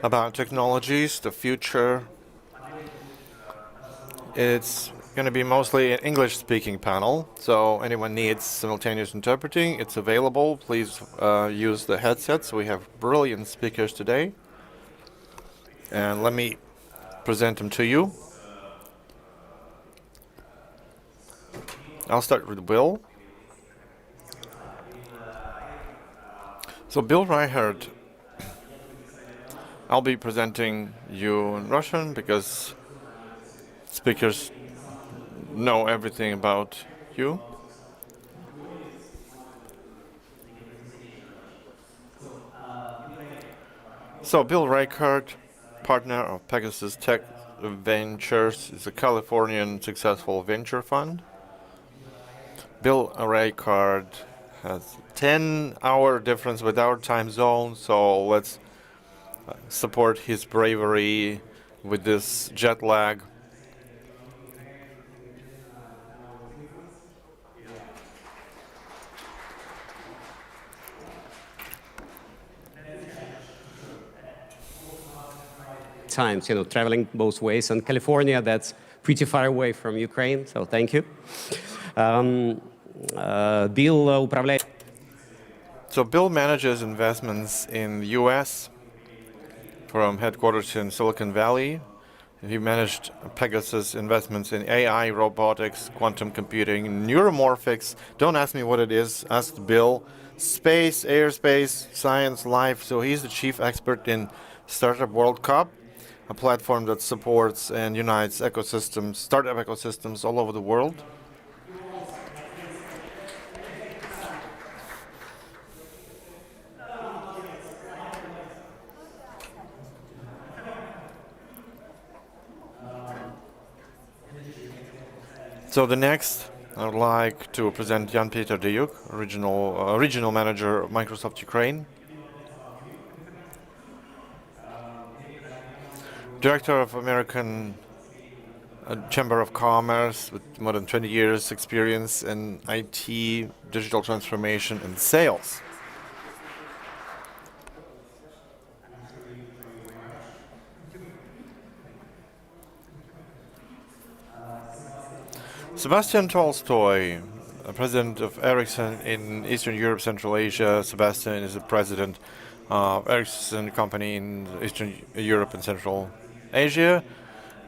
about technologies, the future. It's going to be mostly an English-speaking panel, so anyone needs simultaneous interpreting, it's available. Please use the headsets. We have brilliant speakers today. And let me present them to you. I'll start with Bill. So Bill Reichert, I'll be presenting you in Russian because speakers know everything about you. So Bill Reichert, partner of Pegasus Tech Ventures, is a Californian successful venture fund. Bill Reichert has 10-hour difference with our time zone, so let's support his bravery with this jet lag. Times, traveling both ways. And California, that's pretty far away from Ukraine, so thank you. Bill управляет. So Bill manages investments in the U.S. from headquarters in Silicon Valley. He managed Pegasus investments in AI, robotics, quantum computing, neuromorphics. Don't ask me what it is. Ask Bill. Space, airspace, science, life. So he's the chief expert in Startup World Cup, a platform that supports and unites ecosystems, startup ecosystems all over the world. So the next, I would like to present Jan-Peter Deyuk, regional manager of Microsoft Ukraine. Director of American Chamber of Commerce with more than 20 years experience in IT, digital transformation, and sales. Sebastian Tolstoy, president of Ericsson in Eastern Europe, Central Asia. Sebastian is the president of Ericsson company in Eastern Europe and Central Asia.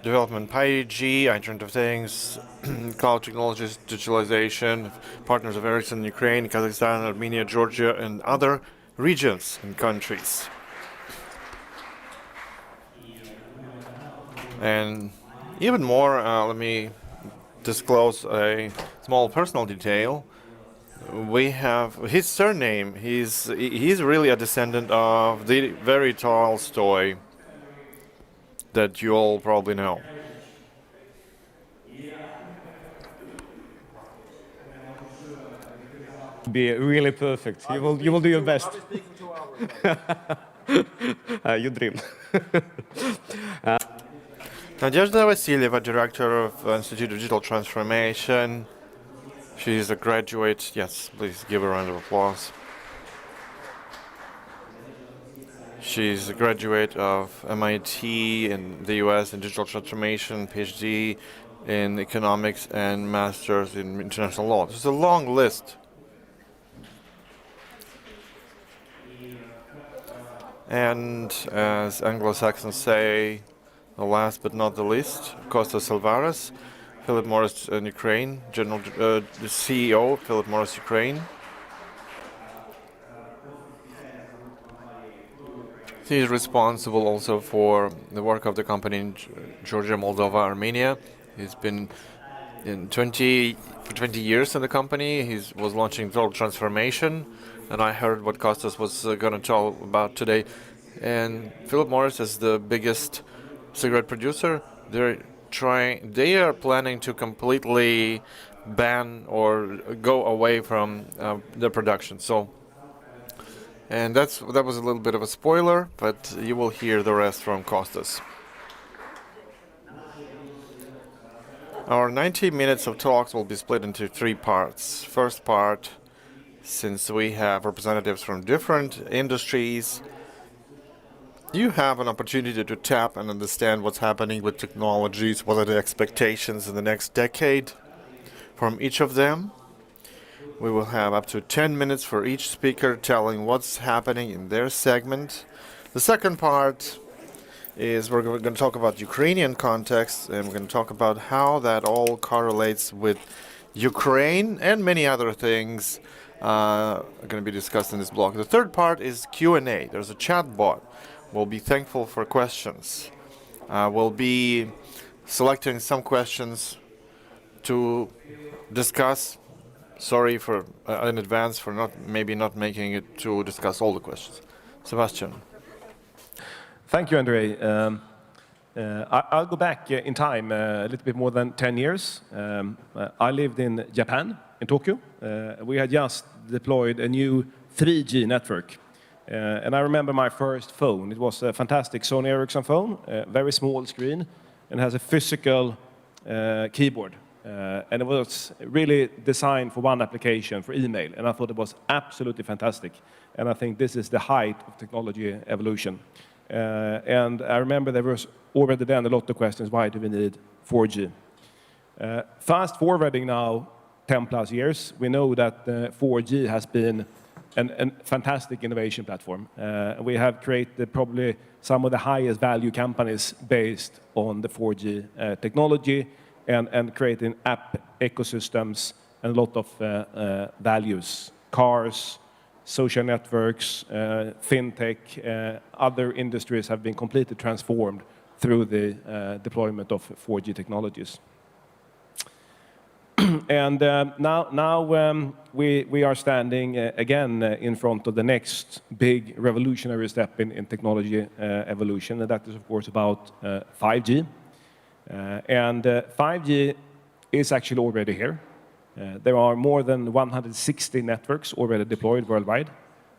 Development PyG, Internet of Things, cloud technologies, digitalization, partners of Ericsson, Ukraine, Kazakhstan, Armenia, Georgia, and other regions and countries. And even more, let me disclose a small personal detail. We have his surname. He's really a descendant of the very Tolstoy that you all probably know. Be really perfect. You will do your best. You dream. Nadezhda Vasilyeva, director of Institute of Digital Transformation. She's a graduate. Yes, please give her a round of applause. She's a graduate of MIT in the US in digital transformation, PhD in economics, and master's in international law. There's a long list. And as Anglo-Saxons say, the last but not the least, Kostas Alvaras, Philip Morris in Ukraine, the CEO of Philip Morris Ukraine. He is responsible also for the work of the company in Georgia, Moldova, Armenia. He's been for 20 years in the company. He was launching total transformation, and I heard what Kostas was going to tell about today. And Philip Morris is the biggest cigarette producer. They are planning to completely ban or go away from the production. And that was a little bit of a spoiler, but you will hear the rest from Kostas. Our 90 minutes of talks will be split into 3 parts. First part, since we have representatives from different industries, You have an opportunity to tap and understand what's happening with technologies, what are the expectations in the next decade from each of them. We will have up to 10 minutes for each speaker telling what's happening in their segment. The second part is we're going to talk about Ukrainian context, and we're going to talk about how that all correlates with Ukraine and many other things are going to be discussed in this block. The third part is Q&A. There's a chat bot. We'll be thankful for questions. We'll be selecting some questions to discuss. Sorry for in advance for maybe not making it to discuss all the questions. Sebastian. Thank you, Andrei. I'll go back in time a little bit more than 10 years. I lived in Japan, in Tokyo. We had just deployed a new 3G network. And I remember my first phone. It was a fantastic Sony Ericsson phone, a very small screen, and has a physical keyboard. And it was really designed for one application, for email. And I thought it was absolutely fantastic. And I think this is the height of technology evolution. And I remember there was already then a lot of questions, why do we need 4G? Fast forwarding now 10 plus years, we know that 4G has been a fantastic innovation platform. We have created probably some of the highest value companies based on the 4G technology and creating app ecosystems and a lot of values, cars, social networks, fintech, other industries have been completely transformed through the deployment of 4G technologies. And now we are standing again in front of the next big revolutionary step in technology evolution, and that is, of course, about 5G. And 5G is actually already here. There are more than 160 networks already deployed worldwide,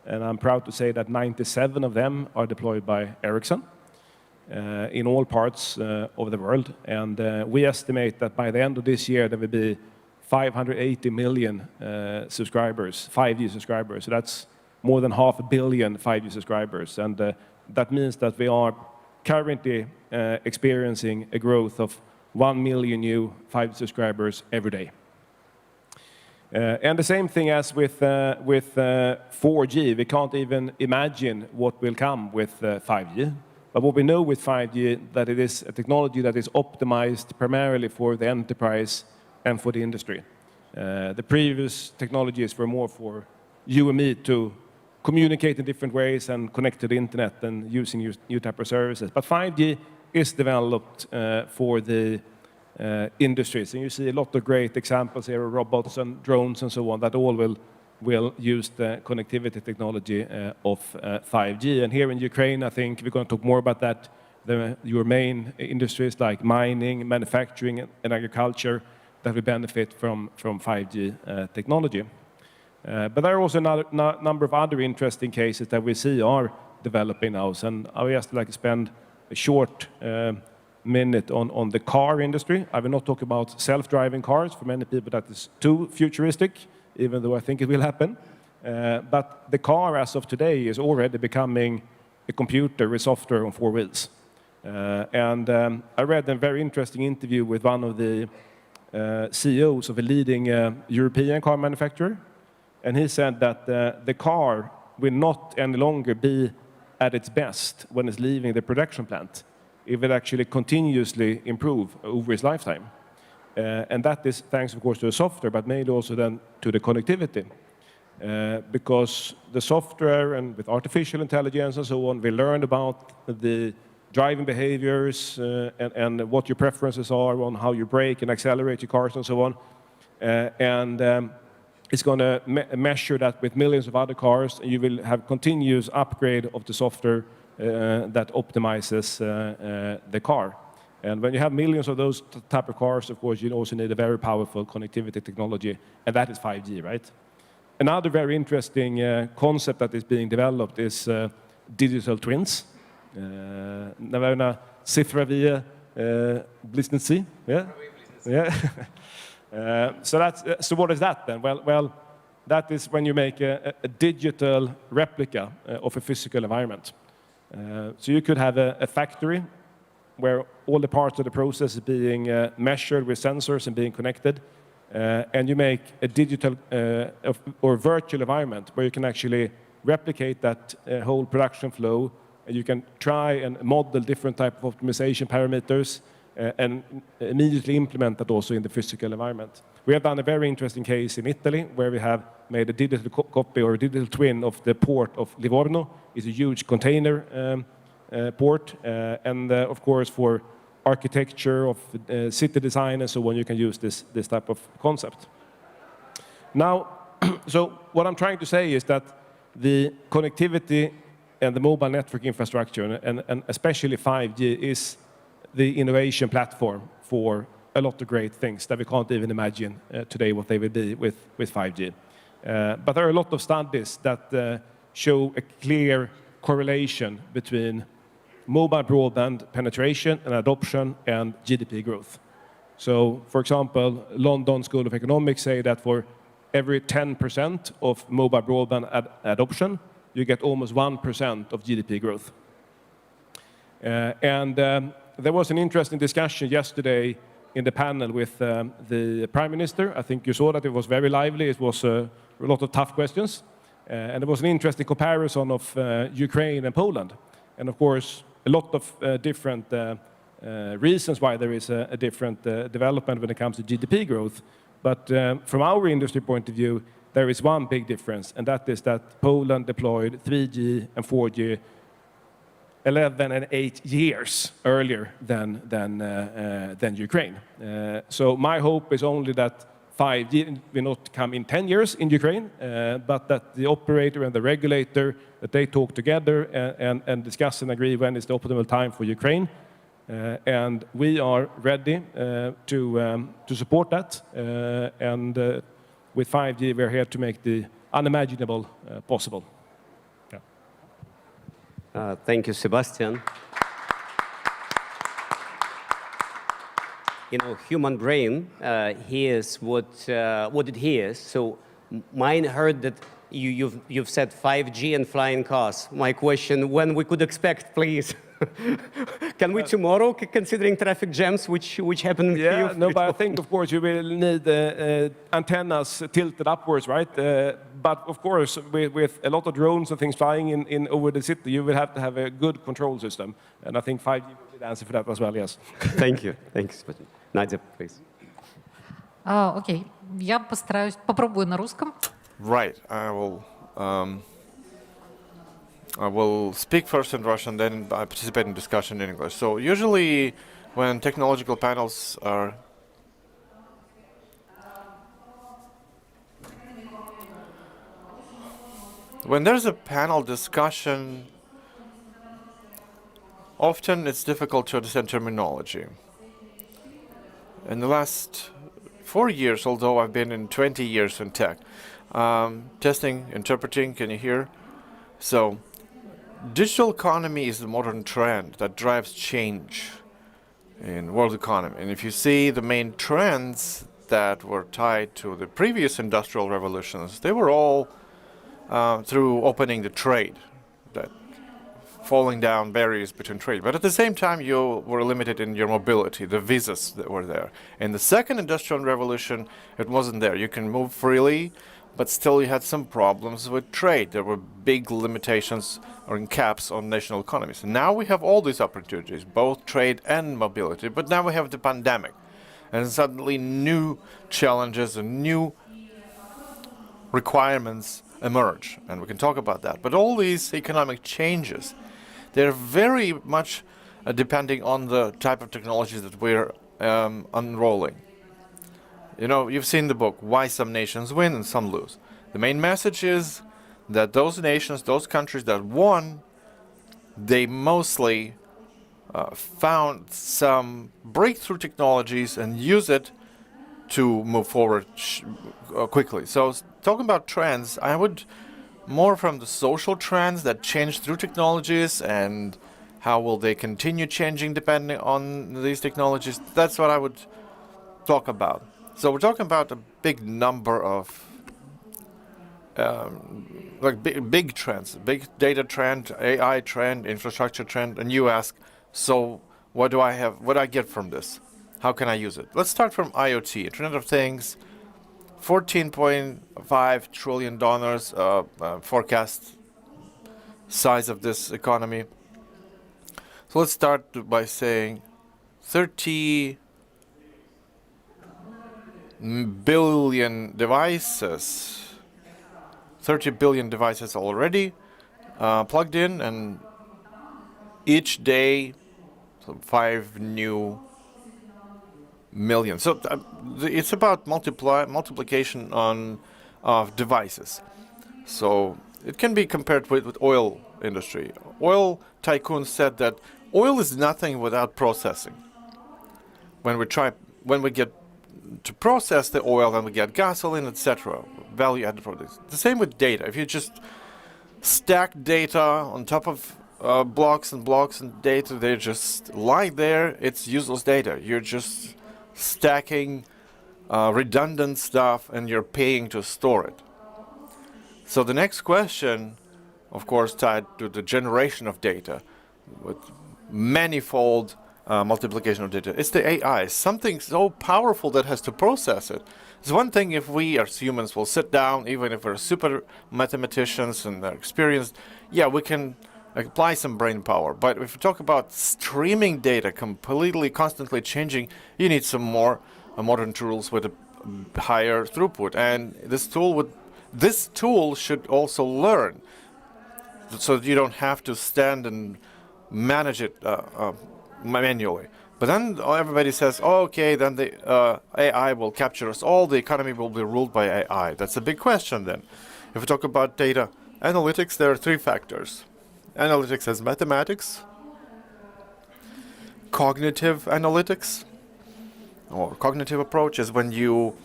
and I'm proud to say that 97 of them are deployed by Ericsson in all parts of the world. And we estimate that by the end of this year, there will be 580 million subscribers, 5G subscribers. So that's more than 500 million 5G subscribers. And that means that we are currently experiencing a growth of 1 million new 5G subscribers every day. And the same thing as with 4G, we can't even imagine what will come with 5G. But what we know with 5G, that it is a technology that is optimized primarily for the enterprise and for the industry. The previous technologies were more for you and me to communicate in different ways and connect to the internet and using new type of services. But 5G is developed for the industries. And you see a lot of great examples here of robots and drones and so on that all will use the connectivity technology of 5G. And here in Ukraine, I think we're going to talk more about that. Your main industries like mining, manufacturing, and agriculture that will benefit from 5G technology. But there are also a number of other interesting cases that we see are developing now. And I would just like to spend a short minute on the car industry. I will not talk about self-driving cars. For many people, that is too futuristic, even though I think it will happen. But the car, as of today, is already becoming a computer with software on 4 wheels. And I read a very interesting interview with one of the CEOs of a leading European car manufacturer. And he said that the car will not any longer be at its best when it's leaving the production plant. It will actually continuously improve over its lifetime. And that is thanks, of course, to the software, but mainly also then to the connectivity. Because the software and with artificial intelligence and so on, we learn about the driving behaviors and what your preferences are on how you brake and accelerate your cars and so on. And it's going to measure that with millions of other cars, and you will have continuous upgrade of the software that optimizes the car. And when you have millions of those type of cars, of course, you also need a very powerful connectivity technology, and that is 5G, right? Another very interesting concept that is being developed is digital twins. Naверное, цифровые близнецы. Yeah? Yeah. So what is that then? Well, that is when you make a digital replica of a physical environment. So you could have a factory where all the parts of the process is being measured with sensors and being connected, and you make a digital or virtual environment where you can actually replicate that whole production flow, and you can try and model different type of optimization parameters and immediately implement that also in the physical environment. We have done a very interesting case in Italy where we have made a digital copy or a digital twin of the port of Livorno. It's a huge container port, and of course for architecture of city design and so on, you can use this type of concept. Now, so what I'm trying to say is that the connectivity and the mobile network infrastructure, and especially 5G, is the innovation platform for a lot of great things that we can't even imagine today what they will be with 5G. But there are a lot of studies that show a clear correlation between mobile broadband penetration and adoption and GDP growth. So, for example, London School of Economics say that for every 10% of mobile broadband adoption, you get almost 1% of GDP growth. There was an interesting discussion yesterday in the panel with the Prime Minister. I think you saw that it was very lively. It was a lot of tough questions. And there was an interesting comparison of Ukraine and Poland. And of course, a lot of different reasons why there is a different development when it comes to GDP growth. But from our industry point of view, there is one big difference, and that is that Poland deployed 3G and 4G 11 and 8 years earlier than Ukraine. So my hope is only that 5G will not come in 10 years in Ukraine, but that the operator and the regulator, that they talk together and discuss and agree when is the optimal time for Ukraine. And we are ready to support that. With 5G, we're here to make the unimaginable possible. Yeah. Thank you, Sebastian. You know, human brain hears what it hears. So mine heard that you've said 5G and flying cars. My question: when we could expect, please? Can we tomorrow, considering traffic jams which happen in Kyiv? No, but I think, of course, you will need antennas tilted upwards, right? But of course, with a lot of drones and things flying in over the city, you will have to have a good control system. And I think 5G will be the answer for that as well, yes. Thank you. Thanks. Nadia, please. Окей, я попробую на русском. Right. I will speak first in Russian, then I participate in discussion in English. So usually when technological panels are when there's a panel discussion, often it's difficult to understand terminology. In the last 4 years, although I've been in 20 years in tech, testing, interpreting, can you hear? So digital economy is the modern trend that drives change in world economy. And if you see the main trends that were tied to the previous industrial revolutions, they were all through opening the trade, that falling down barriers between trade. But at the same time, you were limited in your mobility, the visas that were there. In the second industrial revolution, it wasn't there. You can move freely, but still you had some problems with trade. There were big limitations or caps on national economies. And now we have all these opportunities, both trade and mobility, but now we have the pandemic. And suddenly new challenges and new requirements emerge. And we can talk about that. But all these economic changes, they're very much depending on the type of technologies that we're unrolling. You know, you've seen the book, Why Some Nations Win and Some Lose. The main message is that those nations, those countries that won, they mostly found some breakthrough technologies and use it to move forward quickly. So talking about trends, I would more from the social trends that change through technologies and how will they continue changing depending on these technologies. That's what I would talk about. So we're talking about a big number of like big trends, big data trend, AI trend, infrastructure trend, and you ask, so what do I have? What do I get from this? How can I use it? Let's start from IoT, Internet of Things, $14.5 trillion forecast size of this economy. So let's start by saying 30 billion devices. 30 billion devices already plugged in, and each day 5 new million. So it's about multiplication of devices. So it can be compared with oil industry. Oil tycoons said that oil is nothing without processing. When we get to process the oil, then we get gasoline, etc. Value-added products. The same with data. If you just stack data on top of blocks and blocks and data, they just lie there. It's useless data. You're just stacking redundant stuff, and you're paying to store it. So the next question, of course, tied to the generation of data with manifold multiplication of data. It's the AI, something so powerful that has to process it. It's one thing if we as humans will sit down, even if we're super mathematicians and are experienced, yeah, we can apply some brain power. But if you talk about streaming data, completely, constantly changing, you need some more modern tools with a higher throughput. And this tool should also learn, so that you don't have to stand and manage it manually. But then everybody says, oh, okay, then the AI will capture us all, the economy will be ruled by AI. That's a big question then. If we talk about data analytics, there are 3 factors. Analytics as mathematics, cognitive analytics, or cognitive approach is when you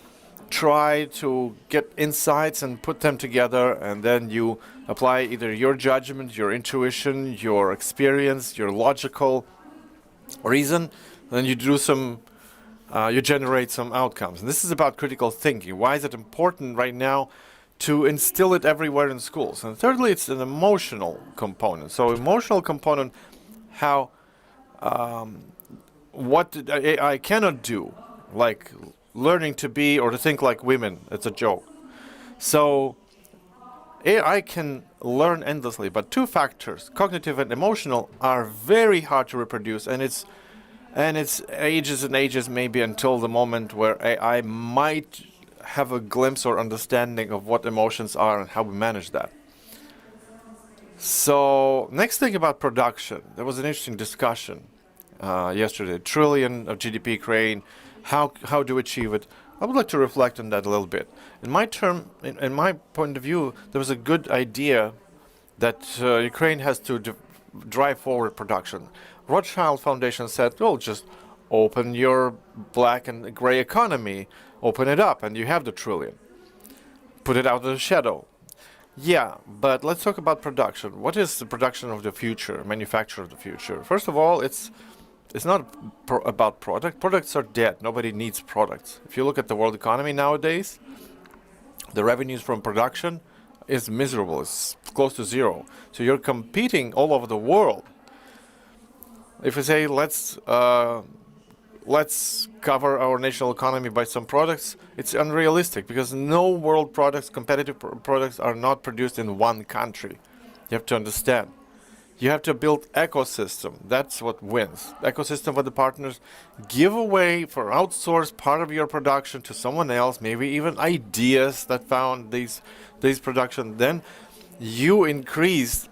try to get insights and put them together, and then you apply either your judgment, your intuition, your experience, your logical reason, then you do you generate some outcomes. And this is about critical thinking. Why is it important right now to instill it everywhere in schools? And thirdly, it's an emotional component. So emotional component, how what AI cannot do, like learning to be or to think like women. It's a joke. So AI can learn endlessly, but 2 factors, cognitive and emotional, are very hard to reproduce, and it's ages and ages, maybe until the moment where AI might have a glimpse or understanding of what emotions are and how we manage that. So next thing about production, there was an interesting discussion yesterday. $1 trillion of GDP Ukraine, how do we achieve it? I would like to reflect on that a little bit. In my point of view, there was a good idea that Ukraine has to drive forward production. Rothschild Foundation said, well, just open your black and gray economy, open it up, and you have the $1 trillion. Put it out of the shadow. Yeah, but let's talk about production. What is the production of the future, manufacture of the future? First of all, it's not about product. Products are dead. Nobody needs products. If you look at the world economy nowadays, the revenues from production is miserable. It's close to zero. So you're competing all over the world. If we say let's cover our national economy by some products, it's unrealistic because no world products, competitive products, are not produced in one country. You have to understand. You have to build ecosystem. That's what wins. Ecosystem where the partners give away for outsource part of your production to someone else, maybe even ideas that found these production. Then you increase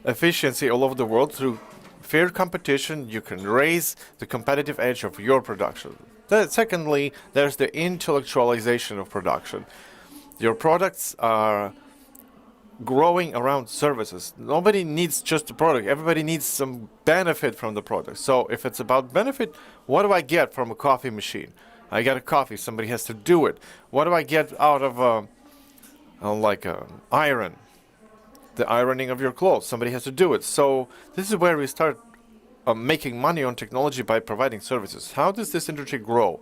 efficiency all over the world through fair competition. You can raise the competitive edge of your production. Secondly, there's the intellectualization of production. Your products are growing around services. Nobody needs just a product. Everybody needs some benefit from the product. So if it's about benefit, what do I get from a coffee machine? I get a coffee. Somebody has to do it. What do I get out of iron? The ironing of your clothes. Somebody has to do it. So this is where we start making money on technology by providing services. How does this industry grow?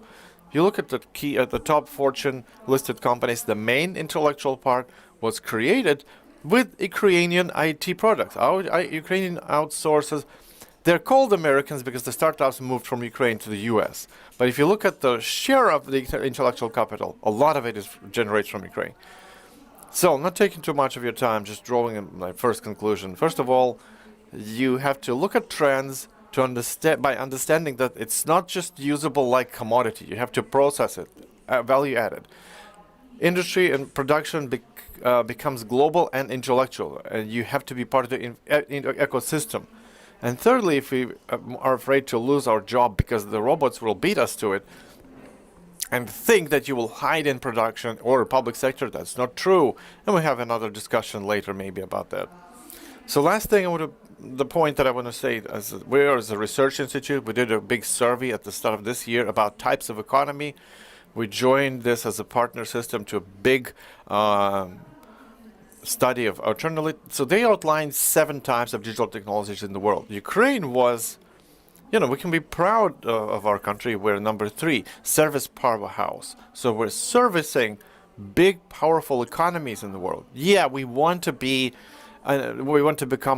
You look at the top Fortune listed companies, the main intellectual part was created with Ukrainian IT products. Our Ukrainian outsources, they're called Americans because the startups moved from Ukraine to the US. But if you look at the share of the intellectual capital, a lot of it generates from Ukraine. So, not taking too much of your time, just drawing my first conclusion. First of all, you have to look at trends to understand by understanding that it's not just usable like commodity. You have to process it, value added. Industry and production becomes global and intellectual, and you have to be part of the ecosystem. And thirdly, if we are afraid to lose our job because the robots will beat us to it, and think that you will hide in production or public sector, that's not true. And we have another discussion later maybe about that. So last thing the point that I want to say, we are as a research institute, we did a big survey at the start of this year about types of economy. We joined this as a partner system to a big study of alternative. So they outlined 7 types of digital technologies in the world. Ukraine was, we can be proud of our country. We're number 3, service powerhouse. So we're servicing big, powerful economies in the world. Yeah, we want to become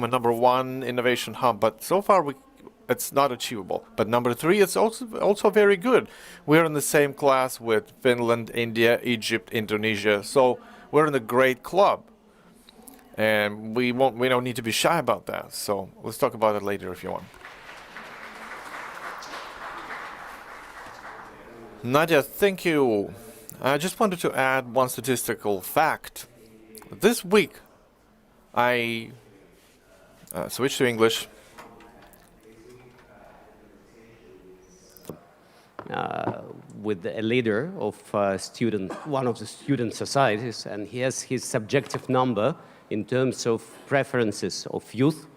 a number 1 innovation hub, but so far it's not achievable. But number 3 is also very good. We're in the same class with Finland, India, Egypt, Indonesia. So we're in a great club. And we don't need to be shy about that. So let's talk about it later if you want. Nadia, thank you. I just wanted to add one statistical fact. This week, I switched to English. With a leader of one of the student societies, and he has his subjective number in terms of preferences of youth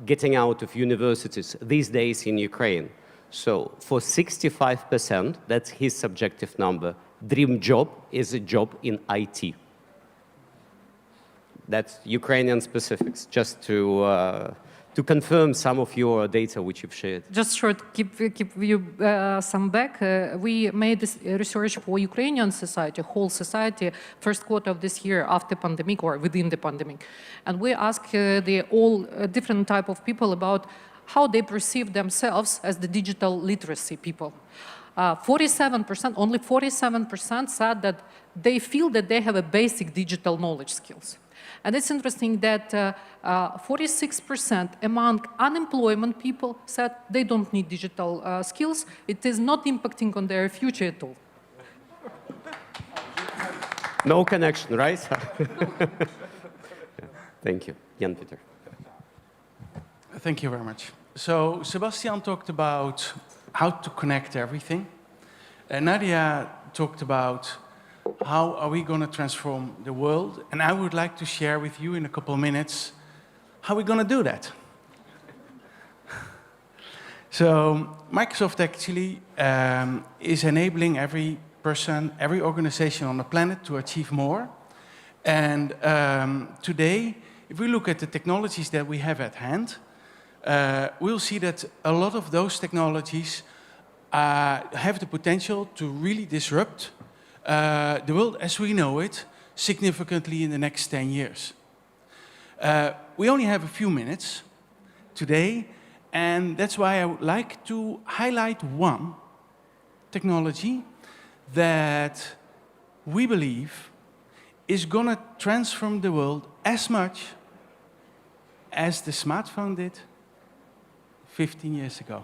getting out of universities these days in Ukraine. So for 65%, that's his subjective number, dream job is a job in IT. That's Ukrainian specifics, just to confirm some of your data which you've shared. Just short, keep you some back. We made this research for Ukrainian society, whole society, first quarter of this year after pandemic or within the pandemic. And we asked all different type of people about how they perceive themselves as the digital literacy people. 47%, only 47% said that they feel that they have a basic digital knowledge skills. And it's interesting that 46% among unemployment people said they don't need digital skills. It is not impacting on their future at all. No connection, right? Thank you. Jan Peter. Thank you very much. So Sebastian talked about how to connect everything. Nadia talked about how are we going to transform the world? And I would like to share with you in a couple of minutes how we're going to do that. So Microsoft actually is enabling every person, every organization on the planet to achieve more. And today, if we look at the technologies that we have at hand, we'll see that a lot of those technologies have the potential to really disrupt the world as we know it significantly in the next 10 years. We only have a few minutes today, and that's why I would like to highlight one technology that we believe is going to transform the world as much as the smartphone did 15 years ago.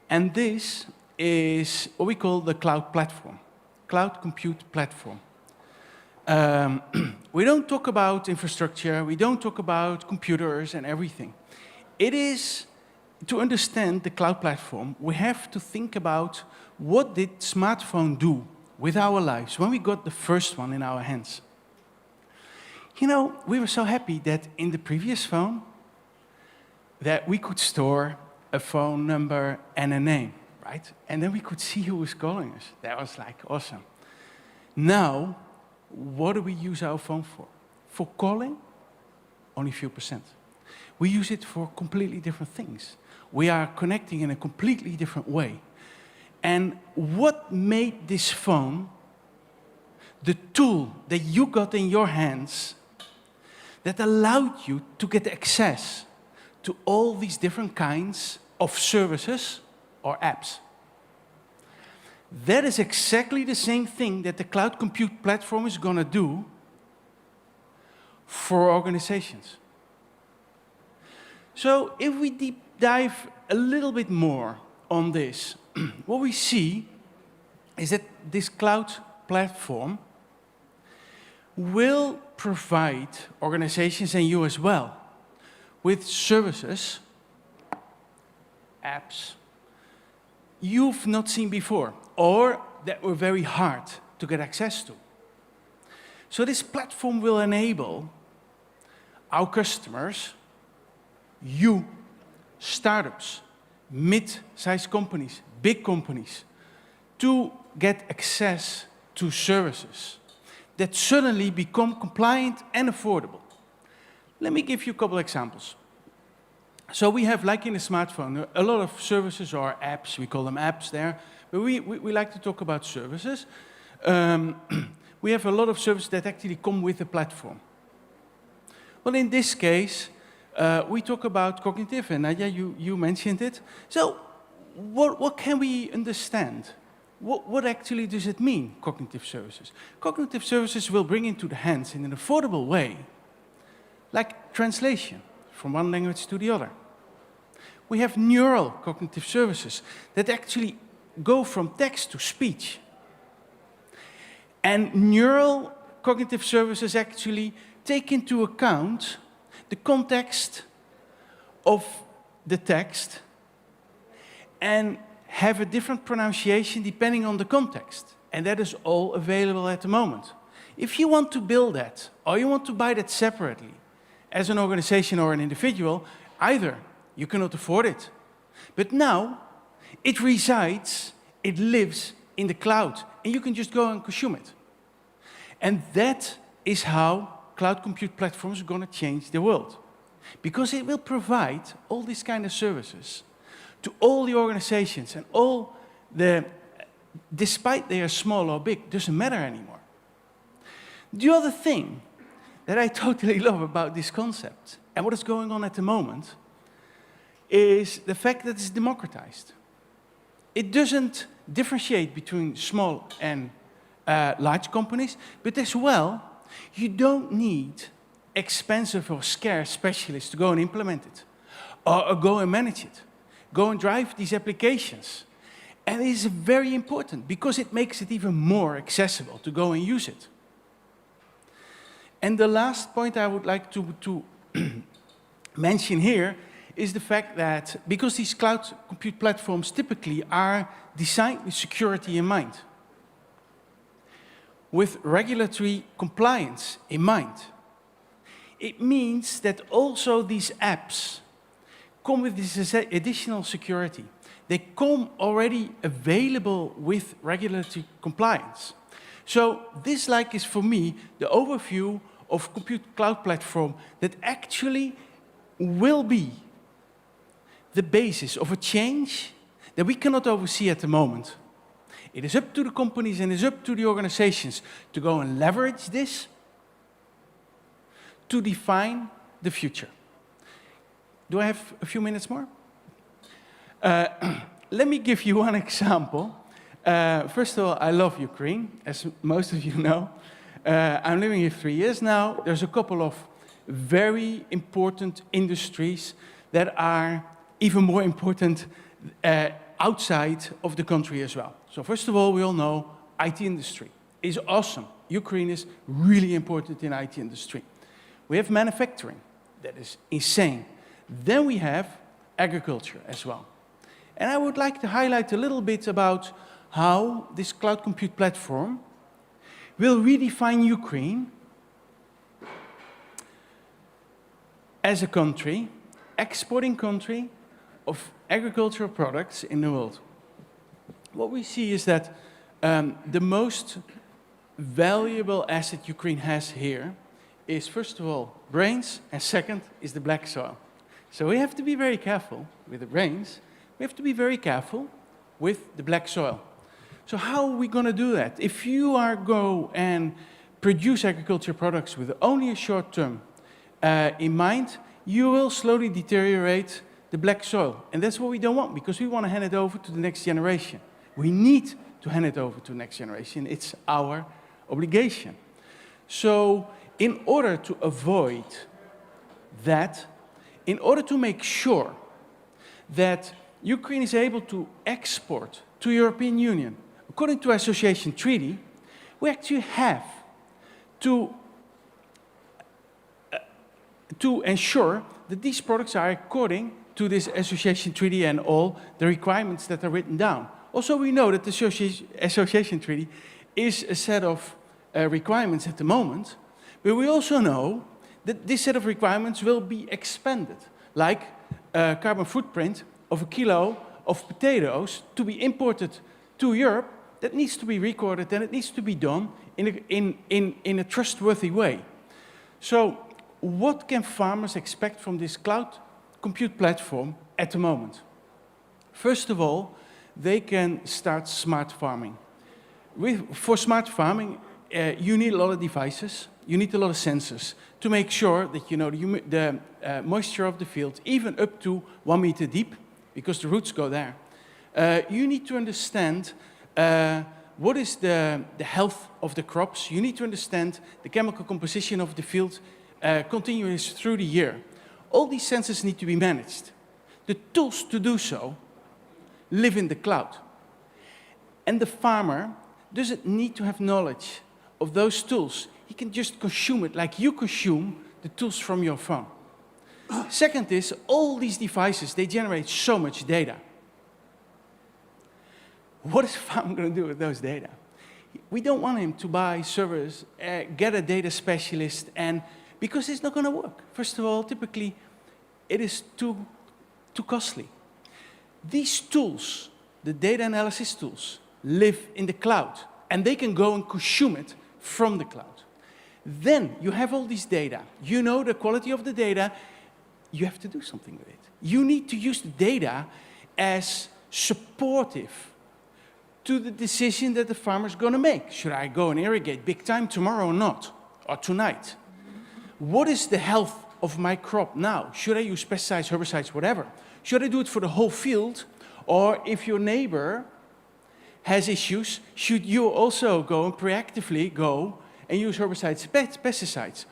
And this is what we call the cloud platform, cloud compute platform. We don't talk about infrastructure, we don't talk about computers and everything. It is, to understand the cloud platform, we have to think about what did smartphone do with our lives when we got the first one in our hands. You know, we were so happy that in the previous phone, that we could store a phone number and a name, right? And then we could see who was calling us. That was like awesome. Now, what do we use our phone for? For calling? Only a few percent. We use it for completely different things. We are connecting in a completely different way. And what made this phone the tool that you got in your hands that allowed you to get access to all these different kinds of services or apps? That is exactly the same thing that the cloud compute platform is going to do for organizations. So if we deep dive a little bit more on this, what we see is that this cloud platform will provide organizations, and you as well, with services, apps, you've not seen before, or that were very hard to get access to. So this platform will enable our customers, you, startups, mid-sized companies, big companies, to get access to services that suddenly become compliant and affordable. Let me give you a couple examples. So we have, like in a smartphone, a lot of services or apps, we call them apps there, but we like to talk about services. We have a lot of services that actually come with the platform. Well, in this case, we talk about cognitive, and Nadia, you mentioned it. So what can we understand? What actually does it mean, cognitive services? Cognitive services will bring into the hands in an affordable way, like translation from one language to the other. We have neural cognitive services that actually go from text to speech. And neural cognitive services actually take into account the context of the text and have a different pronunciation depending on the context. And that is all available at the moment. If you want to build that, or you want to buy that separately, as an organization or an individual, either you cannot afford it. But now, it resides, it lives in the cloud, and you can just go and consume it. And that is how cloud compute platforms are going to change the world. Because it will provide all these kind of services to all the organizations and all the, despite they are small or big, doesn't matter anymore. The other thing that I totally love about this concept and what is going on at the moment is the fact that it's democratized. It doesn't differentiate between small and large companies, but as well, you don't need expensive or scarce specialists to go and implement it, or go and manage it, go and drive these applications. And it is very important because it makes it even more accessible to go and use it. And the last point I would like to mention here is the fact that because these cloud compute platforms typically are designed with security in mind, with regulatory compliance in mind, it means that also these apps come with this additional security. They come already available with regulatory compliance. So this is for me the overview of compute cloud platform that actually will be the basis of a change that we cannot oversee at the moment. It is up to the companies and it's up to the organizations to go and leverage this to define the future. Do I have a few minutes more? Let me give you one example. First of all, I love Ukraine, as most of you know. I'm living here 3 years now. There's a couple of very important industries that are even more important outside of the country as well. So first of all, we all know IT industry is awesome. Ukraine is really important in IT industry. We have manufacturing, that is insane. Then we have agriculture as well. And I would like to highlight a little bit about how this cloud compute platform will redefine Ukraine as a country, exporting country of agricultural products in the world. What we see is that the most valuable asset Ukraine has here is, first of all, brains, and second is the black soil. So we have to be very careful with the brains. We have to be very careful with the black soil. So how are we going to do that? If you are go and produce agriculture products with only a short term in mind, you will slowly deteriorate the black soil. And that's what we don't want, because we want to hand it over to the next generation. We need to hand it over to the next generation. It's our obligation. So in order to avoid that, in order to make sure that Ukraine is able to export to European Union, according to Association Treaty, we actually have to ensure that these products are according to this Association Treaty and all the requirements that are written down. Also, we know that the Association Treaty is a set of requirements at the moment, but we also know that this set of requirements will be expanded, like carbon footprint of a kilo of potatoes to be imported to Europe. That needs to be recorded, and it needs to be done in a trustworthy way. So what can farmers expect from this cloud compute platform at the moment? First of all, they can start smart farming. For smart farming, you need a lot of devices, you need a lot of sensors to make sure that you know the moisture of the field, even up to 1 meter deep, because the roots go there. You need to understand what is the health of the crops. You need to understand the chemical composition of the field continuous through the year. All these sensors need to be managed. The tools to do so live in the cloud. And the farmer doesn't need to have knowledge of those tools. He can just consume it like you consume the tools from your phone. Second is, all these devices, they generate so much data. What is a farmer going to do with those data? We don't want him to buy servers, get a data specialist, and because it's not going to work. First of all, typically, it is too costly. These tools, the data analysis tools, live in the cloud, and they can go and consume it from the cloud. Then you have all this data. You know the quality of the data. You have to do something with it. You need to use the data as supportive to the decision that the farmer is going to make. Should I go and irrigate big time tomorrow or not? Or tonight? What is the health of my crop now? Should I use pesticides, herbicides, whatever? Should I do it for the whole field? Or if your neighbor has issues, should you also go and proactively go and use herbicides, pesticides?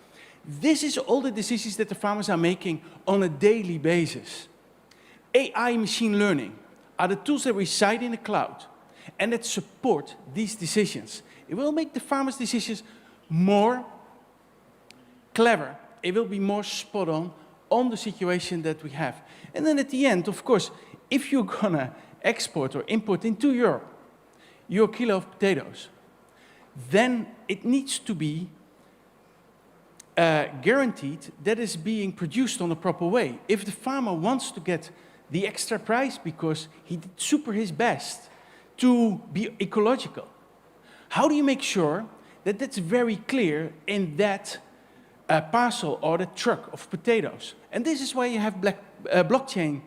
This is all the decisions that the farmers are making on a daily basis. AI, machine learning, are the tools that reside in the cloud and that support these decisions. It will make the farmers' decisions more clever. It will be more spot on the situation that we have. And then at the end, of course, if you're gonna export or import into Europe your kilo of potatoes, then it needs to be guaranteed that it's being produced on a proper way. If the farmer wants to get the extra price because he did super his best to be ecological, how do you make sure that that's very clear in that parcel or the truck of potatoes? And this is why you have blockchain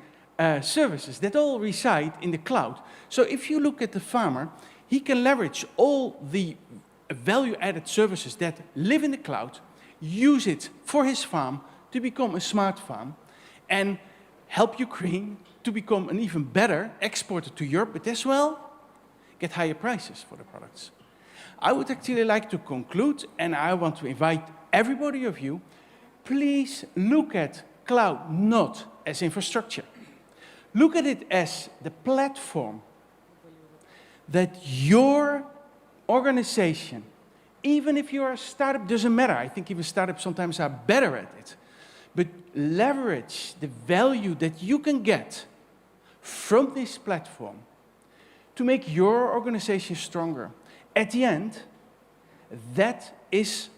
services that all reside in the cloud. So if you look at the farmer, he can leverage all the value-added services that live in the cloud, use it for his farm to become a smart farm, and help Ukraine to become an even better exporter to Europe, but as well get higher prices for the products. I would actually like to conclude, and I want to invite everybody of you, please look at cloud not as infrastructure. Look at it as the platform that your organization, even if you're a startup, doesn't matter. I think even startups sometimes are better at it. But leverage the value that you can get from this platform to make your organization stronger. At the end, that is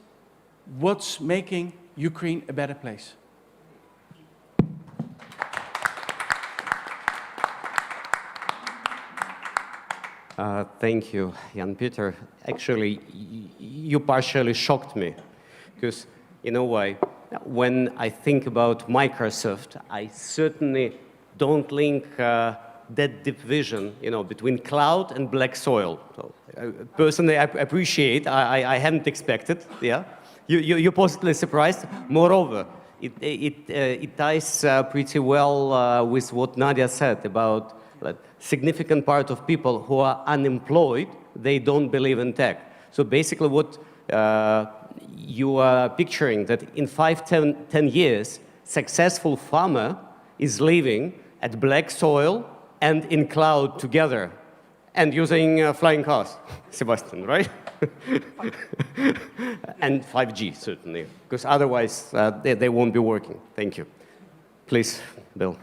what's making Ukraine a better place. Thank you, Jan-Peter. Actually, you partially shocked me, because you know why? When I think about Microsoft, I certainly don't link that division, between cloud and black soil. So, personally, I appreciate. I hadn't expected. Yeah, you're positively surprised. Moreover, it ties pretty well with what Nadia said about significant part of people who are unemployed. They don't believe in tech. So basically, what you are picturing that in 10 years, successful farmer is living at black soil and in cloud together and using flying cars, Sebastian, right? And 5G, certainly, because otherwise they won't be working. Thank you. Please, Bill.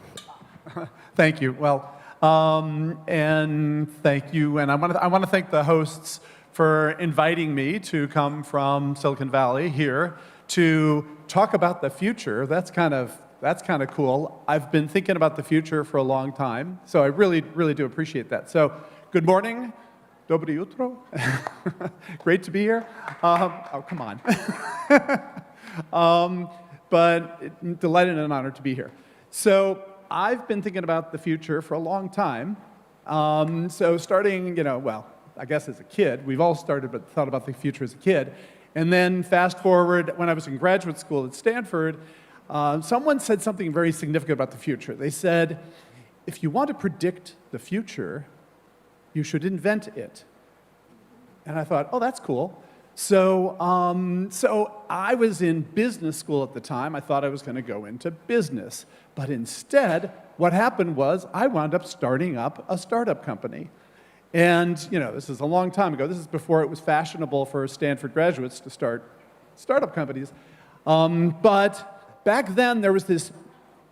Thank you. Well, and thank you. And I want to thank the hosts for inviting me to come from Silicon Valley here to talk about the future. That's kind of cool. I've been thinking about the future for a long time, so I really do appreciate that. So, good morning. Dobre jutro. Great to be here. Oh, come on. But delighted and honored to be here. So, I've been thinking about the future for a long time. So starting, well, I guess as a kid, we've all started but thought about the future as a kid. And then fast forward, when I was in graduate school at Stanford, someone said something very significant about the future. They said, if you want to predict the future, you should invent it. And I thought, oh, that's cool. So I was in business school at the time. I thought I was going to go into business. But instead, what happened was I wound up starting up a startup company. And, this is a long time ago. This is before it was fashionable for Stanford graduates to start startup companies. But back then, there was this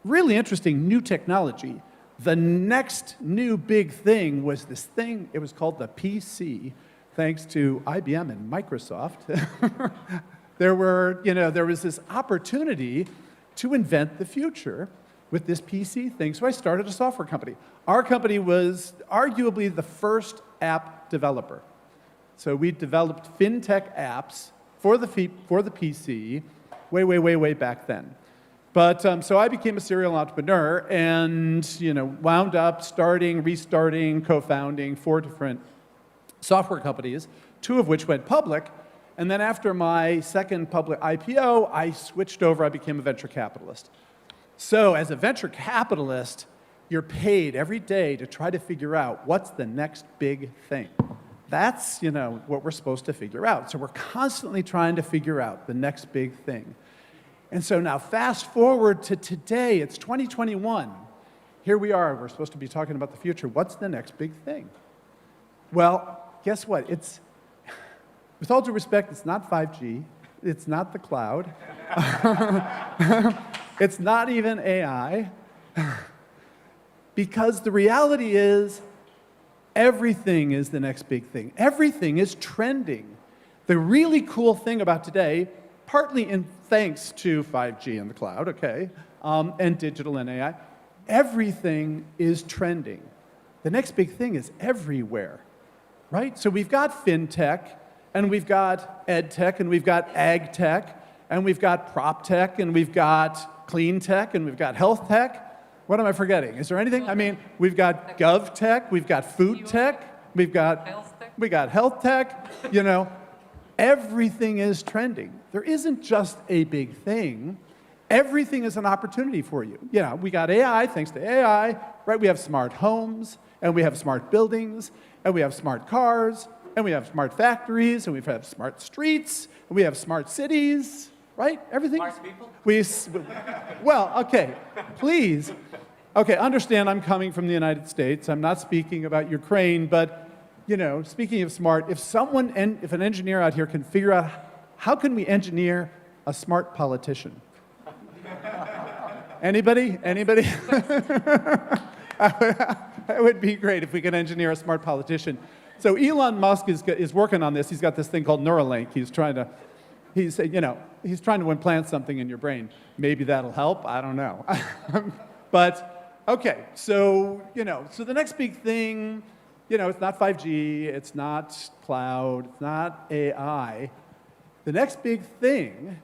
really interesting new technology. The next new big thing was this thing. It was called the PC. Thanks to IBM and Microsoft, there was this opportunity to invent the future with this PC thing. So I started a software company. Our company was arguably the first app developer. So we developed fintech apps for the PC way back then. But so I became a serial entrepreneur and wound up restarting, co-founding 4 different software companies, 2 of which went public. And then after my second public IPO, I switched over, I became a venture capitalist. So as a venture capitalist, you're paid every day to try to figure out what's the next big thing. That's, what we're supposed to figure out. So we're constantly trying to figure out the next big thing. And so now fast forward to today, it's 2021. Here we are, we're supposed to be talking about the future. What's the next big thing? Well, guess what? With all due respect, it's not 5G. It's not the cloud. It's not even AI. Because the reality is, everything is the next big thing. Everything is trending. The really cool thing about today, partly thanks to 5G and the cloud, okay, and digital and AI, everything is trending. The next big thing is everywhere. Right? So we've got fintech, and we've got ed tech, and we've got ag tech, and we've got prop tech, and we've got clean tech, and we've got health tech. What am I forgetting? Is there anything? I mean, we've got gov tech, we've got food tech, we've got health tech. Everything is trending. There isn't just a big thing. Everything is an opportunity for you. We got AI, thanks to AI, right? We have smart homes, and we have smart buildings, and we have smart cars, and we have smart factories, and we have smart streets, and we have smart cities, right? Everything. Smart people? Well, okay, please. Okay, understand I'm coming from the United States. I'm not speaking about Ukraine, but, speaking of smart, if an engineer out here can figure out how can we engineer a smart politician? Anybody? It would be great if we could engineer a smart politician. So Elon Musk is working on this. He's got this thing called Neuralink. He's trying to implant something in your brain. Maybe that'll help. I don't know. But okay, so so the next big thing, it's not 5G, it's not cloud, it's not AI. The next big thing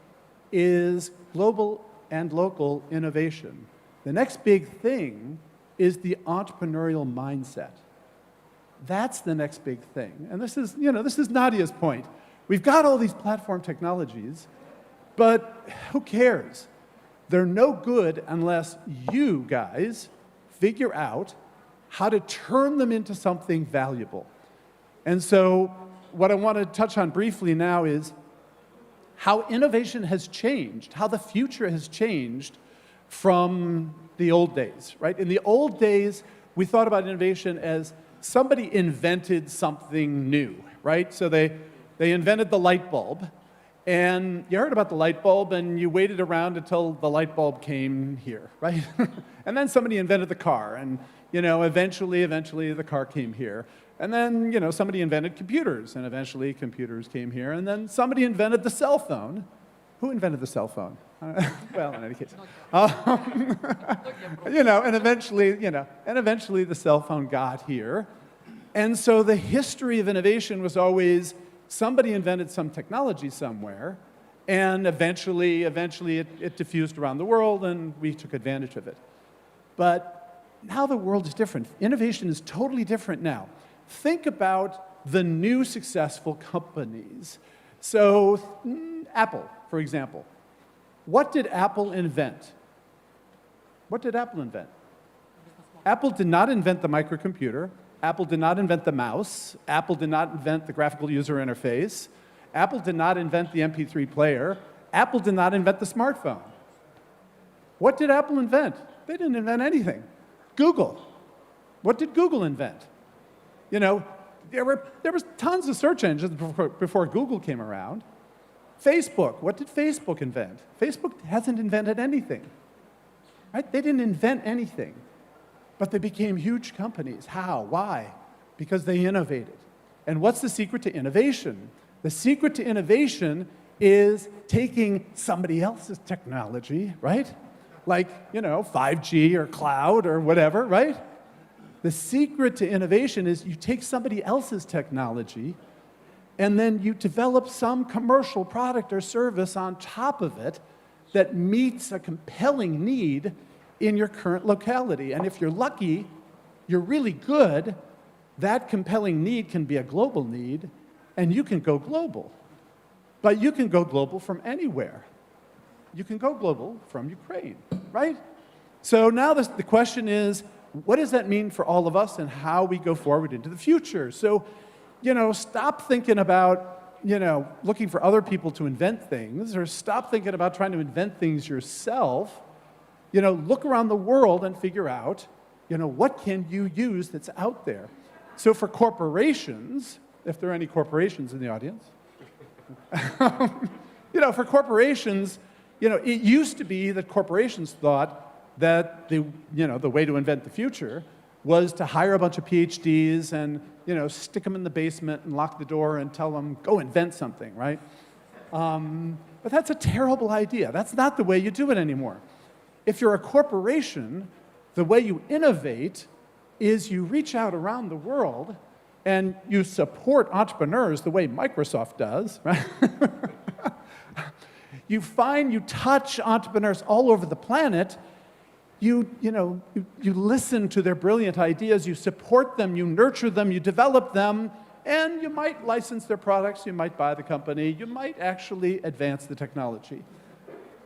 is global and local innovation. The next big thing is the entrepreneurial mindset. That's the next big thing. And this is, this is Nadia's point. We've got all these platform technologies, but who cares? They're no good unless you guys figure out how to turn them into something valuable. And so what I want to touch on briefly now is how innovation has changed, how the future has changed from the old days, right? In the old days, we thought about innovation as somebody invented something new, right? So they invented the light bulb, and you heard about the light bulb, and you waited around until the light bulb came here, right? And then somebody invented the car, and eventually the car came here. And then, somebody invented computers, and eventually computers came here. And then somebody invented the cell phone. Who invented the cell phone? Well, in any case. And eventually the cell phone got here. And so the history of innovation was always somebody invented some technology somewhere, and eventually it diffused around the world, and we took advantage of it. But now the world is different. Innovation is totally different now. Think about the new successful companies. So Apple, for example. What did Apple invent? What did Apple invent? Apple did not invent the microcomputer. Apple did not invent the mouse. Apple did not invent the graphical user interface. Apple did not invent the MP3 player. Apple did not invent the smartphone. What did Apple invent? They didn't invent anything. Google. What did Google invent? There was tons of search engines before Google came around. Facebook, what did Facebook invent? Facebook hasn't invented anything, right? They didn't invent anything, but they became huge companies. How? Why? Because they innovated. And what's the secret to innovation? The secret to innovation is taking somebody else's technology, right? Like, 5G or cloud or whatever, right? The secret to innovation is you take somebody else's technology and then you develop some commercial product or service on top of it that meets a compelling need in your current locality. And if you're lucky, you're really good, that compelling need can be a global need, and you can go global. But you can go global from anywhere. You can go global from Ukraine, right? So now the question is, what does that mean for all of us and how we go forward into the future? So, stop thinking about, looking for other people to invent things, or stop thinking about trying to invent things yourself. Look around the world and figure out, what can you use that's out there? So for corporations, if there are any corporations in the audience, for corporations, it used to be that corporations thought that the way to invent the future was to hire a bunch of PhDs and, stick them in the basement and lock the door and tell them, go invent something, right? But that's a terrible idea. That's not the way you do it anymore. If you're a corporation, the way you innovate is you reach out around the world and you support entrepreneurs the way Microsoft does, right? You touch entrepreneurs all over the planet. You listen to their brilliant ideas, you support them, you nurture them, you develop them, and you might license their products, you might buy the company, you might actually advance the technology.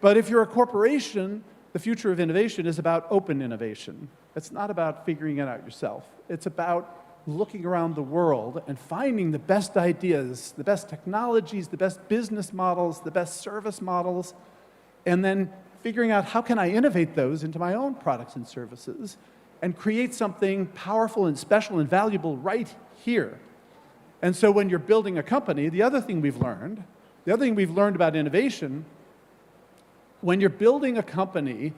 But if you're a corporation, the future of innovation is about open innovation. It's not about figuring it out yourself. It's about looking around the world and finding the best ideas, the best technologies, the best business models, the best service models, and then figuring out how can I innovate those into my own products and services and create something powerful and special and valuable right here. And so when you're building a company, the other thing we've learned about innovation, when you're building a company,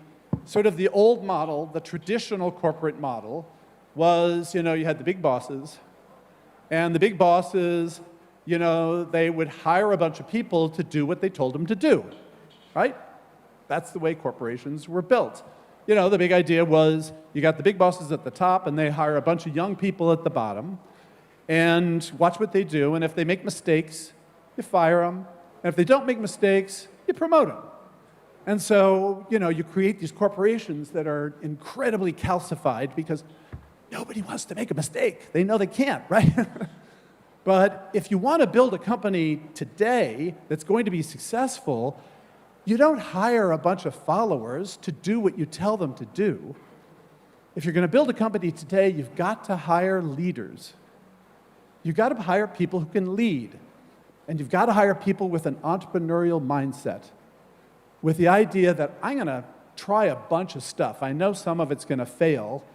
sort of the old model, the traditional corporate model, was, you had the big bosses, and the big bosses, they would hire a bunch of people to do what they told them to do, right? That's the way corporations were built. The big idea was you got the big bosses at the top, and they hire a bunch of young people at the bottom, and watch what they do, and if they make mistakes, you fire them, and if they don't make mistakes, you promote them. And so, you know, you create these corporations that are incredibly calcified because nobody wants to make a mistake. They know they can't, right? But if you want to build a company today that's going to be successful, you don't hire a bunch of followers to do what you tell them to do. If you're going to build a company today, you've got to hire leaders. You've got to hire people who can lead. And you've got to hire people with an entrepreneurial mindset, with the idea that I'm going to try a bunch of stuff. I know some of it's going to fail,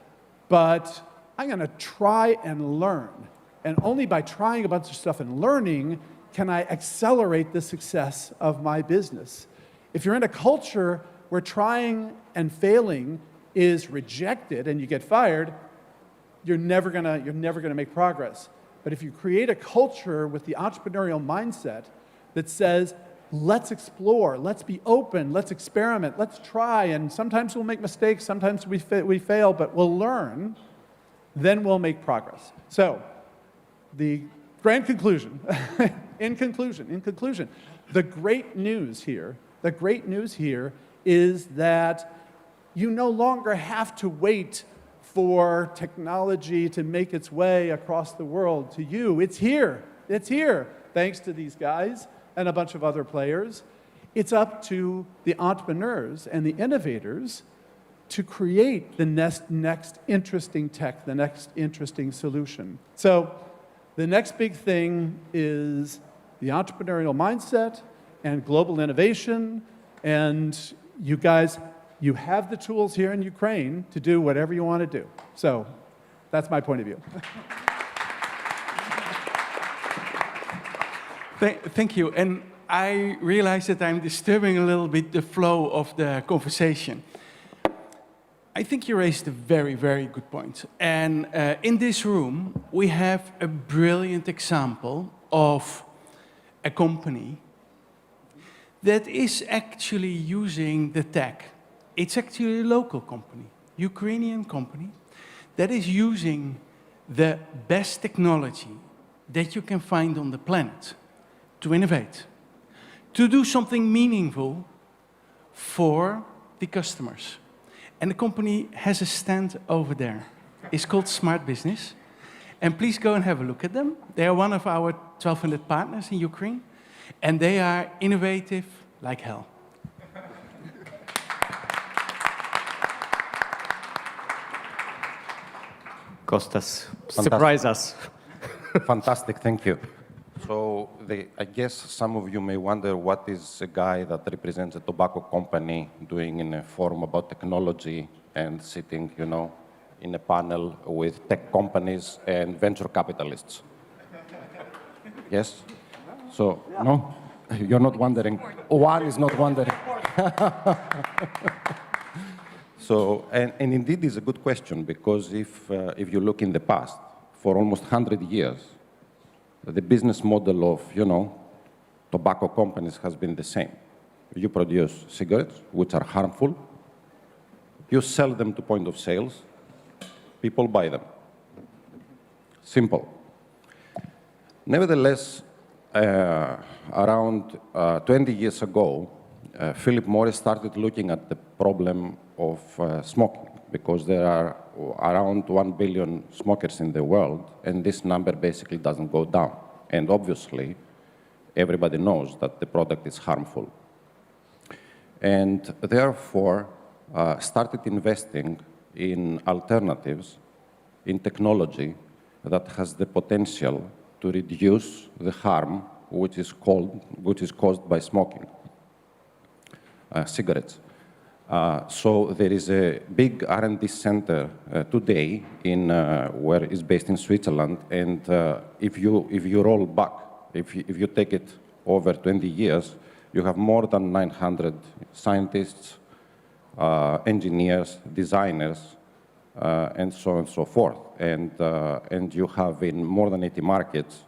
but I'm going to try and learn. And only by trying a bunch of stuff and learning can I accelerate the success of my business. If you're in a culture where trying and failing is rejected and you get fired, you're never gonna make progress. But if you create a culture with the entrepreneurial mindset that says, let's explore, let's be open, let's experiment, let's try, and sometimes we'll make mistakes, sometimes we fail, but we'll learn, then we'll make progress. So, the grand conclusion, in conclusion, the great news here is that you no longer have to wait for technology to make its way across the world to you. It's here, thanks to these guys and a bunch of other players. It's up to the entrepreneurs and the innovators to create the next interesting tech, the next interesting solution. So the next big thing is the entrepreneurial mindset and global innovation, and you guys, you have the tools here in Ukraine to do whatever you want to do. So that's my point of view. Thank you. And I realize that I'm disturbing a little bit the flow of the conversation. I think you raised a very, very good point. And in this room, we have a brilliant example of a company that is actually using the tech. It's actually a local company, Ukrainian company, that is using the best technology that you can find on the planet to innovate, to do something meaningful for the customers. And the company has a stand over there. It's called Smart Business. And please go and have a look at them. They are one of our 1,200 partners in Ukraine. And they are innovative like hell. Kostas, surprise us. Fantastic, thank you. So I guess some of you may wonder what is a guy that represents a tobacco company doing in a forum about technology and sitting, you know, in a panel with tech companies and venture capitalists. Yes? So, no? You're not wondering. One is not wondering. So, and indeed it's a good question, because if you look in the past, for almost 100 years, the business model of, you know, tobacco companies has been the same. You produce cigarettes, which are harmful. You sell them to point of sales. People buy them. Simple. Nevertheless, around 20 years ago, Philip Morris started looking at the problem of smoking, because there are around 1 billion smokers in the world, and this number basically doesn't go down. And obviously, everybody knows that the product is harmful. And therefore, started investing in alternatives, in technology that has the potential to reduce the harm which is caused by smoking cigarettes. So there is a big R&D center today where it's based in Switzerland, and if you roll back, if you take it over 20 years, you have more than 900 scientists, engineers, designers, and so on and so forth. And you have in more than 80 markets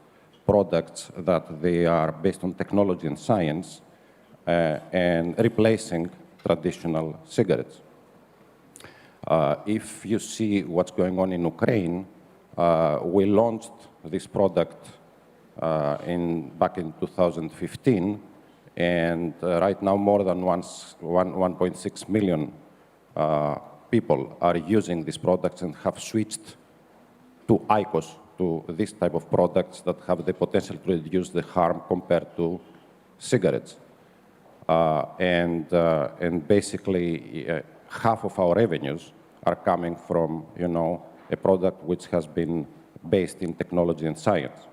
products that they are based on technology and science and replacing traditional cigarettes. If you see what's going on in Ukraine, we launched this product back in 2015, And right now, more than 1.6 million people are using these products and have switched to IQOS, to this type of products that have the potential to reduce the harm compared to cigarettes. And basically, half of our revenues are coming from, a product which has been based in technology and science.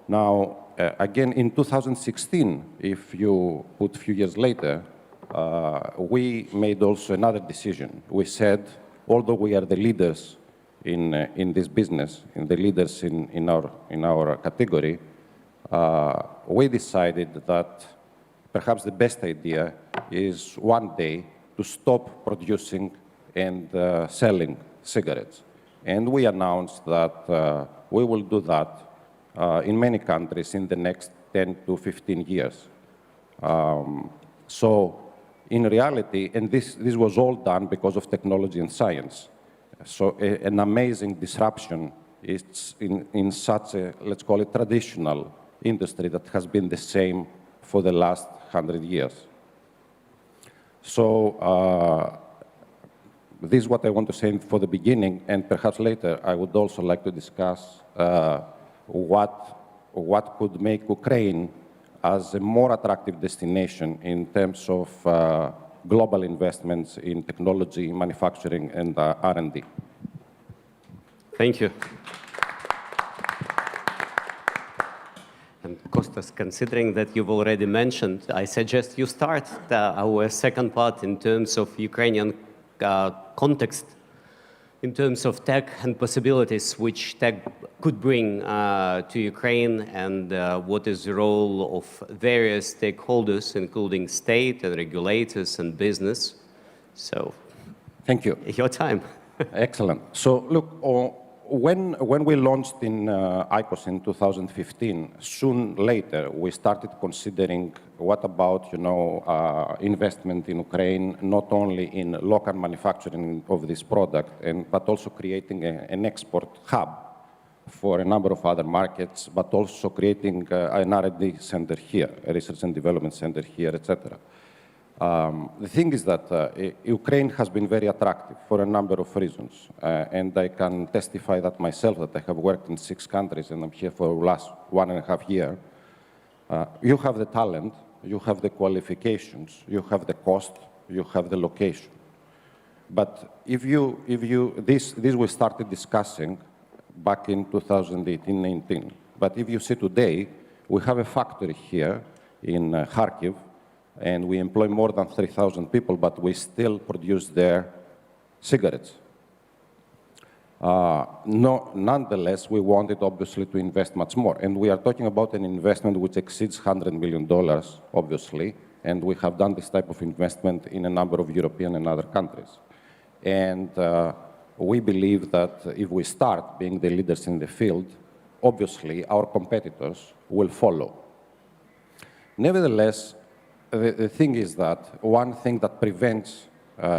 Now, again, in 2016, if you put a few years later, we made also another decision. We said, although we are the leaders in this business, the leaders in our category, we decided that perhaps the best idea is one day to stop producing and selling cigarettes. And we announced that we will do that in many countries in the next 10 to 15 years. So in reality, and this was all done because of technology and science. So an amazing disruption is in such a, let's call it, traditional industry that has been the same for the last 100 years. So this is what I want to say for the beginning, and perhaps later I would also like to discuss what could make Ukraine as a more attractive destination in terms of global investments in technology, manufacturing, and R&D. Thank you. And Kostas, considering that you've already mentioned, I suggest you start our second part in terms of Ukrainian context, in terms of tech and possibilities which tech could bring to Ukraine, and what is the role of various stakeholders, including state and regulators and business. So, thank you. Your time. Excellent. So, look, when we launched in IQOS in 2015, soon later we started considering what about, investment in Ukraine, not only in local manufacturing of this product, but also creating an export hub for a number of other markets, but also creating an R&D center here, a research and development center here, etc. The thing is that Ukraine has been very attractive for a number of reasons, and I can testify that myself, that I have worked in 6 countries and I'm here for the last 1.5 years. You have the talent, you have the qualifications, you have the cost, you have the location. But this we started discussing back in 2018-19. But if you see today, we have a factory here in Kharkiv, and we employ more than 3,000 people, but we still produce their cigarettes. Nonetheless, we wanted, obviously, to invest much more. And we are talking about an investment which exceeds $100 million, obviously, and we have done this type of investment in a number of European and other countries. And we believe that if we start being the leaders in the field, obviously, our competitors will follow. Nevertheless, the thing is that one thing that prevents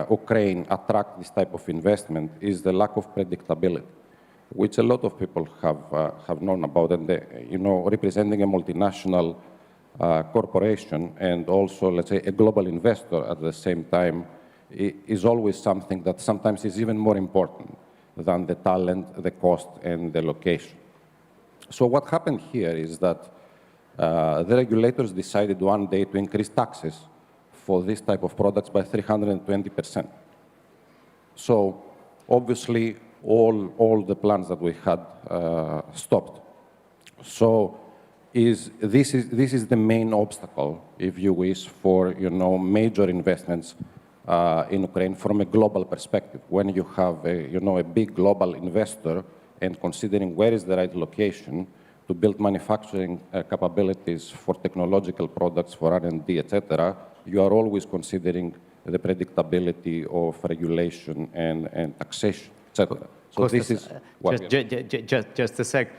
Ukraine attract this type of investment is the lack of predictability, which a lot of people have known about. And representing a multinational corporation and also, let's say, a global investor at the same time is always something that sometimes is even more important than the talent, the cost, and the location. So what happened here is that the regulators decided one day to increase taxes for this type of products by 320%. So obviously, all the plans that we had stopped. So this is the main obstacle, if you wish, for major investments in Ukraine from a global perspective. When you have a big global investor and considering where is the right location to build manufacturing capabilities for technological products, for R&D, etc., you are always considering the predictability of regulation and taxation, etc. So Kostas, this is what just a sec.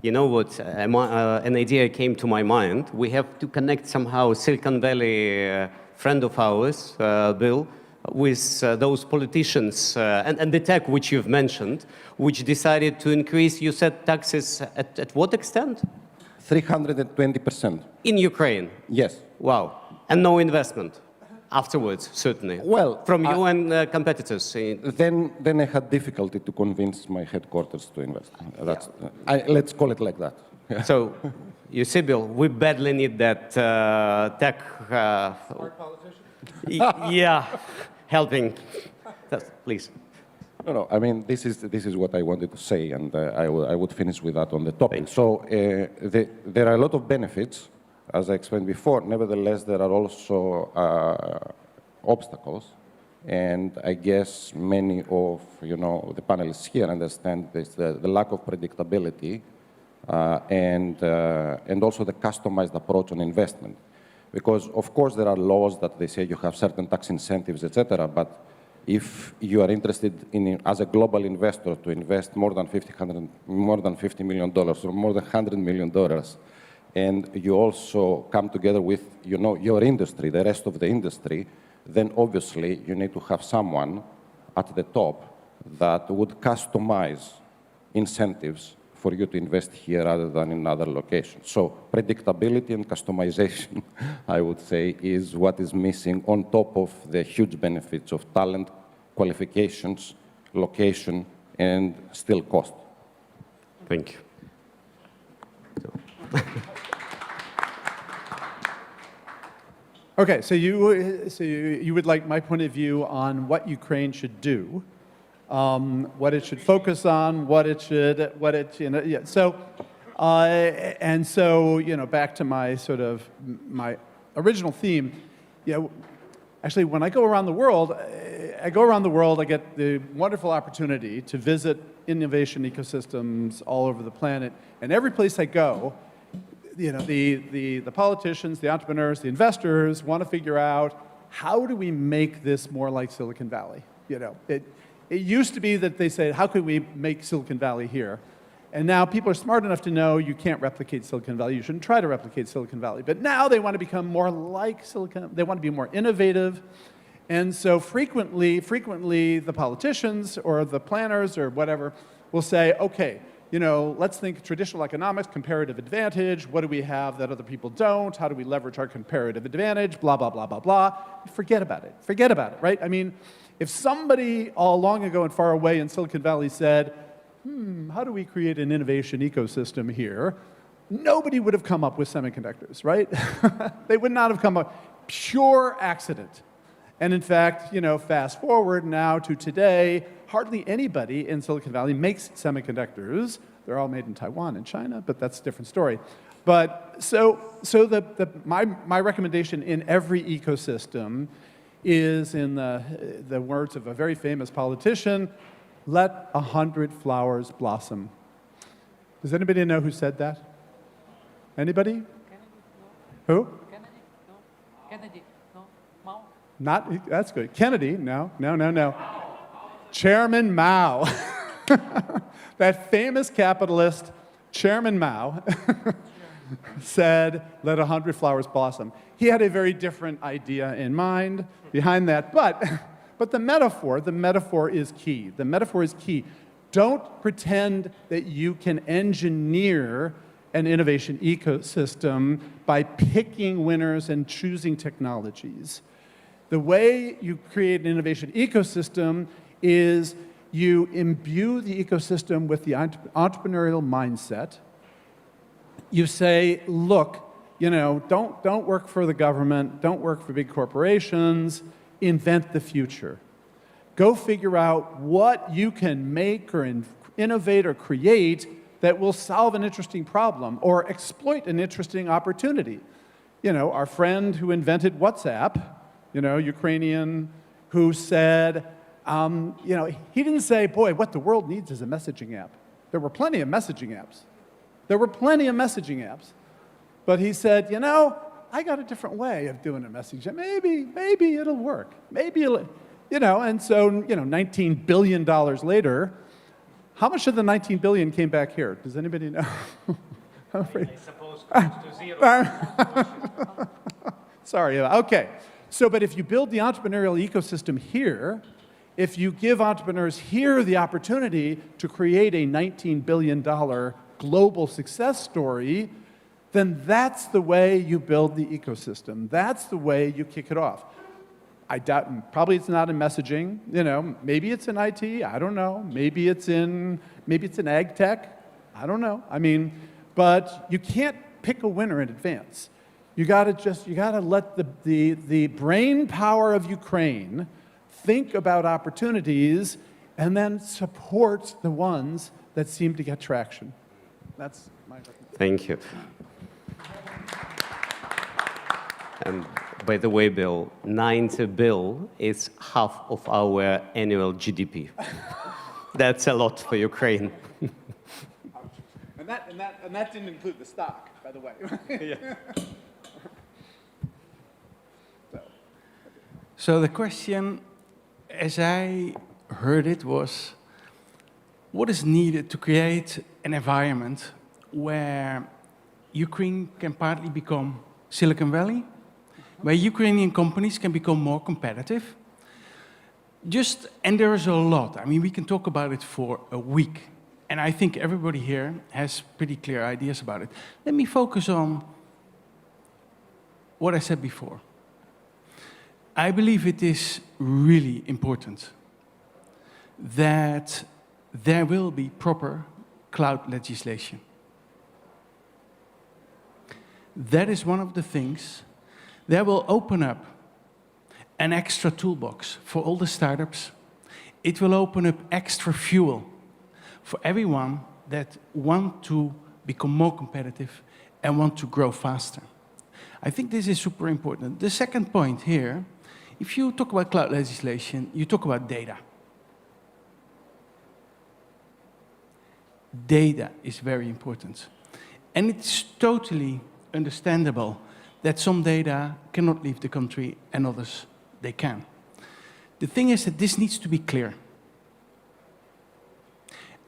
You know what? An idea came to my mind. We have to connect somehow Silicon Valley friend of ours, Bill, with those politicians and the tech which you've mentioned, which decided to increase, you said, taxes at what extent? 320%. In Ukraine? Yes. Wow. And no investment afterwards, certainly? Well, from you and competitors? Then I had difficulty to convince my headquarters to invest. Let's call it like that. Yeah. So, you see, Bill, we badly need that tech... yeah, helping. Please. No, I mean, this is what I wanted to say, and I would finish with that on the topic. So there are a lot of benefits, as I explained before. Nevertheless, there are also obstacles, and I guess many of the panelists here understand this, the lack of predictability and also the customized approach on investment. Because, of course, there are laws that they say you have certain tax incentives, etc., but if you are interested in, as a global investor, to invest more than $50 million or more than $100 million, and you also come together with your industry, the rest of the industry, then obviously you need to have someone at the top that would customize incentives for you to invest here rather than in other locations. So predictability and customization, I would say, is what is missing on top of the huge benefits of talent, qualifications, location, and still cost. Thank you. Okay, so you would like my point of view on what Ukraine should do, what it should focus on, yeah. So, and so, back to my my original theme, actually, when I go around the world, I get the wonderful opportunity to visit innovation ecosystems all over the planet, and every place I go, the politicians, the entrepreneurs, the investors want to figure out, how do we make this more like Silicon Valley? It used to be that they said, how can we make Silicon Valley here? And now people are smart enough to know you can't replicate Silicon Valley. You shouldn't try to replicate Silicon Valley. But now they want to become more like Silicon. They want to be more innovative. And so frequently the politicians or the planners or whatever will say, okay, let's think traditional economics, comparative advantage. What do we have that other people don't? How do we leverage our comparative advantage? Blah, blah, blah, blah, blah. Forget about it. Forget about it, right? I mean, if somebody all long ago and far away in Silicon Valley said, how do we create an innovation ecosystem here? Nobody would have come up with semiconductors, right? They would not have come up. Pure accident. And in fact, fast forward now to today, hardly anybody in Silicon Valley makes semiconductors. They're all made in Taiwan and China, but that's a different story. But so my recommendation in every ecosystem is, in the words of a very famous politician, let 100 flowers blossom. Does anybody know who said that? Anybody? Kennedy, no. Who? Kennedy? No. Kennedy? No. Mao? Not, that's good. Kennedy? No. Chairman Mao. That famous capitalist, Chairman Mao, said, let 100 flowers blossom. He had a very different idea in mind behind that, but the metaphor is key. The metaphor is key. Don't pretend that you can engineer an innovation ecosystem by picking winners and choosing technologies. The way you create an innovation ecosystem is you imbue the ecosystem with the entrepreneurial mindset. You say, look, don't work for the government, don't work for big corporations, invent the future. Go figure out what you can make or innovate or create that will solve an interesting problem or exploit an interesting opportunity. Our friend who invented WhatsApp, Ukrainian, who said, he didn't say, boy, what the world needs is a messaging app. There were plenty of messaging apps. But he said, I got a different way of doing a messaging. Maybe it'll work. And so, $19 billion later, how much of the 19 billion came back here? Does anybody know? I suppose close to zero. Sorry. Okay. So, but if you build the entrepreneurial ecosystem here, if you give entrepreneurs here the opportunity to create a $19 billion global success story, then that's the way you build the ecosystem. That's the way you kick it off. I doubt, probably it's not in messaging, you know, maybe it's in IT, I don't know. Maybe it's in ag tech, I don't know. I mean, but you can't pick a winner in advance. You gotta let the brain power of Ukraine think about opportunities and then support the ones that seem to get traction. That's my recommendation. Thank you. And by the way, Bill, 90 bill is half of our annual GDP. That's a lot for Ukraine. And that didn't include the stock, by the way. Yeah. So the question, as I heard it, was what is needed to create an environment where Ukraine can partly become Silicon Valley, where Ukrainian companies can become more competitive. And there is a lot. I mean, we can talk about it for a week. And I think everybody here has pretty clear ideas about it. Let me focus on what I said before. I believe it is really important that there will be proper cloud legislation. That is one of the things that will open up an extra toolbox for all the startups. It will open up extra fuel for everyone that want to become more competitive and want to grow faster. I think this is super important. The second point here, if you talk about cloud legislation, you talk about data. Data is very important. And it's totally understandable that some data cannot leave the country and others, they can. The thing is that this needs to be clear.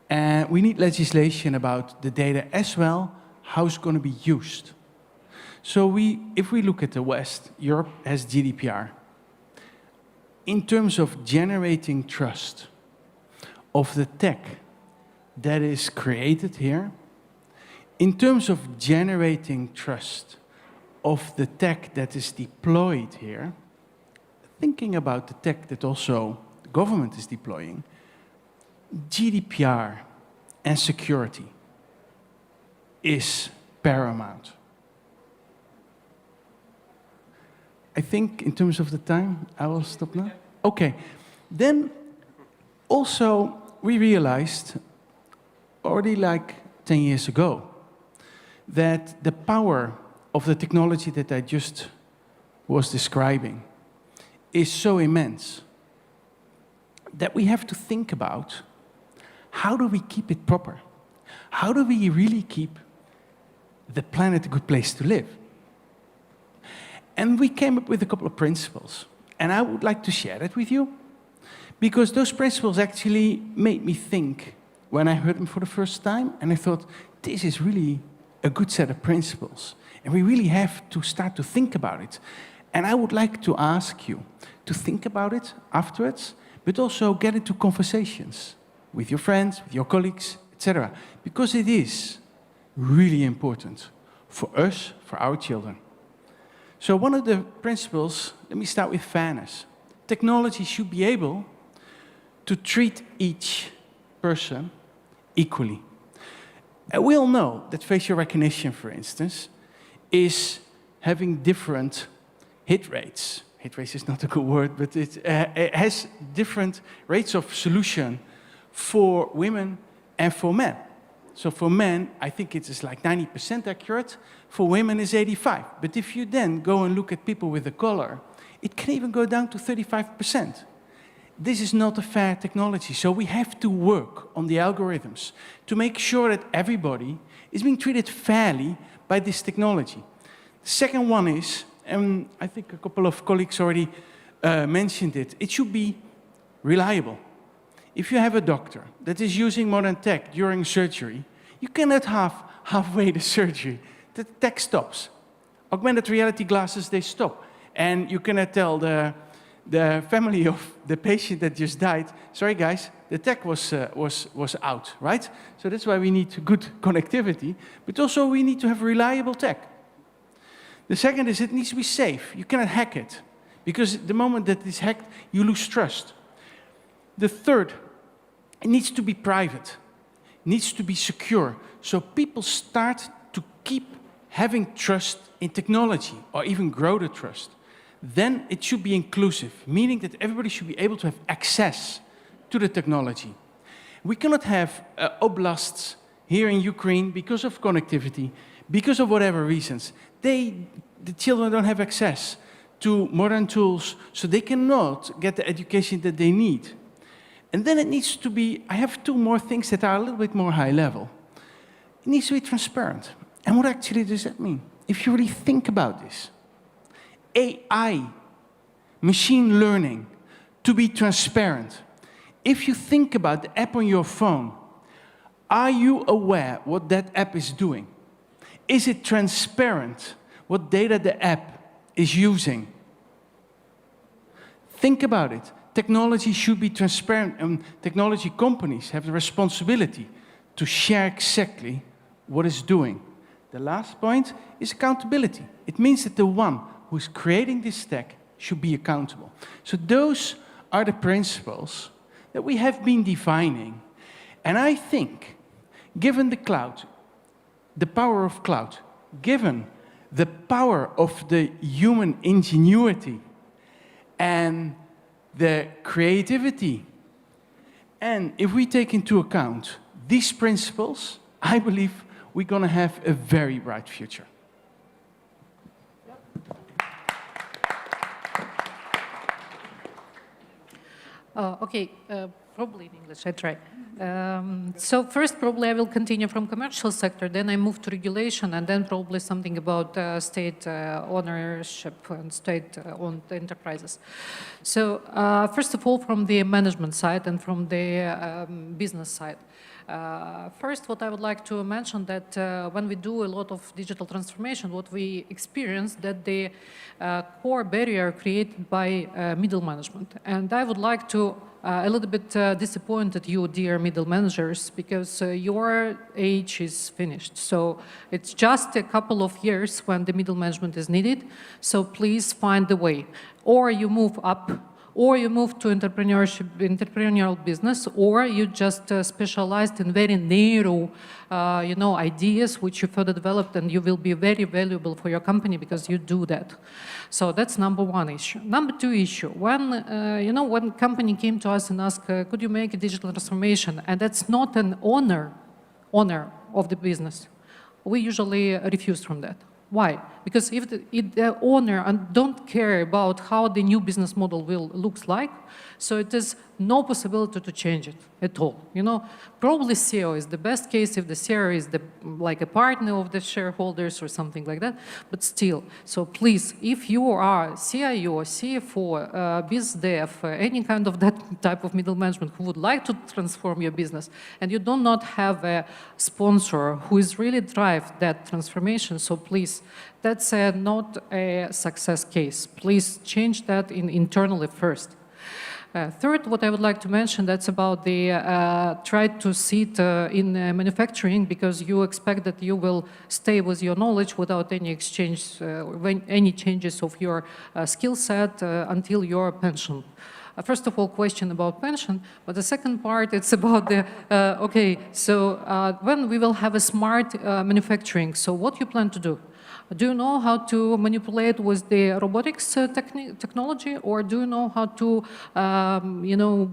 And we need legislation about the data as well, how it's going to be used. So if we look at the West, Europe has GDPR. In terms of generating trust of the tech that is created here, in terms of generating trust of the tech that is deployed here, thinking about the tech that also the government is deploying, GDPR and security is paramount. I think in terms of the time, I will stop now. Okay. Then also we realized already like 10 years ago that the power of the technology that I just was describing is so immense that we have to think about how do we keep it proper? How do we really keep the planet a good place to live? And we came up with a couple of principles. And I would like to share that with you, because those principles actually made me think when I heard them for the first time, and I thought, this is really a good set of principles. And we really have to start to think about it. And I would like to ask you to think about it afterwards, but also get into conversations with your friends, with your colleagues, etc. Because it is really important for us, for our children. So one of the principles, let me start with fairness. Technology should be able to treat each person equally. And we all know that facial recognition, for instance, is having different hit rates. Hit rates is not a good word, but it has different rates of solution for women and for men. So for men, I think it is like 90% accurate. For women, it's 85%. But if you then go and look at people with a color, it can even go down to 35%. This is not a fair technology. So we have to work on the algorithms to make sure that everybody is being treated fairly by this technology. The second one is, and I think a couple of colleagues already mentioned it, it should be reliable. If you have a doctor that is using modern tech during surgery, you cannot have halfway the surgery. The tech stops. Augmented reality glasses, they stop. And you cannot tell the the family of the patient that just died, sorry guys, the tech was out, right? So that's why we need good connectivity, but also we need to have reliable tech. The second is it needs to be safe. You cannot hack it, because the moment that it's hacked, you lose trust. The third, it needs to be private. It needs to be secure, so people start to keep having trust in technology, or even grow the trust. Then it should be inclusive, meaning that everybody should be able to have access to the technology. We cannot have oblasts here in Ukraine because of connectivity, because of whatever reasons. The children don't have access to modern tools, so they cannot get the education that they need. And then it needs to be, I have two more things that are a little bit more high level. It needs to be transparent. And what actually does that mean? If you really think about this, AI, machine learning, to be transparent. If you think about the app on your phone, are you aware what that app is doing? Is it transparent what data the app is using? Think about it. Technology should be transparent, and technology companies have the responsibility to share exactly what it's doing. The last point is accountability. It means that the one who is creating this tech should be accountable. So those are the principles that we have been defining. And I think, given the cloud, the power of cloud, given the power of the human ingenuity and the creativity, and if we take into account these principles, I believe we're going to have a very bright future. Probably in English, I try. So first, probably I will continue from commercial sector, then I move to regulation, and then probably something about state ownership and state-owned enterprises. So first of all, from the management side and from the business side. First, what I would like to mention that when we do a lot of digital transformation, what we experience that the core barrier created by middle management. And I would like to a little bit disappointed you, dear middle managers, because your age is finished. So it's just a couple of years when the middle management is needed. So please find the way. Or you move up, or you move to entrepreneurial business, or you just specialized in very narrow ideas which you further developed, and you will be very valuable for your company because you do that. So that's number one issue. Number two issue, when when company came to us and asked, could you make a digital transformation, and that's not an honor of the business, we usually refuse from that. Why? Because if the owner don't care about how the new business model will looks like, so it is no possibility to change it at all. Probably CEO is the best case if the CEO is like a partner of the shareholders or something like that. But still, so please, if you are CIO, CFO, biz dev, any kind of that type of middle management who would like to transform your business, and you do not have a sponsor who is really drive that transformation, so please, that's not a success case. Please change that internally first. Third, what I would like to mention, that's about the try to sit in manufacturing, because you expect that you will stay with your knowledge without any exchange, any changes of your skill set until your pension. First of all, question about pension, but the second part, it's about the, when we will have a smart manufacturing, so what you plan to do? Do you know how to manipulate with the robotics technology, or do you know how to,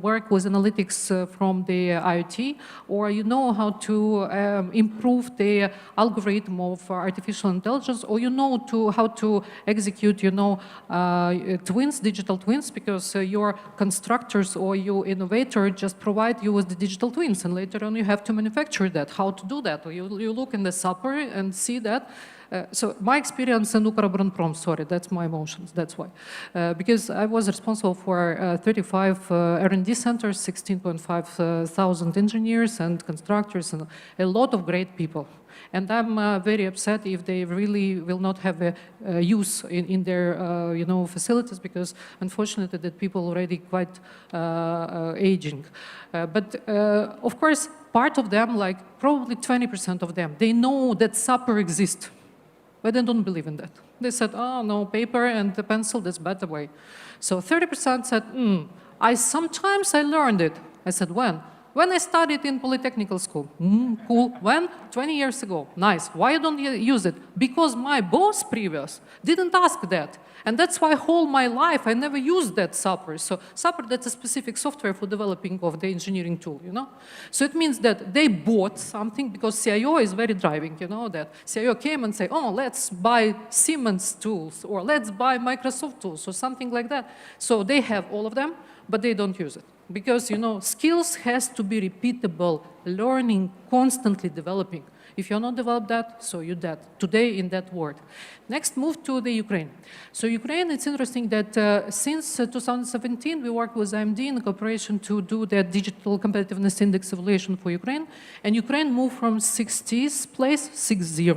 work with analytics from the IoT, or you know how to improve the algorithm of artificial intelligence, or you know how to execute, twins, digital twins, because your constructors or your innovator just provide you with the digital twins, and later on you have to manufacture that. How to do that? You look in the software and see that. So my experience in Ukроборонпром, sorry, that's my emotions, that's why. Because I was responsible for 35 R&D centers, 16.5 thousand engineers and constructors, and a lot of great people. And I'm very upset if they really will not have a use in their facilities, because unfortunately that people already quite aging. But of course, part of them, like probably 20% of them, they know that SAPR exists, but they don't believe in that. They said, oh no, paper and the pencil, that's better way. So 30% said, sometimes I learned it. I said, when? When I studied in Polytechnical School. Cool. When? 20 years ago. Nice. Why don't you use it? Because my boss previous didn't ask that. And that's why whole my life I never used that SAPR. So SAPR, that's a specific software for developing of the engineering tool, So it means that they bought something because CIO is very driving, that CIO came and say, oh, let's buy Siemens tools or let's buy Microsoft tools or something like that. So they have all of them, but they don't use it. Because, skills has to be repeatable, learning, constantly developing. If you're not developed that, so you're dead. Today in that word. Next, move to the Ukraine. So Ukraine, it's interesting that since 2017, we worked with IMD in cooperation to do the digital competitiveness index evaluation for Ukraine. And Ukraine moved from 60th place, 60,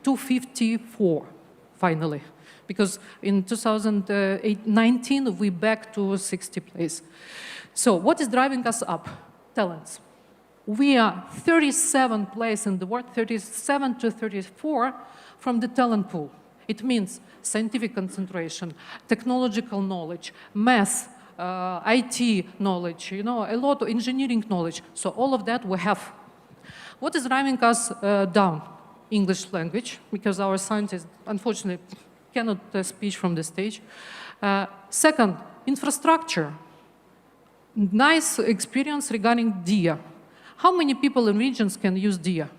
to 54, finally. Because in 2019, we back to 60 place. So what is driving us up? Talents. We are 37th place in the world, 37 to 34 from the talent pool. It means scientific concentration, technological knowledge, math, IT knowledge, a lot of engineering knowledge. So all of that we have. What is driving us down? English language, because our scientists, unfortunately, cannot speak from the stage. Second, infrastructure. Nice experience regarding DIA. How many people in regions can use DIA?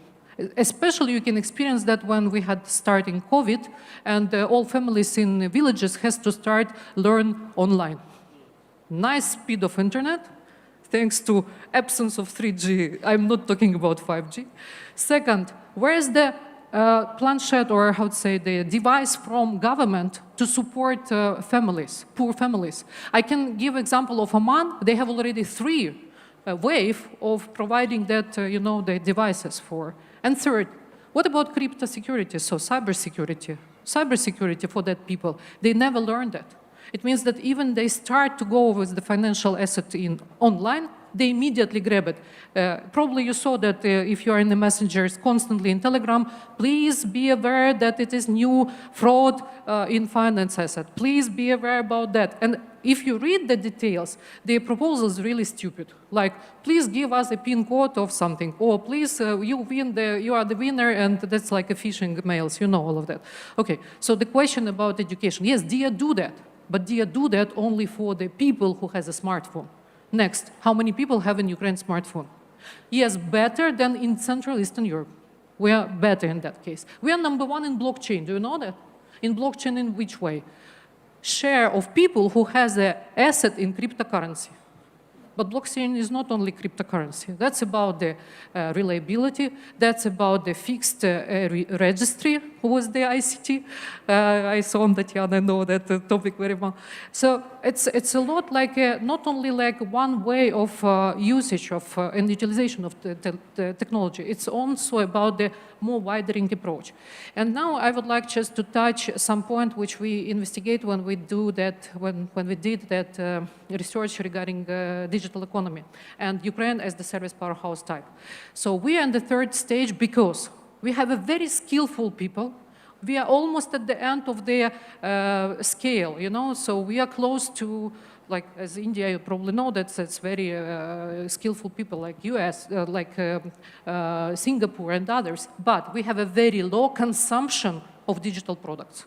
Especially you can experience that when we had starting COVID and all families in villages has to start learn online. Nice speed of internet, thanks to absence of 3G. I'm not talking about 5G. Second, where is the planchette, or how to say, the device from government to support families, poor families? I can give example of Oman. They have already 3 wave of providing that, the devices for. And third, what about crypto security? So cybersecurity for that people. They never learned that. It means that even they start to go with the financial asset in online, they immediately grab it. Probably you saw that if you are in the messengers constantly in Telegram, please be aware that it is new fraud in finance asset. Please be aware about that. And if you read the details, the proposal is really stupid. Like, please give us a PIN code of something, or please, you are the winner, and that's like a phishing mails, all of that. Okay, so the question about education. Yes, DIA do that, but DIA do that only for the people who has a smartphone. Next, how many people have in Ukraine smartphone? Yes, better than in Central Eastern Europe. We are better in that case. We are #1 in blockchain. Do you know that? In blockchain, in which way? Share of people who has an asset in cryptocurrency. But blockchain is not only cryptocurrency. That's about the reliability. That's about the fixed registry with the ICT. I saw on Tatiana, I know that topic very well. So it's a lot like, not only like one way of usage of and utilization of the technology. It's also about the more widening approach. And now I would like just to touch some point which we investigate when we do that, when we did that research regarding digital economy and Ukraine as the service powerhouse type. So we are in the 3rd stage because we have a very skillful people. We are almost at the end of the scale, so we are close to, like as India, you probably know that it's very skillful people like US, Singapore and others, but we have a very low consumption of digital products.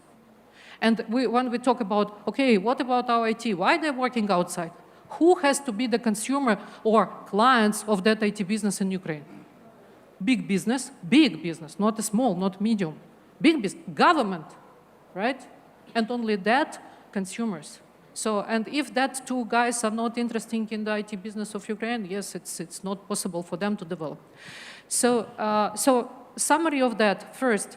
And when we talk about, okay, what about our IT? Why they're working outside? Who has to be the consumer or clients of that IT business in Ukraine? Big business, not a small, not medium. Big business, government, right? And only that, consumers. So, and if that 2 guys are not interested in the IT business of Ukraine, yes, it's not possible for them to develop. So, so summary of that, first,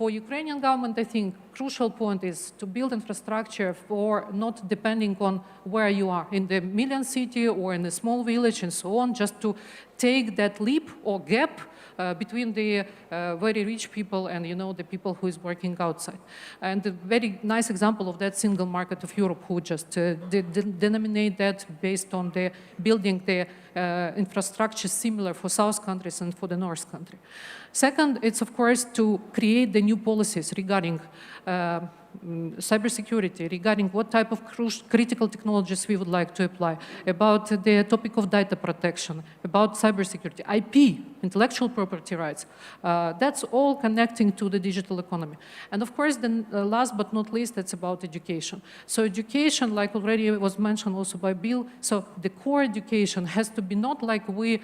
for Ukrainian government, I think crucial point is to build infrastructure for not depending on where you are, in the million city or in a small village and so on, just to take that leap or gap between the very rich people and the people who is working outside. And a very nice example of that single market of Europe, who just denominate that based on the building the infrastructure similar for South countries and for the North country. Second, it's of course to create the new policies regarding cybersecurity, regarding what type of critical technologies we would like to apply, about the topic of data protection, about cybersecurity, IP, intellectual property rights. That's all connecting to the digital economy. And of course, then last but not least, it's about education. So education, like already was mentioned also by Bill, so the core education has to be not like we,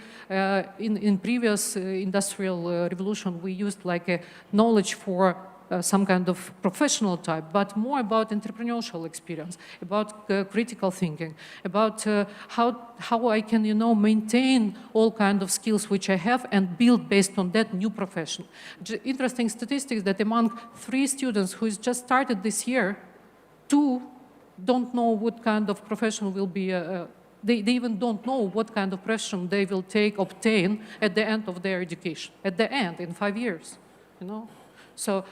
in previous industrial revolution, we used like a knowledge for some kind of professional type, but more about entrepreneurial experience, about critical thinking, about how I can, maintain all kind of skills which I have and build based on that new profession. Interesting statistics that among 3 students who just started this year, 2 don't know what kind of profession will be. They even don't know what kind of profession they will obtain at the end of their education. At the end, in 5 years, So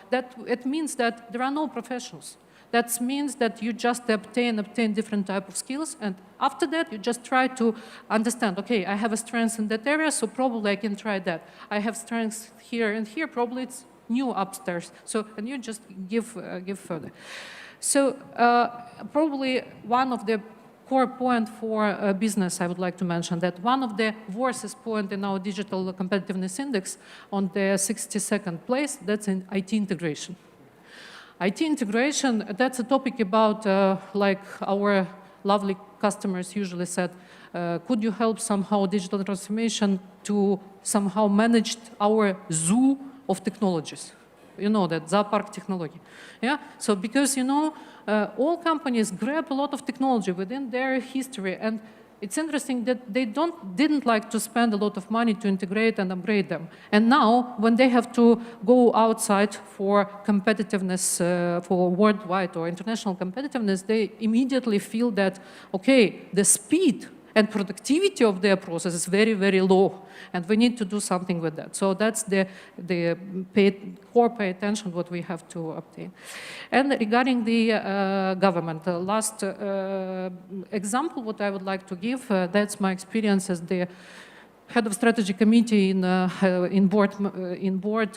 it means that there are no professionals. That means that you just obtain different type of skills, and after that you just try to understand, okay, I have a strength in that area, so probably I can try that. I have strengths here and here, probably it's new upstairs. So, and you just give further. So probably one of the core point for business, I would like to mention that one of the worst point in our digital competitiveness index on the 62nd place, that's in IT integration. IT integration, that's a topic about, like our lovely customers usually said, could you help somehow digital transformation to somehow manage our zoo of technologies? You know that, zoopark technology. Yeah, so because, all companies grab a lot of technology within their history, and it's interesting that they didn't like to spend a lot of money to integrate and upgrade them. And now, when they have to go outside for competitiveness, for worldwide or international competitiveness, they immediately feel that, okay, the speed and productivity of their process is very, very low, and we need to do something with that. So that's the core pay attention what we have to obtain. And regarding the government, the last example what I would like to give, that's my experience as the head of strategy committee in board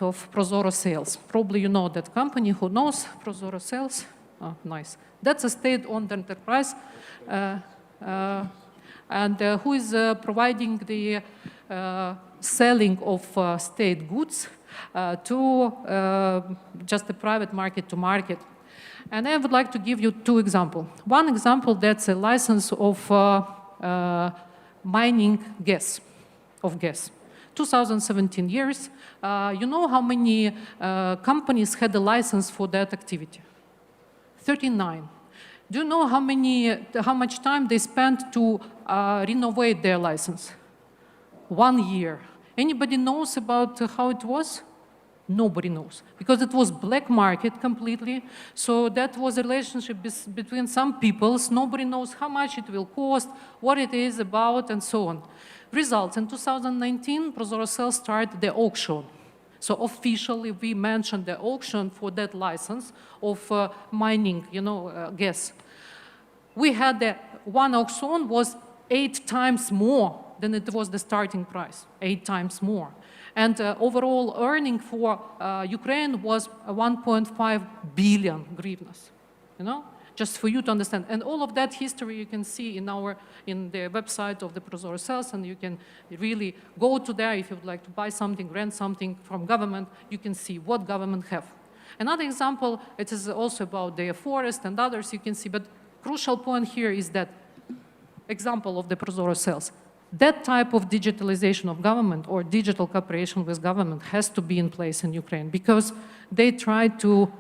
of ProZorro Sales. Probably you know that company. Who knows ProZorro Sales? Oh, nice. That's a state-owned enterprise. And who is providing the selling of state goods to just a private market to market. And I would like to give you 2 examples. One example, that's a license of mining gas, 2017 years. You know how many companies had a license for that activity? 39. Do you know how much time they spent to renovate their license? 1 year. Anybody knows about how it was? Nobody knows, because it was black market completely. So that was a relationship between some peoples. Nobody knows how much it will cost, what it is about, and so on. Results, in 2019, ProZorro Sales started the auction. So officially, we mentioned the auction for that license of mining, gas. We had one auction was 8 times more than it was the starting price, 8 times more. And overall earning for Ukraine was 1.5 billion hryvnias, just for you to understand. And all of that history you can see in the website of the ProZorro Sales, and you can really go to there if you would like to buy something, rent something from government, you can see what government have. Another example, it is also about the forest and others you can see, but crucial point here is that example of the ProZorro Sales. That type of digitalization of government or digital cooperation with government has to be in place in Ukraine, because they try to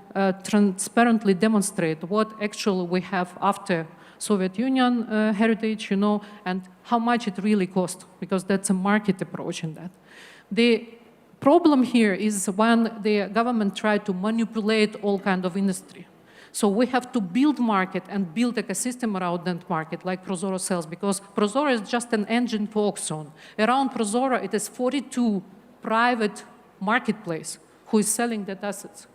transparently demonstrate what actually we have after Soviet Union heritage, and how much it really costs, because that's a market approach in that. The Problem here is when the government tried to manipulate all kind of industry. So we have to build market and build ecosystem around that market, like Prozoro sells, because Prozoro is just an engine for auction. Around Prozoro, it is 42 private marketplace who is selling that assets.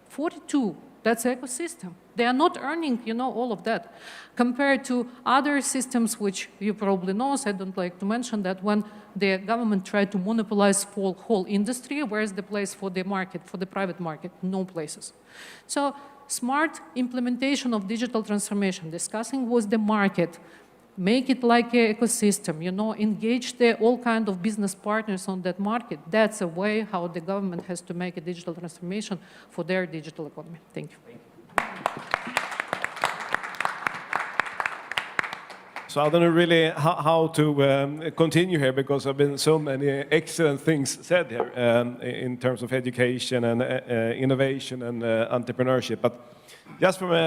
42, that's ecosystem. They are not earning, all of that. Compared to other systems, which you probably know, so I don't like to mention that when the government tried to monopolize for whole industry, where's the place for the market, for the private market? No places. So smart implementation of digital transformation, discussing with the market, make it like an ecosystem, engage all kind of business partners on that market. That's a way how the government has to make a digital transformation for their digital economy. Thank you. So I don't know really how to continue here, because there have been so many excellent things said here in terms of education and innovation and entrepreneurship. But just from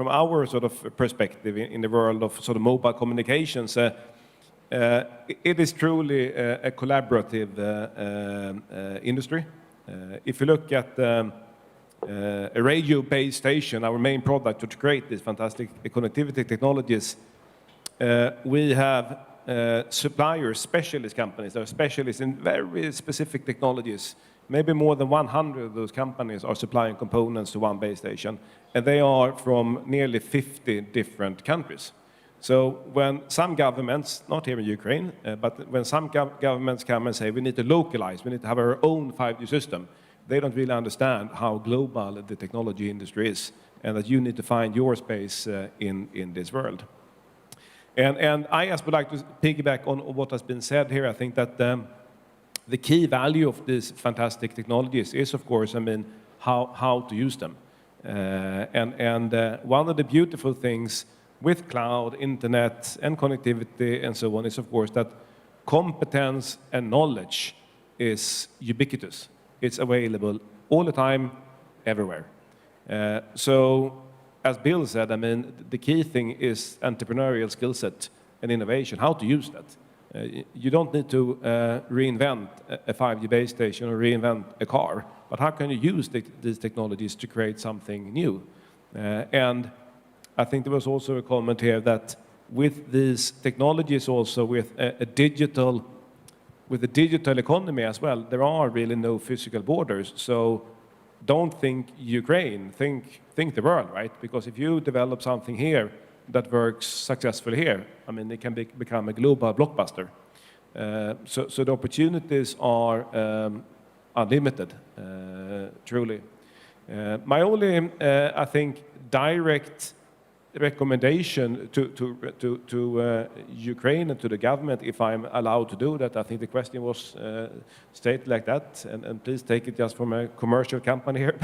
our sort of perspective in the world of sort of mobile communications, it is truly a collaborative industry. If you look at a radio-based station, our main product to create these fantastic connectivity technologies, we have suppliers, specialist companies that are specialists in very specific technologies. Maybe more than 100 of those companies are supplying components to one base station, and they are from nearly 50 different countries. So when some governments, not here in Ukraine, but when some governments come and say we need to localize, we need to have our own 5G system, they don't really understand how global the technology industry is, and that you need to find your space in this world. And I just would like to piggyback on what has been said here. I think that the key value of these fantastic technologies is, of course, how to use them. And one of the beautiful things with cloud, internet, and connectivity, and so on, is, of course, that competence and knowledge is ubiquitous. It's available all the time, everywhere. So, as Bill said, the key thing is entrepreneurial skill set and innovation, how to use that. You don't need to reinvent a 5G base station or reinvent a car, but how can you use these technologies to create something new? And I think there was also a comment here that with these technologies, also with a digital economy as well, there are really no physical borders. So don't think Ukraine, think the world, right? Because if you develop something here that works successfully here, it can become a global blockbuster. So the opportunities are unlimited, truly. My only, I think, direct recommendation to Ukraine and to the government, if I'm allowed to do that, I think the question was stated like that, and please take it just from a commercial company here,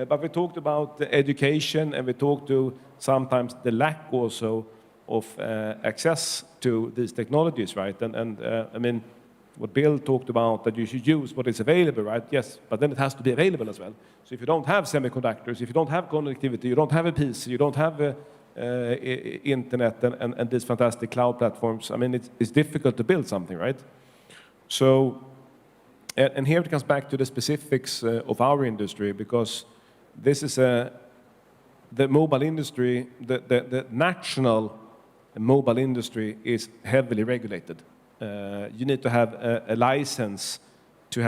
but we talked about the education, and we talked to sometimes the lack also of access to these technologies, right? And what Bill talked about, that you should use what is available, right? Yes, but then it has to be available as well. So if you don't have semiconductors, if you don't have connectivity, you don't have a PC, you don't have internet and these fantastic cloud platforms, it's difficult to build something, right? So, and here it comes back to the specifics of our industry, because this is the mobile industry, the national mobile industry is heavily regulated. You need to have a license to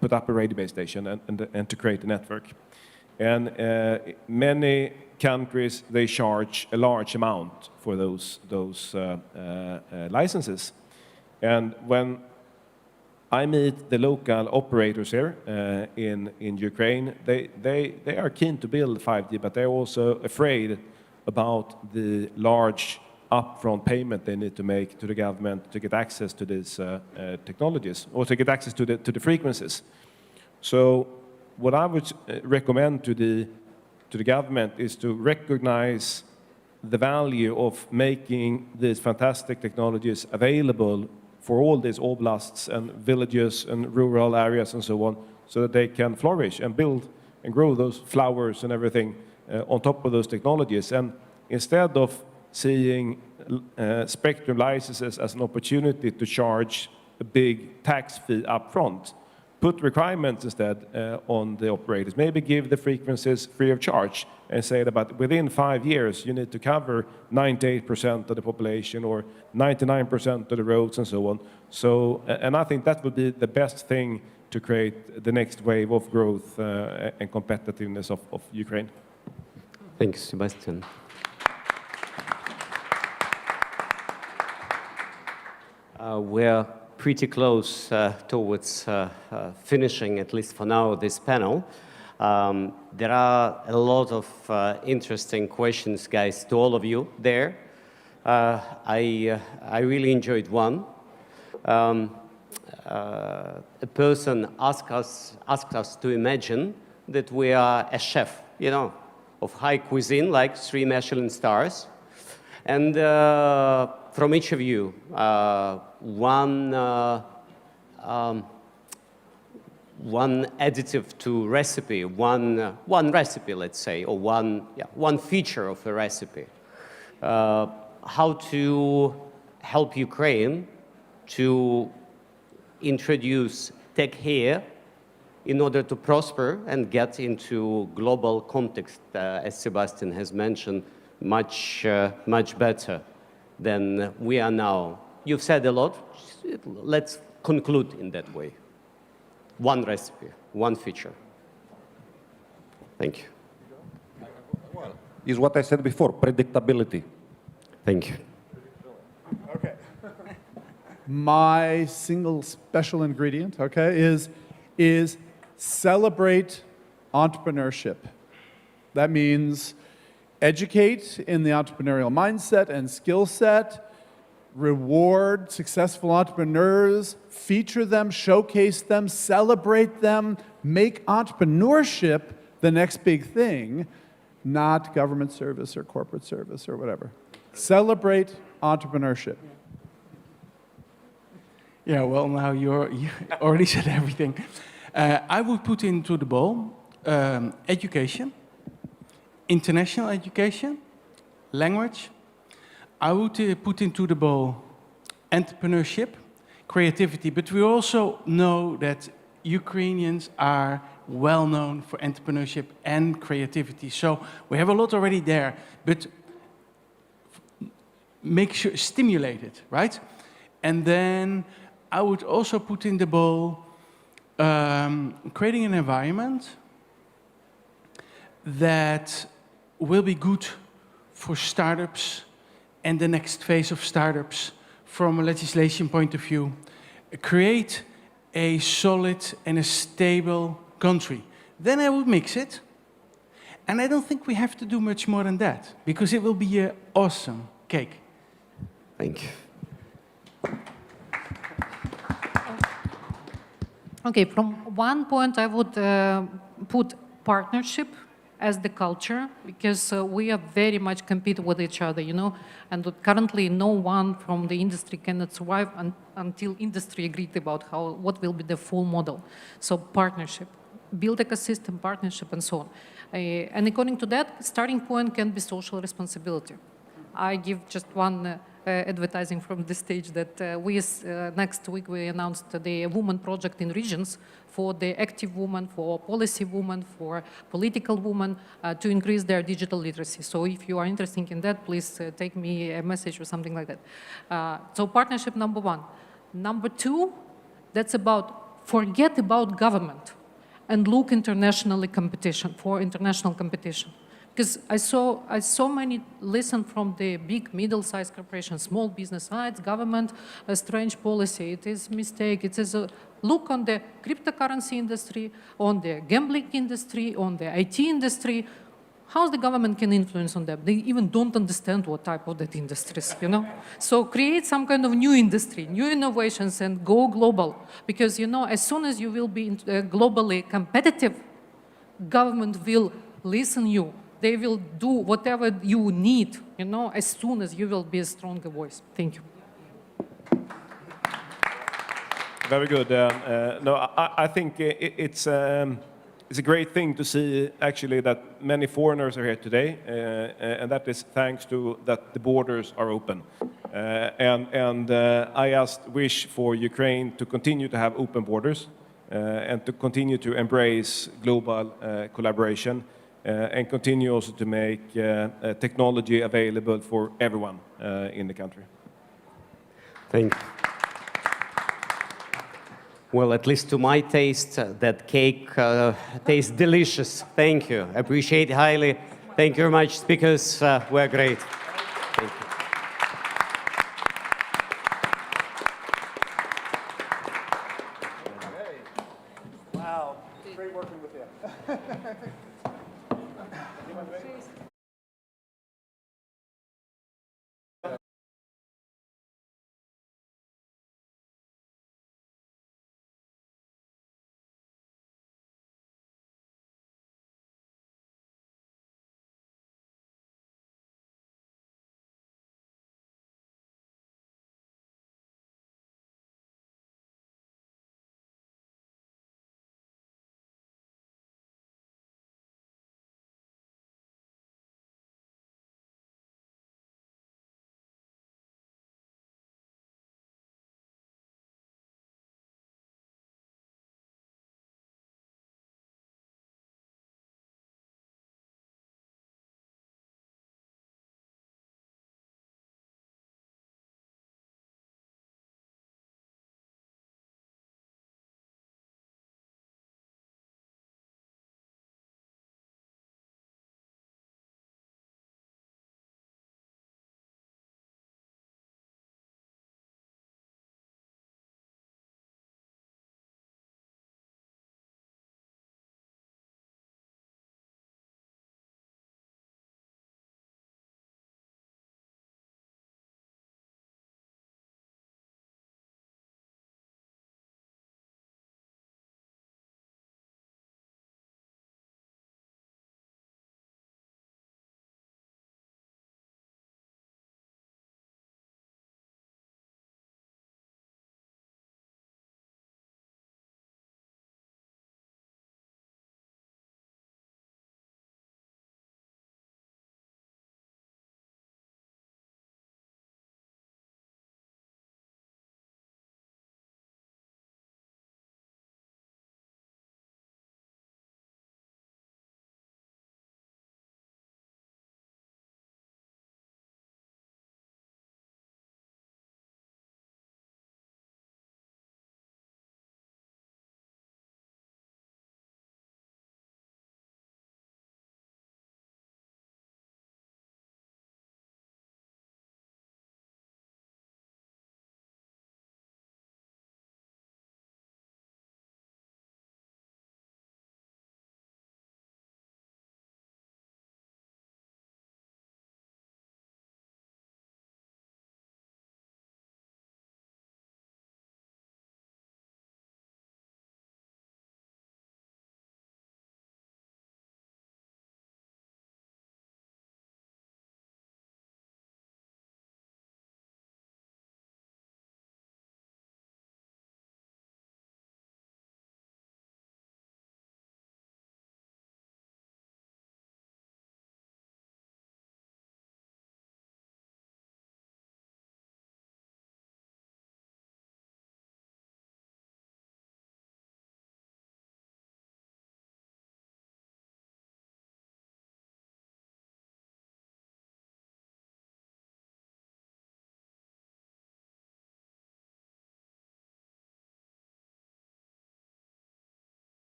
put up a radio base station and to create a network. And many countries, they charge a large amount for those licenses. And when I meet the local operators here in Ukraine, they are keen to build 5G, but they're also afraid about the large upfront payment they need to make to the government to get access to these technologies, or to get access to the frequencies. So what I would recommend to the government is to recognize the value of making these fantastic technologies available for all these oblasts and villages and rural areas and so on, so that they can flourish and build and grow those flowers and everything on top of those technologies. And instead of seeing spectrum licenses as an opportunity to charge a big tax fee up front. Put requirements instead on the operators. Maybe give the frequencies free of charge and say that within 5 years you need to cover 98% of the population or 99% of the roads and so on. So, and I think that would be the best thing to create the next wave of growth and competitiveness of Ukraine. Thank you, Sebastian. We're pretty close towards finishing, at least for now, this panel. There are a lot of interesting questions, guys, to all of you there. I really enjoyed one. A person asked us to imagine that we are a chef, you know, of high cuisine, like 3 Michelin stars. And from each of you, one additive to recipe, one recipe, let's say, or one feature of a recipe. How to help Ukraine to introduce tech here in order to prosper and get into global context, as Sebastian has mentioned, much better than we are now. You've said a lot. Let's conclude in that way. One recipe, one feature. Thank you. Well, is what I said before, predictability. Thank you. Okay. My single special ingredient, okay, is celebrate entrepreneurship. That means educate in the entrepreneurial mindset and skill set, reward successful entrepreneurs, feature them, showcase them, celebrate them, make entrepreneurship the next big thing, not government service or corporate service or whatever. Celebrate entrepreneurship. Yeah, well, now you already said everything. I would put into the bowl education, international education, language. I would put into the bowl entrepreneurship, creativity, but we also know that Ukrainians are well known for entrepreneurship and creativity. So we have a lot already there, but make sure, stimulate it, right? And then I would also put in the bowl creating an environment that will be good for startups and the next phase of startups from a legislation point of view. Create a solid and a stable country. Then I would mix it. And I don't think we have to do much more than that, because it will be an awesome cake. Thank you. Okay, from one point I would put partnership as the culture, because we are very much compete with each other, you know, and currently no one from the industry cannot survive until industry agreed about what will be the full model. So partnership, build ecosystem, partnership, and so on. And according to that, starting point can be social responsibility. I give just one advertising from the stage that next week we announced the Women Project in regions for the active women, for policy women, for political women to increase their digital literacy. So if you are interested in that, please take me a message or something like that. So partnership number one. Number two, that's about forget about government and look internationally for international competition. Because I saw many listen from the big middle-sized corporations, small business, it's government, a strange policy, it is mistake, it is a look on the cryptocurrency industry, on the gambling industry, on the IT industry. How the government can influence on them? They even don't understand what type of that industries, you know? So create some kind of new industry, new innovations, and go global. Because, you know, as soon as you will be globally competitive, government will listen you. They will do whatever you need, you know, as soon as you will be a stronger voice. Thank you. Very good. No, I think it's it's a great thing to see actually that many foreigners are here today, and that is thanks to that the borders are open. I just wish for Ukraine to continue to have open borders and to continue to embrace global collaboration and continue also to make technology available for everyone in the country. Thank you. Well, at least to my taste, that cake tastes delicious. Thank you. Appreciate highly. Thank you very much, speakers. Were great. Thank you. Wow, great working with you.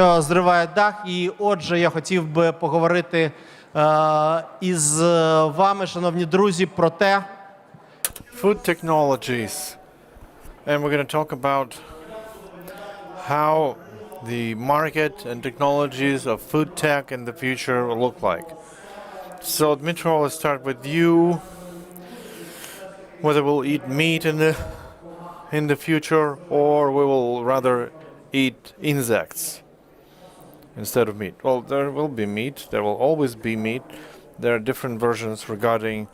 Зриває дах, і отже, я хотів би поговорити із вами, шановні друзі, про те, Food technologies. And we're going to talk about how the market and technologies of food tech in the future will look like. So, Dmitry, I'll start with you. Whether we'll eat meat in the future, or we will rather eat insects instead of meat. Well, there will be meat. There will always be meat. There are different versions regarding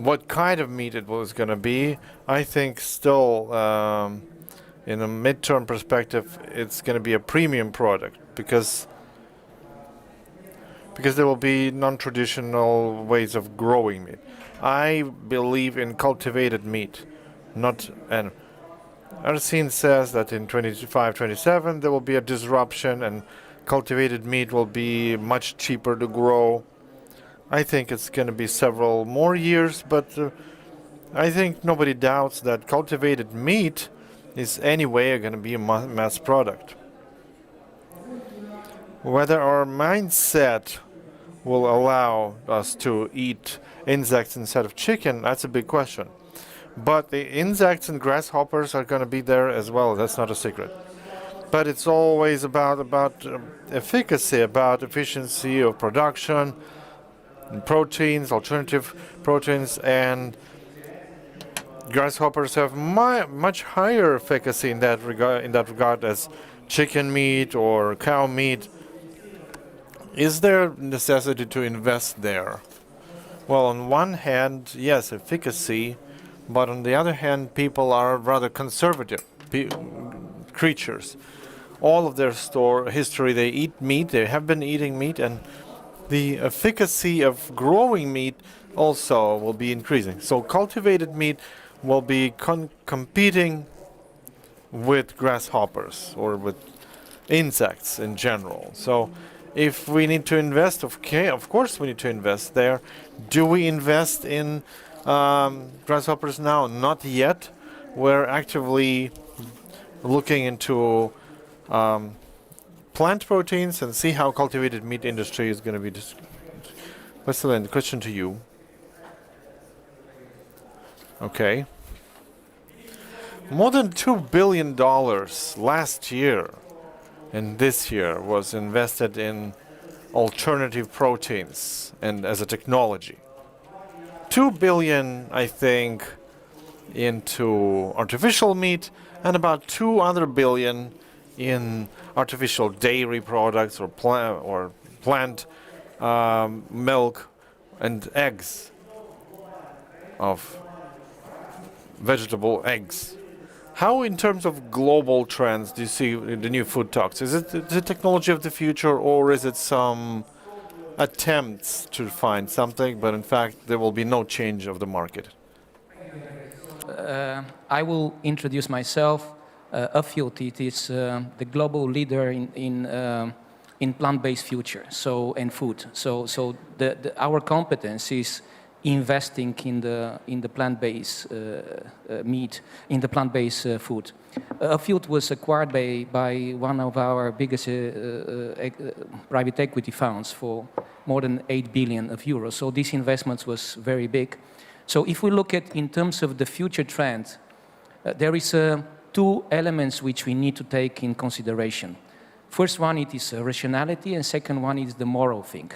what kind of meat it was going to be. I think still, in a midterm perspective, it's going to be a premium product because there will be non-traditional ways of growing meat. I believe in cultivated meat, not and Arsene says that in 25-27 there will be a disruption and cultivated meat will be much cheaper to grow. I think it's going to be several more years, but I think nobody doubts that cultivated meat is anyway going to be a mass product. Whether our mindset will allow us to eat insects instead of chicken, that's a big question. But the insects and grasshoppers are going to be there as well. That's not a secret. But it's always about efficacy, about efficiency of production, and proteins, alternative proteins, and grasshoppers have much higher efficacy in that regard as chicken meat or cow meat. Is there necessity to invest there? Well, on one hand, yes, efficacy, but on the other hand, people are rather conservative creatures. All of their history, they eat meat, they have been eating meat, and the efficacy of growing meat also will be increasing. So cultivated meat will be competing with grasshoppers or with insects in general. So if we need to invest, of course we need to invest there. Do we invest in grasshoppers now? Not yet. We're actively looking into plant proteins and see how cultivated meat industry is going to be. Vasilin, question to you. Okay. More than $2 billion last year and this year was invested in alternative proteins and as a technology. 2 billion, I think, into artificial meat and about 2 other billion in artificial dairy products or plant milk and eggs of vegetable eggs. How, in terms of global trends, do you see the new food talks? Is it the technology of the future, or is it some attempts to find something, but in fact there will be no change of the market? I will introduce myself. Afield, it is the global leader in plant-based future, and food. So our competence is investing in the plant-based meat, in the plant-based food. Afield was acquired by one of our biggest private equity funds for more than 8 billion euros. So this investment was very big. So if we look at in terms of the future trend, there is 2 elements which we need to take in consideration. First one, it is rationality, and second one is the moral thing.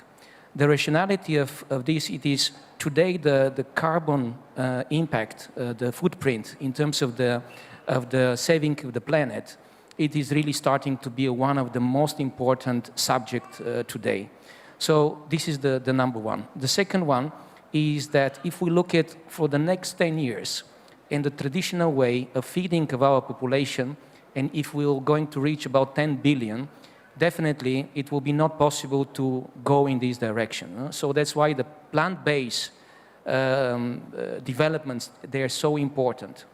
The rationality of this, it is today the carbon impact, the footprint in terms of the saving of the planet, it is really starting to be one of the most important subjects today. So this is the number one. The second one is that if we look at for the next 10 years, in the traditional way of feeding of our population, and if we're going to reach about 10 billion, definitely it will be not possible to go in this direction. So that's why the plant-based developments, they're so important.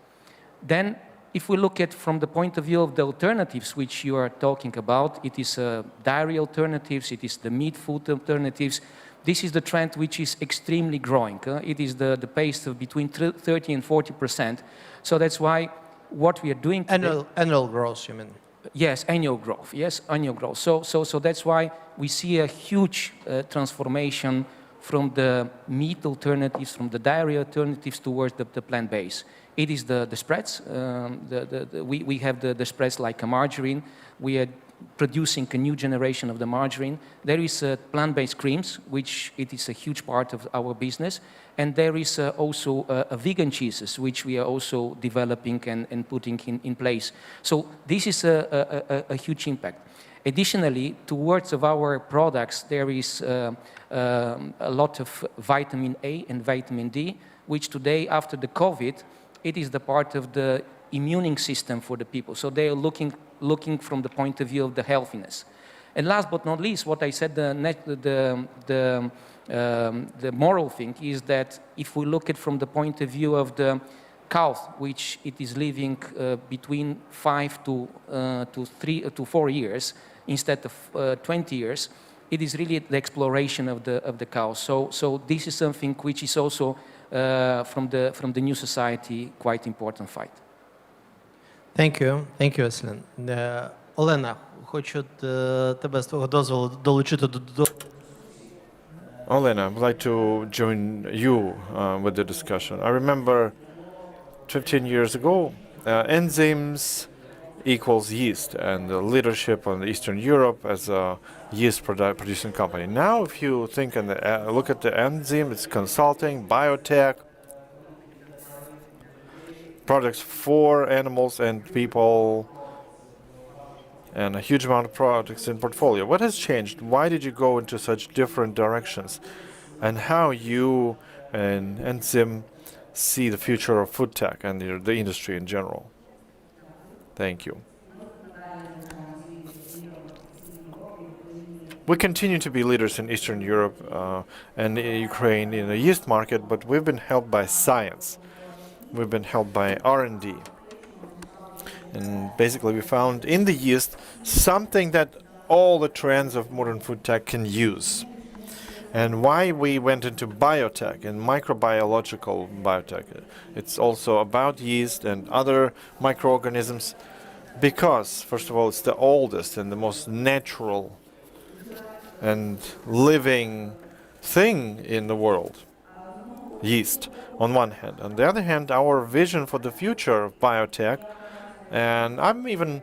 Then, if we look at from the point of view of the alternatives which you are talking about, it is dairy alternatives, it is the meat food alternatives. This is the trend which is extremely growing. It is the pace of between 30 and 40%. So that's why what we are doing today... Annual growth, you mean? Yes, annual growth. Yes, annual growth. So that's why we see a huge transformation from the meat alternatives, from the dairy alternatives towards the plant-based. It is the spreads. We have the spreads like a margarine. We are producing a new generation of the margarine. There is plant-based creams, which it is a huge part of our business. And there is also a vegan cheeses, which we are also developing and putting in place. So this is a huge impact. Additionally, towards of our products, there is a lot of vitamin A and vitamin D, which today, after the COVID, it is the part of the immune system for the people. So they are looking from the point of view of the healthiness. And last but not least, what I said, the moral thing is that if we look at from the point of view of the cow, which it is living between 5 to 4 years instead of 20 years, it is really the exploration of the cow. So this is something which is also from the new society quite important fight. Thank you, Василин. Олена, хочу тебе з твого дозволу долучити до Olena, I would like to join you with the discussion. I remember 15 years ago, enzymes equals yeast and the leadership on Eastern Europe as a yeast producing company. Now, if you think and look at the enzyme, it's consulting, biotech, products for animals and people, and a huge amount of products in portfolio. What has changed? Why did you go into such different directions? And how you and Enzim see the future of food tech and the industry in general? Thank you. We continue to be leaders in Eastern Europe and Ukraine in the yeast market, but we've been helped by science. We've been helped by R&D. And basically we found in the yeast something that all the trends of modern food tech can use. And why we went into biotech and microbiological biotech. It's also about yeast and other microorganisms because, first of all, it's the oldest and the most natural and living thing in the world. Yeast, on one hand. On the other hand, our vision for the future of biotech, and I'm even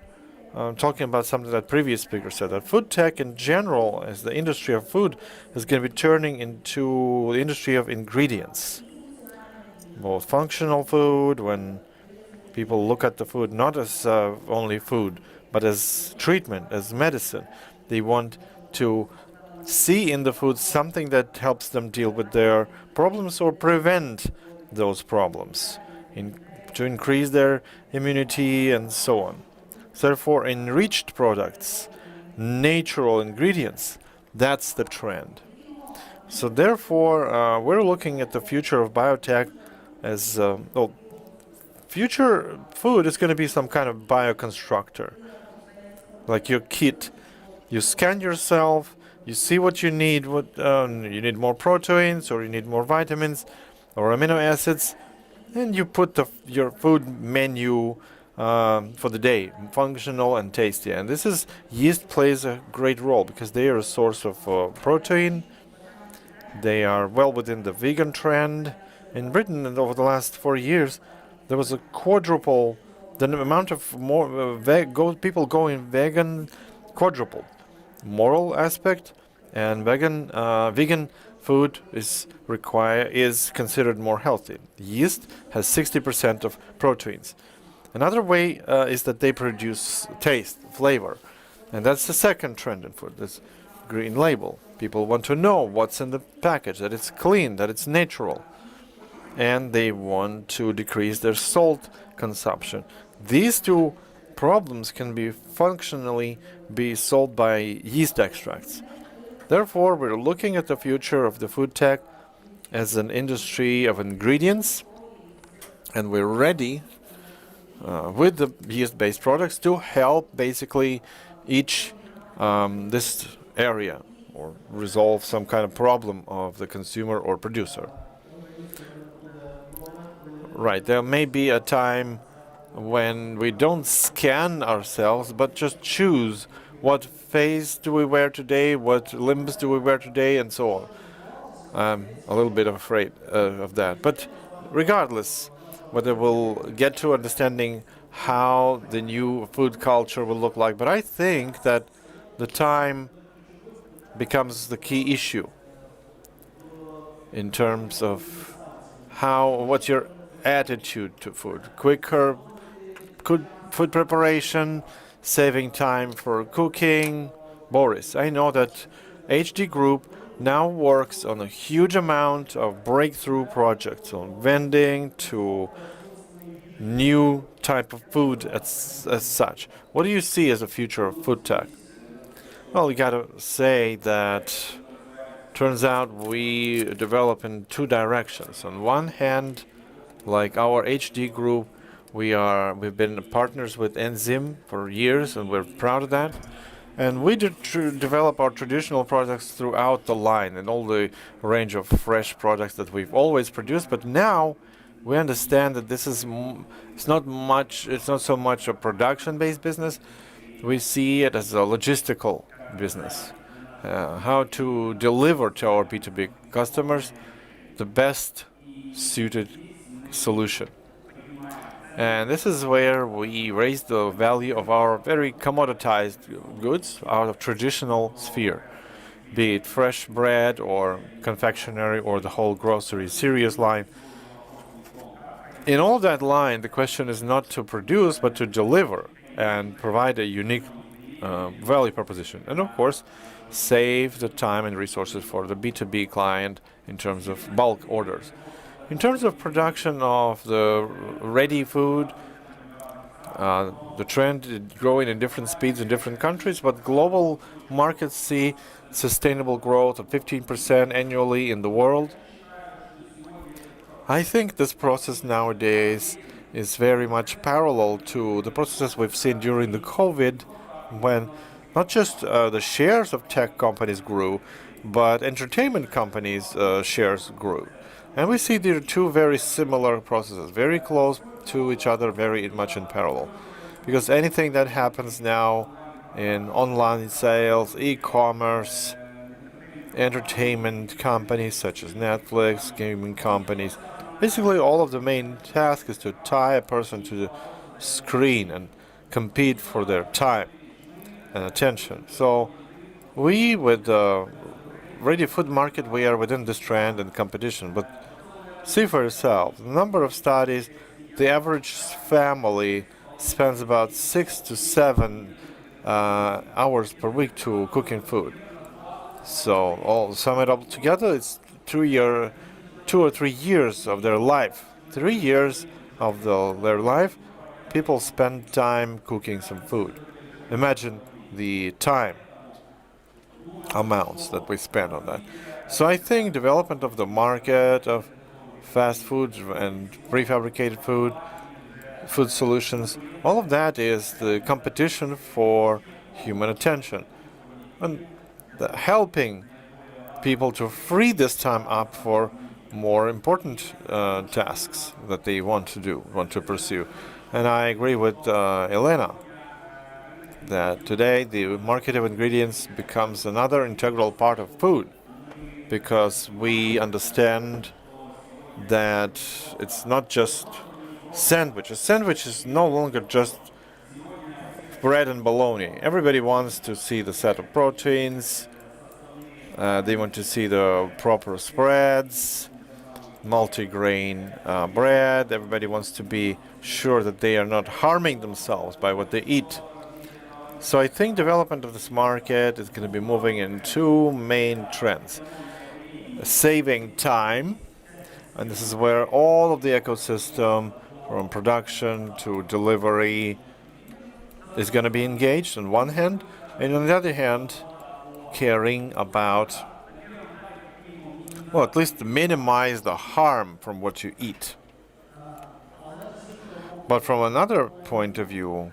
talking about something that previous speaker said, that food tech in general, as the industry of food, is going to be turning into the industry of ingredients. Both functional food, when people look at the food not as only food, but as treatment, as medicine. They want to see in the food something that helps them deal with their problems or prevent those problems, to increase their immunity and so on. So therefore, enriched products, natural ingredients, that's the trend. So therefore, we're looking at the future of biotech as, future food is going to be some kind of bioconstructor. Like your kit. You scan yourself, you see what you need, you need more proteins, or you need more vitamins, or amino acids, and you put your food menu for the day, functional and tasty. And this is, yeast plays a great role because they are a source of protein. They are well within the vegan trend. In Britain, and over the last 4 years, there was a quadruple, the amount of more people going vegan quadrupled. Moral aspect, and vegan food is considered more healthy. Yeast has 60% of proteins. Another way is that they produce taste, flavor, and that's the second trend in food. This green label. People want to know what's in the package, that it's clean, that it's natural, and they want to decrease their salt consumption. These two problems can be functionally solved by yeast extracts. Therefore, we're looking at the future of the food tech as an industry of ingredients, and we're ready with the yeast-based products to help basically each this area or resolve some kind of problem of the consumer or producer. Right, there may be a time when we don't scan ourselves, but just choose what face do we wear today, what limbs do we wear today, and so on. I'm a little bit afraid of that. But regardless, whether we'll get to understanding how the new food culture will look like, but I think that the time becomes the key issue in terms of what's your attitude to food. Quicker food preparation, saving time for cooking. Boris, I know that HD Group now works on a huge amount of breakthrough projects on vending to new type of food as such. What do you see as a future of food tech? Well, you gotta say that turns out we develop in two directions. On one hand, like our HD Group, we've been partners with Enzym for years, and we're proud of that. And we develop our traditional products throughout the line and all the range of fresh products that we've always produced. But now we understand that this is it's not so much a production-based business. We see it as a logistical business. How to deliver to our B2B customers the best suited solution. And this is where we raise the value of our very commoditized goods out of traditional sphere, be it fresh bread or confectionery or the whole grocery serious line. In all that line, the question is not to produce, but to deliver and provide a unique value proposition. And of course, save the time and resources for the B2B client in terms of bulk orders. In terms of production of the ready food, the trend is growing in different speeds in different countries, but global markets see sustainable growth of 15% annually in the world. I think this process nowadays is very much parallel to the processes we've seen during the COVID, when not just the shares of tech companies grew, but entertainment companies' shares grew. And we see there are two very similar processes, very close to each other, very much in parallel. Because anything that happens now in online sales, e-commerce, entertainment companies such as Netflix, gaming companies, basically all of the main task is to tie a person to the screen and compete for their time and attention. So we, with the ready food market, we are within this trend and competition. But see for yourself, the number of studies, the average family spends about 6 to 7 hours per week to cooking food. So all sum it up together, it's 2 or 3 years of their life. 3 years of their life, people spend time cooking some food. Imagine the time amounts that we spend on that. So I think development of the market of fast food and prefabricated food solutions, all of that is the competition for human attention and helping people to free this time up for more important tasks that they want to pursue. And I agree with Elena that today the market of ingredients becomes another integral part of food, because we understand that it's not just sandwiches. Sandwich is no longer just bread and bologna. Everybody wants to see the set of proteins. They want to see the proper spreads, multi-grain bread. Everybody wants to be sure that they are not harming themselves by what they eat. So I think development of this market is going to be moving in two main trends. Saving time, and this is where all of the ecosystem, from production to delivery, is going to be engaged on one hand, and on the other hand, caring about, well, at least minimize the harm from what you eat. But from another point of view,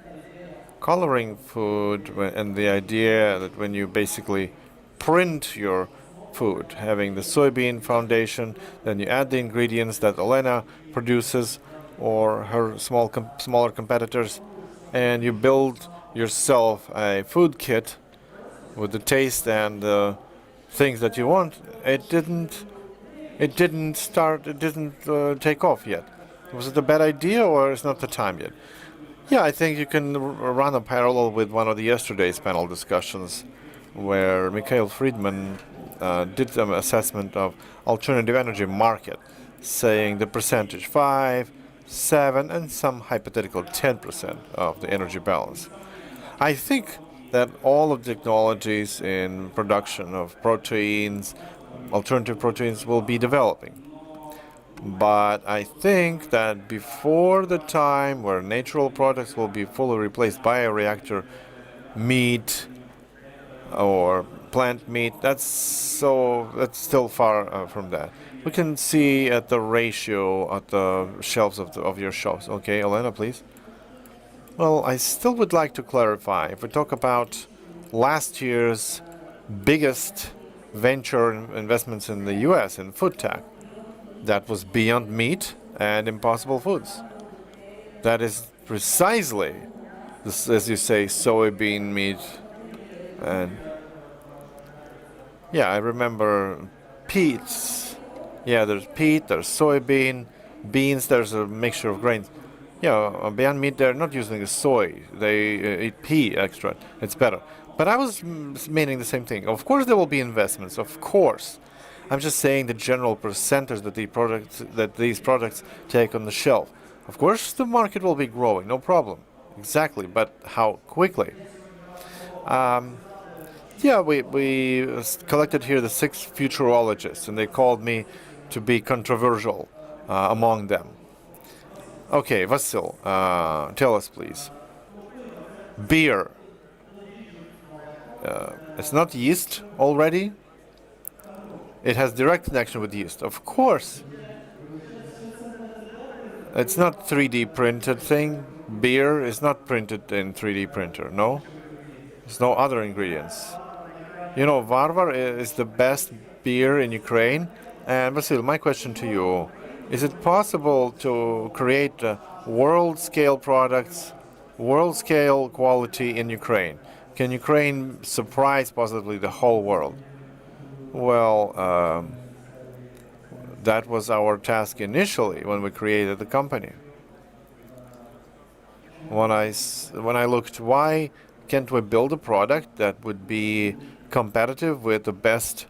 coloring food and the idea that when you basically print your food, having the soybean foundation, then you add the ingredients that Elena produces, or her smaller competitors, and you build yourself a food kit with the taste and the things that you want, it didn't take off yet. Was it a bad idea, or is not the time yet? Yeah, I think you can run a parallel with one of the yesterday's panel discussions, where Mikhail Friedman did an assessment of alternative energy market, saying the percentage 5, 7, and some hypothetical 10% of the energy balance. I think that all of the technologies in production of proteins, alternative proteins, will be developing. But I think that before the time where natural products will be fully replaced by a reactor meat or plant meat, that's still far from that. We can see at the ratio at the shelves of your shops. Okay, Elena, please. Well, I still would like to clarify. If we talk about last year's biggest venture investments in the U.S. in food tech, that was Beyond Meat and Impossible Foods. That is precisely, this, as you say, soybean meat. And yeah, I remember peats. Yeah, there's peat, there's soybean, beans, there's a mixture of grains. Yeah, Beyond Meat, they're not using the soy. They eat pea extract. It's better. But I was meaning the same thing. Of course there will be investments, of course. I'm just saying the general percentage that these products take on the shelf. Of course, the market will be growing, no problem. Exactly, but how quickly? Yeah, we collected here the 6 futurologists, and they called me to be controversial among them. Okay, Vasil, tell us, please. Beer. It's not yeast already? It has direct connection with yeast, of course. It's not 3D printed thing. Beer is not printed in 3D printer, no? There's no other ingredients. You know, Varvar is the best beer in Ukraine. And Vasil, my question to you, is it possible to create world-scale products, world-scale quality in Ukraine? Can Ukraine surprise positively the whole world? Well, that was our task initially when we created the company. When I looked, why can't we build a product that would be competitive with the best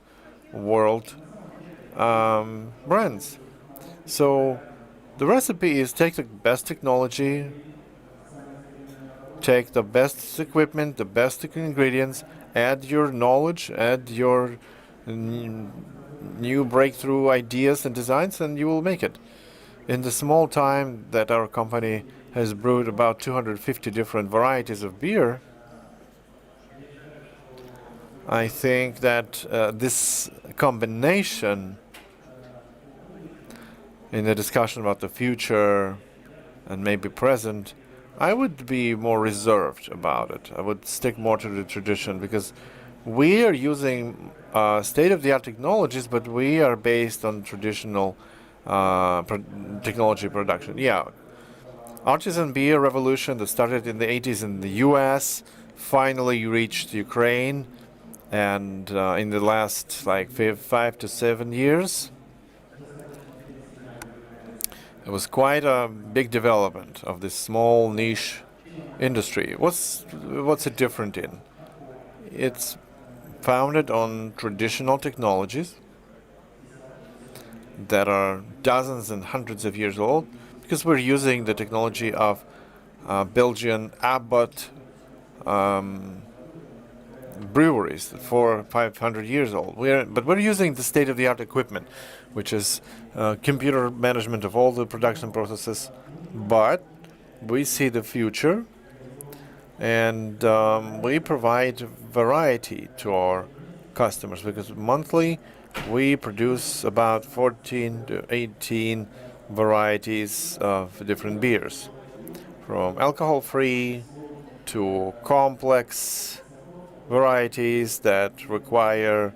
world brands? So the recipe is take the best technology, take the best equipment, the best ingredients, add your knowledge, add your new breakthrough ideas and designs, and you will make it. In the small time that our company has brewed about 250 different varieties of beer, I think that this combination in the discussion about the future and maybe present, I would be more reserved about it. I would stick more to the tradition, because we are using state-of-the-art technologies, but we are based on traditional technology production. Yeah, artisan beer revolution that started in the 80s in the US finally reached Ukraine, and in the last like 5 to 7 years, it was quite a big development of this small niche industry. What's it different in? It's founded on traditional technologies that are dozens and hundreds of years old, because we're using the technology of Belgian Abbott breweries, 400 or 500 years old. But we're using the state-of-the-art equipment, which is computer management of all the production processes. But we see the future, and we provide variety to our customers, because monthly we produce about 14 to 18 varieties of different beers, from alcohol-free to complex varieties that require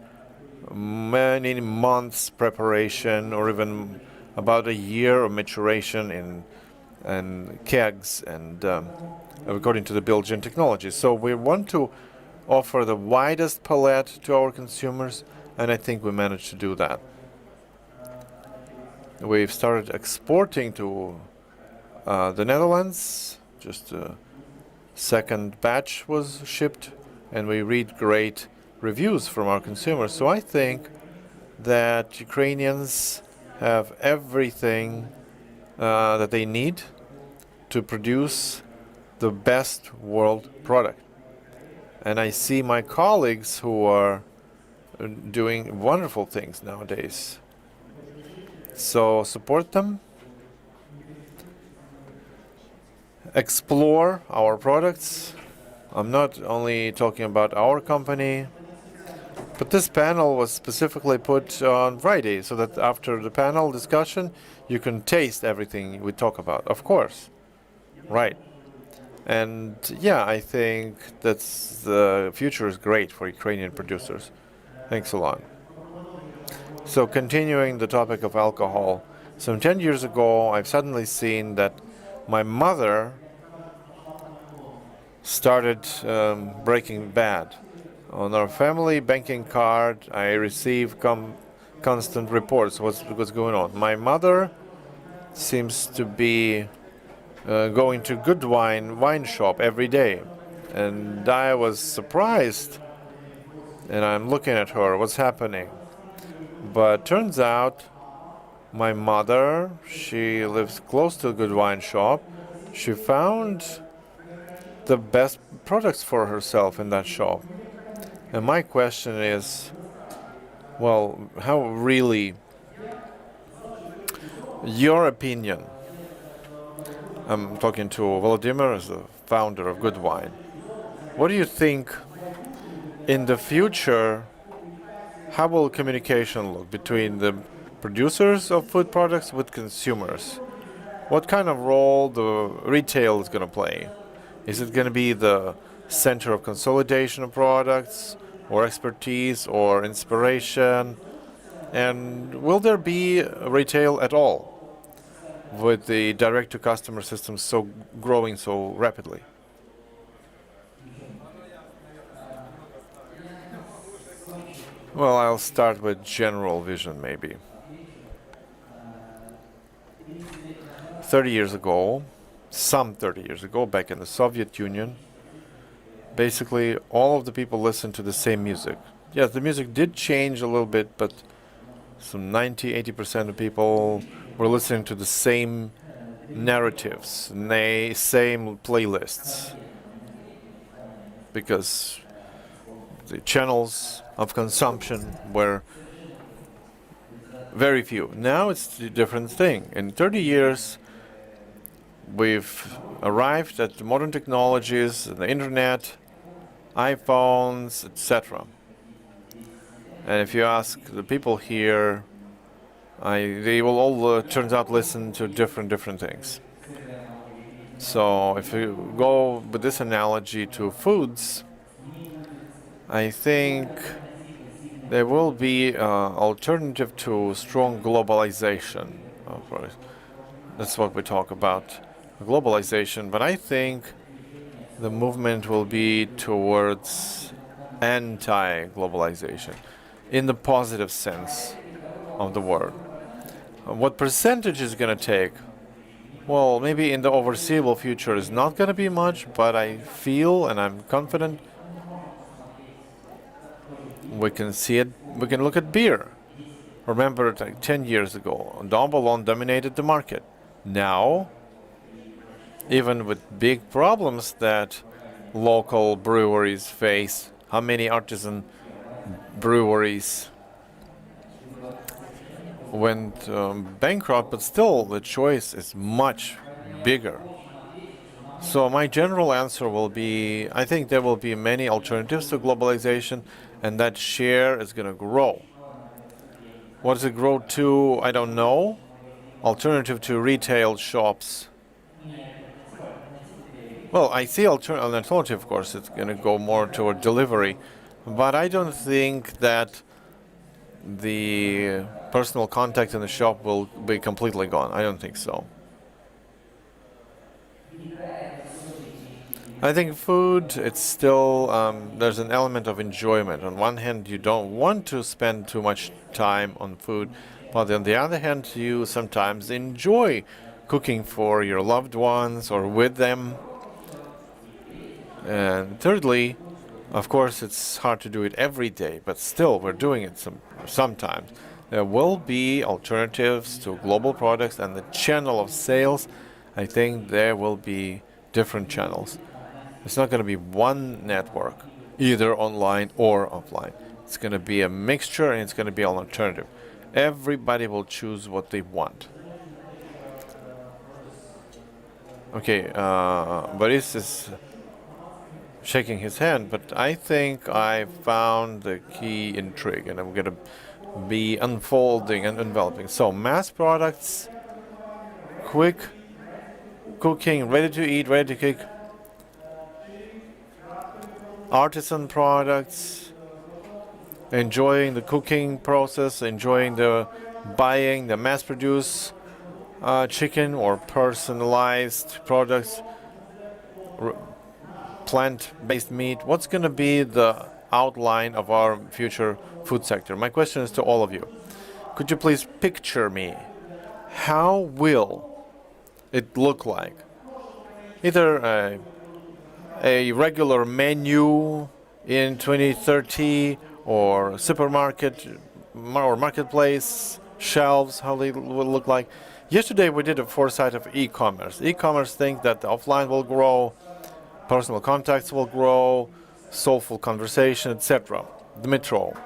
many months preparation, or even about a year of maturation in and kegs, and according to the Belgian technology. So we want to offer the widest palette to our consumers, and I think we managed to do that. We've started exporting to the Netherlands. Just a second batch was shipped, and we read great reviews from our consumers. So I think that Ukrainians have everything that they need to produce the best world product. And I see my colleagues who are doing wonderful things nowadays. So support them, explore our products. I'm not only talking about our company, but this panel was specifically put on Friday so that after the panel discussion, you can taste everything we talk about, of course. Right. And yeah, I think that's the future is great for Ukrainian producers. Thanks a lot. So continuing the topic of alcohol, some 10 years ago, I've suddenly seen that my mother started breaking bad. On our family banking card, I receive constant reports what's going on. My mother seems to be going to good wine shop every day, and I was surprised. And I'm looking at her, what's happening? But turns out my mother, she lives close to a good wine shop. She found the best products for herself in that shop. And my question is, well, how really, your opinion, I'm talking to Volodymyr as the founder of Good Wine. What do you think in the future, how will communication look between the producers of food products with consumers? What kind of role the retail is going to play? Is it going to be the center of consolidation of products, or expertise, or inspiration? And will there be retail at all with the direct-to-customer system growing so rapidly? Well, I'll start with general vision, maybe. 30 years ago, back in the Soviet Union, basically all of the people listened to the same music. Yes, the music did change a little bit, but some 90-80% of people were listening to the same narratives, same playlists, because the channels of consumption were very few. Now it's a different thing. In 30 years, we've arrived at the modern technologies, the internet, iPhones, etc. And if you ask the people here, they will all, turns out, listen to different things. So if you go with this analogy to foods, I think there will be alternative to strong globalization. That's what we talk about, globalization. But I think the movement will be towards anti-globalization, in the positive sense of the word. What percentage is going to take? Well, maybe in the foreseeable future is not going to be much, but I feel and I'm confident we can see it. We can look at beer. Remember, like 10 years ago, Dom alone dominated the market. Now, even with big problems that local breweries face, how many artisan breweries went bankrupt, but still the choice is much bigger. So my general answer will be, I think there will be many alternatives to globalization, and that share is going to grow. What does it grow to? I don't know. Alternative to retail shops. Well, I see an alternative, of course, it's going to go more toward delivery, but I don't think that the personal contact in the shop will be completely gone. I don't think so. I think food, it's still, there's an element of enjoyment. On one hand, you don't want to spend too much time on food, but on the other hand, you sometimes enjoy cooking for your loved ones or with them. And thirdly, of course, it's hard to do it every day, but still, we're doing it sometimes. There will be alternatives to global products, and the channel of sales, I think there will be different channels. It's not going to be one network, either online or offline. It's going to be a mixture, and it's going to be an alternative. Everybody will choose what they want. Okay, Boris is shaking his hand, but I think I found the key intrigue, and I'm going to be unfolding and enveloping. So, mass products, quick cooking, ready to eat, ready to cook. Artisan products, enjoying the cooking process, enjoying the buying, the mass-produced chicken or personalized products, plant-based meat. What's going to be the outline of our future food sector? My question is to all of you. Could you please picture me? How will it look like? Either a regular menu in 2030 or supermarket or marketplace shelves, how they will look like. Yesterday we did a foresight of e-commerce. E-commerce think that the offline will grow, personal contacts will grow, soulful conversation, etc. Dmitro,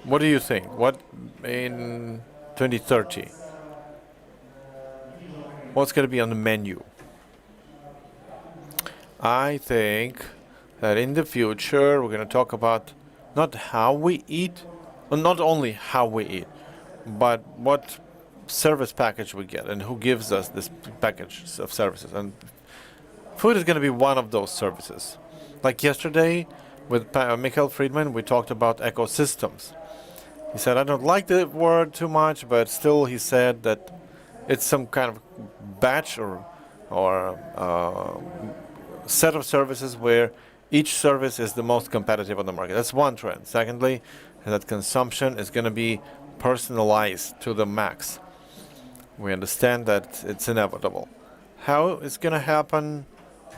what do you think? What in 2030? What's going to be on the menu? I think that in the future we're going to talk about not how we eat, or not only how we eat, but what service package we get and who gives us this package of services. And food is going to be one of those services. Like yesterday with Mikhail Friedman, we talked about ecosystems. He said, I don't like the word too much, but still he said that it's some kind of batch or set of services where each service is the most competitive on the market. That's one trend. Secondly, that consumption is going to be personalized to the max. We understand that it's inevitable. How it's going to happen?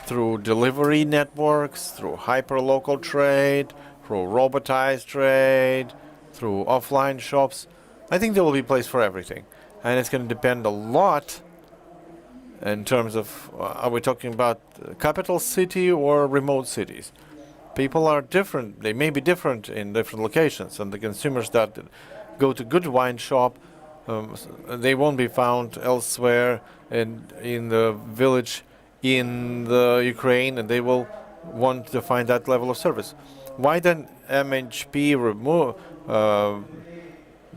Through delivery networks, through hyper-local trade, through robotized trade, through offline shops. I think there will be a place for everything. And it's going to depend a lot in terms of, are we talking about capital city or remote cities? People are different. They may be different in different locations. And the consumers that go to good wine shop, they won't be found elsewhere in the village in the Ukraine, and they will want to find that level of service. Why then MHP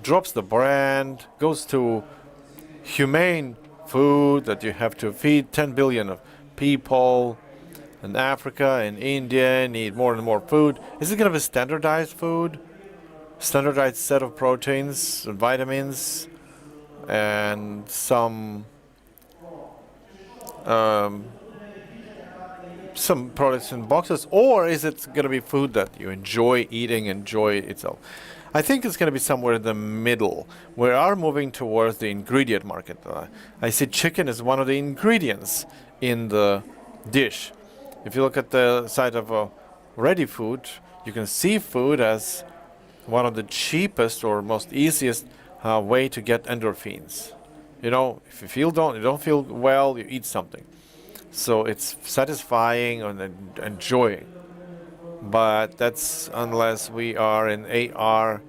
drops the brand, goes to humane food that you have to feed 10 billion of people in Africa and India need more and more food? Is it going to be standardized food? Standardized set of proteins and vitamins and some products in boxes? Or is it going to be food that you enjoy eating, enjoy itself? I think it's going to be somewhere in the middle. We are moving towards the ingredient market. I see chicken as one of the ingredients in the dish. If you look at the side of ready food, you can see food as one of the cheapest or most easiest way to get endorphins. You know, if you don't feel well, you eat something. So it's satisfying and enjoying. But that's unless we are in AR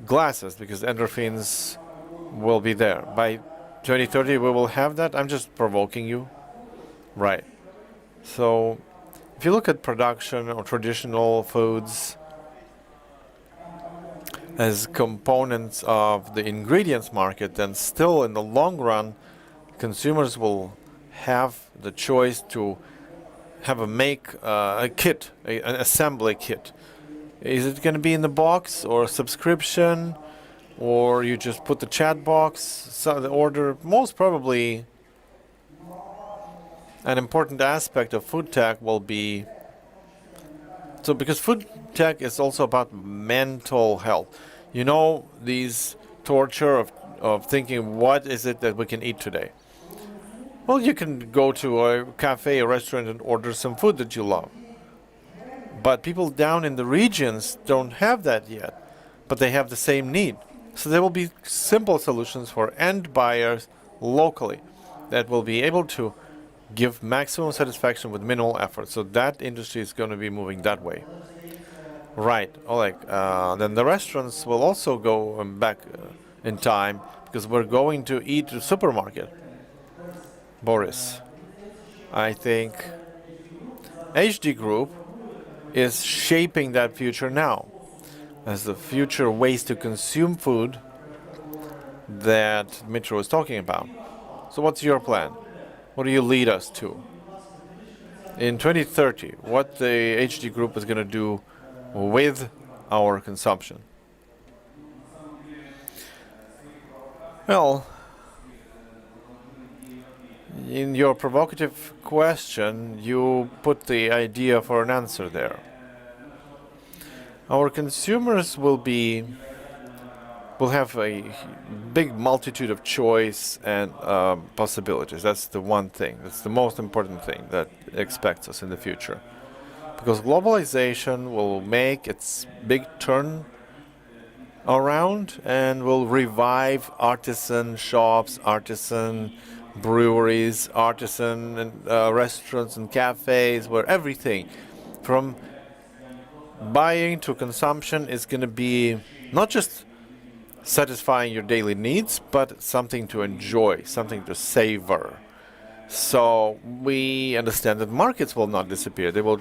glasses, because endorphins will be there. By 2030, we will have that. I'm just provoking you. Right. So if you look at production or traditional foods as components of the ingredients market, then still in the long run, consumers will have the choice to have a kit, an assembly kit. Is it going to be in the box or subscription, or you just put the chat box, so the order? Most probably an important aspect of food tech will be, so because food tech is also about mental health. You know, these torture of thinking, what is it that we can eat today? Well, you can go to a cafe, a restaurant, and order some food that you love. But people down in the regions don't have that yet, but they have the same need. So there will be simple solutions for end buyers locally that will be able to give maximum satisfaction with minimal effort. So that industry is going to be moving that way. Right, Oleg. Then the restaurants will also go back in time because we're going to eat at the supermarket. Boris, I think HD Group is shaping that future now as the future ways to consume food that Mitro is talking about. So what's your plan? What do you lead us to? In 2030, what the HD Group is going to do with our consumption? Well, in your provocative question, you put the idea for an answer there. Our consumers will have a big multitude of choice and possibilities. That's the one thing. That's the most important thing that expects us in the future. Because globalization will make its big turn around and will revive artisan shops, artisan breweries, artisan and, restaurants and cafes, where everything from buying to consumption is going to be not just satisfying your daily needs, but something to enjoy, something to savor. So we understand that markets will not disappear. They will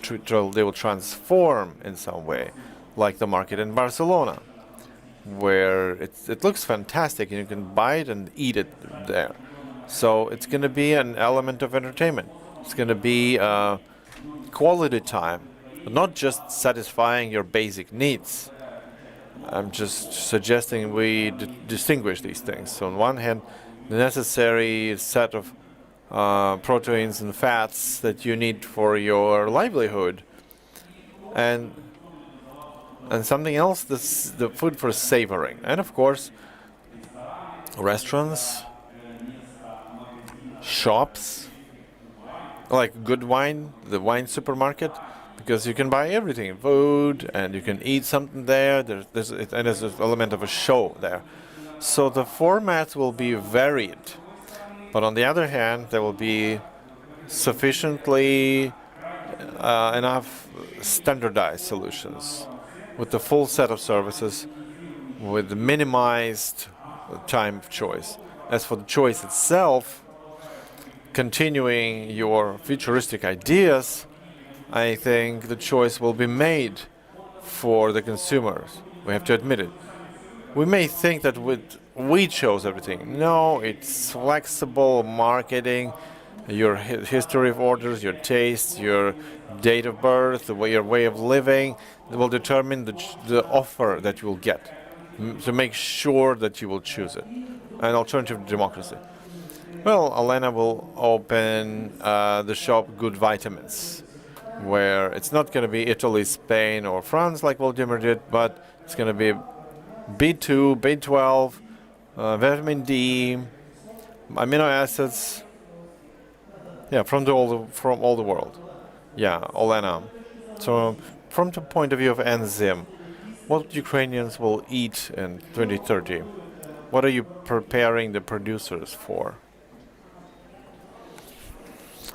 transform in some way, like the market in Barcelona, where it looks fantastic and you can buy it and eat it there. So it's going to be an element of entertainment. It's going to be quality time, not just satisfying your basic needs. I'm just suggesting we distinguish these things. So on one hand, the necessary set of proteins and fats that you need for your livelihood, and something else, that's the food for savoring. And of course, restaurants, shops, like good wine, the wine supermarket, because you can buy everything, food, and you can eat something there. There's an element of a show there. So the formats will be varied. But on the other hand, there will be sufficiently enough standardized solutions with the full set of services, with minimized time of choice. As for the choice itself, continuing your futuristic ideas, I think the choice will be made for the consumers. We have to admit it. We may think that we chose everything. No, it's flexible marketing, your history of orders, your tastes, your date of birth, your way of living will determine the offer that you will get to make sure that you will choose it. An alternative democracy. Well, Elena will open the shop Good Vitamins, where it's not going to be Italy, Spain, or France like Vladimir did, but it's going to be B2, B12, vitamin D, amino acids, yeah, from all the world. Yeah, Olena. So from the point of view of enzyme, what Ukrainians will eat in 2030? What are you preparing the producers for?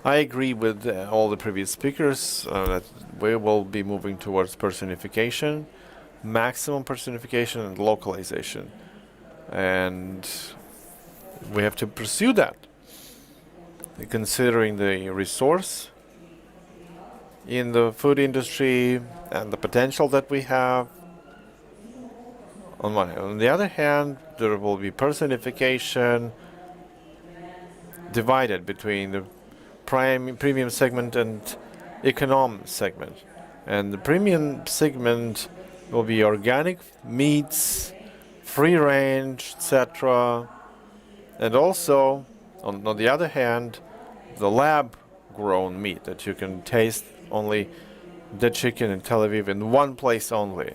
I agree with all the previous speakers that we will be moving towards personification, maximum personification and localization. And we have to pursue that, considering the resource in the food industry and the potential that we have. On one hand. On the other hand, there will be personification divided between the premium segment and econom segment. And the premium segment will be organic meats, free range, etc. And also, on the other hand, the lab grown meat, that you can taste only the chicken in Tel Aviv in one place only.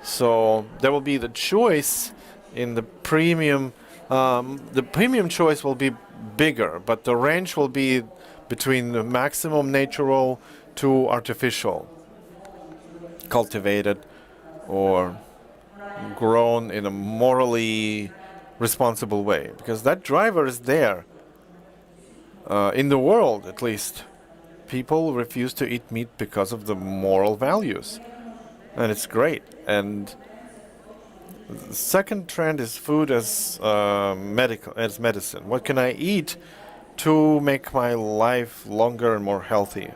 So there will be the choice in the premium. The premium choice will be bigger, but the range will be between the maximum natural to artificial, cultivated or grown in a morally responsible way, because that driver is there. In the world, at least, people refuse to eat meat because of the moral values, and it's great. And the second trend is food as medicine. What can I eat to make my life longer and more healthy?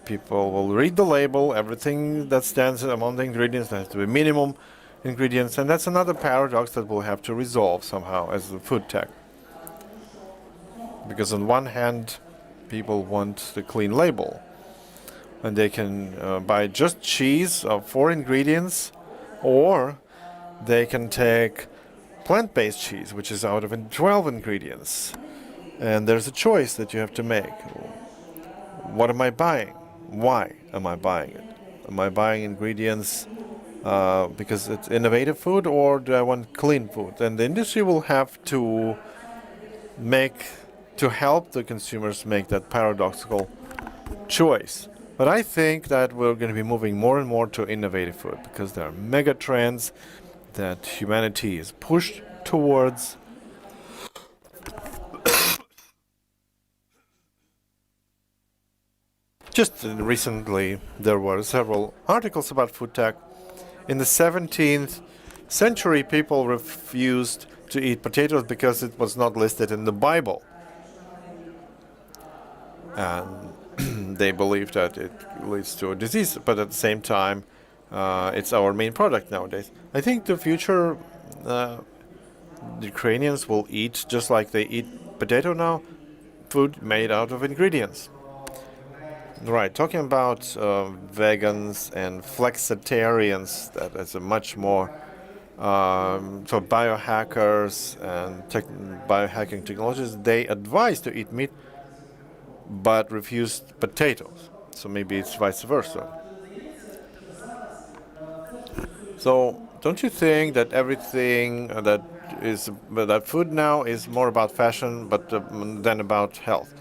People will read the label, everything that stands among the ingredients, there has to be minimum ingredients, and that's another paradox that we'll have to resolve somehow as a food tech. Because on one hand, people want the clean label, and they can buy just cheese of 4 ingredients, or they can take plant-based cheese, which is out of 12 ingredients. And there's a choice that you have to make. What am I buying? Why am I buying it? Am I buying ingredients because it's innovative food, or do I want clean food? And the industry will have to help the consumers make that paradoxical choice. But I think that we're going to be moving more and more to innovative food, because there are mega trends that humanity is pushed towards. Just recently, there were several articles about food tech. In the 17th century, people refused to eat potatoes because it was not listed in the Bible. And they believe that it leads to a disease, but at the same time, it's our main product nowadays. I think the future, the Ukrainians will eat just like they eat potato now, food made out of ingredients. Right, talking about vegans and flexitarians, that is a much more so biohackers and biohacking technologies, they advise to eat meat but refused potatoes. So maybe it's vice versa. So don't you think that everything that food now is more about fashion but than about health?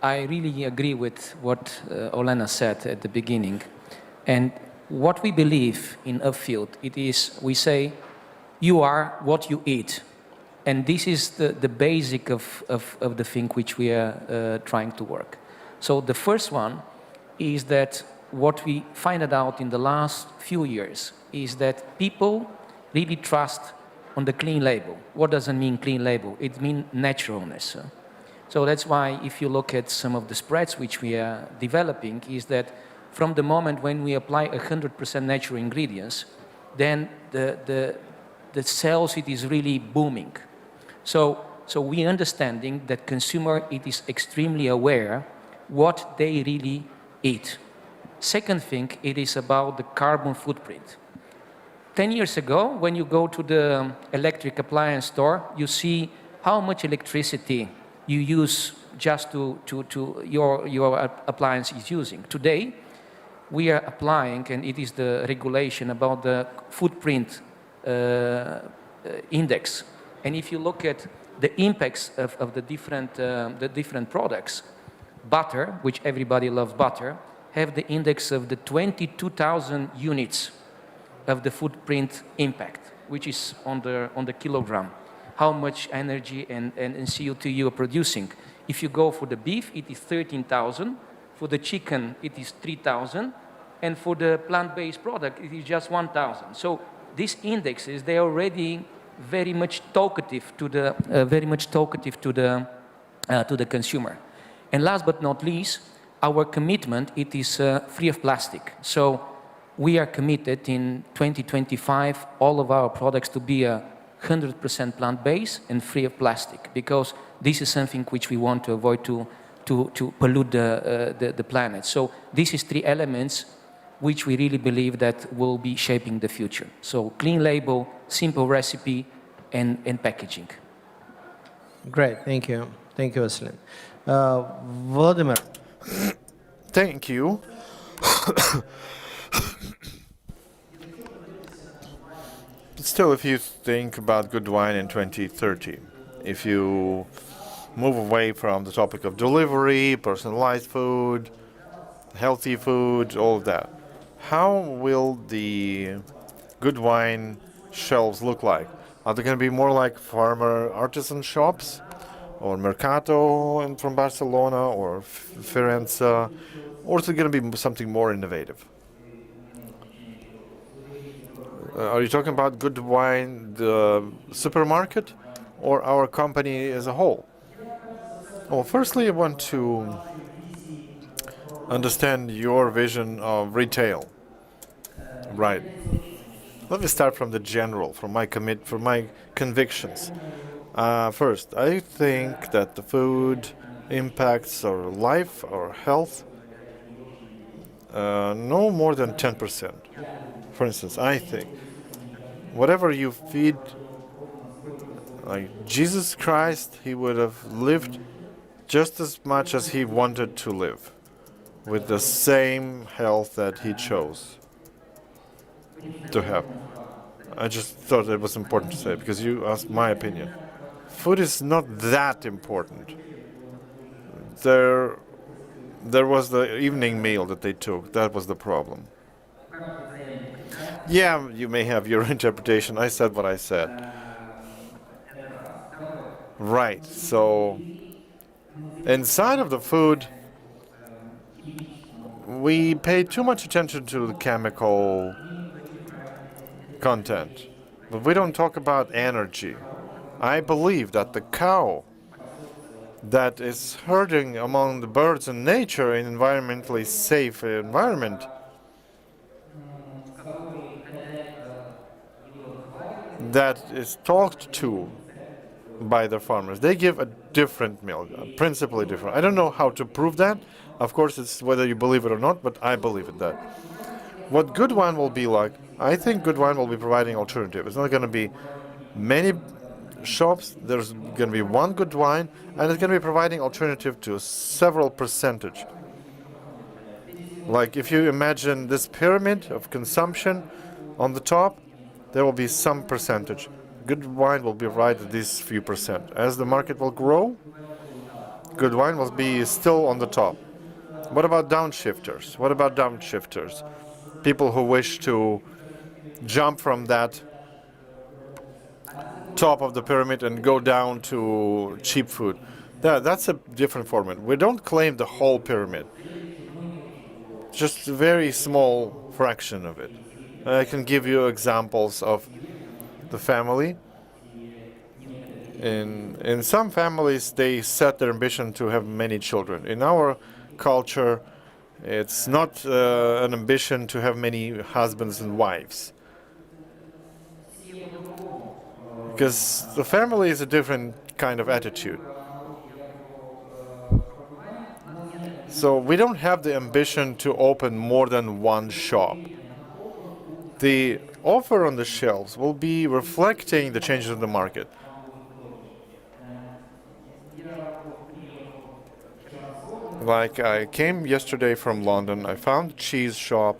I really agree with what Olena said at the beginning. And what we believe in Upfield, it is, we say, you are what you eat. And this is the basic of the thing which we are trying to work. So the first one is that what we find out in the last few years is that people really trust on the clean label. What does it mean, clean label? It means naturalness. So that's why if you look at some of the spreads which we are developing, is that from the moment when we apply 100% natural ingredients, then the sales, it is really booming. So we understanding that consumer, it is extremely aware what they really eat. Second thing, it is about the carbon footprint. 10 years ago, when you go to the electric appliance store, you see how much electricity you use just to your appliance is using. Today, we are applying, and it is the regulation about the footprint index. And if you look at the impacts of the different products, butter, which everybody loves butter, have the index of the 22,000 units of the footprint impact, which is on the kilogram. How much energy and CO2 you are producing. If you go for the beef, it is 13,000. For the chicken, it is 3,000. And for the plant-based product, it is just 1,000. So these indexes, they are already very much talkative to the consumer. And last but not least, our commitment, it is free of plastic. So we are committed in 2025, all of our products to be 100% plant-based and free of plastic, because this is something which we want to avoid to pollute the planet. So this is 3 elements which we really believe that will be shaping the future. So clean label, simple recipe, and packaging. Great, thank you. Thank you, Vasilin. Vladimir. Thank you. Still, if you think about good wine in 2030, if you move away from the topic of delivery, personalized food, healthy food, all of that, how will the good wine shelves look like? Are they going to be more like farmer artisan shops, or Mercato from Barcelona, or Firenze, or is it going to be something more innovative? Are you talking about good wine, the supermarket, or our company as a whole? Well, firstly, I want to understand your vision of retail. Right. Let me start from the general, from my convictions. First, I think that the food impacts our life, our health, no more than 10%. For instance, I think whatever you feed, like Jesus Christ, he would have lived just as much as he wanted to live, with the same health that he chose to have. I just thought it was important to say, because you asked my opinion. Food is not that important. There was the evening meal that they took. That was the problem. Yeah, you may have your interpretation. I said what I said. Right, so inside of the food, we pay too much attention to the chemical content, but we don't talk about energy. I believe that the cow that is herding among the birds and nature in environmentally safe environment, that is talked to by the farmers, they give a different milk, principally different. I don't know how to prove that. Of course, it's whether you believe it or not, but I believe in that. What good wine will be like, I think good wine will be providing alternative. It's not going to be many shops. There's going to be one good wine, and it's going to be providing alternative to several percentage. Like if you imagine this pyramid of consumption, on the top, there will be some percentage. Good wine will be provided this few percent. As the market will grow, good wine will be still on the top. What about downshifters? What about downshifters? People who wish to jump from that top of the pyramid and go down to cheap food. That's a different format. We don't claim the whole pyramid, just a very small fraction of it. I can give you examples of the family. In some families, they set their ambition to have many children. In our culture, it's not an ambition to have many husbands and wives. Because the family is a different kind of attitude. So we don't have the ambition to open more than one shop. The offer on the shelves will be reflecting the changes in the market. Like I came yesterday from London, I found a cheese shop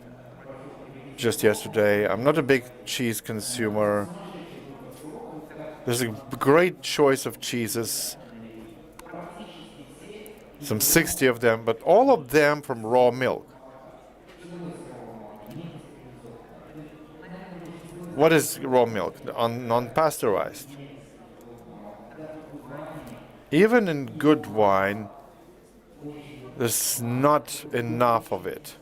just yesterday. I'm not a big cheese consumer. There's a great choice of cheeses, some 60 of them, but all of them from raw milk. What is raw milk? Non-pasteurized. Even in good wine, there's not enough of it.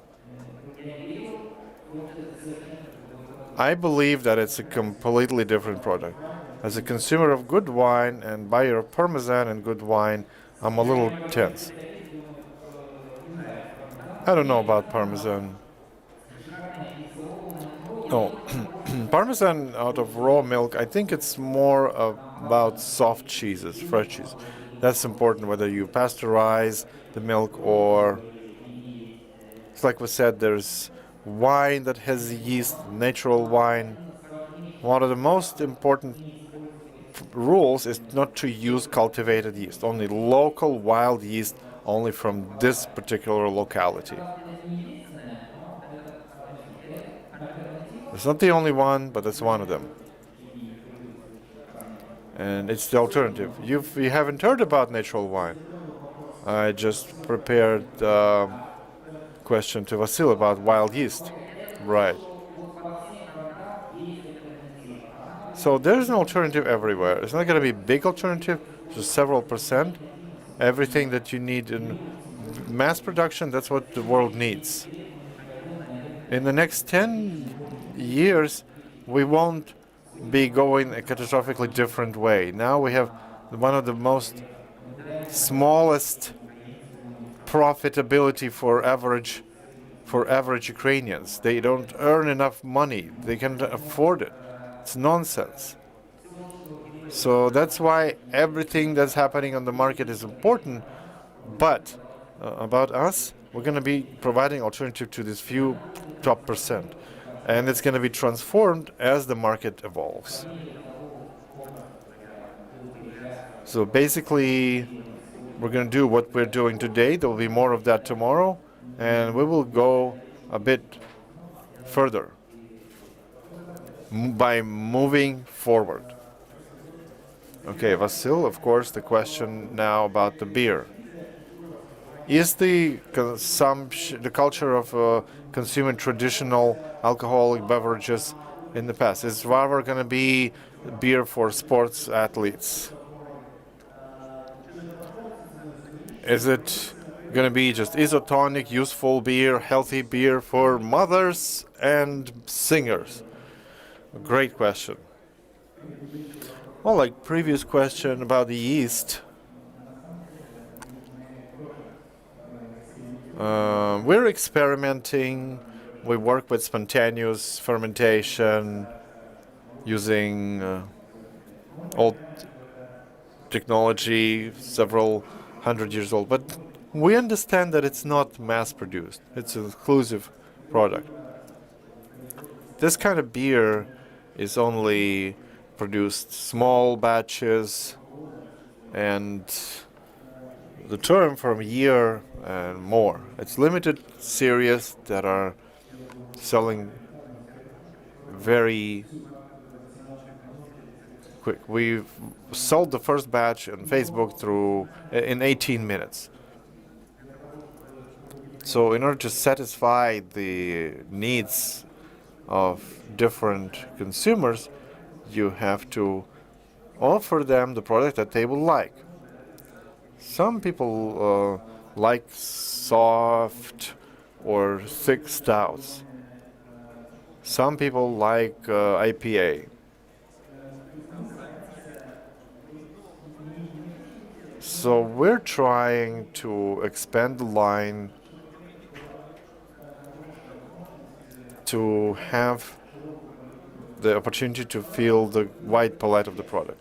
I believe that it's a completely different product. As a consumer of good wine and buyer of Parmesan and good wine, I'm a little tense. I don't know about Parmesan. No, Parmesan out of raw milk, I think it's more about soft cheeses, fresh cheese. That's important, whether you pasteurize the milk or, it's like we said, there's wine that has yeast, natural wine. One of the most important rules is not to use cultivated yeast, only local wild yeast, only from this particular locality. It's not the only one, but it's one of them. And it's the alternative. You haven't heard about natural wine. I just prepared a question to Vasil about wild yeast. Right. So there's an alternative everywhere. It's not going to be a big alternative, just several percent. Everything that you need in mass production, that's what the world needs. In the next 10 years, we won't be going a catastrophically different way. Now we have one of the most smallest profitability for average Ukrainians. They don't earn enough money. They can't afford it. It's nonsense. So that's why everything that's happening on the market is important. But about us, we're going to be providing alternative to this few top percent. And it's going to be transformed as the market evolves. So basically, we're going to do what we're doing today. There will be more of that tomorrow. And we will go a bit further by moving forward. Okay, Vasil, of course, the question now about the beer. Is the culture of consuming traditional alcoholic beverages in the past, is Varvar going to be beer for sports athletes? Is it going to be just isotonic, useful beer, healthy beer for mothers and singers? A great question. Well, like previous question about the yeast, we're experimenting. We work with spontaneous fermentation using old technology, several hundred years old. But we understand that it's not mass-produced. It's an exclusive product. This kind of beer is only produced small batches, and the term from a year and more. It's limited series that are selling very quick. We've sold the first batch on Facebook in 18 minutes. So in order to satisfy the needs of different consumers, you have to offer them the product that they will like. Some people like soft or thick stouts. Some people like IPA. So we're trying to expand the line to have the opportunity to feel the wide palette of the product.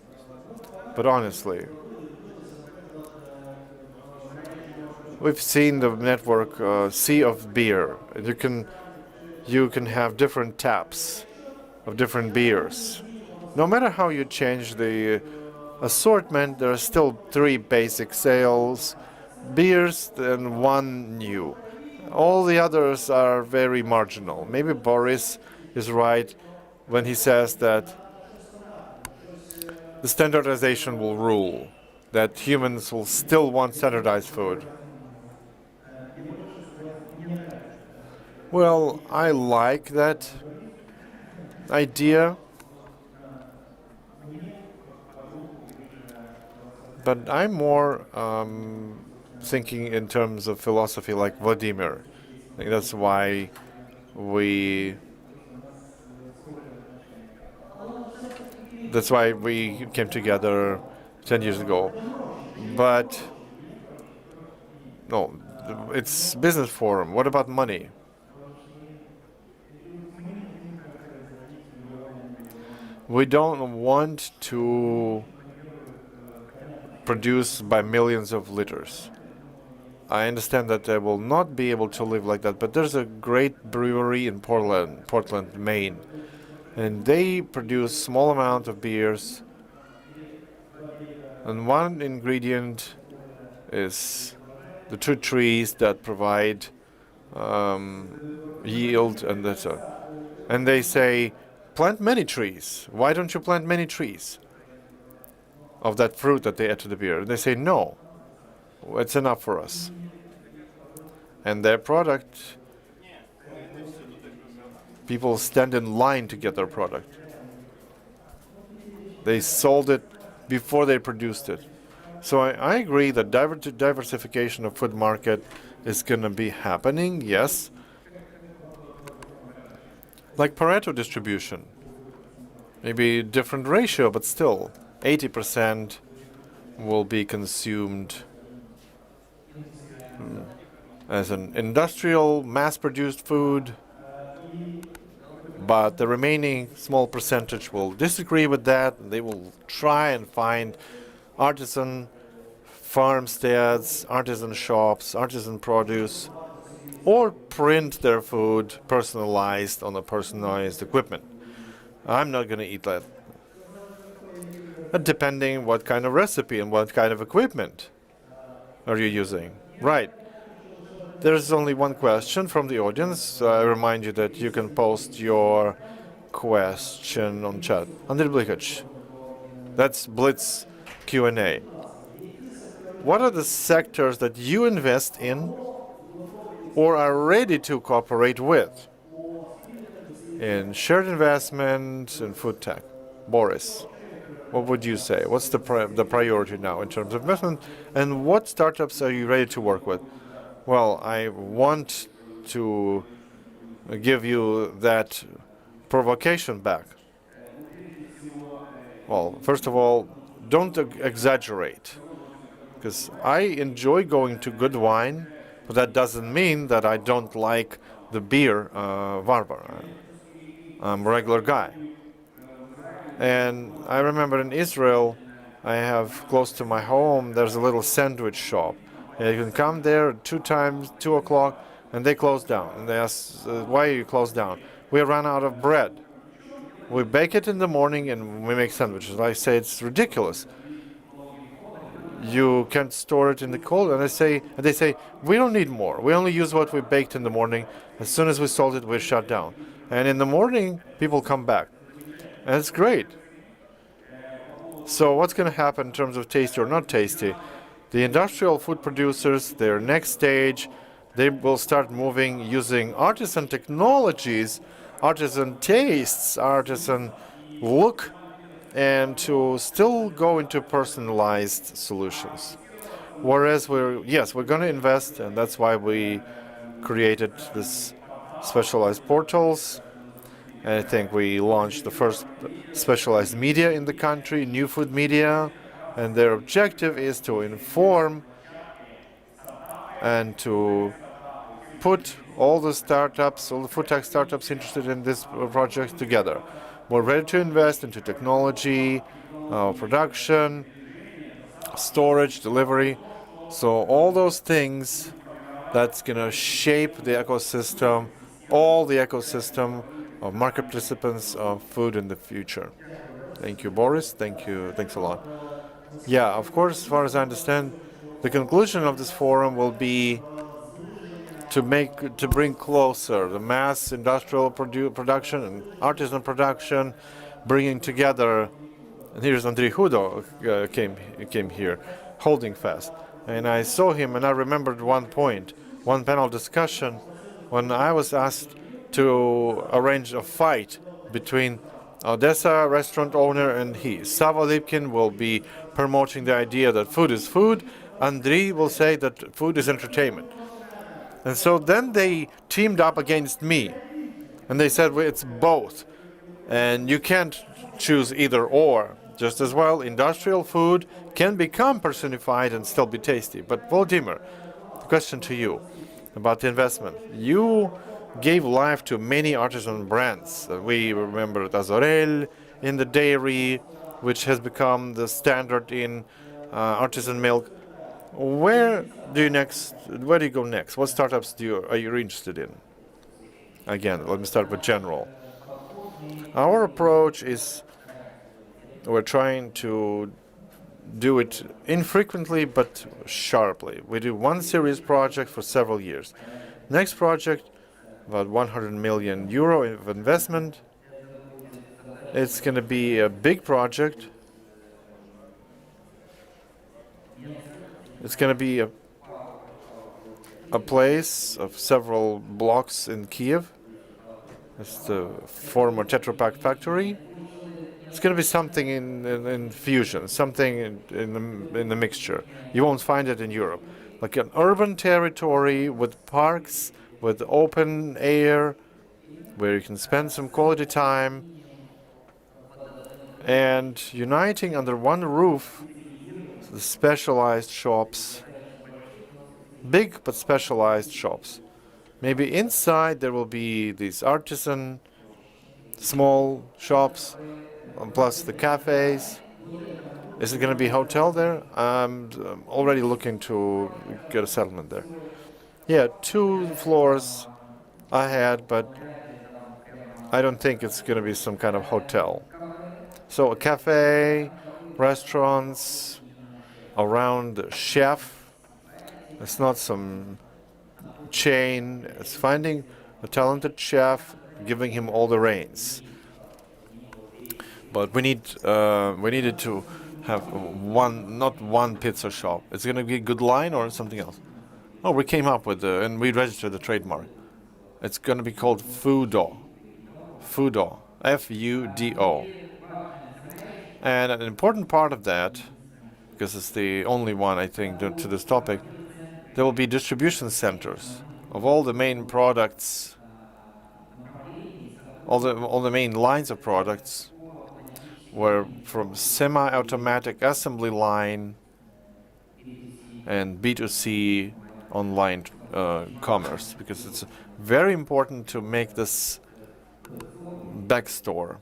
But honestly, we've seen the network sea of beer. You can have different taps of different beers. No matter how you change the assortment, there are still 3 basic sales beers and 1 new. All the others are very marginal. Maybe Boris is right when he says that the standardization will rule, that humans will still want standardized food. Well, I like that idea, but I'm more thinking in terms of philosophy like Vladimir. I think that's why we came together 10 years ago. But no, it's business forum. What about money? We don't want to produce by millions of liters. I understand that I will not be able to live like that, but there's a great brewery in Portland, Maine, and they produce small amount of beers, and one ingredient is the two trees that provide yield, and that's and they say, plant many trees. Why don't you plant many trees of that fruit that they add to the beer? And they say, no, it's enough for us. And their product, people stand in line to get their product. They sold it before they produced it. So I agree that diversification of food market is going to be happening, yes. Like Pareto distribution. Maybe a different ratio, but still 80% will be consumed as an industrial, mass-produced food, but the remaining small percentage will disagree with that. They will try and find artisan farmsteads, artisan shops, artisan produce, or print their food personalized on a personalized equipment. I'm not going to eat that. But depending what kind of recipe and what kind of equipment are you using. Right. There's only one question from the audience. I remind you that you can post your question on chat. Andriy Blikach. That's Blitz Q&A. What are the sectors that you invest in or are ready to cooperate with in shared investment and food tech? Boris, what would you say? What's the priority now in terms of investment, and what startups are you ready to work with? Well, I want to give you that provocation back. Well, first of all, don't exaggerate, because I enjoy going to good wine, but that doesn't mean that I don't like the beer, Varvar. I'm a regular guy. And I remember in Israel, I have close to my home, there's a little sandwich shop. And you can come there 2 o'clock, and they close down. And they ask, why are you closed down? We ran out of bread. We bake it in the morning and we make sandwiches. I say it's ridiculous. You can't store it in the cold. And they say, we don't need more. We only use what we baked in the morning. As soon as we sold it, we shut down. And in the morning, people come back. And it's great. So what's going to happen in terms of tasty or not tasty? The industrial food producers, their next stage, they will start moving using artisan technologies, artisan tastes, artisan look, and to still go into personalized solutions. Whereas we're going to invest, and that's why we created this specialized portals. And I think we launched the first specialized media in the country, New Food Media, and their objective is to inform and to put all the startups, all the food tech startups interested in this project together. We're ready to invest into technology, production, storage, delivery. So all those things that's going to shape the ecosystem, all the ecosystem of market participants of food in the future. Thank you, Boris. Thank you. Thanks a lot. Yeah, of course, as far as I understand, the conclusion of this forum will be to bring closer the mass industrial production and artisan production, bringing together. And here's Andriy Hudo came here, holding fast, and I saw him, and I remembered one panel discussion, when I was asked to arrange a fight between Odessa restaurant owner and he. Sava Lipkin will be promoting the idea that food is food. Andriy will say that food is entertainment. And so then they teamed up against me. And they said, well, it's both. And you can't choose either or. Just as well, industrial food can become personified and still be tasty. But Volodymyr, the question to you about the investment. You gave life to many artisan brands. We remember Azorel in the dairy, which has become the standard in artisan milk. Where do you go next? What startups are you interested in? Again, let me start with general. Our approach is we're trying to do it infrequently but sharply. We do one serious project for several years. Next project, about 100 million euro of investment. It's going to be a big project. It's going to be a place of several blocks in Kiev. It's the former Tetra Pak factory. It's going to be something in fusion, something in the mixture. You won't find it in Europe. Like an urban territory with parks, with open air, where you can spend some quality time, and uniting under one roof the specialized shops, big but specialized shops. Maybe inside there will be these artisan small shops, plus the cafes. Is it going to be a hotel there? I'm already looking to get a settlement there. Yeah, 2 floors I had, but I don't think it's going to be some kind of hotel. So a cafe, restaurants, around the chef. It's not some chain. It's finding a talented chef, giving him all the reins. But we needed to have not one pizza shop. It's going to be a good line or something else. Oh, we came up with and we registered the trademark. It's going to be called Fudo. Fudo. Fudo. And an important part of that, because it's the only one I think to this topic, there will be distribution centers of all the main products, all the main lines of products, where from semi-automatic assembly line and B2C online commerce, because it's very important to make this backstore.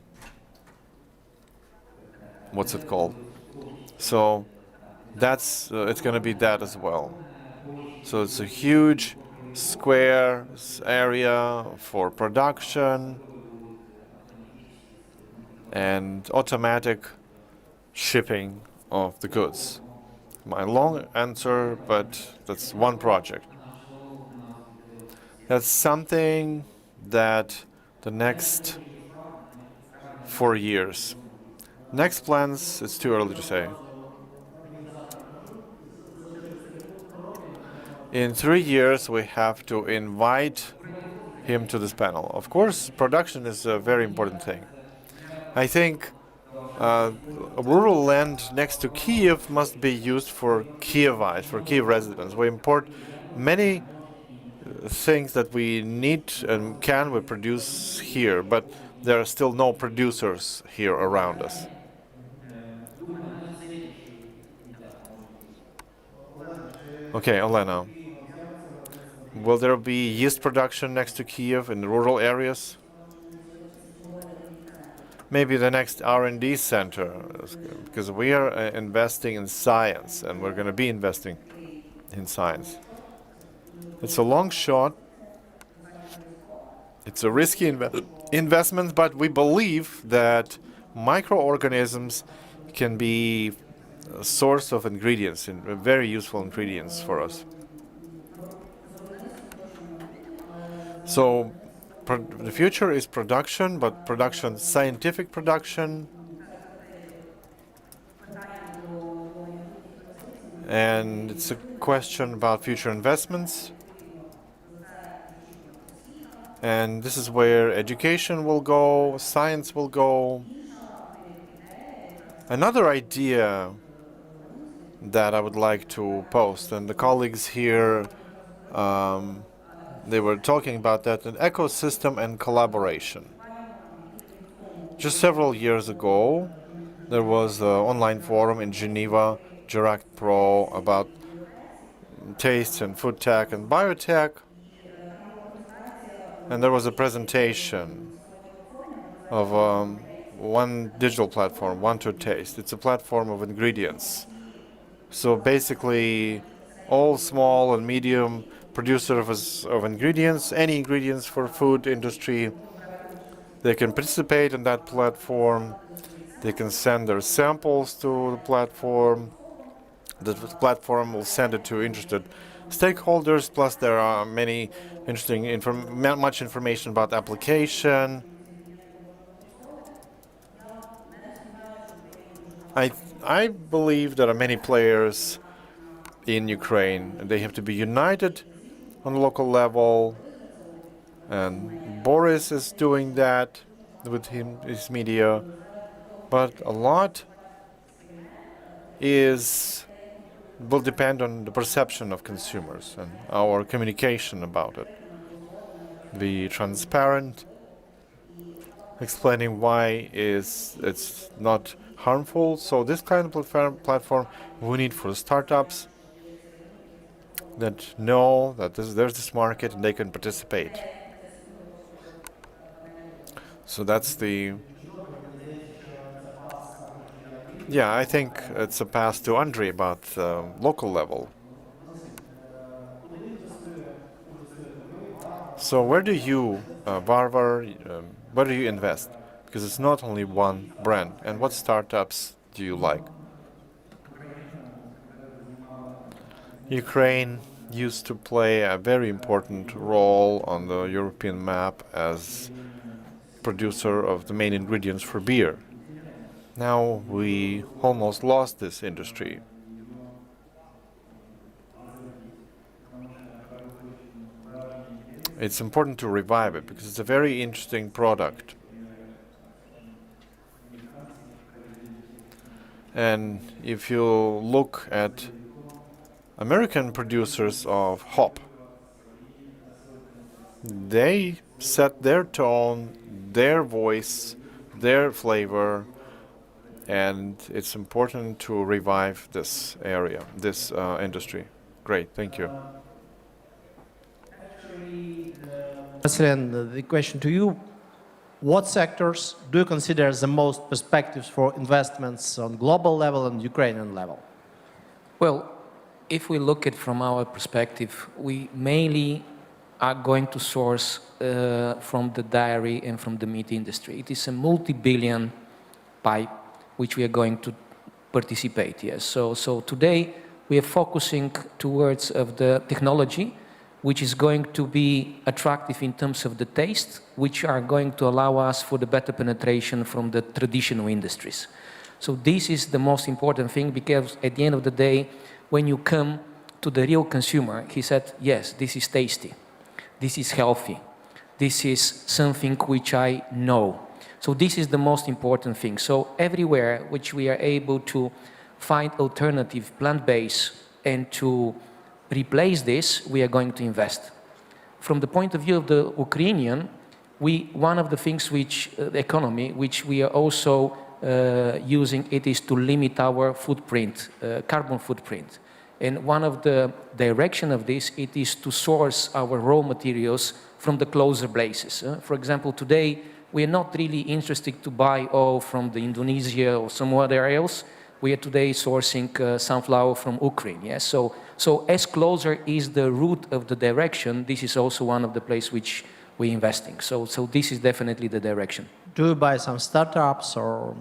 What's it called? So that's it's going to be that as well. So it's a huge square area for production and automatic shipping of the goods. My long answer, but that's one project. That's something that the next 4 years. Next plans, it's too early to say. In 3 years, we have to invite him to this panel. Of course, production is a very important thing. I think rural land next to Kiev must be used for Kievites, for Kiev residents. We import many things that we need and we produce here, but there are still no producers here around us. Okay, Olena. Will there be yeast production next to Kiev in the rural areas? Maybe the next R&D center, because we are investing in science, and we're going to be investing in science. It's a long shot. It's a risky investment, but we believe that microorganisms can be a source of ingredients, and very useful ingredients for us. So the future is production, but production, scientific production, and it's a question about future investments. And this is where education will go, science will go. Another idea that I would like to post, and the colleagues here, they were talking about that, an ecosystem and collaboration. Just several years ago, there was an online forum in Geneva, Geract Pro, about taste and food tech and biotech. And there was a presentation of one digital platform, One to Taste. It's a platform of ingredients. So basically, all small and medium producers of ingredients, any ingredients for food industry. They can participate in that platform. They can send their samples to the platform. The platform will send it to interested stakeholders. Plus, there are many interesting, much information about the application. I believe there are many players in Ukraine. They have to be united on the local level, and Boris is doing that with his media. But a lot will depend on the perception of consumers and our communication about it. Be transparent, explaining why it's not harmful. So this kind of platform we need for startups that know that there's this market and they can participate. So that's the... Yeah, I think it's a pass to Andrei about local level. So where do you, Varvar, where do you invest? Because it's not only one brand. And what startups do you like? Ukraine used to play a very important role on the European map as producer of the main ingredients for beer. Now we almost lost this industry. It's important to revive it because it's a very interesting product. And if you look at American producers of hop, they set their tone, their voice, their flavor, and it's important to revive this area, this industry. Great, thank you. President, the question to you, what sectors do you consider as the most perspectives for investments on global level and Ukrainian level? Well, if we look at from our perspective, we mainly are going to source from the dairy and from the meat industry. It is a multi-billion pipe which we are going to participate, yes. So today we are focusing towards of the technology which is going to be attractive in terms of the taste, which are going to allow us for the better penetration from the traditional industries. So this is the most important thing, because at the end of the day, when you come to the real consumer, he said, yes, this is tasty, this is healthy, this is something which I know. So this is the most important thing. So everywhere which we are able to find alternative plant-based and to replace this, we are going to invest. From the point of view of the Ukrainian, one of the things which, the economy, which we are also using, it is to limit our footprint, carbon footprint. And one of the direction of this, it is to source our raw materials from the closer places. For example, today, we are not really interested to buy oil from the Indonesia or somewhere else. We are today sourcing sunflower from Ukraine. Yes? So as closer is the route of the direction, this is also one of the places which we're investing. So this is definitely the direction. Do you buy some startups or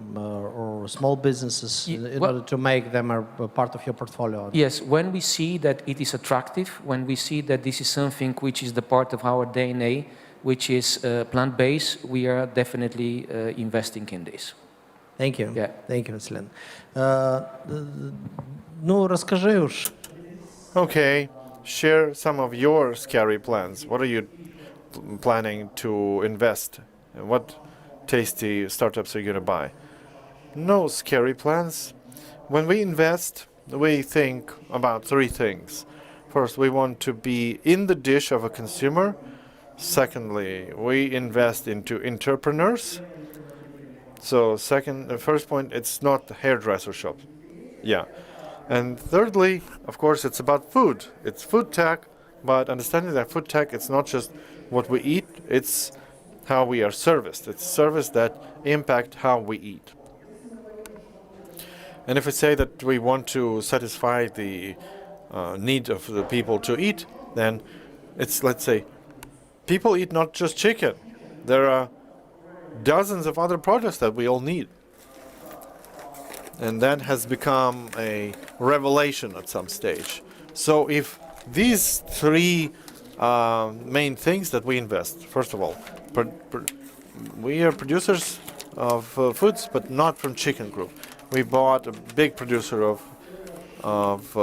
small businesses in order to make them a part of your portfolio? Yes, when we see that it is attractive, when we see that this is something which is the part of our DNA, which is plant-based, we are definitely investing in this. Thank you. Yeah. Thank you, Vasilin. Ну, расскажи уж. Okay, share some of your scary plans. What are you planning to invest? What tasty startups are you going to buy? No scary plans. When we invest, we think about three things. First, we want to be in the dish of a consumer. Secondly, we invest into entrepreneurs. So first point, it's not the hairdresser shop. Yeah. And thirdly, of course, it's about food. It's food tech, but understanding that food tech, it's not just what we eat, it's how we are serviced. It's service that impact how we eat. And if we say that we want to satisfy the need of the people to eat, then it's, let's say, people eat not just chicken. There are dozens of other products that we all need. And that has become a revelation at some stage. So if these three main things that we invest, first of all, we are producers of foods, but not from chicken group. We bought a big producer of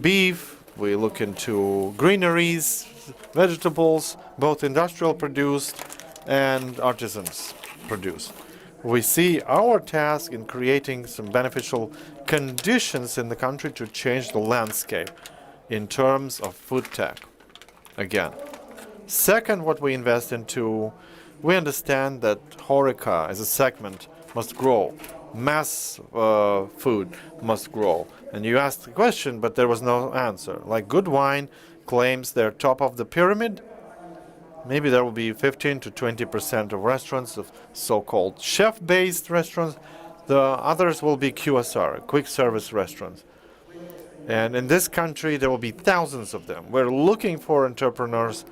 beef. We look into greeneries, vegetables, both industrial produced and artisans produced. We see our task in creating some beneficial conditions in the country to change the landscape in terms of food tech. Again. Second, what we invest into, we understand that HoReCa as a segment must grow. Mass food must grow. And you asked the question, but there was no answer. Like Good Wine claims they're top of the pyramid. Maybe there will be 15 to 20% of restaurants, of so-called chef-based restaurants. The others will be QSR, quick service restaurants. And in this country, there will be thousands of them. We're looking for entrepreneurs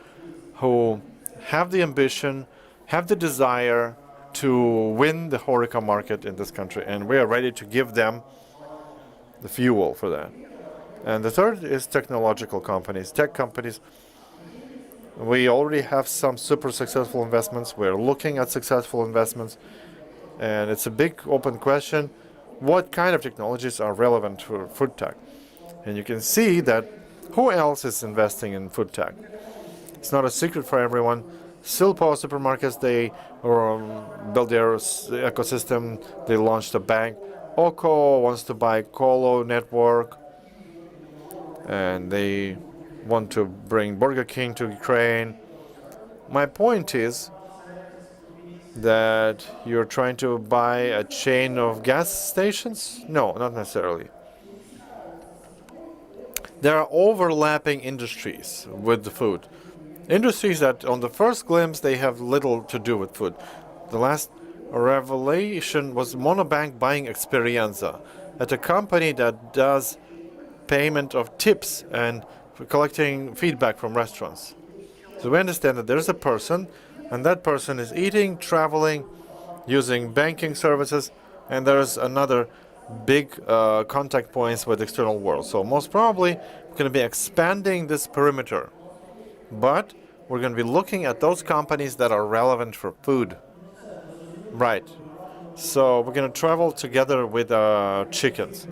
who have the ambition, have the desire to win the HoReCa market in this country. And we are ready to give them the fuel for that. And the third is technological companies, tech companies. We already have some super successful investments. We're looking at successful investments. And it's a big open question. What kind of technologies are relevant for food tech? And you can see that who else is investing in food tech? It's not a secret for everyone. Silpo supermarkets, they built their ecosystem. They launched a bank. Oko wants to buy Colo network. And they want to bring Burger King to Ukraine. My point is that you're trying to buy a chain of gas stations? No, not necessarily. There are overlapping industries with the food. Industries that on the first glimpse they have little to do with food. The last revelation was Monobank buying Experienza at a company that does payment of tips and collecting feedback from restaurants. So we understand that there's a person, and that person is eating, traveling, using banking services, and there's another big contact points with the external world. So most probably we're going to be expanding this perimeter. But we're going to be looking at those companies that are relevant for food. Right. So we're going to travel together with chickens.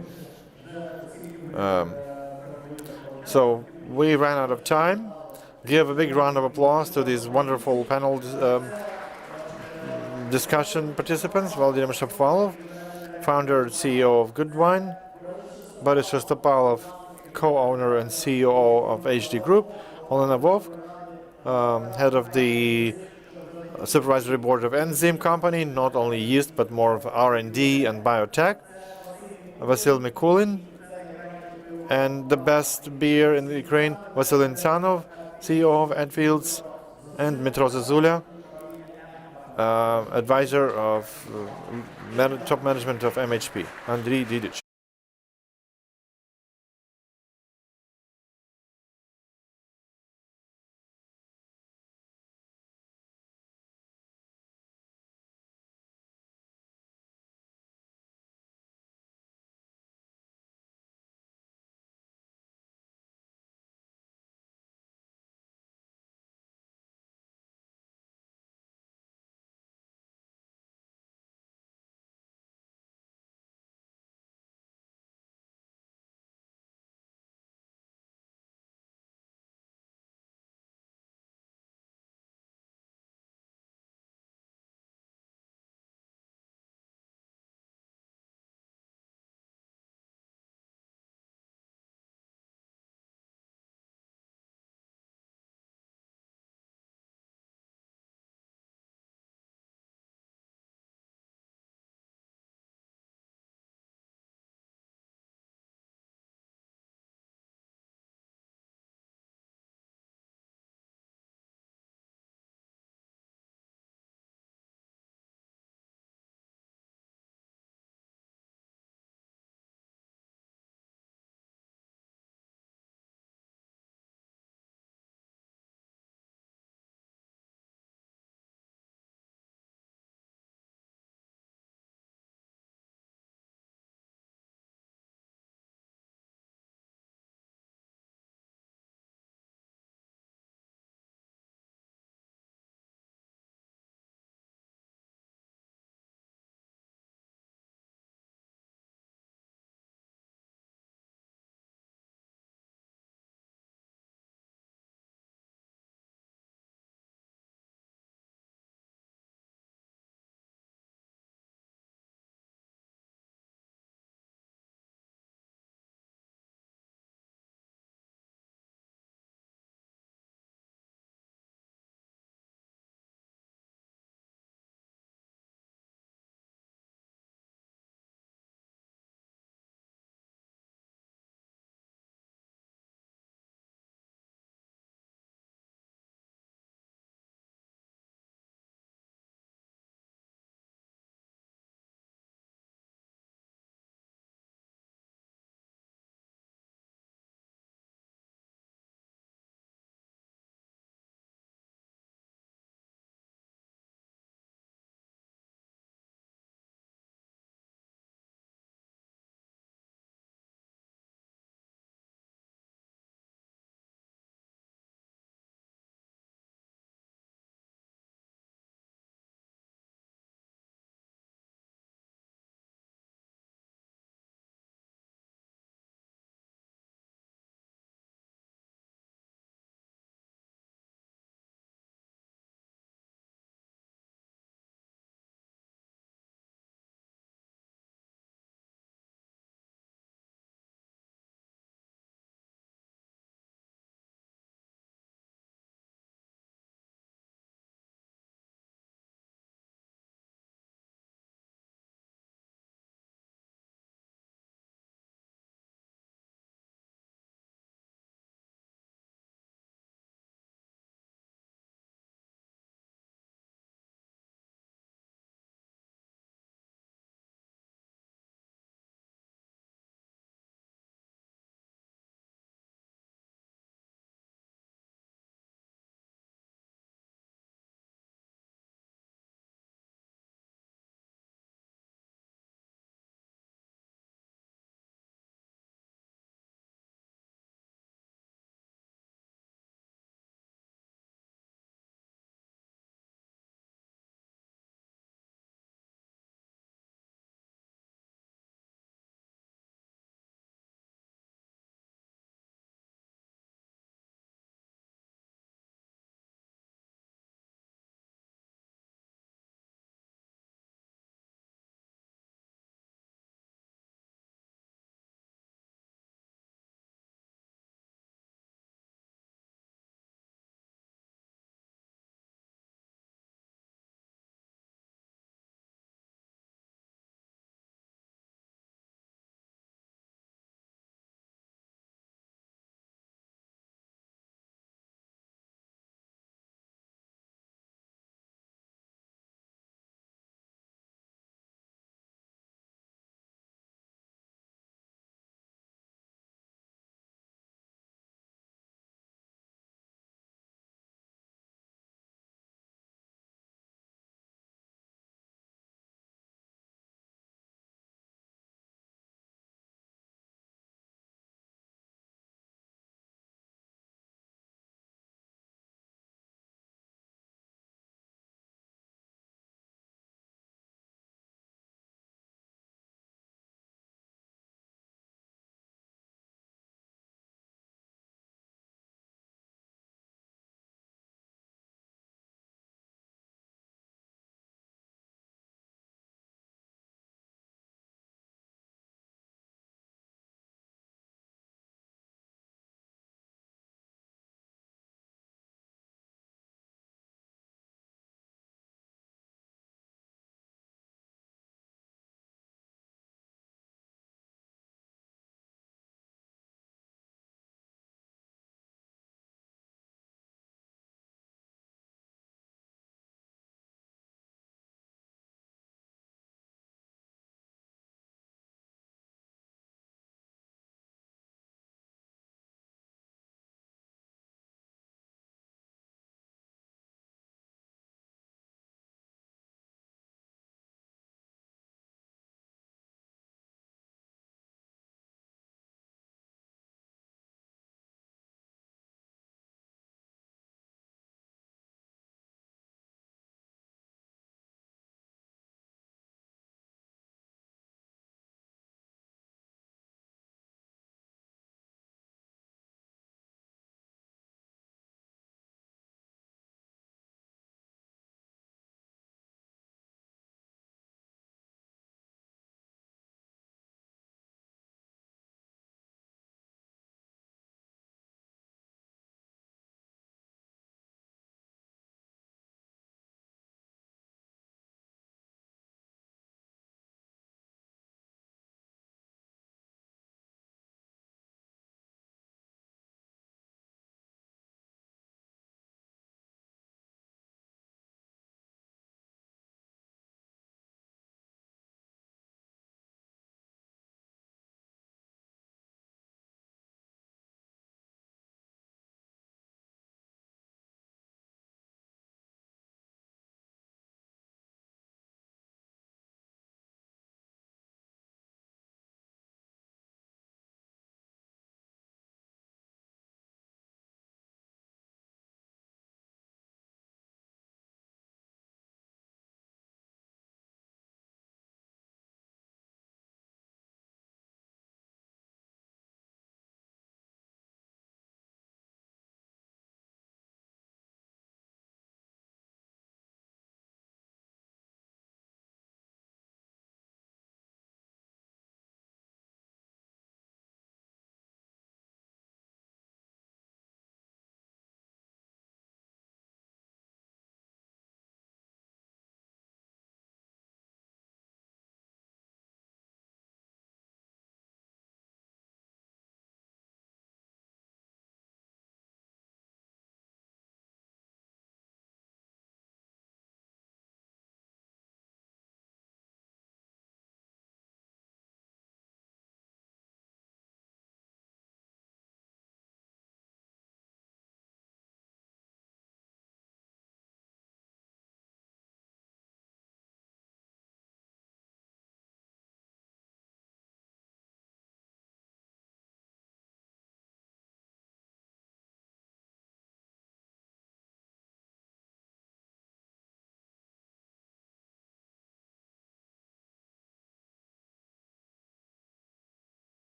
So we ran out of time. Give a big round of applause to these wonderful panel discussion participants. Vladimir Shapovalov, founder and CEO of Good Wine. Boris Shostopalov, co-owner and CEO of HD Group. Olena Vovk, head of the supervisory board of Enzyme Company, not only yeast but more of R&D and biotech. Vasil Mikulin, and the best beer in Ukraine, Vasil Insanov, CEO of Edfields, and Dmitro Zazula, advisor of top management of MHP, Andriy Didic.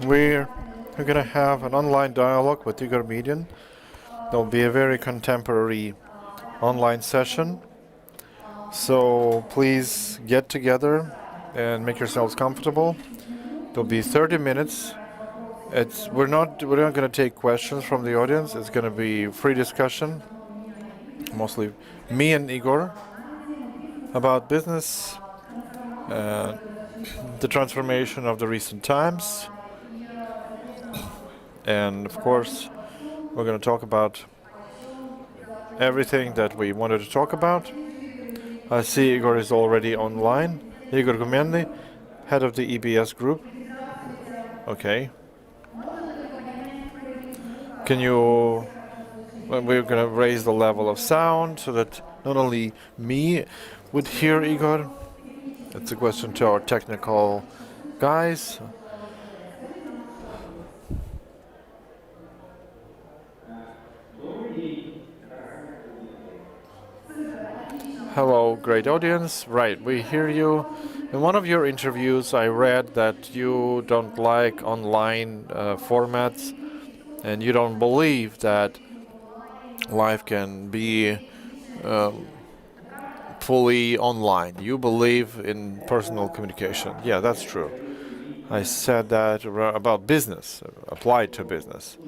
We're going to have an online dialogue with Igor Median. There'll be a very contemporary online session. So please get together and make yourselves comfortable. There'll be 30 minutes. We're not going to take questions from the audience. It's going to be free discussion, mostly me and Igor, about business, the transformation of the recent times, and of course, we're going to talk about everything that we wanted to talk about. I see Igor is already online. Igor Gumenny, head of the EBS group. Okay. Can you... We're going to raise the level of sound so that not only me would hear Igor. It's a question to our technical guys. Hello, great audience. Right, we hear you. In one of your interviews, I read that you don't like online formats, and you don't believe that life can be fully online. You believe in personal communication. Yeah, that's true. I said that about business, applied to business.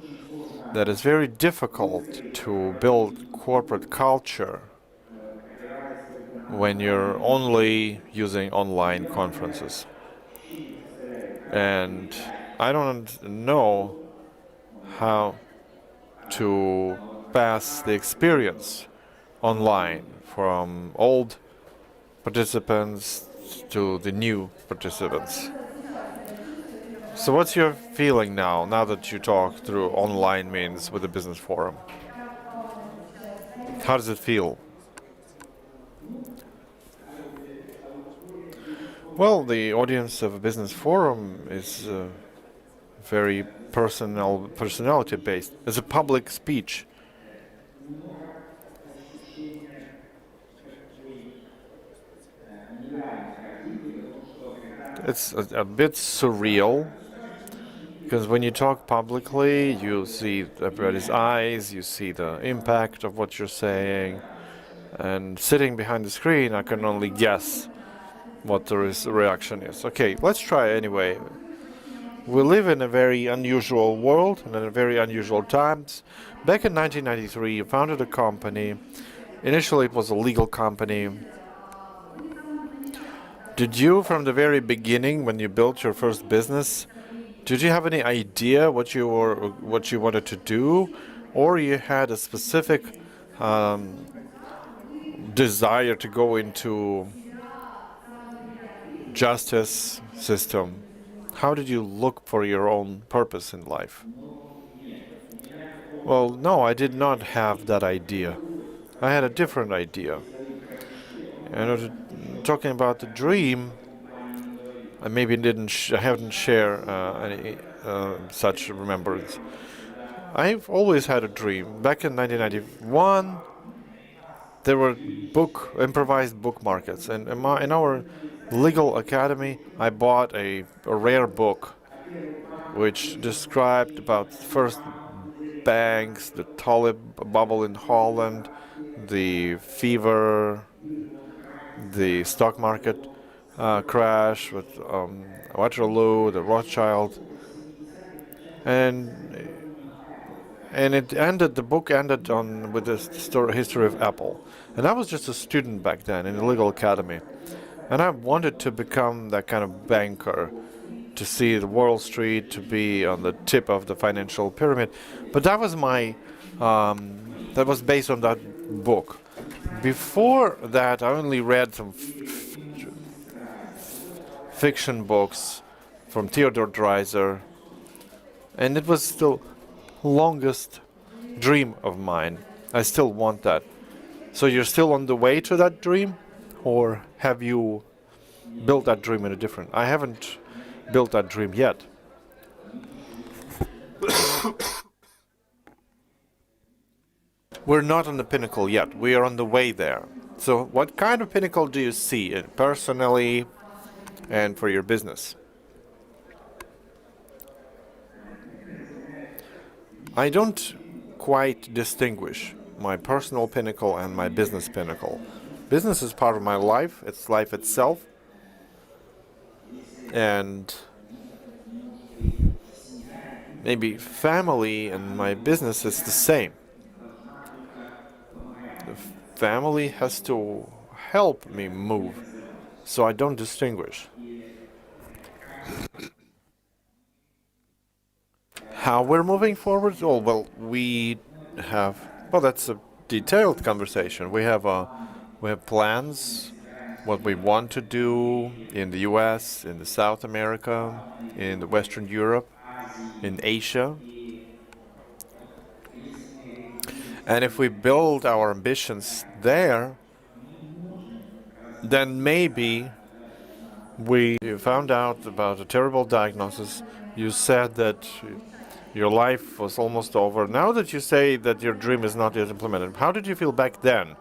That it's very difficult to build corporate culture when you're only using online conferences. And I don't know how to pass the experience online from old participants to the new participants. So what's your feeling now that you talk through online means with the business forum? How does it feel? Well, the audience of a business forum is very personality based. It's a public speech. It's a bit surreal, because when you talk publicly, you see everybody's eyes, you see the impact of what you're saying, and sitting behind the screen, I can only guess what the reaction is. Okay, let's try anyway. We live in a very unusual world and in very unusual times. Back in 1993, you founded a company. Initially, it was a legal company. Did you, from the very beginning, when you built your first business, did you have any idea what you wanted to do, or you had a specific desire to go into justice system? How did you look for your own purpose in life? Well, no, I did not have that idea. I had a different idea. And talking about the dream, I maybe I haven't shared any such remembrance. I've always had a dream. Back in 1991, there were improvised book markets, and in our legal academy, I bought a rare book which described about first banks, the tulip bubble in Holland, the fever, the stock market crash with Waterloo, the Rothschild, and the book ended with the history of Apple. And I was just a student back then in the legal academy. And I wanted to become that kind of banker, to see the Wall Street, to be on the tip of the financial pyramid. But that was that was based on that book. Before that, I only read some fiction books from Theodore Dreiser, and it was the longest dream of mine. I still want that. So you're still on the way to that dream, or have you built that dream in a different? I haven't built that dream yet. We're not on the pinnacle yet. We are on the way there. So what kind of pinnacle do you see personally and for your business? I don't quite distinguish my personal pinnacle and my business pinnacle. Business is part of my life. It's life itself. And maybe family and my business is the same. The family has to help me move, so I don't distinguish. How we're moving forward? Oh, well, that's a detailed conversation. We have plans, what we want to do in the US, in the South America, in the Western Europe, in Asia. And if we build our ambitions there, then maybe we found out about a terrible diagnosis. You said that your life was almost over. Now that you say that your dream is not yet implemented, how did you feel back then,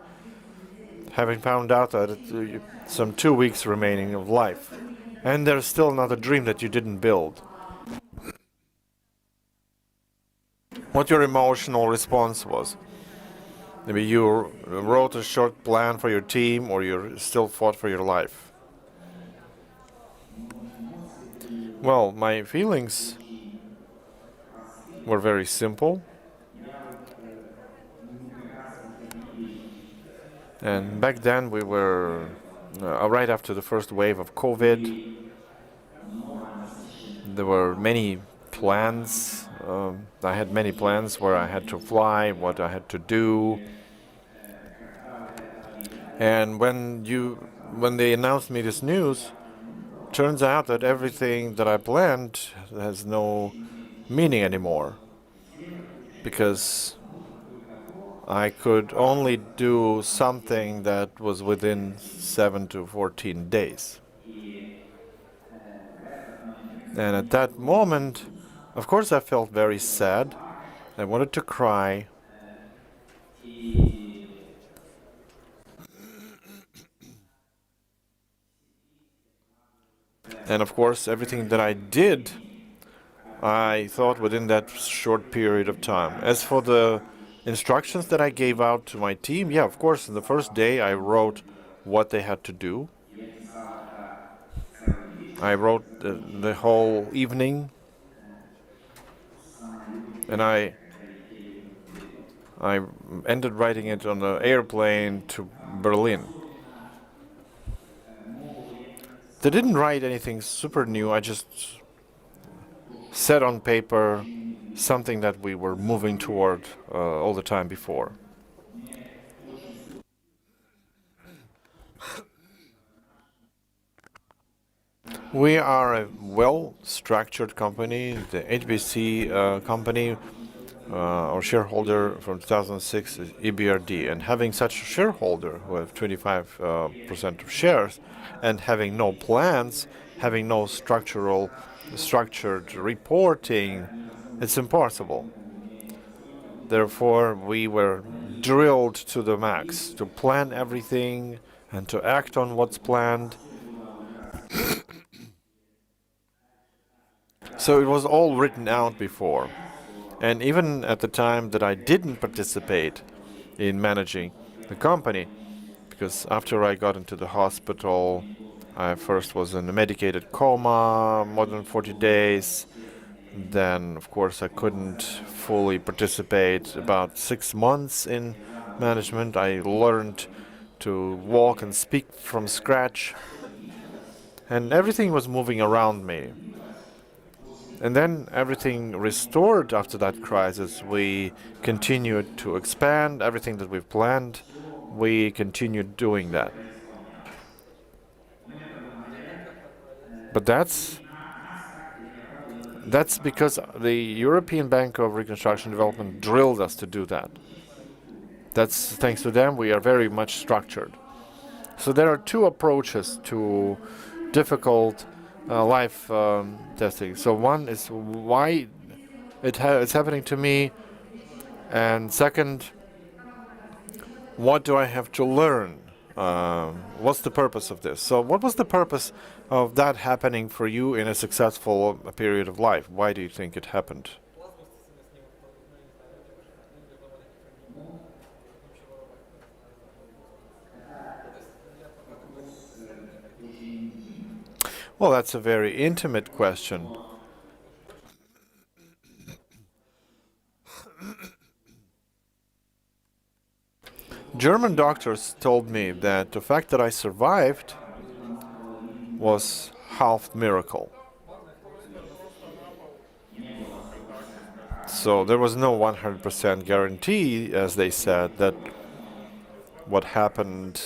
having found out that some 2 weeks remaining of life, and there's still another dream that you didn't build? What your emotional response was? Maybe you wrote a short plan for your team, or you still fought for your life. Well, my feelings were very simple. And back then we were right after the first wave of COVID. There were many plans. I had many plans where I had to fly, what I had to do. And when they announced me this news, turns out that everything that I planned has no meaning anymore, because I could only do something that was within 7 to 14 days. And at that moment, of course, I felt very sad. I wanted to cry. And of course, everything that I did, I thought within that short period of time. As for the instructions that I gave out to my team, yeah, of course, in the first day I wrote what they had to do. I wrote the whole evening, and I ended writing it on the airplane to Berlin. They didn't write anything super new. I just set on paper something that we were moving toward all the time before. We are a well-structured company. The HBC company, our shareholder from 2006 is EBRD. And having such a shareholder who have 25% of shares and having no plans, having no structured reporting, it's impossible. Therefore, we were drilled to the max to plan everything and to act on what's planned. So it was all written out before. And even at the time that I didn't participate in managing the company, because after I got into the hospital, I first was in a medicated coma, more than 40 days. Then, of course, I couldn't fully participate. About 6 months in management, I learned to walk and speak from scratch. And everything was moving around me. And then everything restored after that crisis. We continued to expand everything that we've planned. We continued doing that. But that's because the European Bank of Reconstruction and Development drilled us to do that. That's thanks to them we are very much structured. So there are two approaches to difficult life testing. So one is why it's happening to me, and second, what do I have to learn? What's the purpose of this? So what was the purpose of that happening for you in a successful period of life? Why do you think it happened? Well, that's a very intimate question. German doctors told me that the fact that I survived was half miracle. So there was no 100% guarantee, as they said, that what happened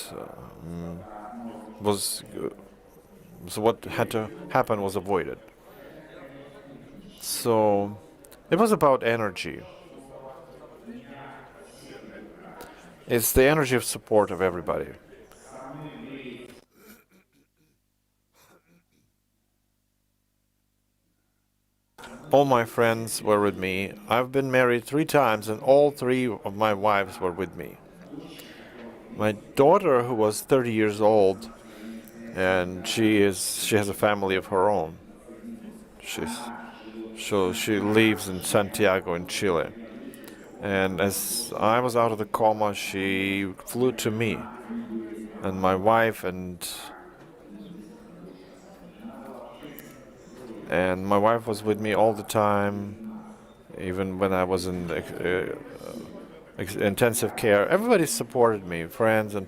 was so what had to happen was avoided. So it was about energy. It's the energy of support of everybody. All my friends were with me. I've been married 3 times, and all 3 of my wives were with me. My daughter, who was 30 years old, and she has a family of her own. She lives in Santiago in Chile. And as I was out of the coma, she flew to me. And my wife and my wife was with me all the time, even when I was in intensive care. Everybody supported me, friends, and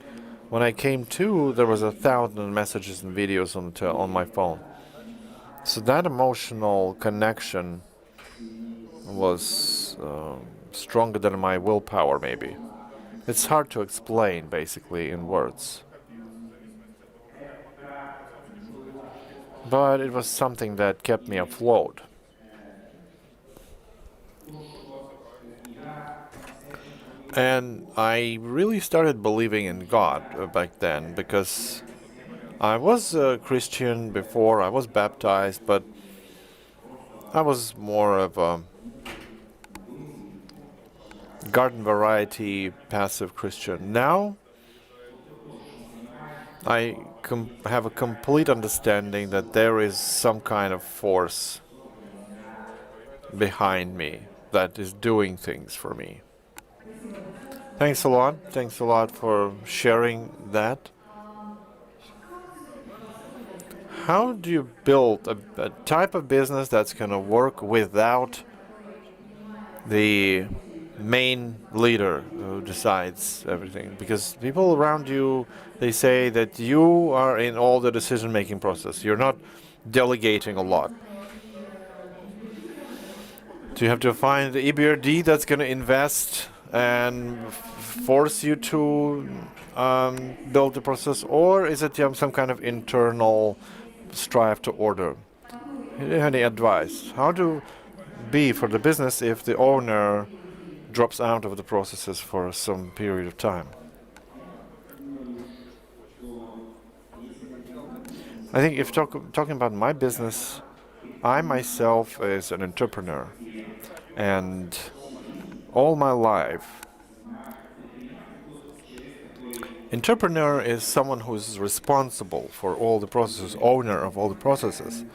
when I came to, there was 1,000 messages and videos on my phone. So that emotional connection was stronger than my willpower, maybe. It's hard to explain, basically, in words. But it was something that kept me afloat. And I really started believing in God back then, because I was a Christian before, I was baptized, but I was more of a garden variety passive Christian. Now I have a complete understanding that there is some kind of force behind me that is doing things for me. Thanks a lot. Thanks a lot for sharing that. How do you build a type of business that's going to work without the main leader who decides everything? Because people around you, they say that you are in all the decision-making process. You're not delegating a lot. So you have to find the EBRD that's going to invest and force you to build the process, or is it some kind of internal strive to order? Any advice? How to be for the business if the owner drops out of the processes for some period of time? I think if talking about my business, I myself is an entrepreneur, and all my life, entrepreneur is someone who is responsible for all the processes, owner of all the processes.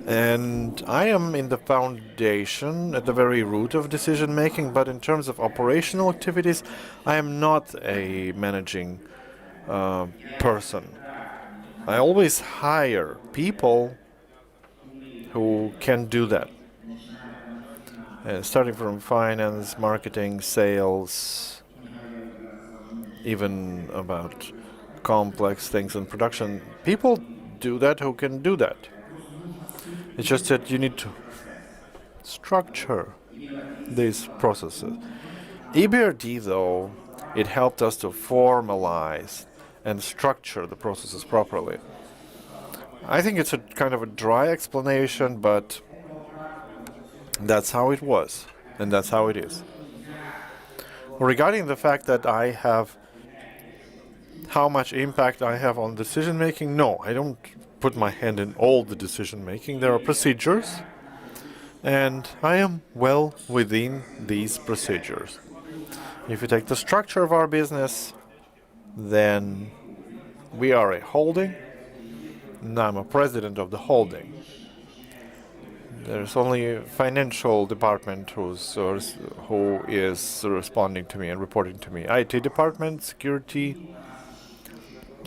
And I am in the foundation, at the very root of decision making, but in terms of operational activities, I am not a managing person. I always hire people who can do that. Starting from finance, marketing, sales, even about complex things in production. People do that who can do that. It's just that you need to structure these processes. EBRD, though, it helped us to formalize and structure the processes properly. I think it's a kind of a dry explanation, but that's how it was, and that's how it is. Regarding the fact that I have how much impact I have on decision making, no, I don't put my hand in all the decision making. There are procedures, and I am well within these procedures. If you take the structure of our business, then we are a holding, and I'm a president of the holding. There's only a financial department who is responding to me and reporting to me. IT department, security,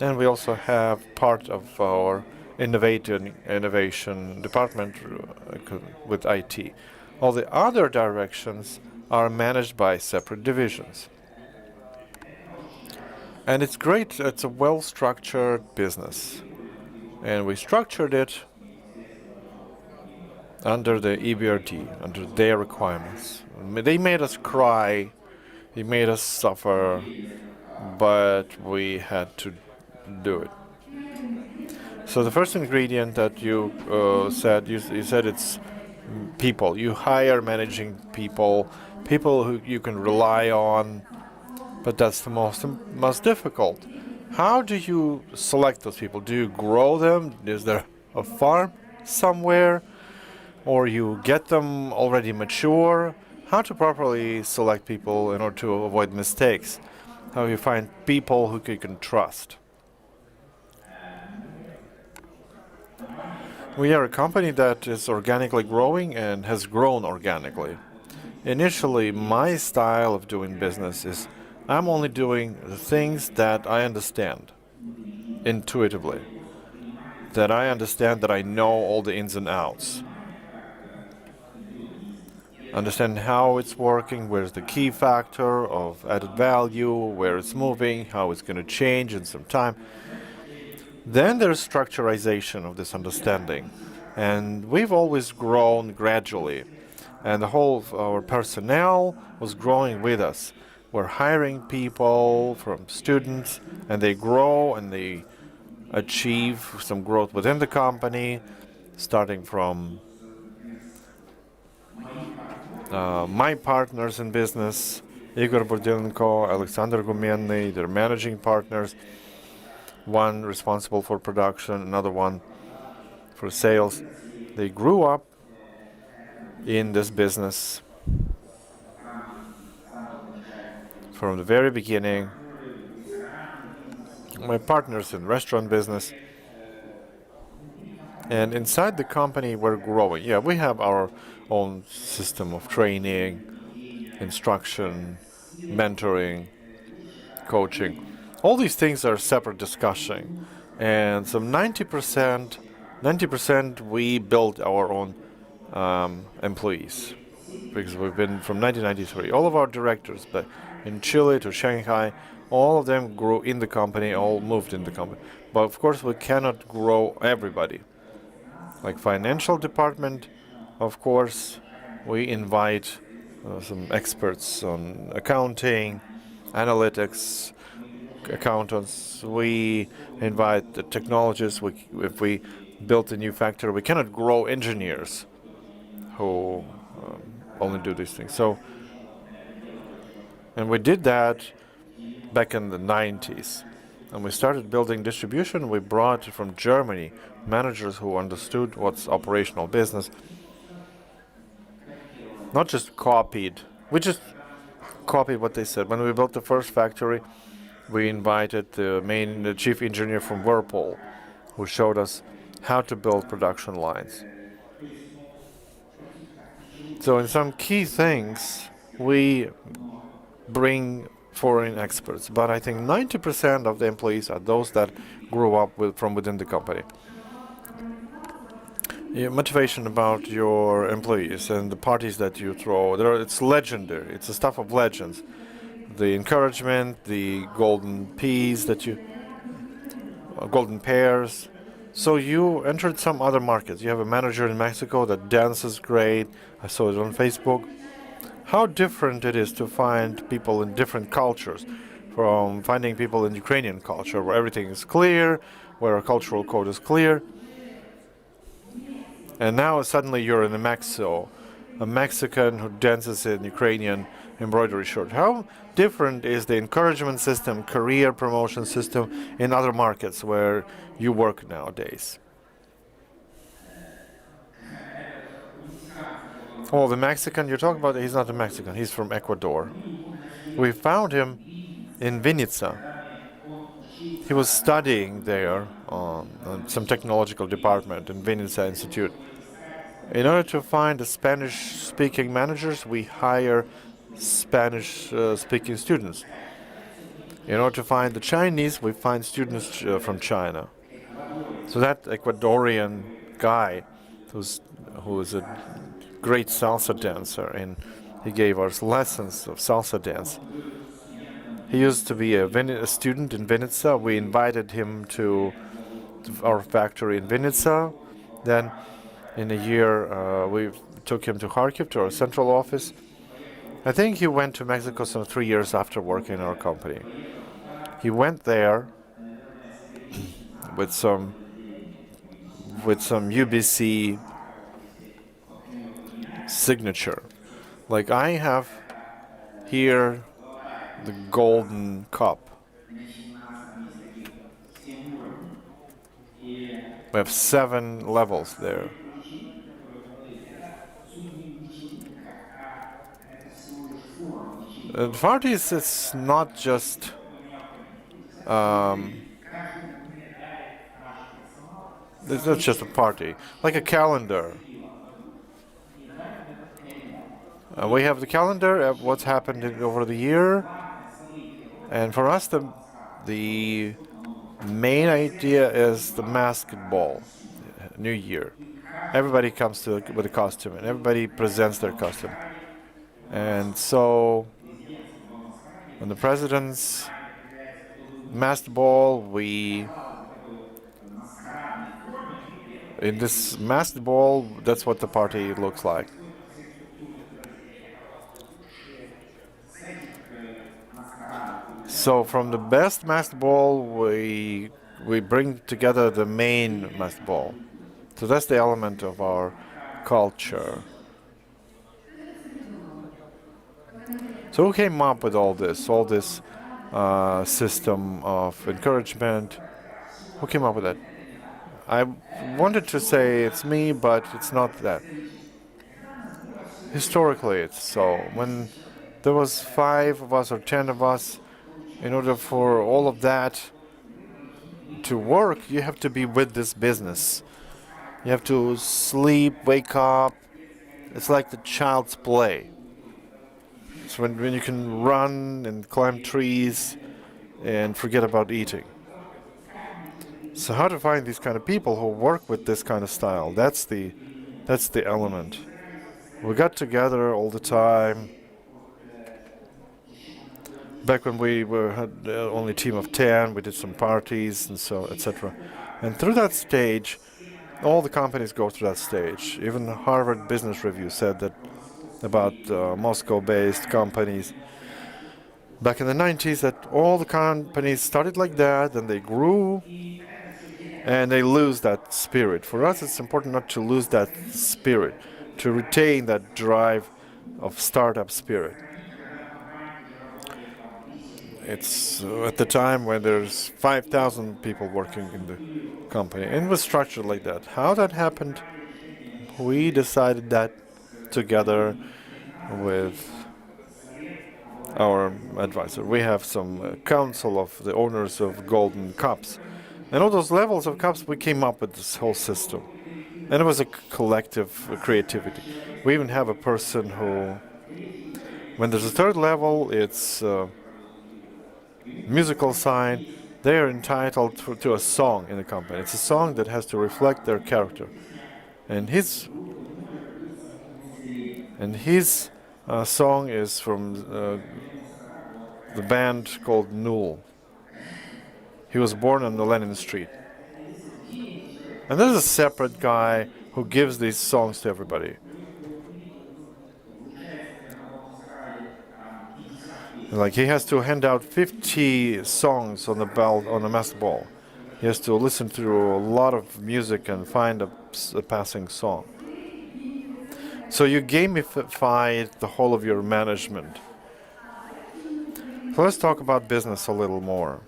and we also have part of our innovation department with IT. All the other directions are managed by separate divisions. And it's great, it's a well-structured business. And we structured it under the EBRD, under their requirements. They made us cry, they made us suffer, but we had to do it. So the first ingredient that you said it's people. You hire managing people, people who you can rely on, but that's the most difficult. How do you select those people? Do you grow them? Is there a farm somewhere? Or you get them already mature? How to properly select people in order to avoid mistakes? How you find people who you can trust? We are a company that is organically growing and has grown organically. Initially, my style of doing business is I'm only doing the things that I understand intuitively, that I understand, that I know all the ins and outs. Understand how it's working, where's the key factor of added value, where it's moving, how it's going to change in some time. Then there's structurization of this understanding. And we've always grown gradually. And the whole of our personnel was growing with us. We're hiring people from students, and they grow and they achieve some growth within the company, starting from my partners in business, Igor Burdenko, Alexander Gumenny, they're managing partners, one responsible for production, another one for sales. They grew up in this business from the very beginning. My partners in restaurant business. And inside the company, we're growing. Yeah, we have our own system of training, instruction, mentoring, coaching. All these things are separate discussion. And some 90% we build our own employees. Because we've been from 1993. All of our directors, but in Chile to Shanghai, all of them grew in the company, all moved in the company. But of course, we cannot grow everybody. Like financial department, of course, we invite some experts on accounting, analytics, accountants. We invite the technologists. If we built a new factory, we cannot grow engineers who only do these things. So, and we did that back in the 90s. And we started building distribution. We brought from Germany managers who understood what's operational business. Not just copied. We just copied what they said. When we built the first factory, we invited the chief engineer from Whirlpool, who showed us how to build production lines. So in some key things, we bring foreign experts, but I think 90% of the employees are those that grew up from within the company. Your motivation about your employees and the parties that you throw, it's legendary. It's the stuff of legends. The encouragement, the golden peas golden pears. So you entered some other markets. You have a manager in Mexico that dances great. I saw it on Facebook. How different it is to find people in different cultures, from finding people in Ukrainian culture where everything is clear, where a cultural code is clear. And now suddenly you're in Mexico, a Mexican who dances in Ukrainian embroidery shirt. How different is the encouragement system, career promotion system in other markets where you work nowadays? Oh, the Mexican you're talking about, he's not a Mexican. He's from Ecuador. We found him in Vinica. He was studying there on some technological department in Vinica Institute. In order to find the Spanish-speaking managers, we hire Spanish-speaking students. In order to find the Chinese, we find students from China. So that Ecuadorian guy, who is a great salsa dancer, and he gave us lessons of salsa dance. He used to be a student in Vinica. We invited him to our factory in Vinica. Then, in a year, we took him to Kharkiv, to our central office. I think he went to Mexico some 3 years after working in our company. He went there with some UBC signature. Like I have here the golden cup. We have 7 levels there. Parties, it's not just it's not just a party, like a calendar. We have the calendar of what's happened over the year, and for us the main idea is the masked ball, New Year. Everybody comes with a costume, and everybody presents their costume. And so, on the president's masked ball, in this masked ball, that's what the party looks like. So from the best masked ball, we bring together the main masked ball. So that's the element of our culture. So who came up with all this system of encouragement? Who came up with that? I wanted to say it's me, but it's not that. Historically, it's so. When there was 5 of us or 10 of us, in order for all of that to work, you have to be with this business. You have to sleep, wake up. It's like the child's play. It's when you can run and climb trees and forget about eating. So how to find these kind of people who work with this kind of style? That's the element. We got together all the time. Back when we had only a team of 10, we did some parties and so etc. And through that stage, all the companies go through that stage. Even Harvard Business Review said that about Moscow-based companies back in the 90s, that all the companies started like that, and they grew, and they lose that spirit. For us, it's important not to lose that spirit, to retain that drive of startup spirit. It's at the time when there's 5,000 people working in the company, and it was structured like that. How that happened, we decided that together with our advisor. We have some council of the owners of golden cups. And all those levels of cups, we came up with this whole system. And it was a collective creativity. We even have a person who, when there's a 3rd level, it's musical sign. They are entitled to a song in the company. It's a song that has to reflect their character. And his song is from the band called Null. He was born on the Lenin Street. And there's a separate guy who gives these songs to everybody. Like he has to hand out 50 songs on the masked ball. He has to listen through a lot of music and find a passing song. So you gamify the whole of your management. So let's talk about business a little more.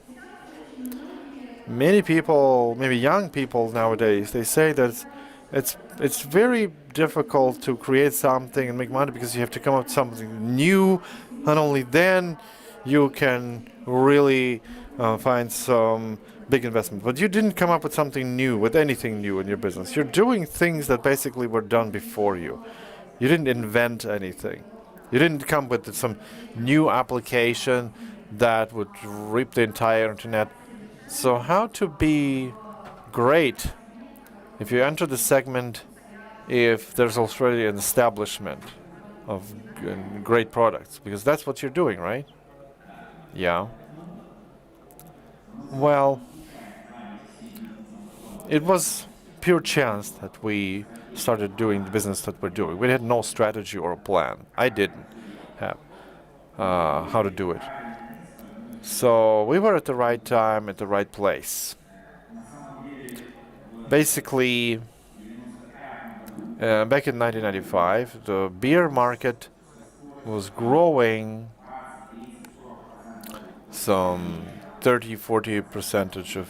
Many people, maybe young people nowadays, they say that it's very difficult to create something and make money because you have to come up with something new, and only then you can really find some big investment. But you didn't come up with something new, with anything new in your business. You're doing things that basically were done before you. You didn't invent anything. You didn't come with some new application that would reap the entire internet. So how to be great if you enter the segment if there's already an establishment of great products? Because that's what you're doing, right? Yeah. Well, it was pure chance that we started doing the business that we're doing. We had no strategy or a plan. I didn't have how to do it. So we were at the right time, at the right place. Basically, back in 1995, the beer market was growing some 30-40% of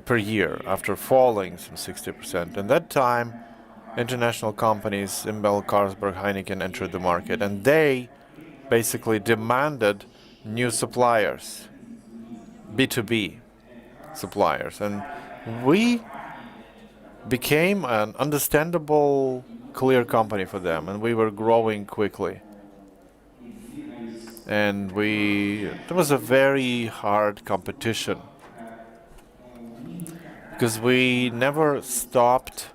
per year after falling some 60%. And that time, international companies, Imbel, Carlsberg, Heineken entered the market, and they basically demanded new suppliers, B2B suppliers. And we became an understandable, clear company for them, and we were growing quickly. And there was a very hard competition because we never stopped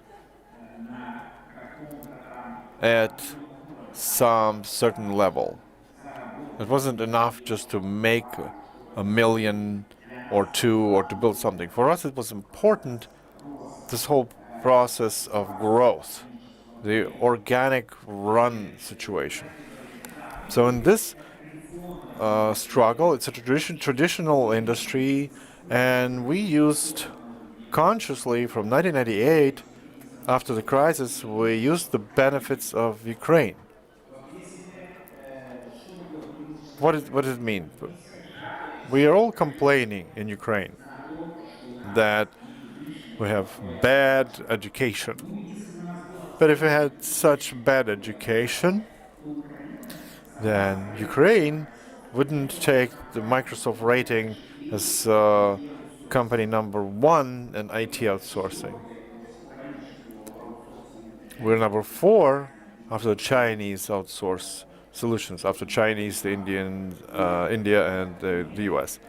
at some certain level. It wasn't enough just to make a million or two or to build something. For us, it was important, this whole process of growth, the organic run situation. So in this struggle, it's a traditional industry, and we used consciously from 1998, after the crisis, we used the benefits of Ukraine. What does it mean? We are all complaining in Ukraine that we have bad education. But if we had such bad education, then Ukraine wouldn't take the Microsoft rating as company number 1 in IT outsourcing. We're number 4 after the Chinese outsource solutions, after Chinese, the India, and the US.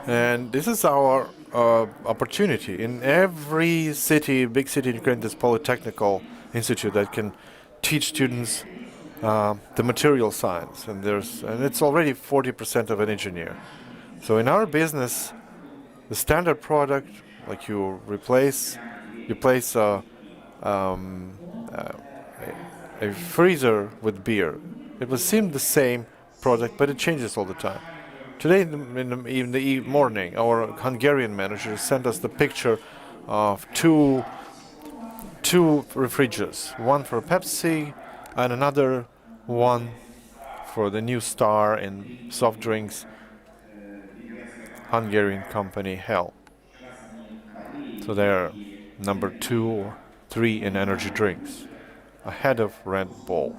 And this is our opportunity. In every city, big city in Ukraine, there's Polytechnical Institute that can teach students the material science, and it's already 40% of an engineer. So in our business, the standard product, like you place a freezer with beer. It would seem the same product, but it changes all the time. Today in the morning, our Hungarian manager sent us the picture of two refrigerators, one for Pepsi and another one for the new star in soft drinks, Hungarian company Hell. So they're number 2 or 3 in energy drinks, ahead of Red Bull.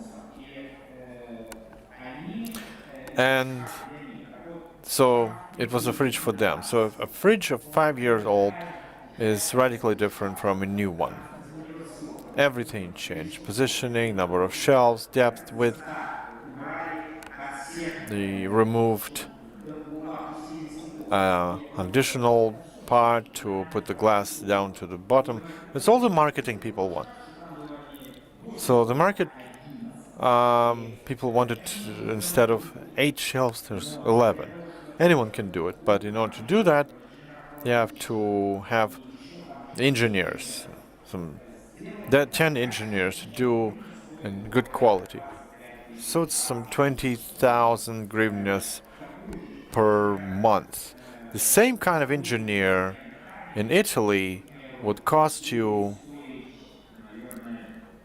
And so it was a fridge for them. So a fridge of 5 years old is radically different from a new one. Everything changed. Positioning, number of shelves, depth, width, the removed additional part to put the glass down to the bottom. It's all the marketing people want. So the market people wanted, instead of 8 shelves, there's 11. Anyone can do it, but in order to do that, you have to have engineers, 10 engineers to do in good quality. So it's some 20,000 hryvnias per month. The same kind of engineer in Italy would cost you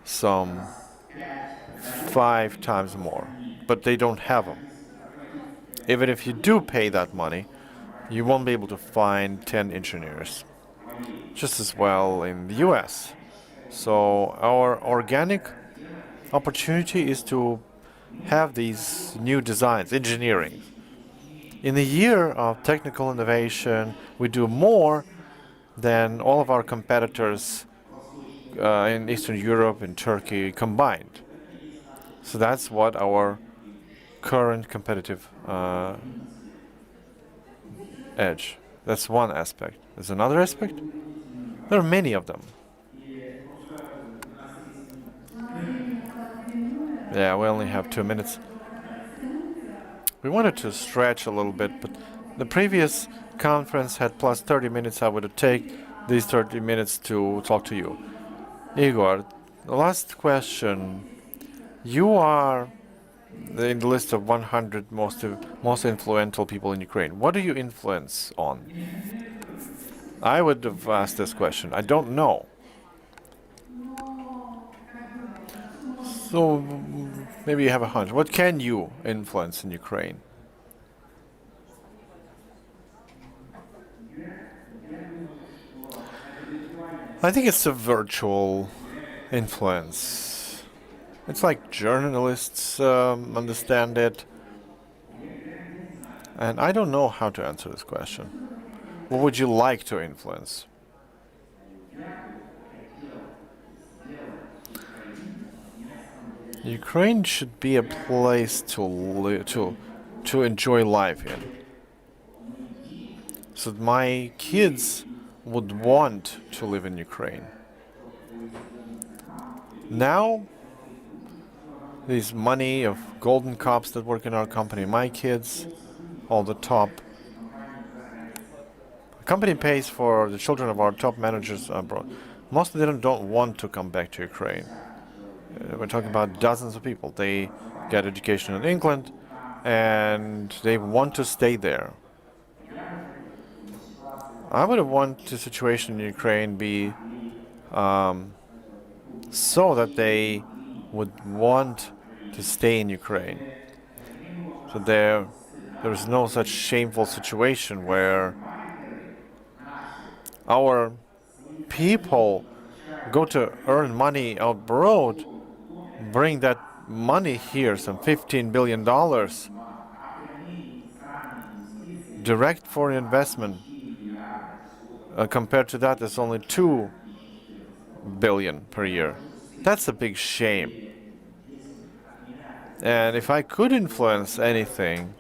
some 5 times more, but they don't have them. Even if you do pay that money, you won't be able to find 10 engineers. Just as well in the US. So our organic opportunity is to have these new designs, engineering. In the year of technical innovation, we do more than all of our competitors in Eastern Europe and Turkey combined. So that's what our current competitive edge. That's one aspect. There's another aspect. There are many of them. Yeah, we only have 2 minutes. We wanted to stretch a little bit, but the previous conference had plus 30 minutes. I would take these 30 minutes to talk to you. Igor, the last question. You are in the list of 100 most influential people in Ukraine. What do you influence on? I would have asked this question. I don't know. So maybe you have a hunch. What can you influence in Ukraine? I think it's a virtual influence. It's like journalists understand it. And I don't know how to answer this question. What would you like to influence? Ukraine should be a place to enjoy life in. So that my kids would want to live in Ukraine. Now, this money of golden cops that work in our company, my kids, all the top. The company pays for the children of our top managers abroad. Most of them don't want to come back to Ukraine. We're talking about dozens of people. They get education in England and they want to stay there. I would want the situation in Ukraine be so that they would want to stay in Ukraine. So there is no such shameful situation where our people go to earn money abroad, bring that money here, some $15 billion, direct foreign investment. Compared to that, it's only $2 billion per year. That's a big shame. And if I could influence anything,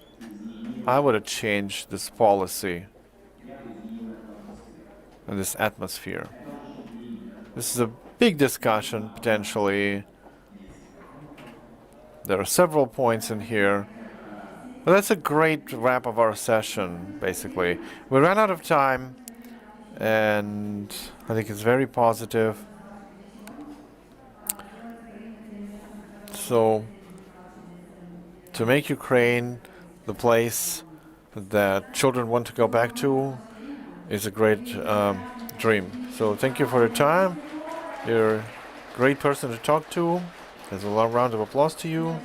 I would have changed this policy and this atmosphere. This is a big discussion, potentially. There are several points in here. But that's a great wrap of our session, basically. We ran out of time, and I think it's very positive. So, to make Ukraine the place that children want to go back to is a great dream. So thank you for your time. You're a great person to talk to. There's a long round of applause to you.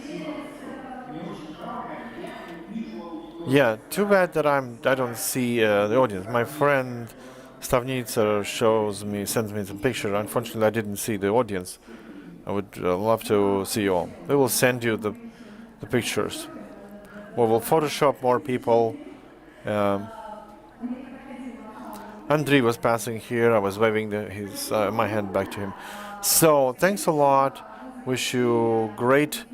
Yeah, too bad that I don't see the audience. My friend Stavnica sends me some pictures. Unfortunately, I didn't see the audience. I would love to see you all. We will send you the pictures. We will Photoshop more people. Andriy was passing here. I was waving my hand back to him. So thanks a lot. Wish you great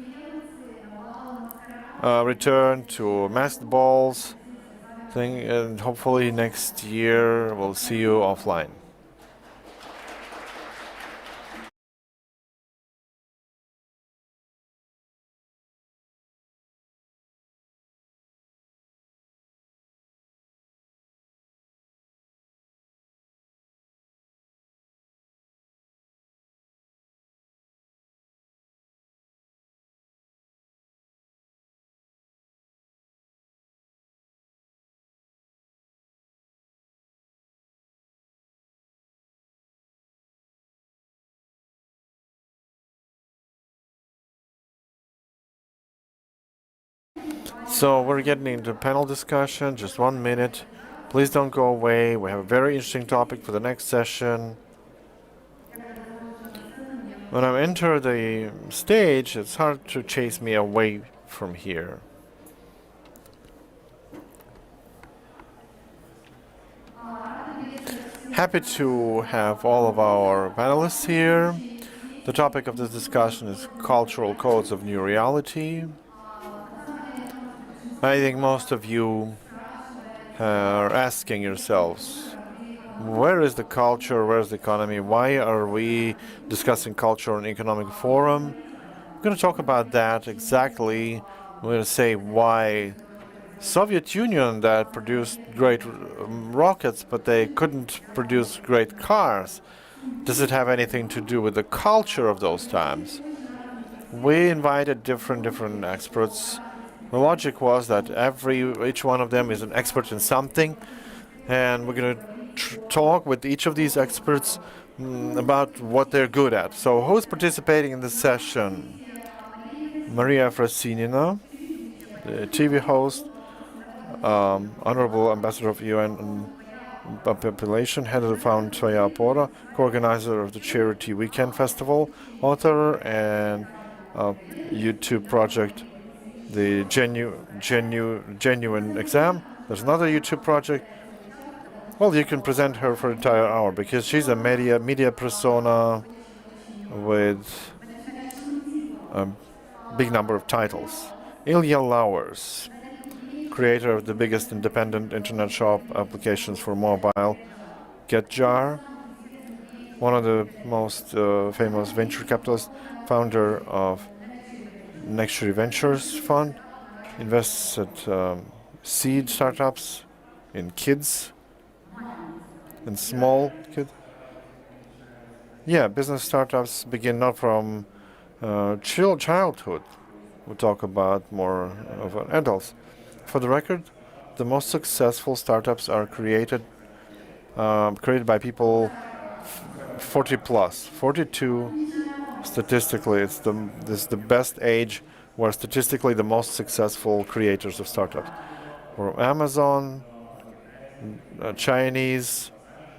return to masked balls thing, and hopefully next year we'll see you offline. So we're getting into panel discussion, just 1 minute. Please don't go away. We have a very interesting topic for the next session. When I enter the stage, it's hard to chase me away from here. Happy to have all of our panelists here. The topic of this discussion is cultural codes of new reality. I think most of you are asking yourselves, where is the culture, where is the economy, why are we discussing culture in economic forum? We're going to talk about that exactly. We're going to say why Soviet Union that produced great rockets, but they couldn't produce great cars. Does it have anything to do with the culture of those times? We invited different experts. The logic was that each one of them is an expert in something, and we're going to talk with each of these experts about what they're good at. So who's participating in this session? Maria Frasinina, the TV host, Honorable Ambassador of UN Population, head of the fund Tvoja Opora, co-organizer of the Charity Weekend Festival, author and YouTube project, the Genuine Exam. There's another YouTube project. Well, you can present her for an entire hour because she's a media persona with a big number of titles. Ilya Lauers, creator of the biggest independent internet shop applications for mobile, GetJar, one of the most famous venture capitalists, founder of Nextory Ventures Fund, invests at seed startups in kids, in small kids. Yeah, business startups begin not from childhood. We'll talk about more of adults. For the record, the most successful startups are created by people 40 plus. 42, statistically, it's the best age where statistically the most successful creators of startups. Or Amazon, Chinese,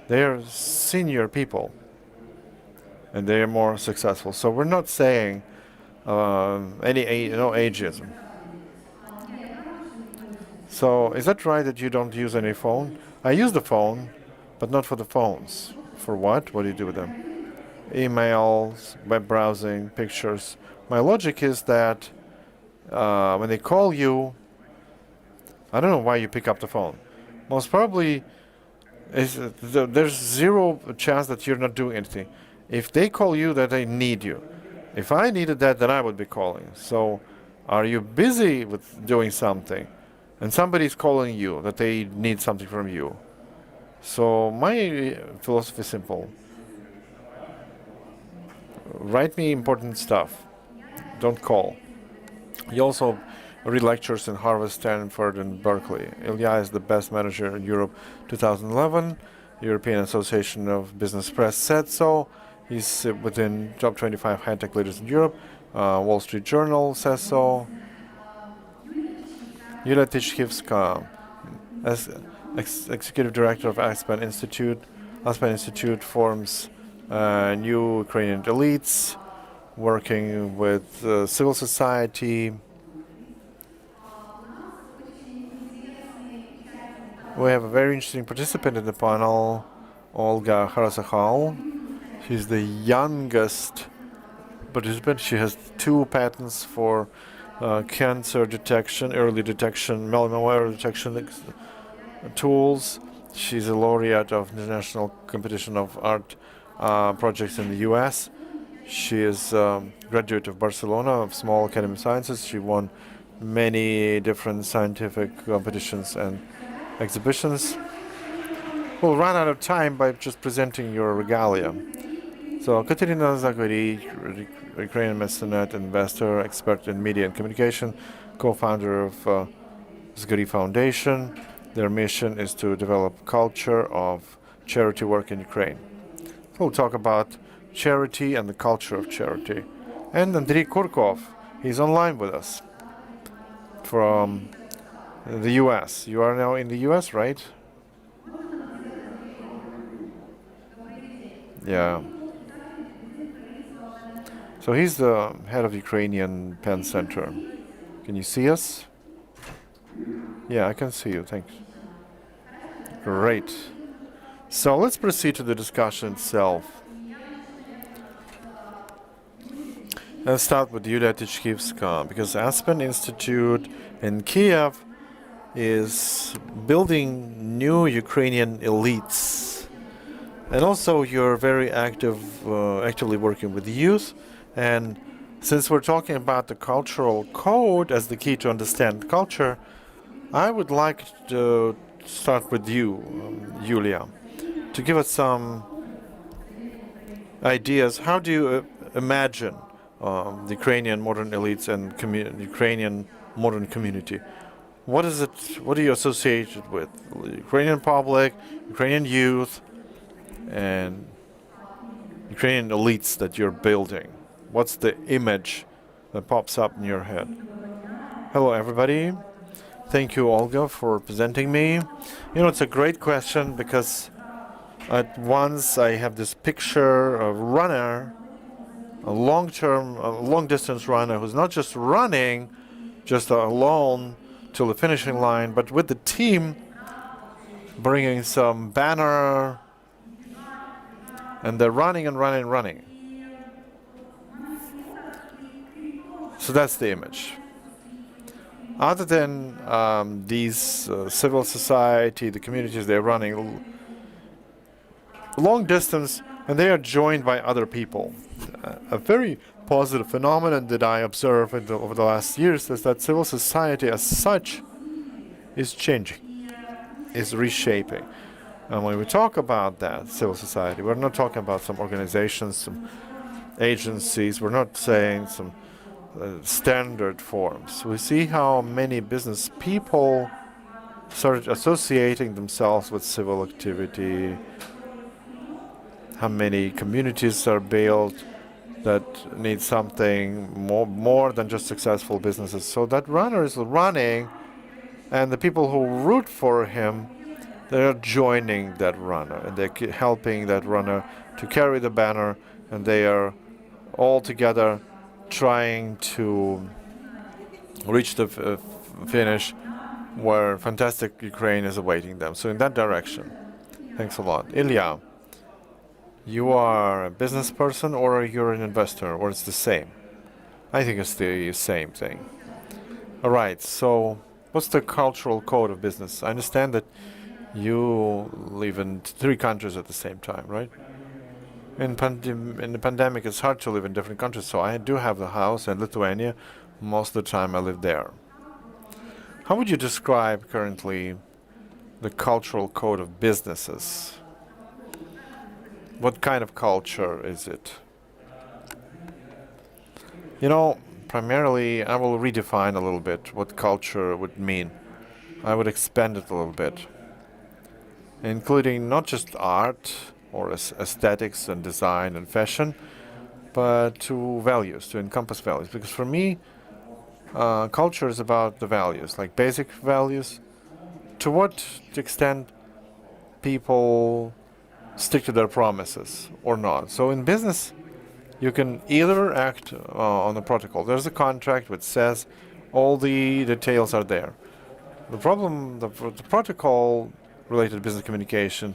they're senior people, and they're more successful. So we're not saying no ageism. So is that right that you don't use any phone? I use the phone, but not for the phones. For what? What do you do with them? Emails, web browsing, pictures. My logic is that when they call you, I don't know why you pick up the phone. Most probably, there's zero chance that you're not doing anything. If they call you, that they need you. If I needed that, then I would be calling. So are you busy with doing something? And somebody's calling you that they need something from you. So my philosophy is simple. Write me important stuff. Don't call. You also read lectures in Harvard, Stanford, and Berkeley. Ilya is the best manager in Europe 2011. European Association of Business Press said so. He's within top 25 high-tech leaders in Europe. Wall Street Journal says so. Yulia Tichkivska, as executive director of Aspen Institute. Aspen Institute forms new Ukrainian elites, working with civil society. We have a very interesting participant in the panel, Olga Harasahal. She's the youngest participant. She has 2 patents for cancer detection, early detection, melanoma detection tools. She's a laureate of the International Competition of Art projects in the US. She is a graduate of Barcelona of Small Academy of Sciences. She won many different scientific competitions and exhibitions. We'll run out of time by just presenting your regalia. So Katerina Zagori, Ukrainian mecenas, investor, expert in media and communication, co-founder of Zagori Foundation. Their mission is to develop culture of charity work in Ukraine. So we'll talk about charity and the culture of charity. And Andriy Kurkov, he's online with us from the US. You are now in the US, right? Yeah. So he's the head of Ukrainian Penn Center. Can you see us? Yeah, I can see you. Thanks. Great. So let's proceed to the discussion itself. Let's start with Yulia Tichkivska, because Aspen Institute in Kiev is building new Ukrainian elites. And also you're very actively working with youth. And since we're talking about the cultural code as the key to understand culture, I would like to start with you, Yulia, to give us some ideas. How do you imagine the Ukrainian modern elites and Ukrainian modern community? What is it? What do you associate it with? Ukrainian public, Ukrainian youth, and Ukrainian elites that you're building. What's the image that pops up in your head? Hello, everybody. Thank you, Olga, for presenting me. You know, it's a great question because at once I have this picture of a runner, a long-distance runner who's not just running, just alone till the finishing line, but with the team, bringing some banner, and they're running and running and running. So that's the image. Other than these civil society, the communities, they're running long distance, and they are joined by other people. A very positive phenomenon that I observe over the last years is that civil society as such is changing, is reshaping. And when we talk about that, civil society, we're not talking about some organizations, some agencies, we're not saying some standard forms. We see how many business people started associating themselves with civil activity, how many communities are built that need something more than just successful businesses. So that runner is running, and the people who root for him, they're joining that runner, and they're helping that runner to carry the banner, and they are all together trying to reach the finish where fantastic Ukraine is awaiting them. So in that direction. Thanks a lot. Ilya, you are a business person or you're an investor, or it's the same? I think it's the same thing. All right, so what's the cultural code of business? I understand that you live in 3 countries at the same time, right? In the pandemic, it's hard to live in different countries, so I do have the house in Lithuania. Most of the time I live there. How would you describe currently the cultural code of businesses? What kind of culture is it? You know, primarily I will redefine a little bit what culture would mean. I would expand it a little bit, including not just art or aesthetics and design and fashion, but to values, to encompass values. Because for me, culture is about the values, like basic values. To what extent people stick to their promises or not. So in business, you can either act on the protocol. There's a contract which says all the details are there. The problem, the protocol-related business communication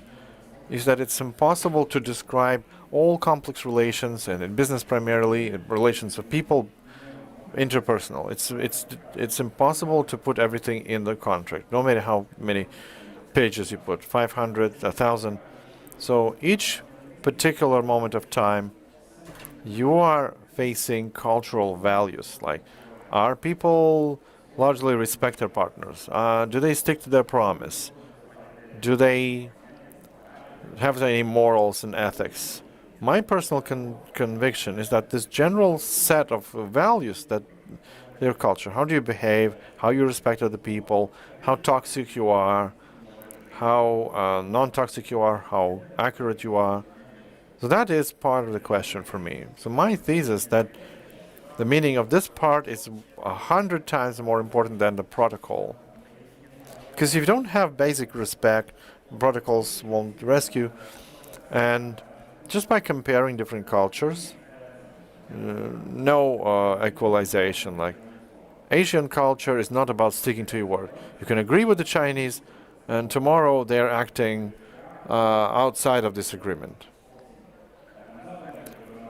is that it's impossible to describe all complex relations, and in business primarily, relations of people, interpersonal. It's impossible to put everything in the contract, no matter how many pages you put, 500, 1,000. So each particular moment of time, you are facing cultural values, like are people largely respect their partners? Do they stick to their promise? Do they have any morals and ethics? My personal conviction is that this general set of values that their culture, how do you behave, how you respect other people, how toxic you are, how non-toxic you are, how accurate you are. So that is part of the question for me. So my thesis that the meaning of this part is 100 times more important than the protocol. Because if you don't have basic respect, protocols won't rescue. And just by comparing different cultures, no equalization. Like Asian culture is not about sticking to your word. You can agree with the Chinese, and tomorrow they're acting outside of this agreement.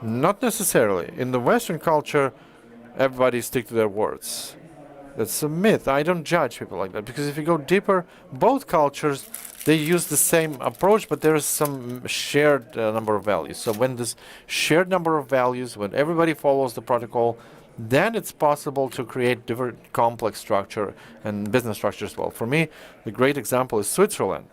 Not necessarily. In the Western culture, everybody stick to their words. That's a myth. I don't judge people like that, because if you go deeper, both cultures, they use the same approach, but there is some shared number of values. So when this shared number of values, when everybody follows the protocol, then it's possible to create different complex structure and business structure as well. For me, the great example is Switzerland.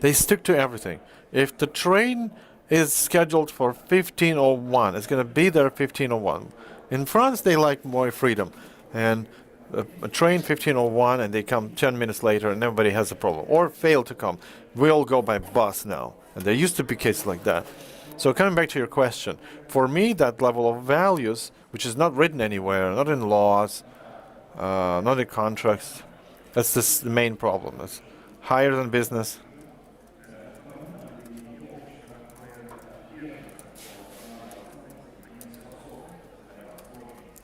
They stick to everything. If the train is scheduled for 15:01, it's going to be there 15:01. In France, they like more freedom. And a train 15:01 and they come 10 minutes later and everybody has a problem or fail to come. We all go by bus now. And there used to be cases like that. So coming back to your question, for me, that level of values, which is not written anywhere, not in laws, not in contracts, that's the main problem. It's higher than business.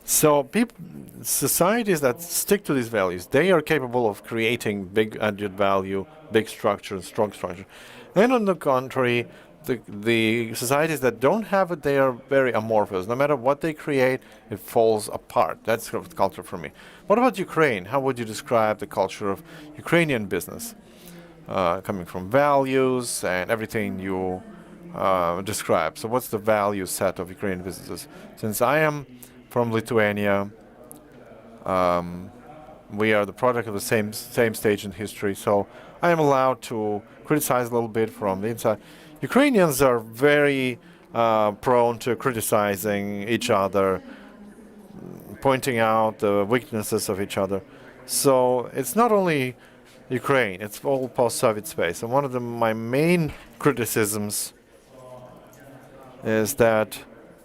So societies that stick to these values, they are capable of creating big added value, big structure, strong structure. And on the contrary, the societies that don't have it, they are very amorphous. No matter what they create, it falls apart. That's sort of culture for me. What about Ukraine? How would you describe the culture of Ukrainian business? Coming from values and everything you describe. So what's the value set of Ukrainian businesses? Since I am from Lithuania, we are the product of the same stage in history, so I am allowed to criticize a little bit from the inside. Ukrainians are very prone to criticizing each other, pointing out the weaknesses of each other. So it's not only Ukraine, it's all post-Soviet space. And one of my main criticisms is that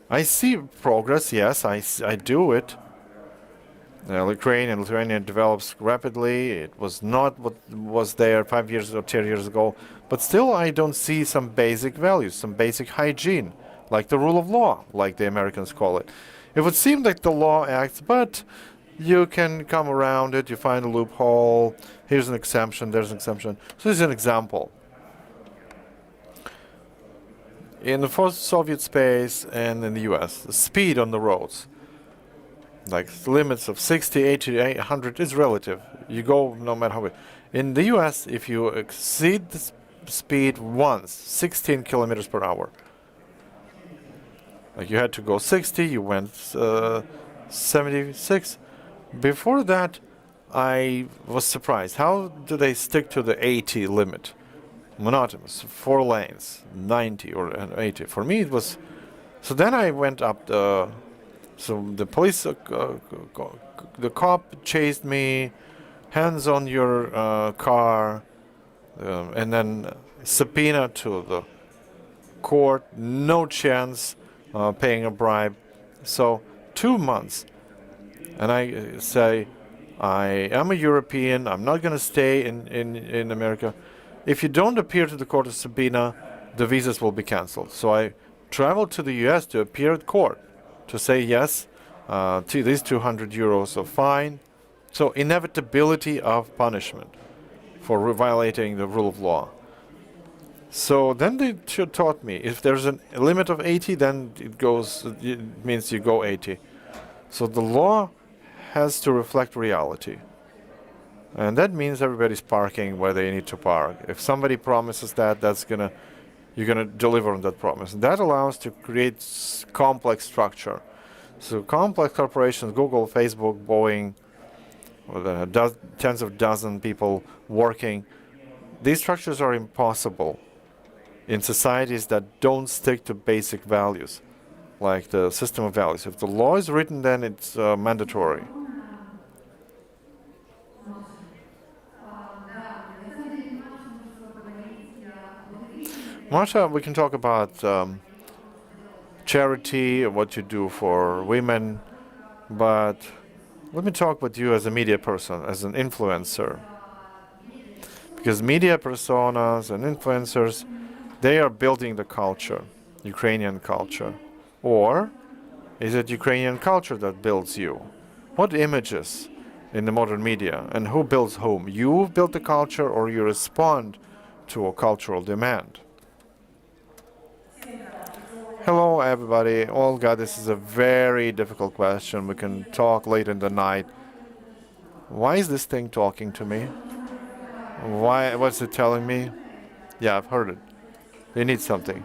I see progress, yes, I do it. Ukraine and Lithuania develops rapidly. It was not what was there 5 years or 10 years ago. But still, I don't see some basic values, some basic hygiene, like the rule of law, like the Americans call it. It would seem like the law acts, but you can come around it, you find a loophole, here's an exemption, there's an exemption. So this is an example. In the post-Soviet space and in the US, the speed on the roads, like limits of 60, 80, 100 is relative. You go no matter how. In the US, if you exceed the speed once, 16 kilometers per hour, like you had to go 60, you went 76. Before that, I was surprised. How do they stick to the 80 limit? Monotonous, 4 lanes, 90 or 80. For me, it was. So then I went up so the police, the cop chased me, hands on your car, and then subpoena to the court, no chance paying a bribe. So 2 months. And I say, I am a European, I'm not going to stay in America. If you don't appear to the court of subpoena, the visas will be canceled. So I traveled to the US to appear at court, to say yes to these 200 euros of fine. So inevitability of punishment for violating the rule of law. So then they taught me, if there's a limit of 80, then it means you go 80. So the law has to reflect reality. And that means everybody's parking where they need to park. If somebody promises that, you're gonna deliver on that promise. And that allows to create complex structure. So complex corporations, Google, Facebook, Boeing, with tens of dozen people working, these structures are impossible in societies that don't stick to basic values, like the system of values. If the law is written, then it's mandatory. Masha, we can talk about charity, what you do for women, but let me talk with you as a media person, as an influencer. Because media personas and influencers, they are building the culture, Ukrainian culture. Or is it Ukrainian culture that builds you? What images in the modern media? And who builds whom? You build the culture or you respond to a cultural demand? Hello, everybody. Olga, this is a very difficult question. We can talk late in the night. Why is this thing talking to me? What's it telling me? Yeah, I've heard it. They need something.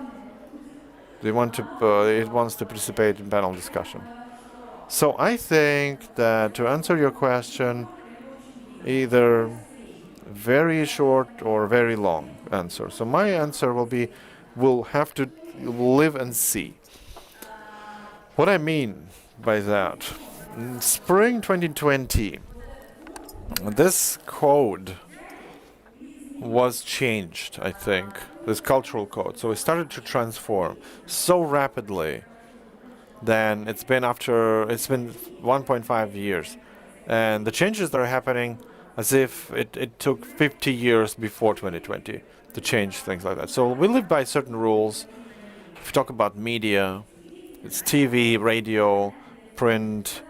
It wants to participate in panel discussion. So I think that to answer your question, either very short or very long answer. So my answer will be, we'll have to live and see. What I mean by that, in spring 2020, this code was changed, I think, this cultural code. So it started to transform so rapidly. Then it's been 1.5 years. And the changes that are happening as if it took 50 years before 2020 to change things like that. So we live by certain rules. If you talk about media, it's TV, radio, print,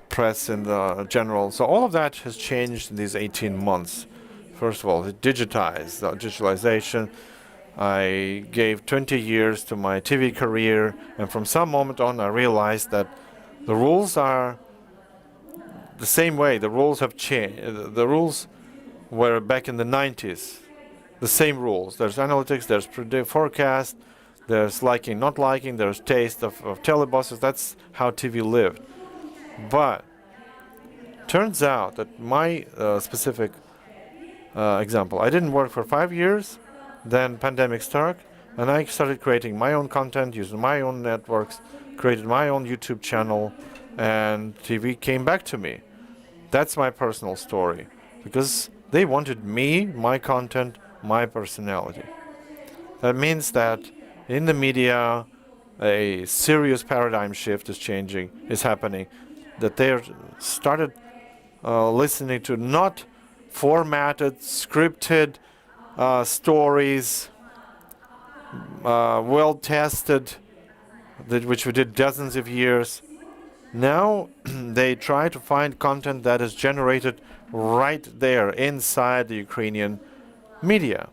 press in the general. So all of that has changed in these 18 months. First of all, digitalization. I gave 20 years to my TV career, and from some moment on, I realized that the rules are the same way. The rules have changed. The rules were back in the 90s. The same rules. There's analytics, there's forecast, there's liking, not liking, there's taste of telebuses. That's how TV lived. But turns out that my specific example, I didn't work for 5 years. Then pandemic struck, and I started creating my own content, using my own networks, created my own YouTube channel, and TV came back to me. That's my personal story, because they wanted me, my content, my personality. That means that in the media, a serious paradigm shift is happening, that they started listening to not formatted, scripted, stories, well tested, which we did dozens of years. Now they try to find content that is generated right there inside the Ukrainian media.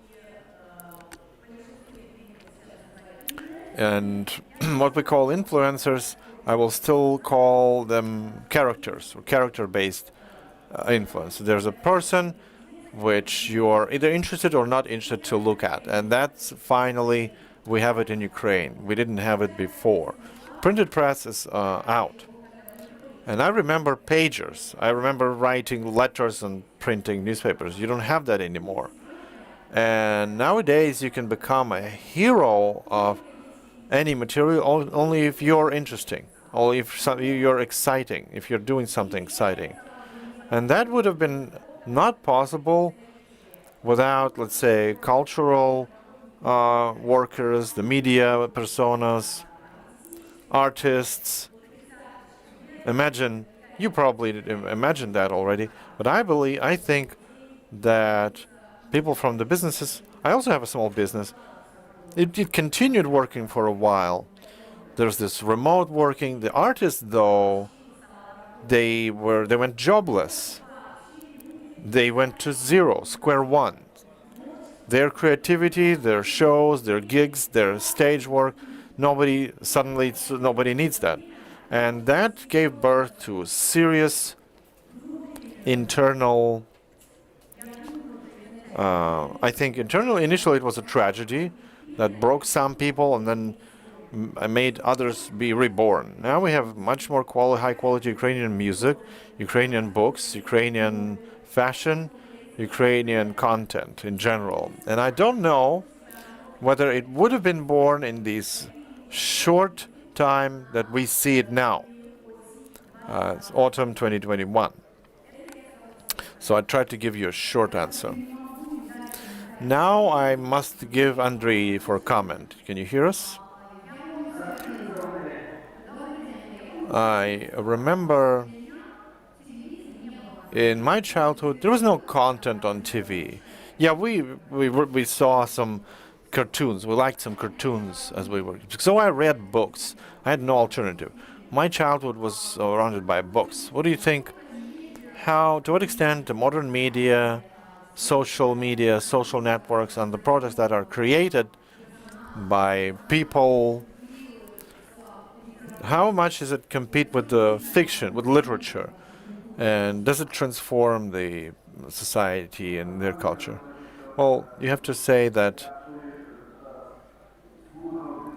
And what we call influencers, I will still call them characters or character-based influence. There's a person which you are either interested or not interested to look at. And that's finally, we have it in Ukraine. We didn't have it before. Printed press is out. And I remember pagers. I remember writing letters and printing newspapers. You don't have that anymore. And nowadays you can become a hero of any material only if you're interesting, only if you're exciting, if you're doing something exciting. And that would have been not possible without, let's say, cultural workers, the media personas, artists. Imagine, you probably imagined that already, but I think that people from the businesses, I also have a small business, it continued working for a while. There's this remote working. The artists, though, they went jobless. They went to zero, square one. Their creativity, their shows, their gigs, their stage work, nobody needs that. And that gave birth to serious internal, initially it was a tragedy that broke some people and then made others be reborn. Now we have much more high quality Ukrainian music, Ukrainian books, Ukrainian fashion, Ukrainian content in general. And I don't know whether it would have been born in this short time that we see it now. It's autumn 2021. So I tried to give you a short answer. Now I must give Andrei for comment. Can you hear us? I remember in my childhood there was no content on TV. Yeah, we saw some cartoons. We liked some cartoons as we were. So I read books. I had no alternative. My childhood was surrounded by books. What do you think? To what extent the modern media, social networks, and the products that are created by people, how much does it compete with the fiction, with literature? And does it transform the society and their culture? Well, you have to say that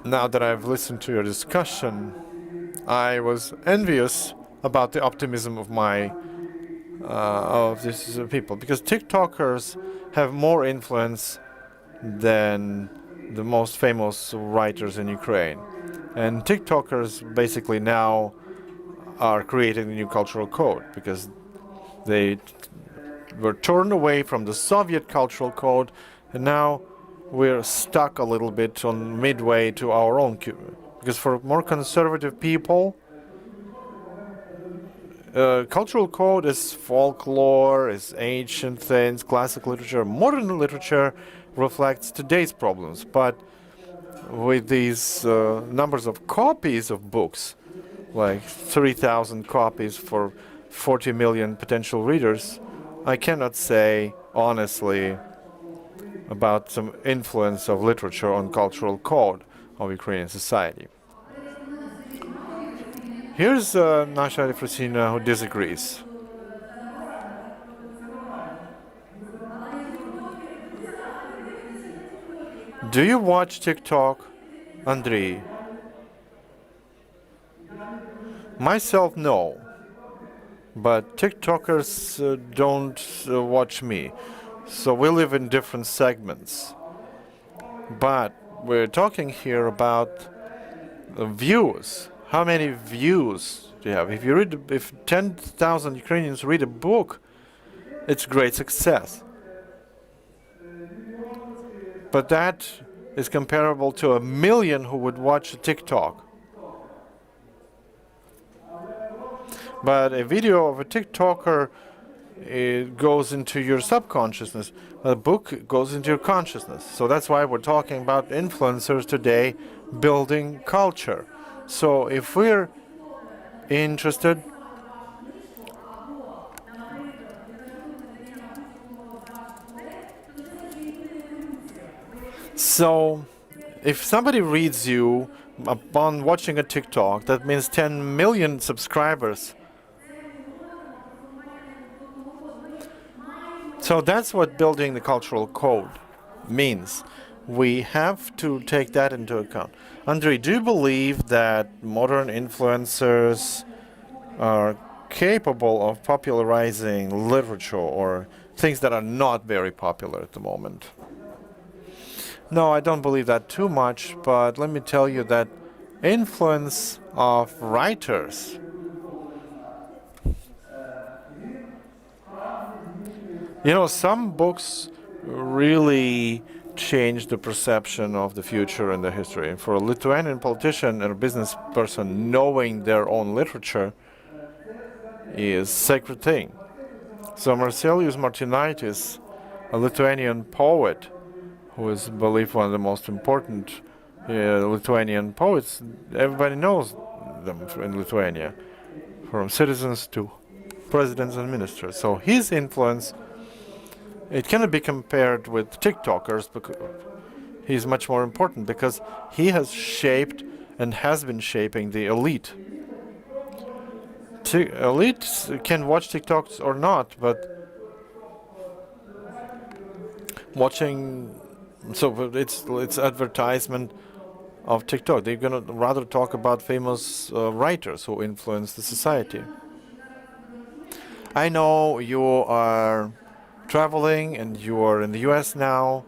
now that I've listened to your discussion, I was envious about the optimism of these people, because TikTokers have more influence than the most famous writers in Ukraine. And TikTokers basically now are creating the new cultural code, because they were turned away from the Soviet cultural code, and now we're stuck a little bit on midway to our own. Because for more conservative people, cultural code is folklore, is ancient things, classic literature. Modern literature reflects today's problems, but with these numbers of copies of books, like 3,000 copies for 40 million potential readers, I cannot say honestly about some influence of literature on cultural code of Ukrainian society. Here's Nasha Efrosina who disagrees. Do you watch TikTok, Andrei? Myself, no. But TikTokers don't watch me. So we live in different segments. But we're talking here about views. How many views do you have? If 10,000 Ukrainians read a book, it's great success. But that is comparable to 1 million who would watch a TikTok. But a video of a TikToker, it goes into your subconsciousness. A book goes into your consciousness. So that's why we're talking about influencers today building culture. So if we're interested, so if somebody reads you upon watching a TikTok, that means 10 million subscribers. So that's what building the cultural code means. We have to take that into account. Andrei, do you believe that modern influencers are capable of popularizing literature or things that are not very popular at the moment? No, I don't believe that too much, but let me tell you that influence of writers, some books really change the perception of the future and the history. And for a Lithuanian politician and a business person, knowing their own literature is a sacred thing. So Marcelius Martinaitis, a Lithuanian poet, who is believed one of the most important Lithuanian poets, everybody knows them in Lithuania, from citizens to presidents and ministers. So his influence, it cannot be compared with TikTokers, because he's much more important because he has shaped and has been shaping the elite. Elites can watch TikToks or not, but watching, so it's advertisement of TikTok. They're gonna rather talk about famous writers who influence the society. I know you are traveling and you are in the US now.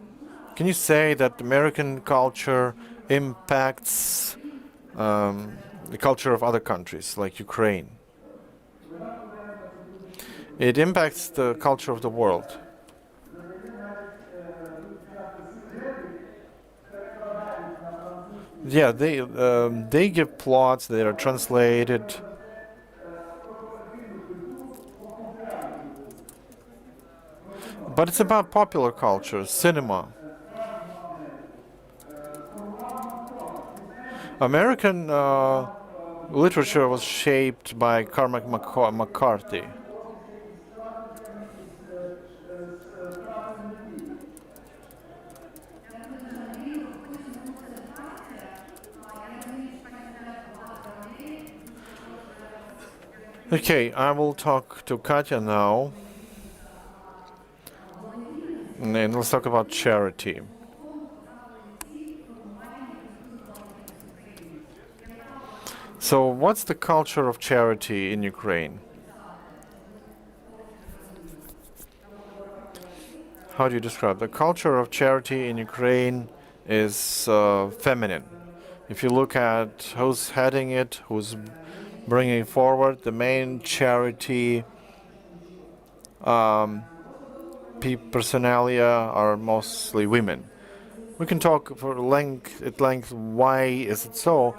Can you say that American culture impacts the culture of other countries like Ukraine? It impacts the culture of the world. Yeah, they give plots that are translated. But it's about popular culture, cinema. American literature was shaped by Cormac McCarthy. Okay, I will talk to Katya now. And let's talk about charity. So, what's the culture of charity in Ukraine? How do you describe the culture of charity in Ukraine? Is feminine. If you look at who's heading it, who's bringing forward the main charity personalia are mostly women. We can talk at length why is it so.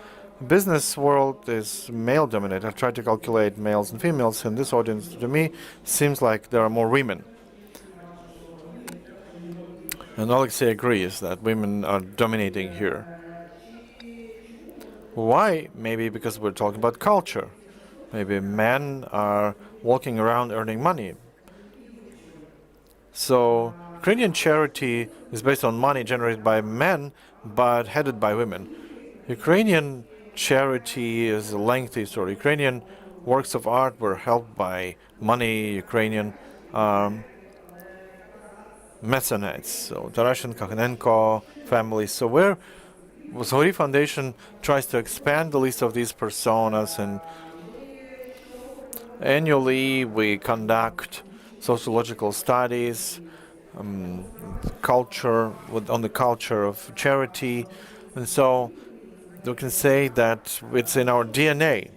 Business world is male dominated. I've tried to calculate males and females in this audience. To me, seems like there are more women. And Alexei agrees that women are dominating here. Why? Maybe because we're talking about culture. Maybe men are walking around earning money. So Ukrainian charity is based on money generated by men, but headed by women. Ukrainian charity is a lengthy story. Ukrainian works of art were helped by money, Ukrainian mecenates, so Tarashin, Kakhanenko families. So Zhori Foundation tries to expand the list of these personas, and annually we conduct sociological studies, on the culture of charity, and so we can say that it's in our DNA.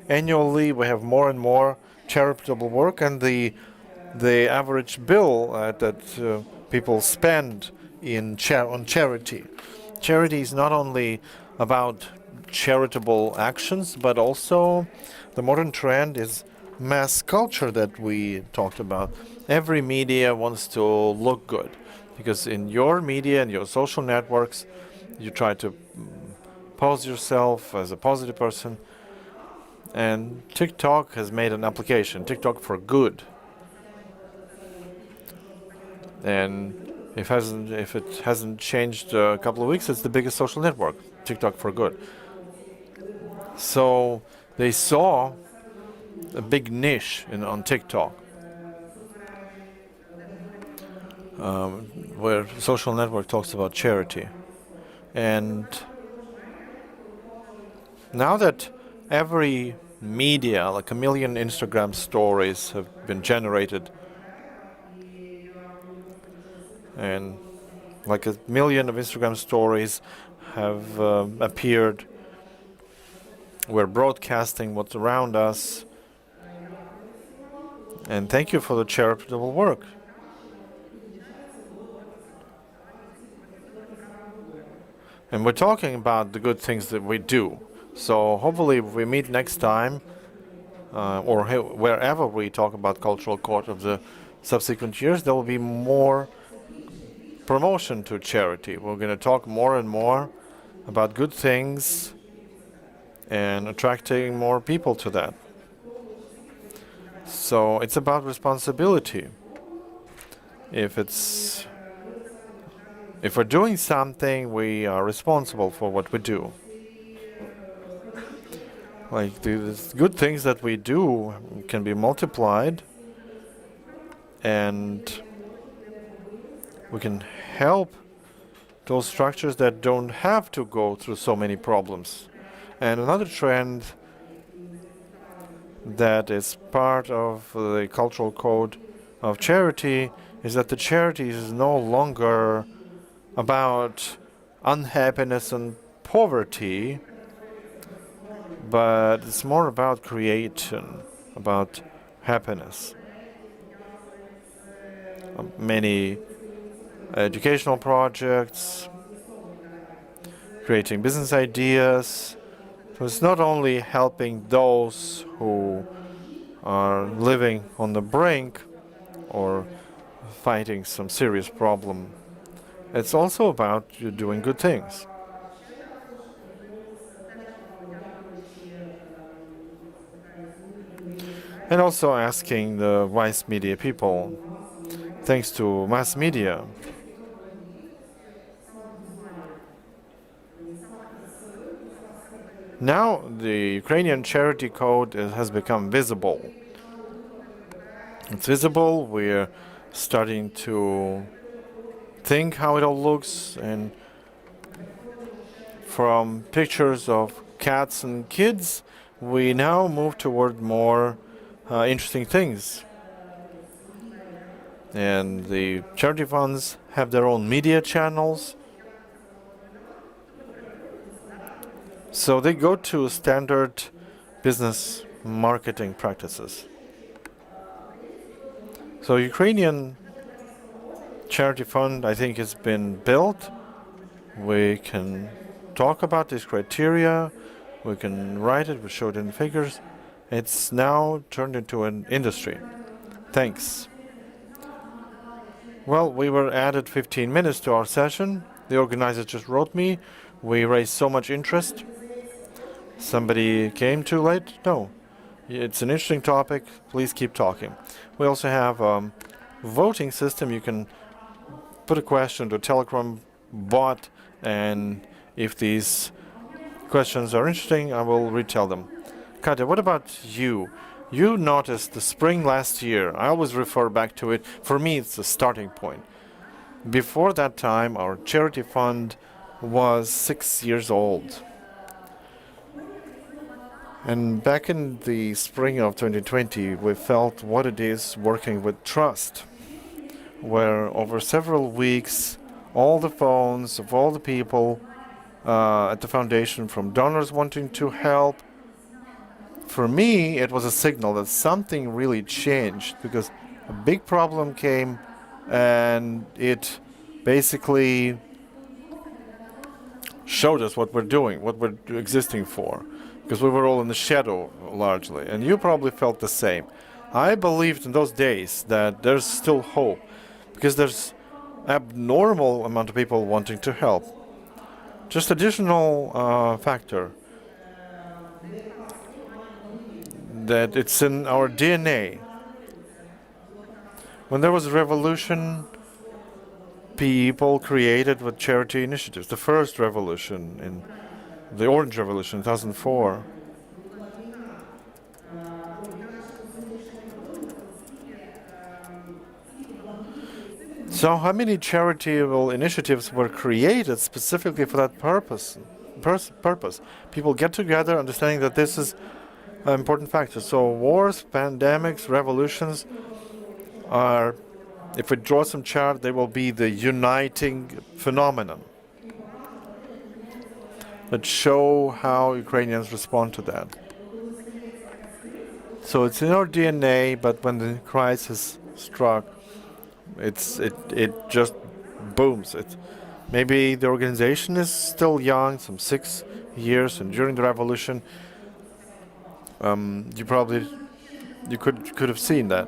Annually, we have more and more charitable work, and the average bill that people spend on charity. Charity is not only about charitable actions, but also the modern trend is mass culture that we talked about. Every media wants to look good, because in your media and your social networks, you try to pose yourself as a positive person. And TikTok has made an application, TikTok for Good. And if it hasn't changed a couple of weeks, it's the biggest social network, TikTok for Good. So they saw a big niche on TikTok, where social network talks about charity. And now that every media, like 1 million Instagram stories have been generated, and like 1 million of Instagram stories have appeared. We're broadcasting what's around us. And thank you for the charitable work. And we're talking about the good things that we do. So hopefully if we meet next time, or wherever we talk about cultural court of the subsequent years, there will be more promotion to charity. We're going to talk more and more about good things and attracting more people to that. So it's about responsibility. If we're doing something, we are responsible for what we do. Like the good things that we do can be multiplied, and we can help those structures that don't have to go through so many problems. And another trend that is part of the cultural code of charity is that the charity is no longer about unhappiness and poverty, but it's more about creation, about happiness. Many educational projects, creating business ideas. So it's not only helping those who are living on the brink or fighting some serious problem. It's also about you doing good things. and also asking the mass media people, thanks to mass media, now the Ukrainian charity code has become visible. It's visible, we're starting to think how it all looks, and from pictures of cats and kids, we now move toward more interesting things. And the charity funds have their own media channels. So they go to standard business marketing practices. So Ukrainian charity fund, I think, has been built. We can talk about these criteria. We can write it, we show it in figures. It's now turned into an industry. Thanks. Well, we were added 15 minutes to our session. The organizer just wrote me. We raised so much interest. Somebody came too late? No. It's an interesting topic. Please keep talking. We also have a voting system. You can put a question to a Telegram bot, and if these questions are interesting, I will retell them. Katya, what about you? You noticed the spring last year. I always refer back to it. For me, it's the starting point. Before that time, our charity fund was 6 years old. And back in the spring of 2020, we felt what it is working with trust, where over several weeks, all the phones of all the people at the foundation, from donors wanting to help, for me, it was a signal that something really changed, because a big problem came and it basically showed us what we're doing, what we're existing for, because we were all in the shadow largely, and you probably felt the same. I believed in those days that there's still hope, because there's abnormal amount of people wanting to help. Just additional factor that it's in our DNA. When there was a revolution, people created with charity initiatives. The first revolution, in the Orange Revolution in 2004. So how many charitable initiatives were created specifically for that purpose? People get together understanding that this is an important factor. So wars, pandemics, revolutions are, if we draw some chart, they will be the uniting phenomenon that show how Ukrainians respond to that. So it's in our DNA, but when the crisis struck, it just booms. Maybe the organization is still young, some 6 years, and during the revolution, you could have seen that.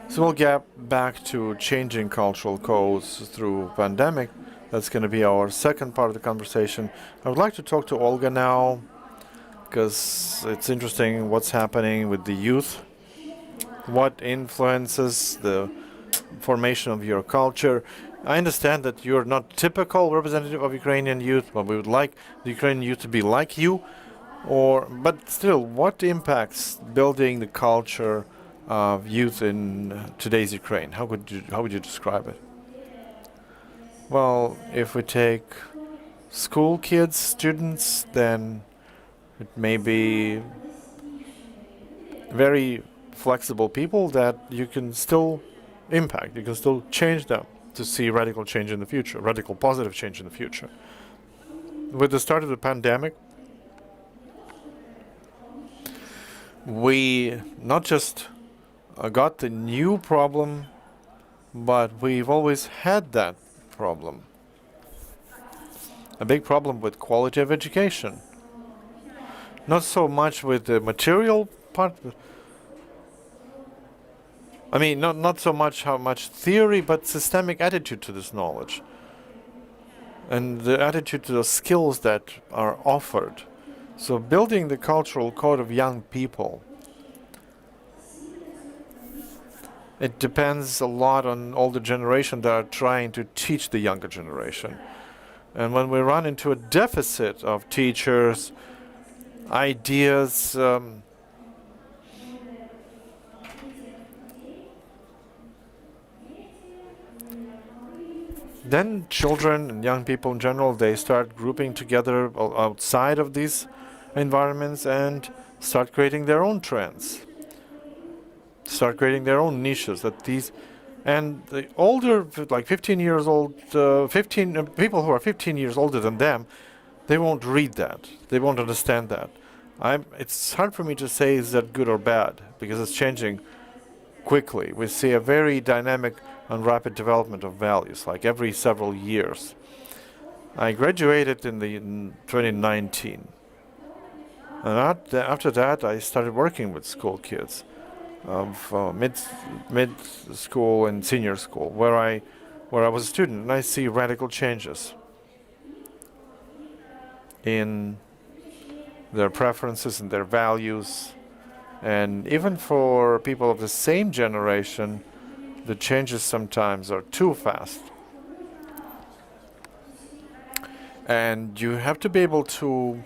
So we'll get back to changing cultural codes through pandemic. That's going to be our second part of the conversation. I would like to talk to Olga now, because it's interesting what's happening with the youth. What influences the formation of your culture? I understand that you're not typical representative of Ukrainian youth, but we would like the Ukrainian youth to be like you. But still, what impacts building the culture of youth in today's Ukraine? How would you describe it? Well, if we take school kids, students, then it may be very flexible people that you can still impact, you can still change them to see radical change in the future, radical positive change in the future. With the start of the pandemic, we not just got the new problem, but we've always had that problem. A big problem with quality of education. Not so much with the material part. I mean, not so much how much theory, but systemic attitude to this knowledge. And the attitude to the skills that are offered. So building the cultural code of young people, it depends a lot on older generation that are trying to teach the younger generation. And when we run into a deficit of teachers, ideas, then children and young people in general, they start grouping together outside of these environments and start creating their own trends, start creating their own niches. And the older, like 15 years old, 15 people who are 15 years older than them, they won't read that. They won't understand that. It's hard for me to say is that good or bad, because it's changing quickly. We see a very dynamic and rapid development of values, like every several years. I graduated in 2019. And after that, I started working with school kids of mid school and senior school, where I was a student, and I see radical changes in their preferences and their values. And even for people of the same generation, the changes sometimes are too fast. And you have to be able to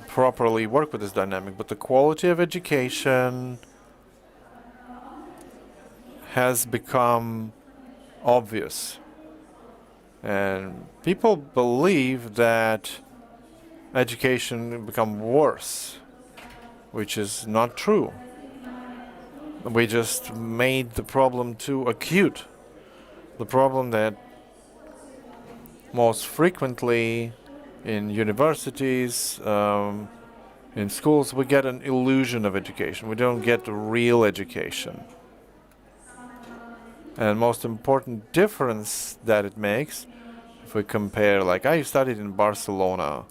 properly work with this dynamic, but the quality of education has become obvious. And people believe that education will become worse, which is not true. We just made the problem too acute. The problem that most frequently in universities, in schools, we get an illusion of education. We don't get real education. And most important difference that it makes, if we compare, like I studied in Barcelona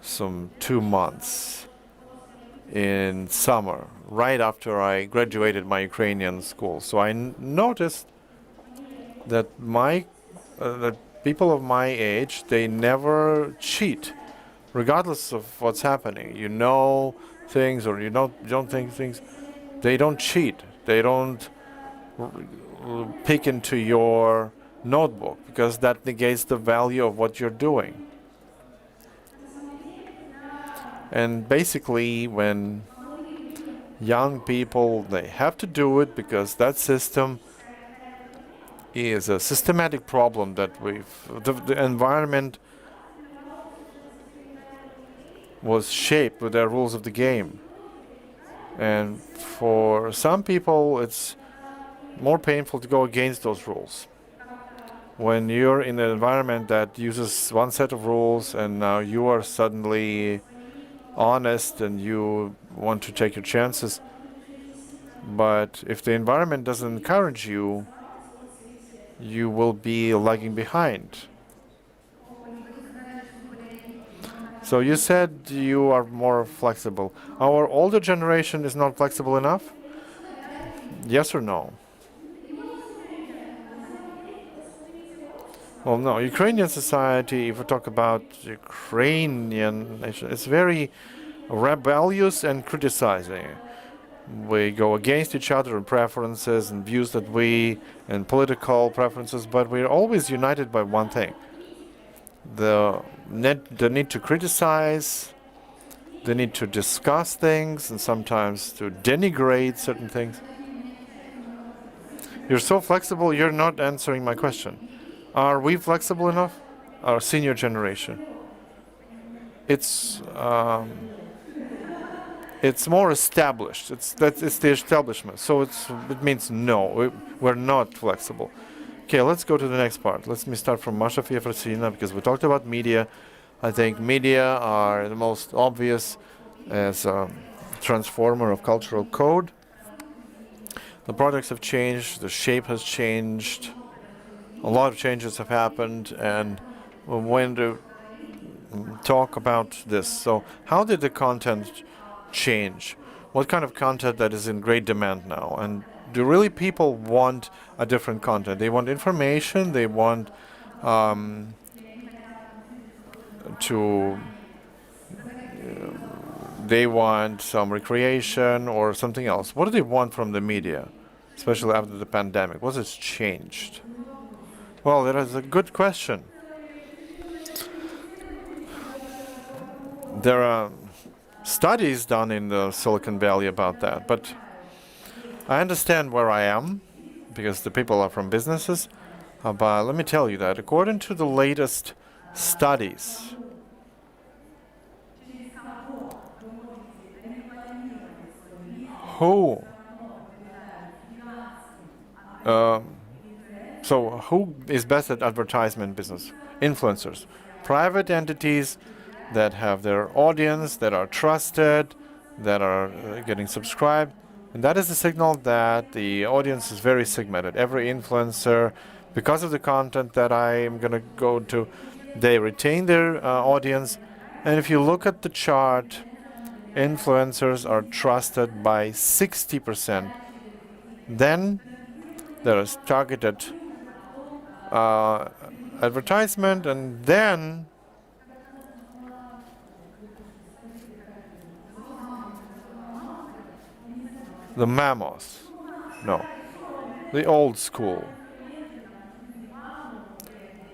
some 2 months in summer, right after I graduated my Ukrainian school. So I noticed that that people of my age, they never cheat, regardless of what's happening. You know things or you don't think things. They don't cheat. They don't peek into your notebook, because that negates the value of what you're doing. And basically, when young people, they have to do it because that system is a systematic problem that the environment was shaped with their rules of the game. And for some people, it's more painful to go against those rules. When you're in an environment that uses one set of rules and now you are suddenly honest and you want to take your chances, but if the environment doesn't encourage you, you will be lagging behind. So you said you are more flexible. Our older generation is not flexible enough? Yes or no? Well, no. Ukrainian society, if we talk about Ukrainian nation, it's very rebellious and criticizing. We go against each other in preferences and views that and political preferences, but we're always united by one thing. The need to criticize, the need to discuss things, and sometimes to denigrate certain things. You're so flexible, you're not answering my question. Are we flexible enough? Our senior generation. It's more established. It's the establishment. So it means no, we're not flexible. Okay, let's go to the next part. Let me start from Masha Fiefrasina, because we talked about media. I think media are the most obvious as a transformer of cultural code. The products have changed, the shape has changed, a lot of changes have happened, and we're going to talk about this. So how did the content change? What kind of content that is in great demand now? And do really people want a different content? They want information, they want to they want some recreation or something else. What do they want from the media, especially after the pandemic? What has changed? Well, that is a good question. There are studies done in the Silicon Valley about that, but I understand where I am because the people are from businesses. But let me tell you that according to the latest studies, who is best at advertisement business? Influencers, private entities that have their audience, that are trusted, that are getting subscribed. And that is the signal that the audience is very segmented. Every influencer, because of the content that I am going to go to, they retain their audience. And if you look at the chart, influencers are trusted by 60%. Then there is targeted advertisement, and then the mammoths. No, the old school,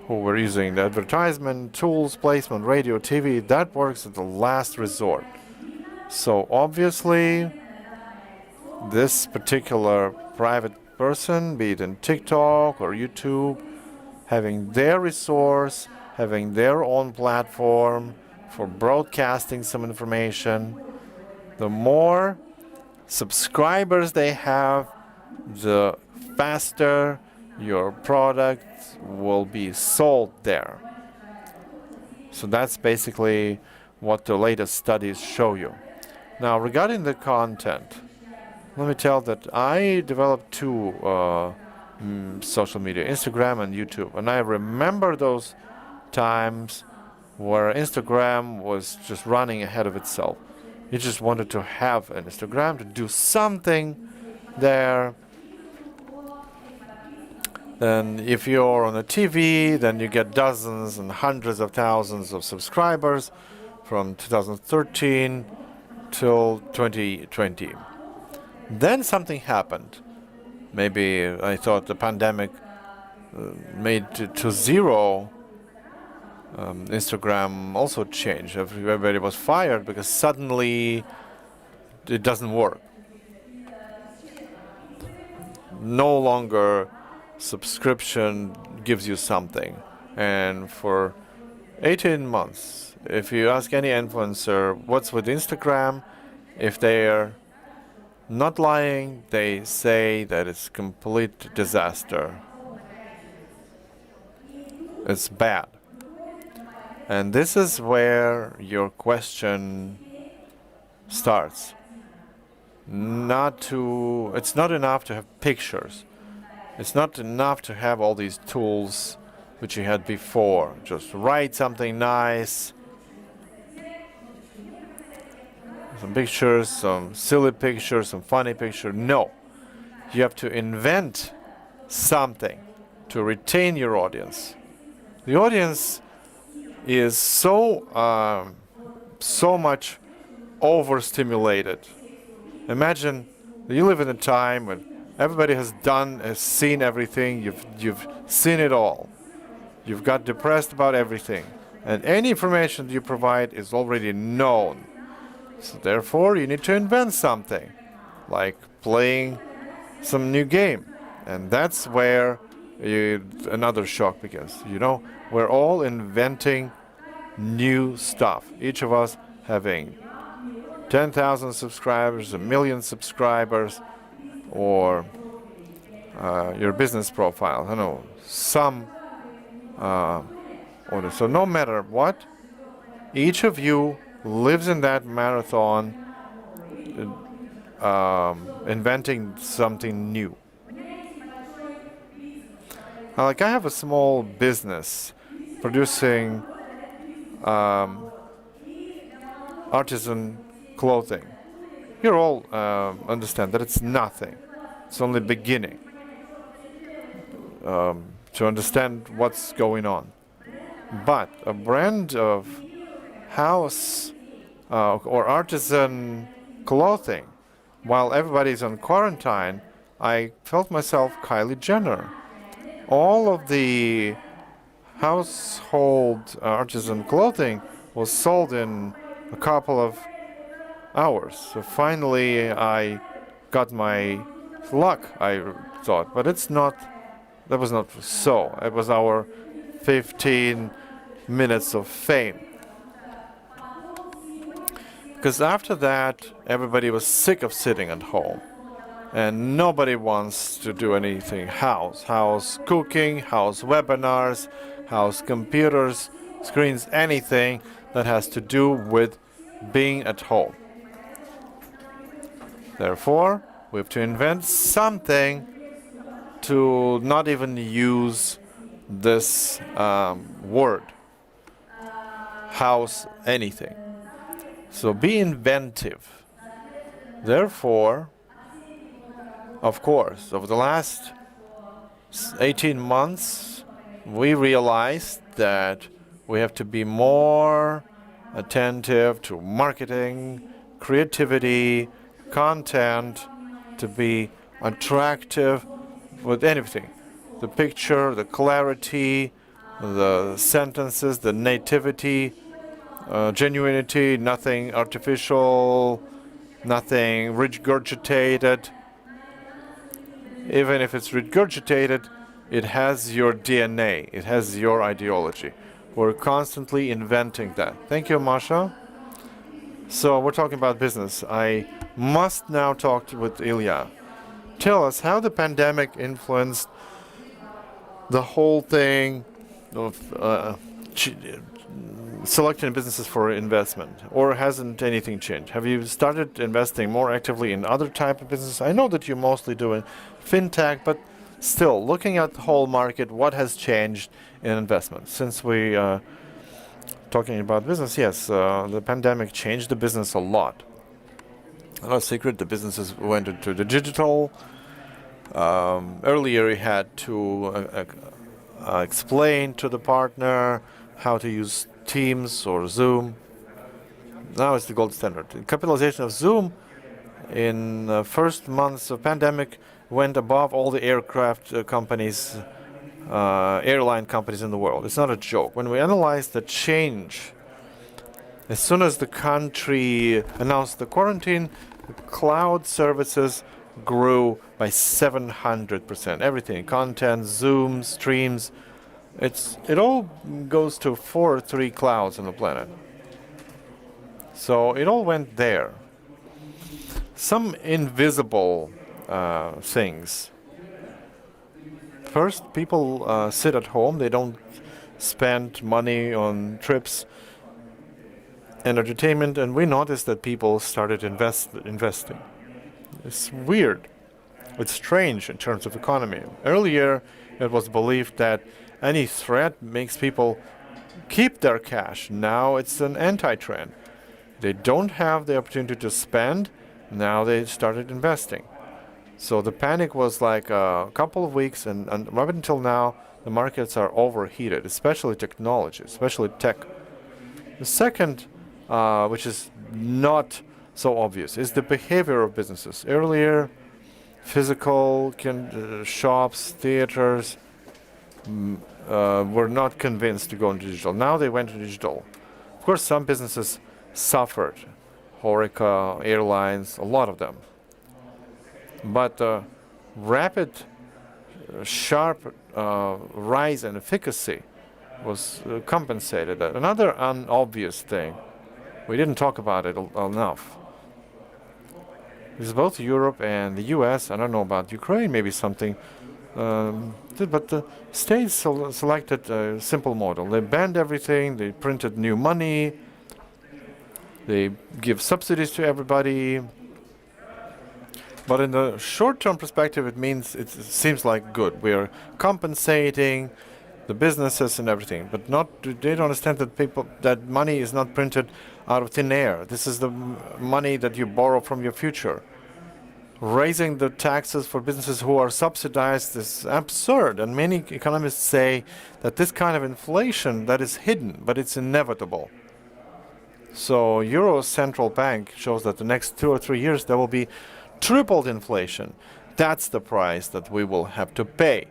who were using the advertisement tools, placement, radio, TV. That works at the last resort. So obviously, this particular private person, be it in TikTok or YouTube, having their resource, having their own platform for broadcasting some information, the more subscribers they have, the faster your product will be sold there. So that's basically what the latest studies show you. Now, regarding the content, let me tell that I developed two social media, Instagram and YouTube. And I remember those times where Instagram was just running ahead of itself. You just wanted to have an Instagram, to do something there. And if you're on a TV, then you get dozens and hundreds of thousands of subscribers from 2013 till 2020. Then something happened. Maybe I thought the pandemic made it to zero. Instagram also changed. Everybody was fired because suddenly it doesn't work. No longer subscription gives you something. And for 18 months, if you ask any influencer what's with Instagram, if they're not lying, they say that it's complete disaster. It's bad. And this is where your question starts. It's not enough to have pictures. It's not enough to have all these tools which you had before. Just write something nice, some pictures, some silly pictures, some funny picture. No, you have to invent something to retain your audience. The audience is so much overstimulated. Imagine that you live in a time when everybody has seen everything. You've seen it all. You've got depressed about everything, and any information that you provide is already known. So therefore, you need to invent something, like playing some new game, and that's where another shock begins. We're all inventing new stuff. Each of us having 10,000 subscribers, 1 million subscribers, or your business profile. Some order. So no matter what, each of you lives in that marathon, inventing something new. I have a small business producing artisan clothing. You all understand that it's nothing. It's only beginning to understand what's going on. But a brand of house or artisan clothing. While everybody's on quarantine, I felt myself Kylie Jenner. All of the household artisan clothing was sold in a couple of hours. So finally, I got my luck, I thought. But that was not so. It was our 15 minutes of fame. Because after that, everybody was sick of sitting at home. And nobody wants to do anything house cooking, house webinars, house computers, screens, anything that has to do with being at home. Therefore, we have to invent something to not even use this word, house anything. So be inventive. Therefore, of course, over the last 18 months, we realized that we have to be more attentive to marketing, creativity, content, to be attractive with anything. The picture, the clarity, the sentences, the nativity, genuinity, nothing artificial, nothing regurgitated. Even if it's regurgitated, it has your DNA, it has your ideology. We're constantly inventing that. Thank you, Masha. So we're talking about business. I must now talk with Ilya. Tell us how the pandemic influenced the whole thing of selecting businesses for investment, or hasn't anything changed? Have you started investing more actively in other type of businesses? I know that you're mostly doing fintech, but still, looking at the whole market, what has changed in investment? Since we talking about business, yes, the pandemic changed the business a lot. No secret, the businesses went into the digital. Earlier, you had to explain to the partner how to use Teams or Zoom. Now it's the gold standard. The capitalization of Zoom in the first months of pandemic went above all the aircraft companies, airline companies in the world. It's not a joke. When we analyze the change, as soon as the country announced the quarantine, the cloud services grew by 700%. Everything, content, Zoom, streams, it all goes to 4 or 3 clouds on the planet. So it all went there. Some invisible things. First, people sit at home. They don't spend money on trips and entertainment, and we noticed that people started investing. It's weird. It's strange in terms of economy. Earlier, it was believed that any threat makes people keep their cash. Now it's an anti-trend. They don't have the opportunity to spend. Now they started investing. So the panic was like a couple of weeks, and right until now, the markets are overheated, especially technology, especially tech. The second, which is not so obvious, is the behavior of businesses. Earlier, physical shops, theaters were not convinced to go into digital. Now they went to digital. Of course, some businesses suffered. Horeca, airlines, a lot of them. But rapid, sharp rise in efficacy was compensated. Another unobvious thing, we didn't talk about it enough, is both Europe and the US, I don't know about Ukraine, maybe something, but the states selected a simple model. They banned everything, they printed new money, they give subsidies to everybody. But in the short-term perspective, it seems like good. We are compensating the businesses and everything, but they don't understand that money is not printed out of thin air. This is the money that you borrow from your future. Raising the taxes for businesses who are subsidized is absurd, and many economists say that this kind of inflation that is hidden, but it's inevitable. So Euro Central Bank shows that the next 2 or 3 years there will be tripled inflation. That's the price that we will have to pay.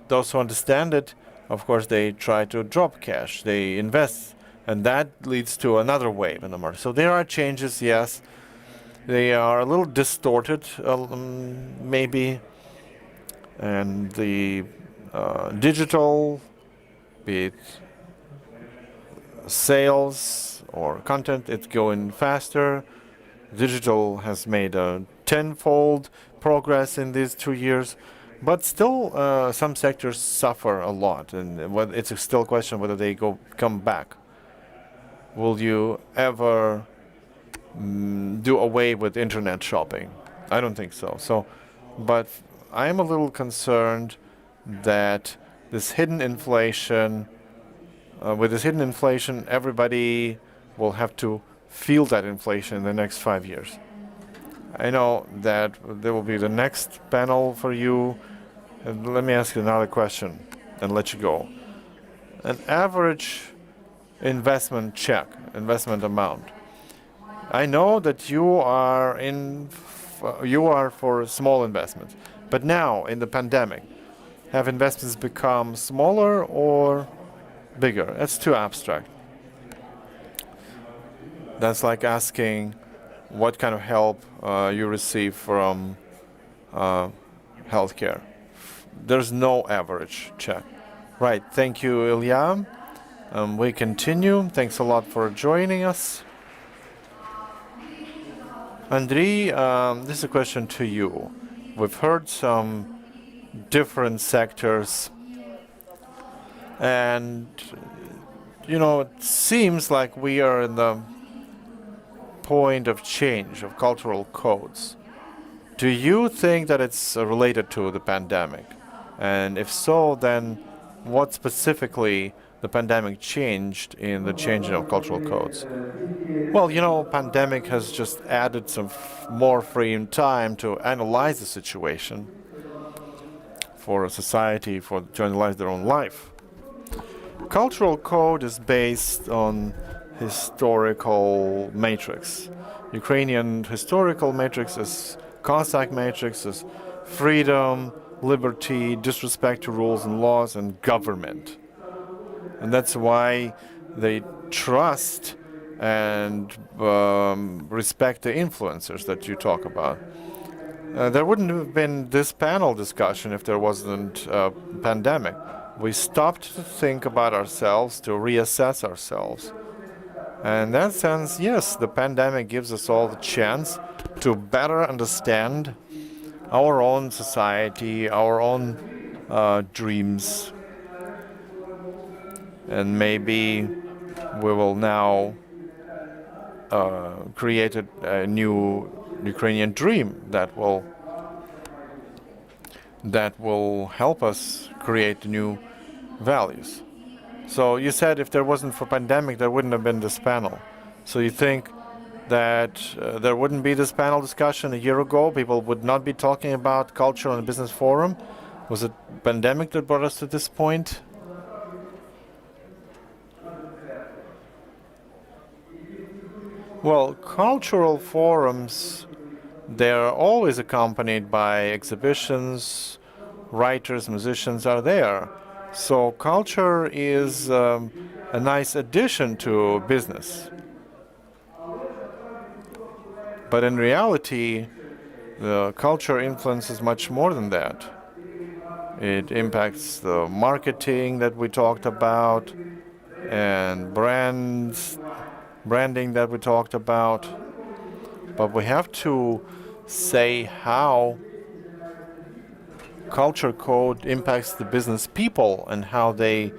Those who understand it, of course, they try to drop cash, they invest, and that leads to another wave in the market. So there are changes, yes. They are a little distorted, maybe, and the digital, be it sales or content, it's going faster. Digital has made a tenfold progress in these 2 years, but still some sectors suffer a lot, and it's still a question whether they come back. Will you ever do away with internet shopping? I don't think so. But I'm a little concerned that this hidden inflation, with this hidden inflation, everybody will have to feel that inflation in the next 5 years. I know that there will be the next panel for you. And let me ask you another question and let you go. An average investment check, investment amount. I know that you are for small investments, but now in the pandemic, have investments become smaller or bigger? That's too abstract. That's like asking what kind of help you receive from healthcare. There's no average check. Right. Thank you, Ilya. We continue. Thanks a lot for joining us. Andriy, this is a question to you. We've heard some different sectors, and it seems like we are in the point of change of cultural codes. Do you think that it's related to the pandemic? And if so, then what specifically the pandemic changed in the changing of cultural codes? Well, pandemic has just added some more free time to analyze the situation for a society, to analyze their own life. Cultural code is based on historical matrix. Ukrainian historical matrix is Cossack matrix is freedom, liberty, disrespect to rules and laws, and government. And that's why they trust and respect the influencers that you talk about. There wouldn't have been this panel discussion if there wasn't a pandemic. We stopped to think about ourselves, to reassess ourselves. And in that sense, yes, the pandemic gives us all the chance to better understand our own society, our own dreams. And maybe we will now create a new Ukrainian dream that will help us create new values. So you said if there wasn't for pandemic, there wouldn't have been this panel. So you think that there wouldn't be this panel discussion a year ago? People would not be talking about culture on a business forum? Was it pandemic that brought us to this point? Well, cultural forums, they're always accompanied by exhibitions, writers, musicians are there. So culture is a nice addition to business. But in reality, the culture influences much more than that. It impacts the marketing that we talked about and branding that we talked about. But we have to say how culture code impacts the business people and how they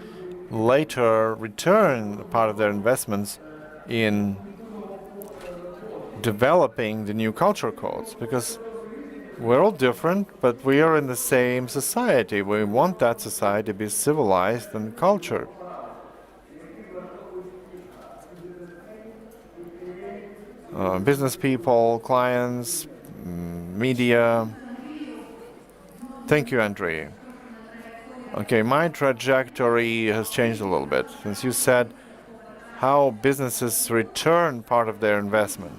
later return part of their investments in developing the new culture codes, because we're all different, but we are in the same society. We want that society to be civilized and cultured. Business people, clients, media. Thank you, Andrei. Okay, my trajectory has changed a little bit. Since you said, how businesses return part of their investment.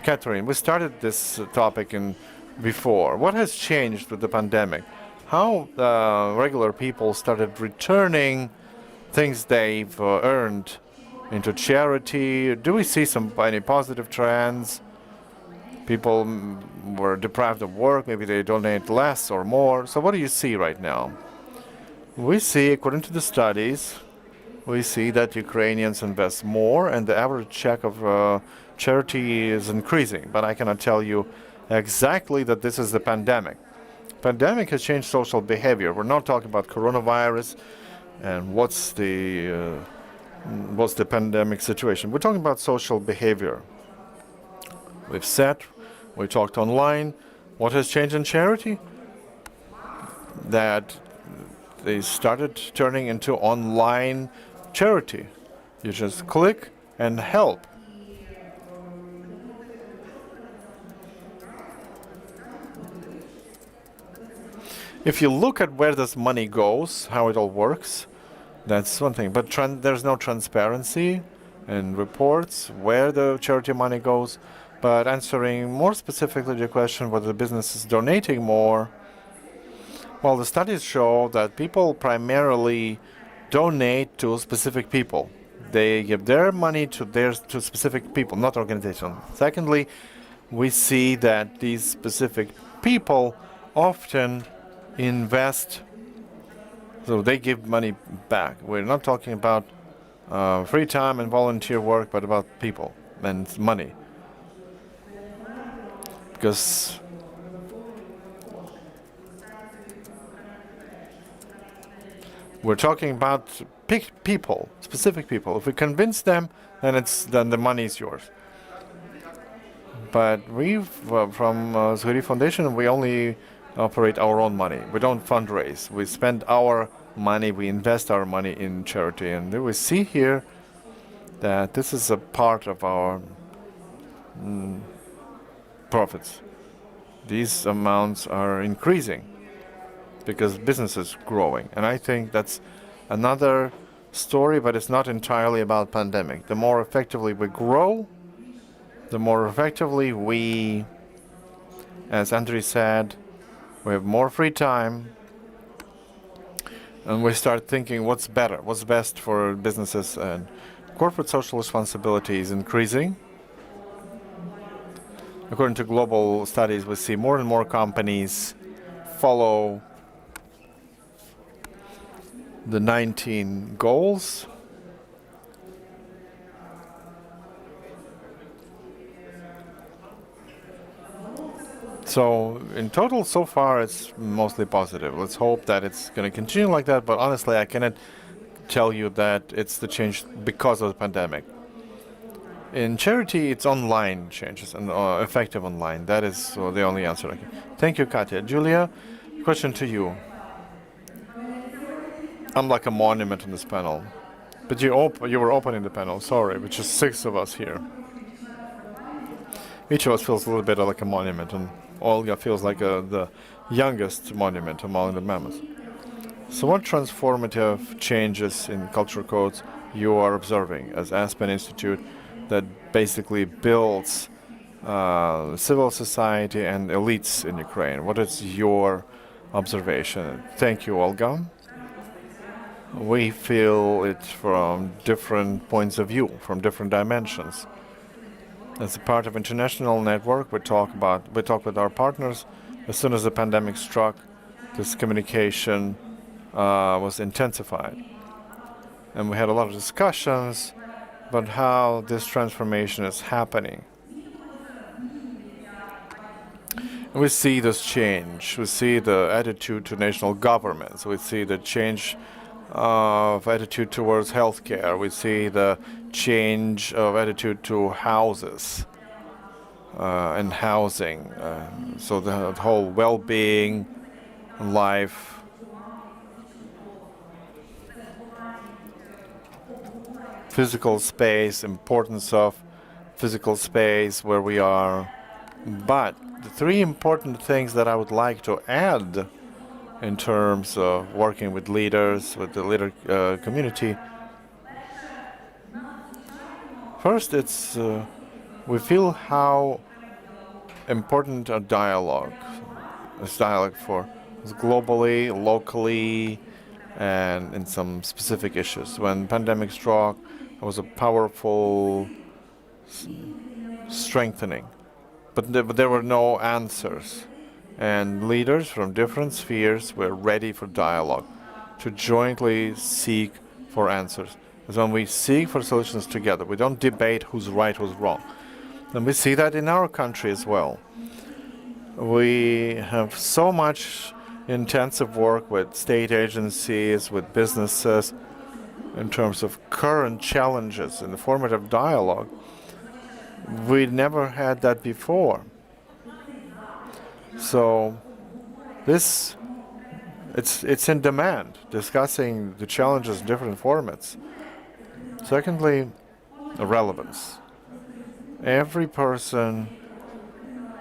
Catherine, we started this topic before. What has changed with the pandemic? How regular people started returning things they've earned into charity? Do we see any positive trends? People were deprived of work, maybe they donate less or more. So what do you see right now? We see, according to the studies, we see that Ukrainians invest more and the average check of charity is increasing. But I cannot tell you exactly that this is the pandemic. Pandemic has changed social behavior. We're not talking about coronavirus and what's the pandemic situation. We're talking about social behavior. We talked online. What has changed in charity? That they started turning into online charity. You just click and help. If you look at where this money goes, how it all works, that's one thing. But there's no transparency in reports where the charity money goes. But answering more specifically the question whether the business is donating more, well, the studies show that people primarily donate to specific people. They give their money to specific people, not organizations. Secondly, we see that these specific people often invest, so they give money back. We're not talking about free time and volunteer work, but about people and money. Because we're talking about people, specific people. If we convince them, then the money is yours. But from Zhuri Foundation, we only operate our own money. We don't fundraise. We spend our money, we invest our money in charity. And we see here that this is a part of our profits. These amounts are increasing because business is growing. And I think that's another story, but it's not entirely about pandemic. The more effectively we grow, the more effectively we, as Andriy said, we have more free time, and we start thinking what's better, what's best for businesses, and corporate social responsibility is increasing. According to global studies, we see more and more companies follow the 19 goals. So in total, so far, it's mostly positive. Let's hope that it's going to continue like that. But honestly, I cannot tell you that it's the change because of the pandemic. In charity, it's online changes and effective online. That is the only answer I can. Thank you, Katya. Julia, question to you. I'm like a monument on this panel. But you were opening the panel, sorry, which is 6 of us here. Each of us feels a little bit like a monument, and Olga feels like the youngest monument among the members. So what transformative changes in culture codes you are observing as Aspen Institute that basically builds civil society and elites in Ukraine? What is your observation? Thank you, Olga. We feel it from different points of view, from different dimensions. As a part of international network, we talk with our partners. As soon as the pandemic struck, this communication was intensified. And we had a lot of discussions about how this transformation is happening. And we see this change. We see the attitude to national governments. We see the change of attitude towards healthcare. We see the change of attitude to houses and housing. So the whole well-being, life. Physical space, importance of physical space where we are. But the 3 important things that I would like to add in terms of working with leaders, with the leader community, First, it's we feel how important a dialogue is for globally, locally, and in some specific issues. When pandemic struck, it was a powerful strengthening, but there were no answers, and leaders from different spheres were ready for dialogue, to jointly seek for answers. Because when we seek for solutions together, we don't debate who's right, who's wrong. And we see that in our country as well. We have so much intensive work with state agencies, with businesses, in terms of current challenges in the format of dialogue. We never had that before. So it's in demand, discussing the challenges in different formats. Secondly, the relevance. Every person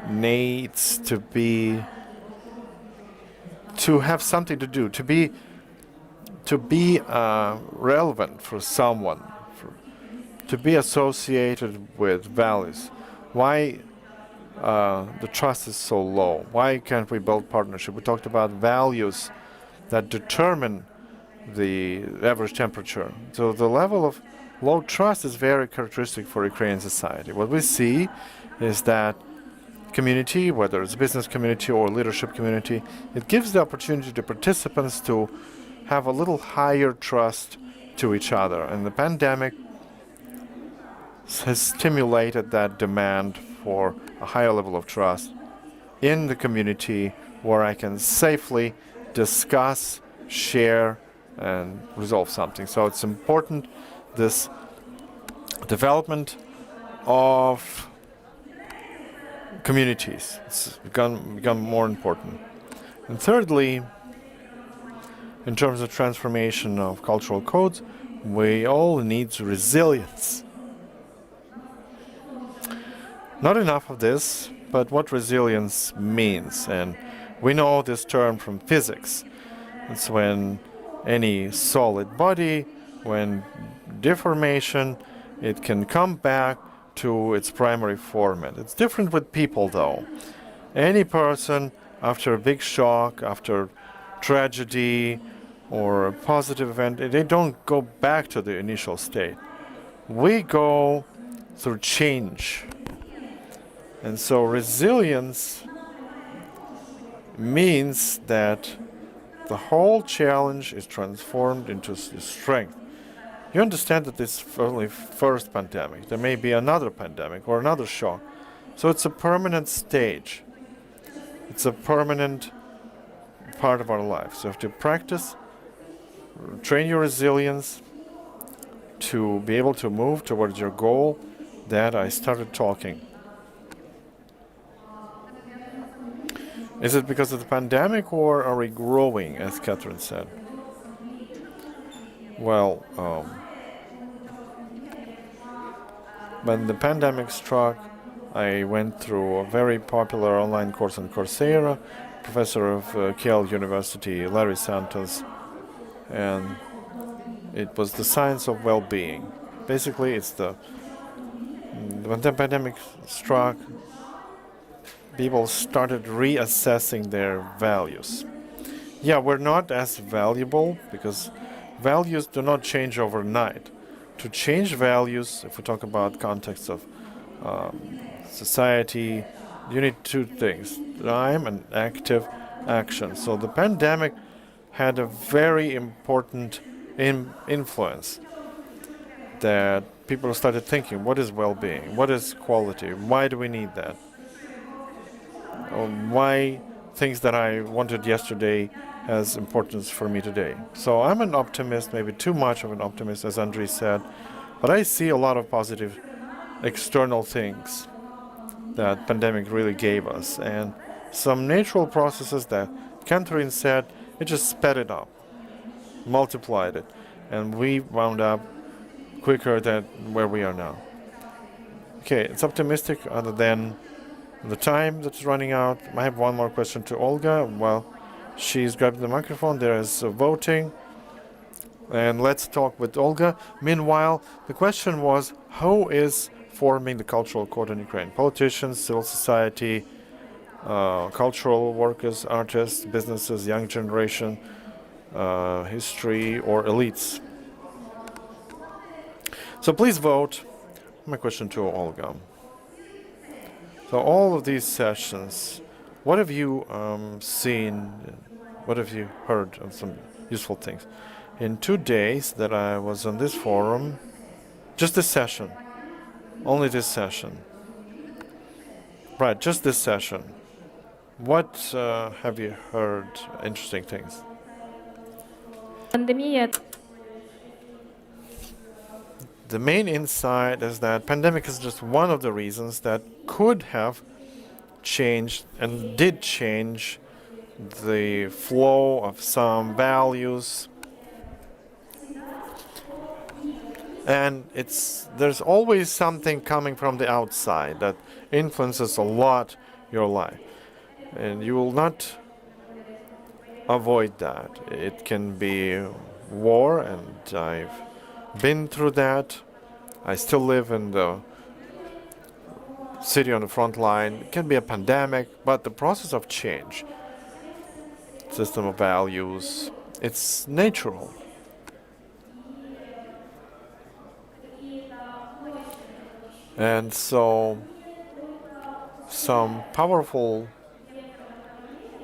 needs to have something to do, to be relevant for someone, to be associated with values. Why the trust is so low? Why can't we build partnership? We talked about values that determine the average temperature. So the level of low trust is very characteristic for Ukrainian society. What we see is that community, whether it's business community or leadership community, it gives the opportunity to participants to have a little higher trust to each other. And the pandemic has stimulated that demand for a higher level of trust in the community, where I can safely discuss, share, and resolve something. So it's important, this development of communities. It's become more important. And thirdly, in terms of transformation of cultural codes, we all need resilience. Not enough of this, but what resilience means. And we know this term from physics. It's when any solid body, when deformation, it can come back to its primary format. It's different with people, though. Any person, after a big shock, after tragedy or a positive event, they don't go back to the initial state. We go through change. And so resilience means that the whole challenge is transformed into strength. You understand that this is only first pandemic. There may be another pandemic or another shock. So it's a permanent stage. It's a permanent part of our life. So you have to practice, train your resilience to be able to move towards your goal that I started talking. Is it because of the pandemic, or are we growing, as Catherine said? Well, when the pandemic struck, I went through a very popular online course on Coursera, professor of KIEF University, Larry Santos, and it was the science of well-being. Basically, it's when the pandemic struck, people started reassessing their values. Yeah, we're not as valuable because values do not change overnight. To change values, if we talk about context of society, you need two things: time and active action. So the pandemic had a very important influence, that people started thinking, what is well-being? What is quality? Why do we need that? Why things that I wanted yesterday has importance for me today? So I'm an optimist, maybe too much of an optimist, as Andrei said, but I see a lot of positive external things that pandemic really gave us, and some natural processes that Catherine said, it just sped it up, multiplied it, and we wound up quicker than where we are now. Okay, it's optimistic other than the time that's running out. I have one more question to Olga. Well, she's grabbing the microphone. There is voting. And let's talk with Olga. Meanwhile, the question was, who is forming the cultural code in Ukraine? Politicians, civil society, cultural workers, artists, businesses, young generation, history, or elites? So please vote. My question to Olga. So all of these sessions, what have you seen? What have you heard of some useful things? In 2 days that I was on this forum, just this session, only this session. Right, just this session. What have you heard interesting things? Пандемія The main insight is that pandemic is just one of the reasons that could have changed and did change the flow of some values. And there's always something coming from the outside that influences a lot your life. And you will not avoid that. It can be war, and I've been through that. I still live in the city on the front line. It can be a pandemic, but the process of change, system of values, it's natural. And so some powerful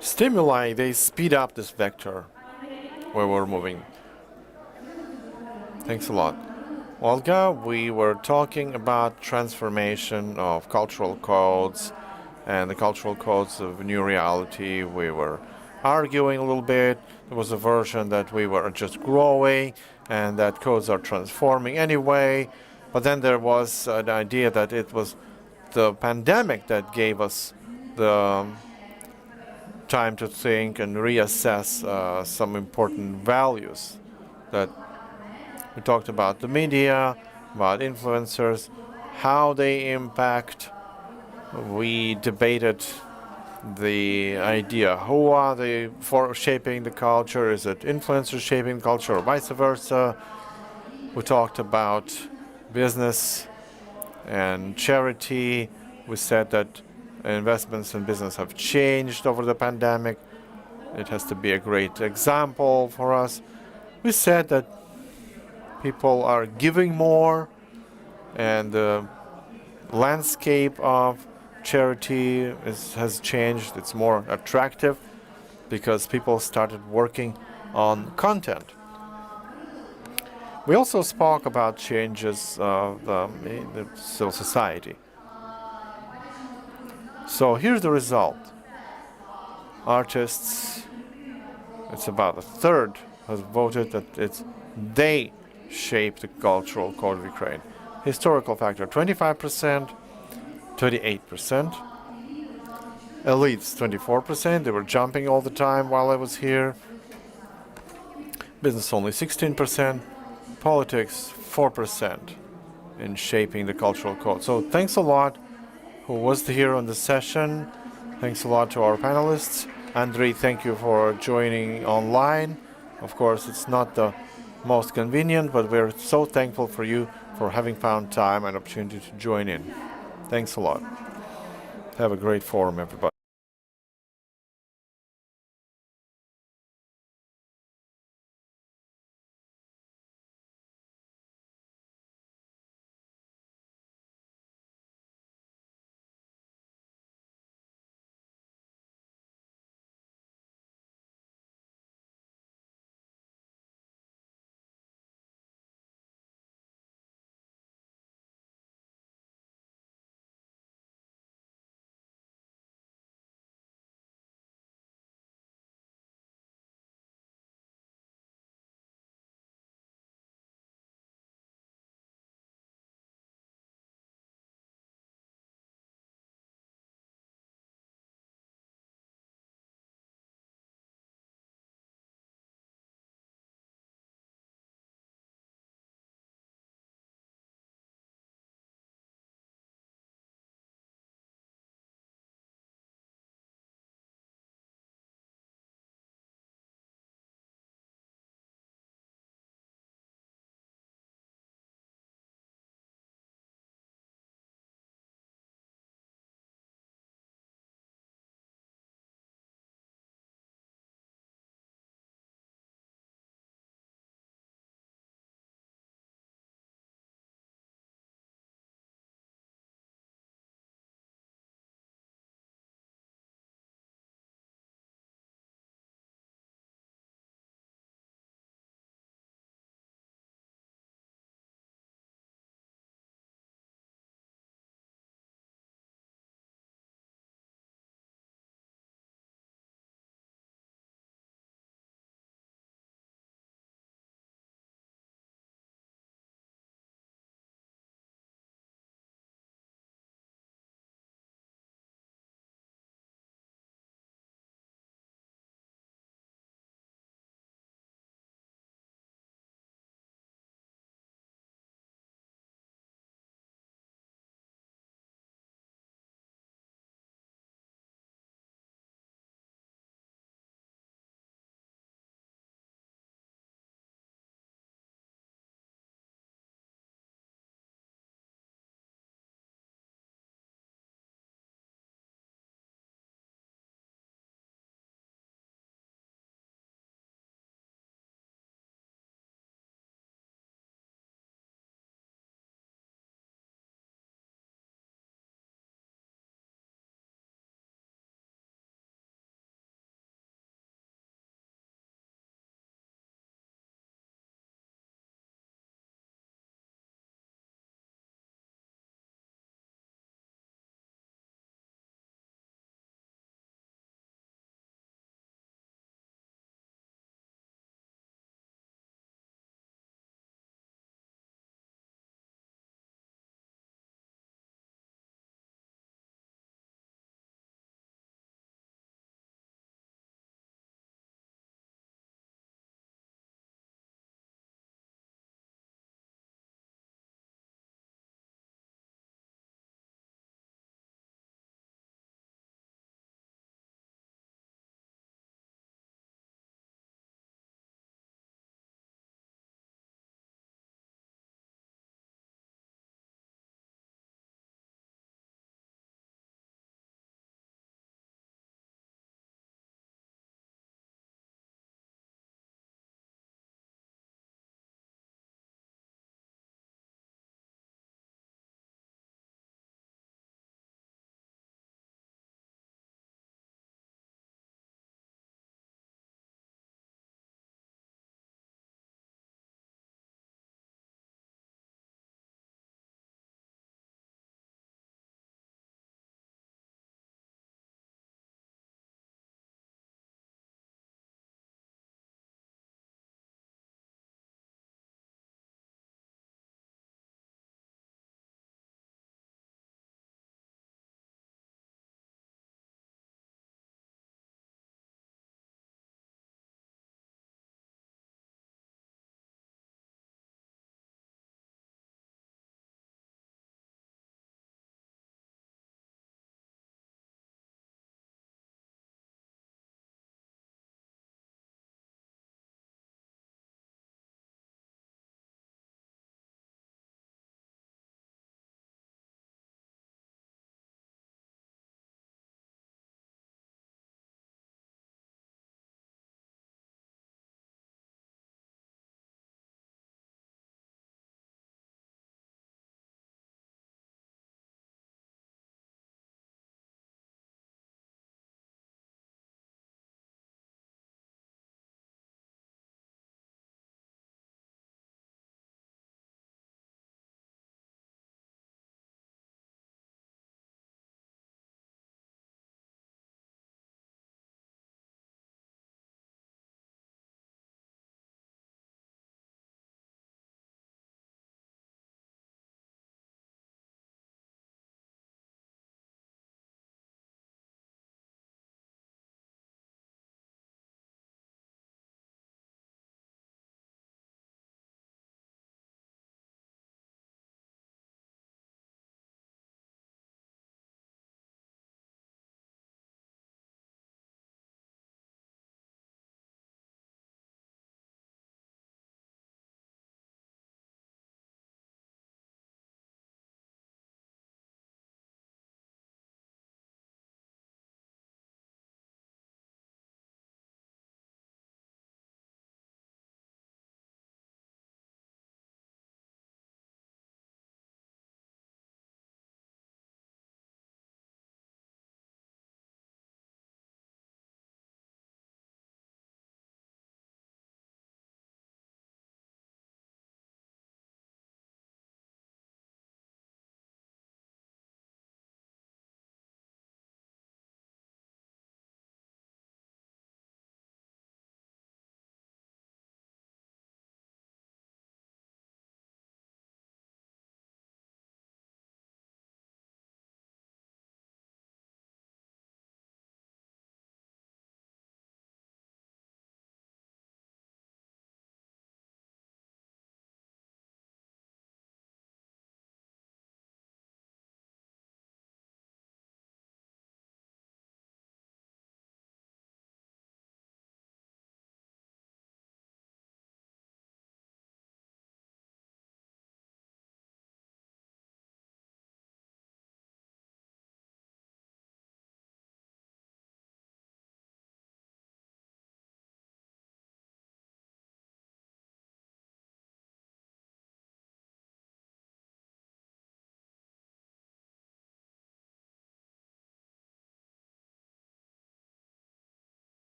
stimuli, they speed up this vector where we're moving. Thanks a lot. Olga, we were talking about transformation of cultural codes and the cultural codes of new reality. We were arguing a little bit. There was a version that we were just growing and that codes are transforming anyway. But then there was an idea that it was the pandemic that gave us the time to think and reassess some important values. That we talked about the media, about influencers, how they impact. We debated the idea, who are they for shaping the culture? Is it influencers shaping the culture or vice versa? We talked about business and charity. We said that investments in business have changed over the pandemic. It has to be a great example for us. We said that people are giving more, and the landscape of charity has changed. It's more attractive because people started working on content. We also spoke about changes of the civil society. So here's the result. Artists, it's about a third, has voted that they shape the cultural code of Ukraine. Historical factor, 25%, 28%. Elites, 24%. They were jumping all the time while I was here. Business only 16%. Politics, 4% in shaping the cultural code. So thanks a lot who was here on the session. Thanks a lot to our panelists. Andrei, thank you for joining online. Of course, it's not the most convenient, but we're so thankful for you for having found time and opportunity to join in. Thanks a lot. Have a great forum, everybody.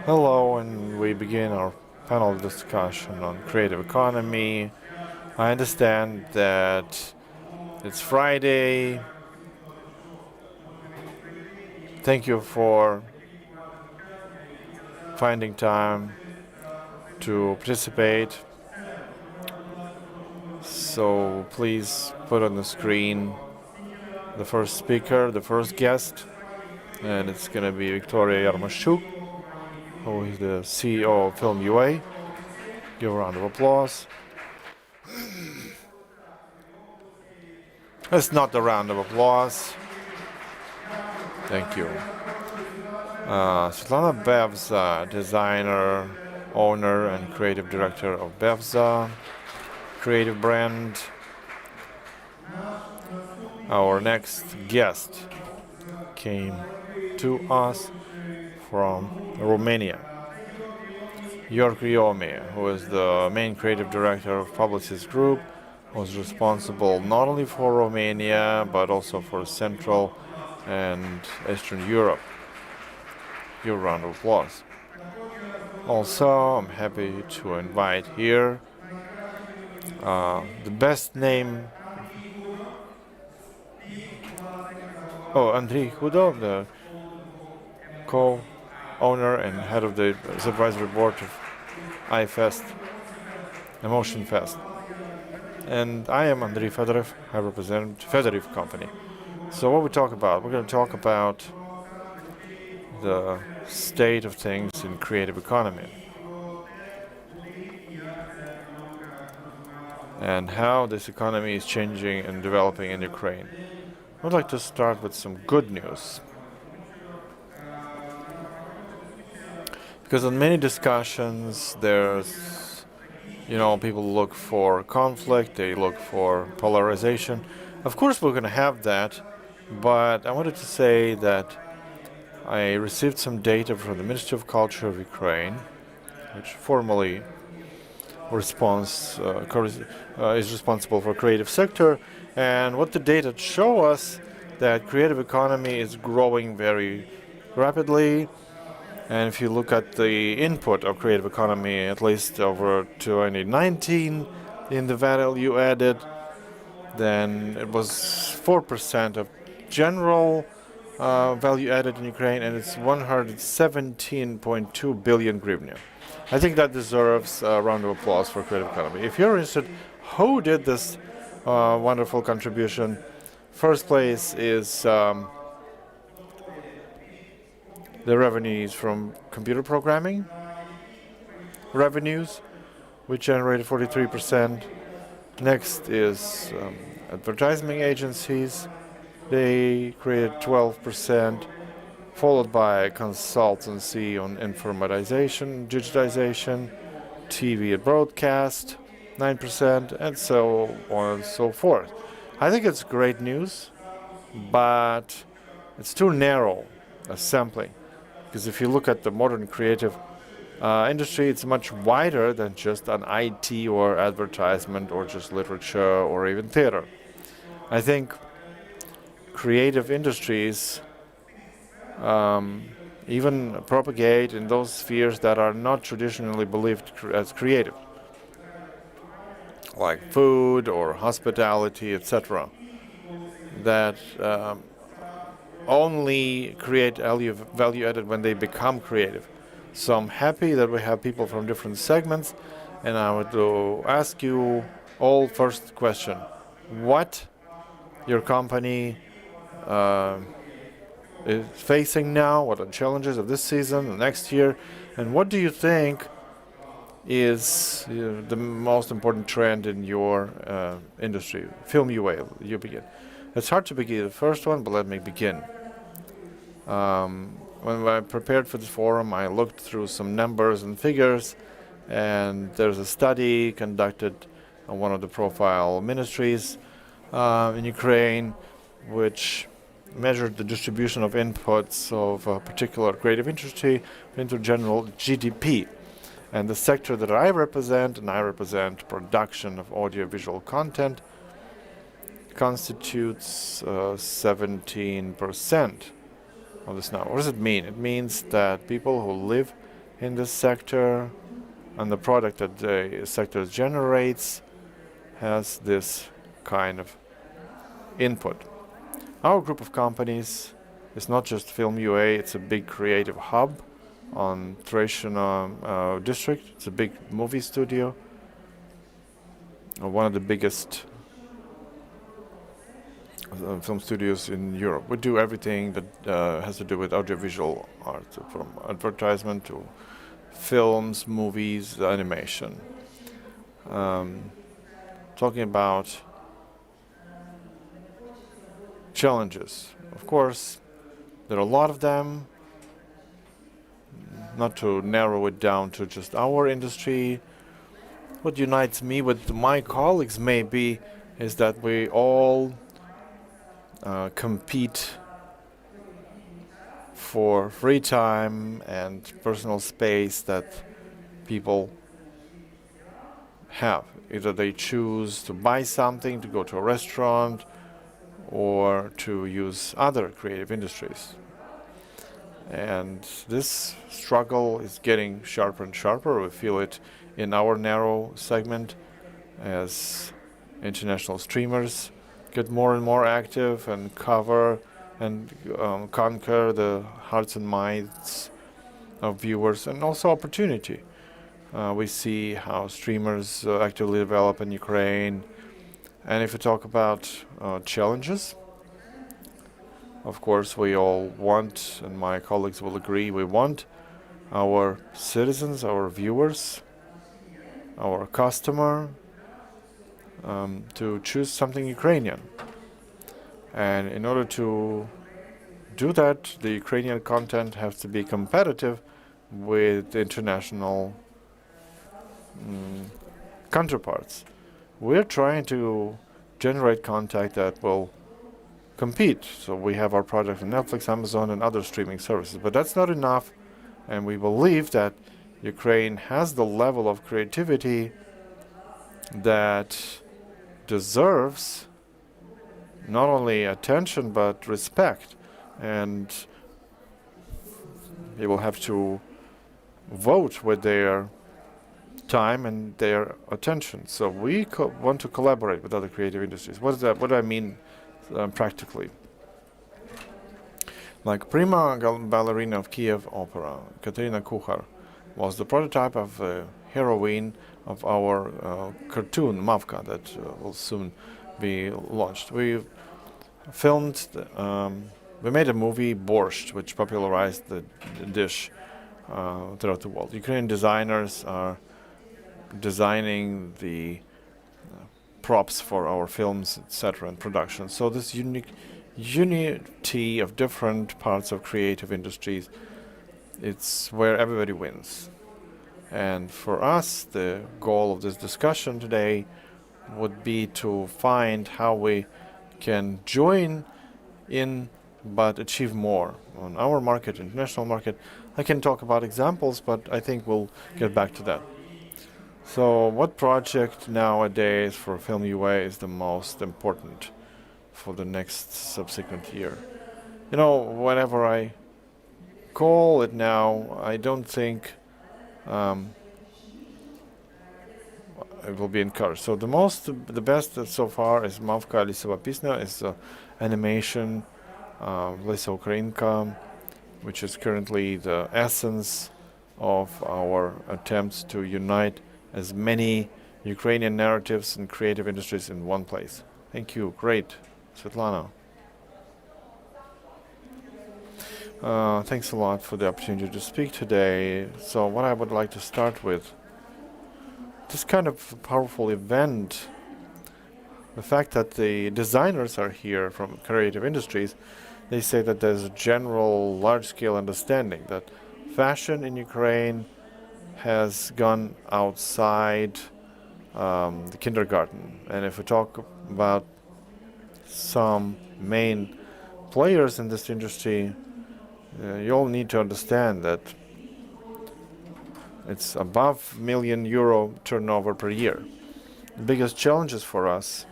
Hello, and we begin our panel discussion on creative economy. I understand that it's Friday. Thank you for finding time to participate. So please put on the screen the first speaker, the first guest, and it's going to be Victoria Yarmoshchuk, who is the CEO of Film UA. Give a round of applause. It's not a round of applause. Thank you. Svetlana Bevza, designer, owner, and creative director of Bevza, creative brand. Our next guest came to us from Romania. York Riomi, who is the main creative director of Publicis Group, was responsible not only for Romania, but also for Central and Eastern Europe. Give a round of applause. Also, I'm happy to invite here the best name. Oh, Andrei Khudov, the co-owner and head of the supervisory board of iFest, Emotion Fest. And I am Andrei Fedorov. I represent Fedorov Company. So what we talk about? We're going to talk about the state of things in creative economy and how this economy is changing and developing in Ukraine. I'd like to start with some good news. Because in many discussions, there's, people look for conflict, they look for polarization. Of course, we're going to have that, but I wanted to say that I received some data from the Ministry of Culture of Ukraine, which formally is responsible for creative sector. And what the data show us, that creative economy is growing very rapidly. And if you look at the input of creative economy, at least over 2019, in the value added, then it was 4% of general value added in Ukraine, and it's 117.2 billion hryvnia. I think that deserves a round of applause for creative economy. If you're interested, who did this wonderful contribution? First place is the revenues from computer programming revenues, which generated 43%. Next is advertising agencies. They created 12%, followed by consultancy on informatization, digitization, TV and broadcast, 9%, and so on and so forth. I think it's great news, but it's too narrow a sampling. Because if you look at the modern creative industry, it's much wider than just an IT or advertisement or just literature or even theater. I think creative industries even propagate in those spheres that are not traditionally believed as creative, like food or hospitality, etc., that only create value added when they become creative. So I'm happy that we have people from different segments, and I would ask you all first question: what your company is facing now? What are the challenges of this season, the next year, and what do you think is the most important trend in your industry? Film UA, you begin. It's hard to begin the first one, but let me begin. When I prepared for this forum, I looked through some numbers and figures, and there's a study conducted on one of the profile ministries in Ukraine, which measured the distribution of inputs of a particular creative industry into general GDP. And the sector that I represent, and I represent production of audiovisual content, constitutes 17% of this now. What does it mean? It means that people who live in this sector, and the product that the sector generates has this kind of input. Our group of companies is not just Film UA, it's a big creative hub on Treshina district. It's a big movie studio, one of the biggest film studios in Europe. We do everything that has to do with audiovisual art, from advertisement to films, movies, animation. Talking about challenges. Of course, there are a lot of them. Not to narrow it down to just our industry. What unites me with my colleagues maybe is that we all compete for free time and personal space that people have. Either they choose to buy something, to go to a restaurant, or to use other creative industries. And this struggle is getting sharper and sharper. We feel it in our narrow segment as international streamers get more and more active and cover and conquer the hearts and minds of viewers, and also opportunity. We see how streamers actively develop in Ukraine. And if we talk about challenges, of course, we all want, and my colleagues will agree, we want our citizens, our viewers, our customer to choose something Ukrainian. And in order to do that, the Ukrainian content has to be competitive with international counterparts. We're trying to generate content that will compete. So we have our product on Netflix, Amazon, and other streaming services. But that's not enough, and we believe that Ukraine has the level of creativity that deserves not only attention but respect. And people have to vote with their time and their attention. So we want to collaborate with other creative industries. What is that? What do I mean practically? Like prima ballerina of KIEF Opera, Katerina Kuchar, was the prototype of the heroine of our cartoon Mavka that will soon be launched. We filmed, we made a movie, Borscht, which popularized the dish throughout the world. Ukrainian designers are designing the props for our films, etc., and production. So this unity of different parts of creative industries, it's where everybody wins. And for us, the goal of this discussion today would be to find how we can join in but achieve more on our market, international market. I can talk about examples, but I think we'll get back to that. So what project nowadays for Film UA is the most important for the next subsequent year? You know, whenever I call it now, I don't think it will be encouraged. So the best so far is Mavka Lisova Pisna, is animation, Lisa Ukrainka, which is currently the essence of our attempts to unite as many Ukrainian narratives and creative industries in one place. Thank you. Great. Svetlana. Thanks a lot for the opportunity to speak today. So what I would like to start with, this kind of powerful event, the fact that the designers are here from creative industries, they say that there's a general large-scale understanding that fashion in Ukraine has gone outside the kindergarten. And if we talk about some main players in this industry, you all need to understand that it's above €1 million turnover per year. The biggest challenges for us,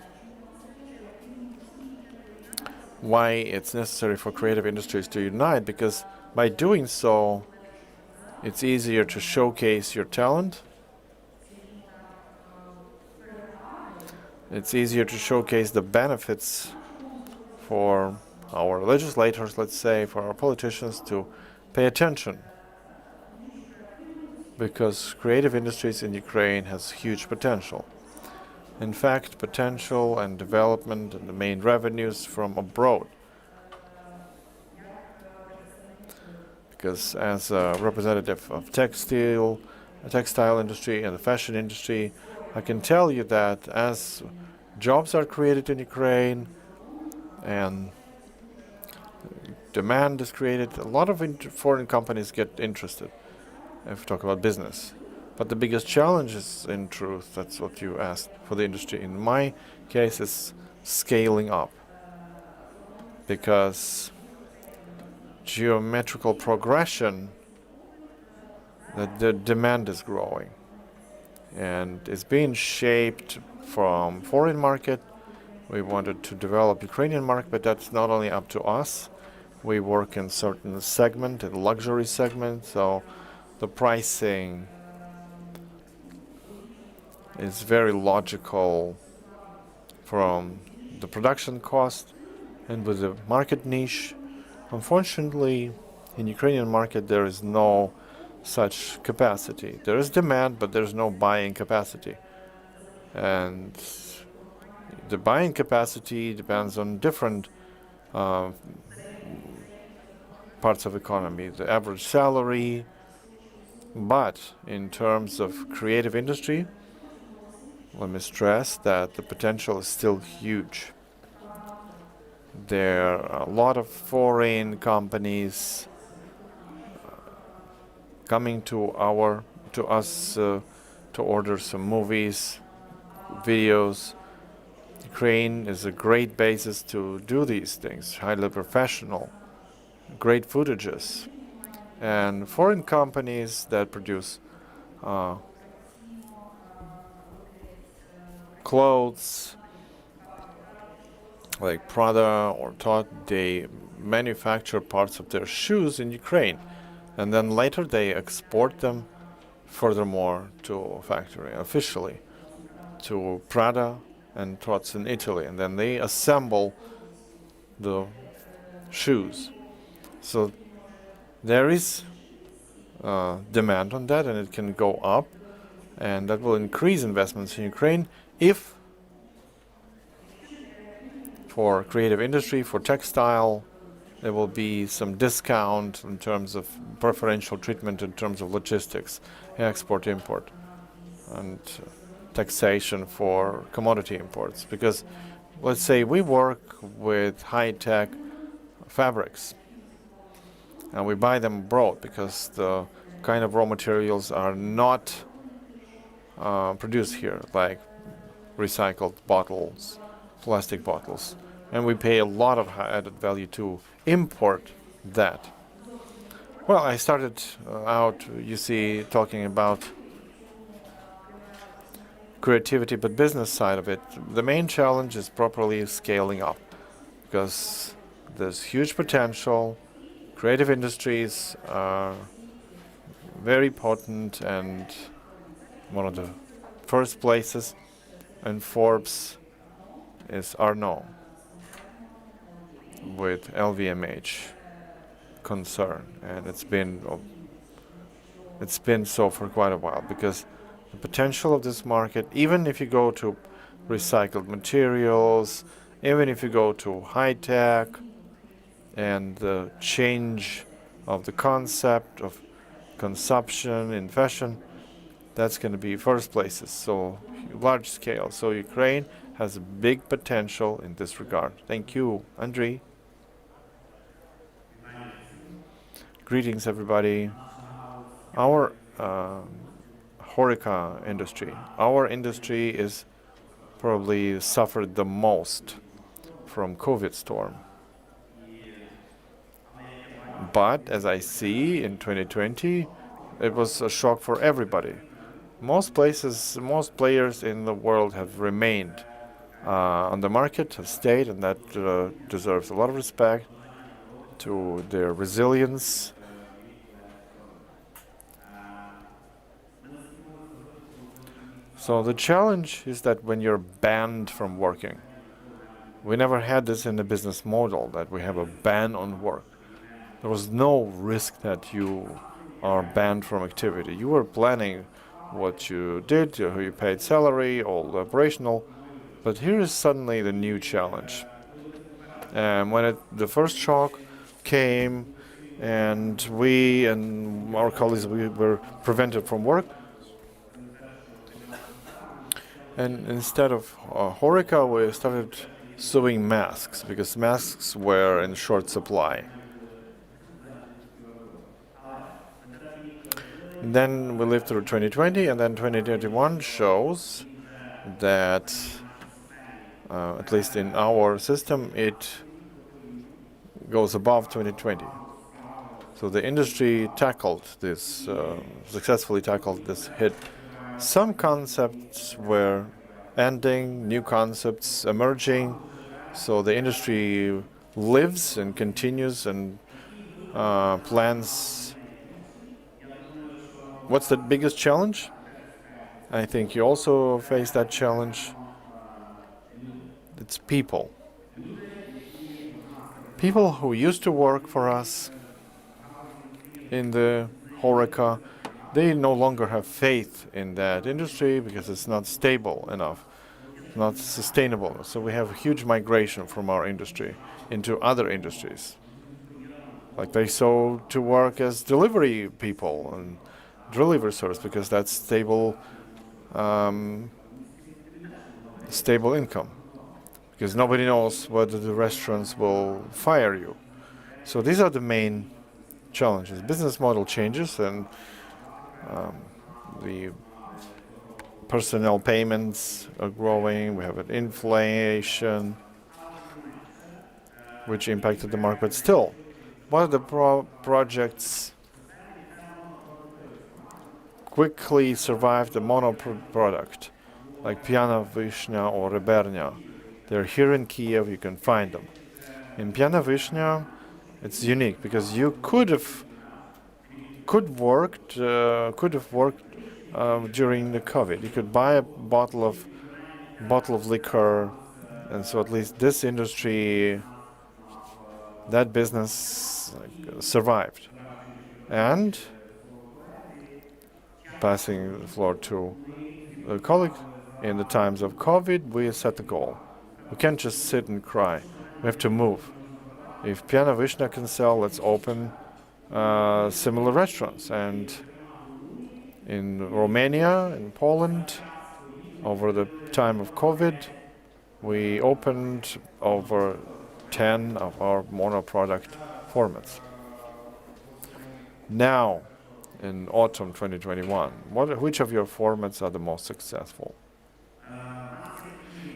why it's necessary for creative industries to unite, because by doing so, It's easier to showcase your talent. It's easier to showcase the benefits for our legislators, let's say, for our politicians to pay attention. Because creative industries in Ukraine has huge potential. In fact, potential and development and the main revenues from abroad. Because as a representative of textile industry and the fashion industry, I can tell you that as jobs are created in Ukraine and demand is created, a lot of foreign companies get interested if we talk about business. But the biggest challenge is, in truth, that's what you asked for the industry. In my case, is scaling up. Because geometrical progression, the demand is growing. And it's being shaped from foreign market. We wanted to develop Ukrainian market, but that's not only up to us. We work in certain segment, in luxury segment, so the pricing is very logical from the production cost and with the market niche. Unfortunately, in Ukrainian market there is no such capacity. There is demand, but there's no buying capacity. And the buying capacity depends on different parts of economy, the average salary. But in terms of creative industry, let me stress that the potential is still huge. There are a lot of foreign companies coming to us to order some movies, videos. Ukraine is a great basis to do these things, highly professional, great footages. And foreign companies that produce clothes like Prada or Tot, they manufacture parts of their shoes in Ukraine, and then later they export them furthermore to factory officially to Prada and Tots in Italy, and then they assemble the shoes. So there is demand on that, and it can go up, and that will increase investments in Ukraine if for creative industry, for textile, there will be some discount in terms of preferential treatment in terms of logistics, export, import, and taxation for commodity imports. Because let's say we work with high-tech fabrics and we buy them abroad because the kind of raw materials are not produced here, like recycled bottles, plastic bottles. And we pay a lot of added value to import that. Well, I started out, you see, talking about creativity, but business side of it. The main challenge is properly scaling up because there's huge potential. Creative industries are very potent and one of the first places in Forbes is Arnaud with LVMH concern, and it's been so for quite a while because the potential of this market, even if you go to recycled materials, even if you go to high tech and the change of the concept of consumption in fashion, that's going to be first places, so large scale. So Ukraine has a big potential in this regard. Thank you, Andriy. Greetings, everybody. Our HoReCa industry, our industry is probably suffered the most from COVID storm. But as I see in 2020, it was a shock for everybody. Most places, most players in the world have remained on the market, have stayed, and that deserves a lot of respect to their resilience So the challenge is that when you're banned from working, we never had this in the business model, that we have a ban on work. There was no risk that you are banned from activity. You were planning what you did, who you paid salary, all operational. But here is suddenly the new challenge. And when the first shock came, and we and our colleagues, we were prevented from work. And instead of Horeca, we started sewing masks, because masks were in short supply. Then we lived through 2020, and then 2021 shows that, at least in our system, it goes above 2020. So the industry tackled this, successfully tackled this hit. Some concepts were ending, new concepts emerging. So the industry lives and continues and plans. What's the biggest challenge? I think you also face that challenge. It's people. People who used to work for us in the Horeca, they no longer have faith in that industry because it's not stable enough, not sustainable. So we have a huge migration from our industry into other industries. Like they go to work as delivery people and delivery service, because that's stable, stable income. Because nobody knows whether the restaurants will fire you. So these are the main challenges. Business model changes, and the personnel payments are growing. We have an inflation, which impacted the market. But still, one of the projects quickly survived the mono product, like Piana Vishnya or Rebernia. They're here in Kiev. You can find them. In Piana Vishnya, it's unique because you could have worked during the COVID. You could buy a bottle of liquor, and so at least this industry, that business survived. And passing the floor to a colleague, in the times of COVID, we set the goal. We can't just sit and cry. We have to move. If Piana Vishnya can sell, let's open similar restaurants. And in Romania, in Poland, over the time of COVID, we opened over 10 of our mono-product formats. Now, in autumn 2021, which of your formats are the most successful?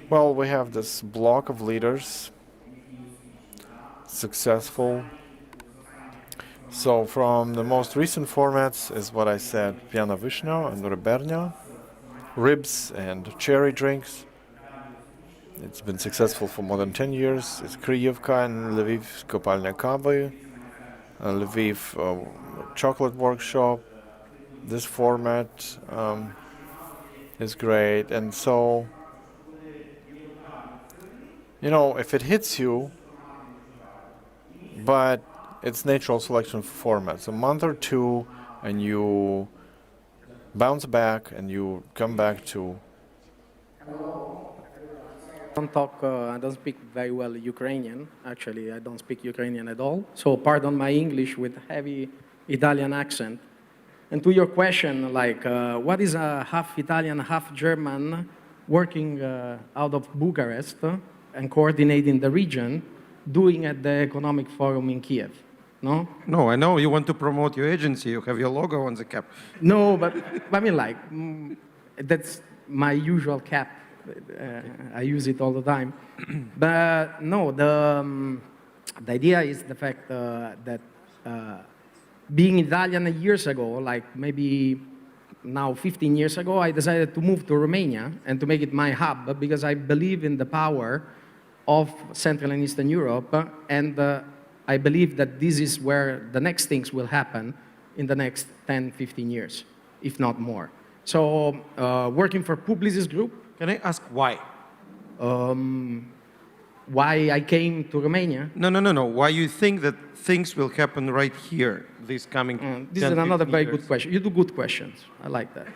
Well, we have this block of leaders, successful. So from the most recent formats is what I said, Piana Vishnya and Rebernia, ribs and cherry drinks. It's been successful for more than 10 years. It's Kryivka and Lviv Kopalnya Kawy, Lviv chocolate workshop. This format is great. And so, you know, if it hits you, but it's natural selection formats. A month or two, and you bounce back, and you come back to. I don't speak very well Ukrainian. Actually, I don't speak Ukrainian at all. So pardon my English with heavy Italian accent. And to your question, like, what is a half Italian, half German working out of Bucharest and coordinating the region, doing at the Economic Forum in Kiev? No? No, I know you want to promote your agency. You have your logo on the cap. No, but I mean, like, that's my usual cap. I use it all the time. But no, the idea is the fact that being Italian years ago, like maybe now 15 years ago, I decided to move to Romania and to make it my hub because I believe in the power of Central and Eastern Europe, and I believe that this is where the next things will happen in the next 10, 15 years, if not more. So working for Publicis Group, Can I ask why? why I came to Romania. No. Why you think that things will happen right here, this coming This 10, is another 15 very years? good question. You do good questions. I like that.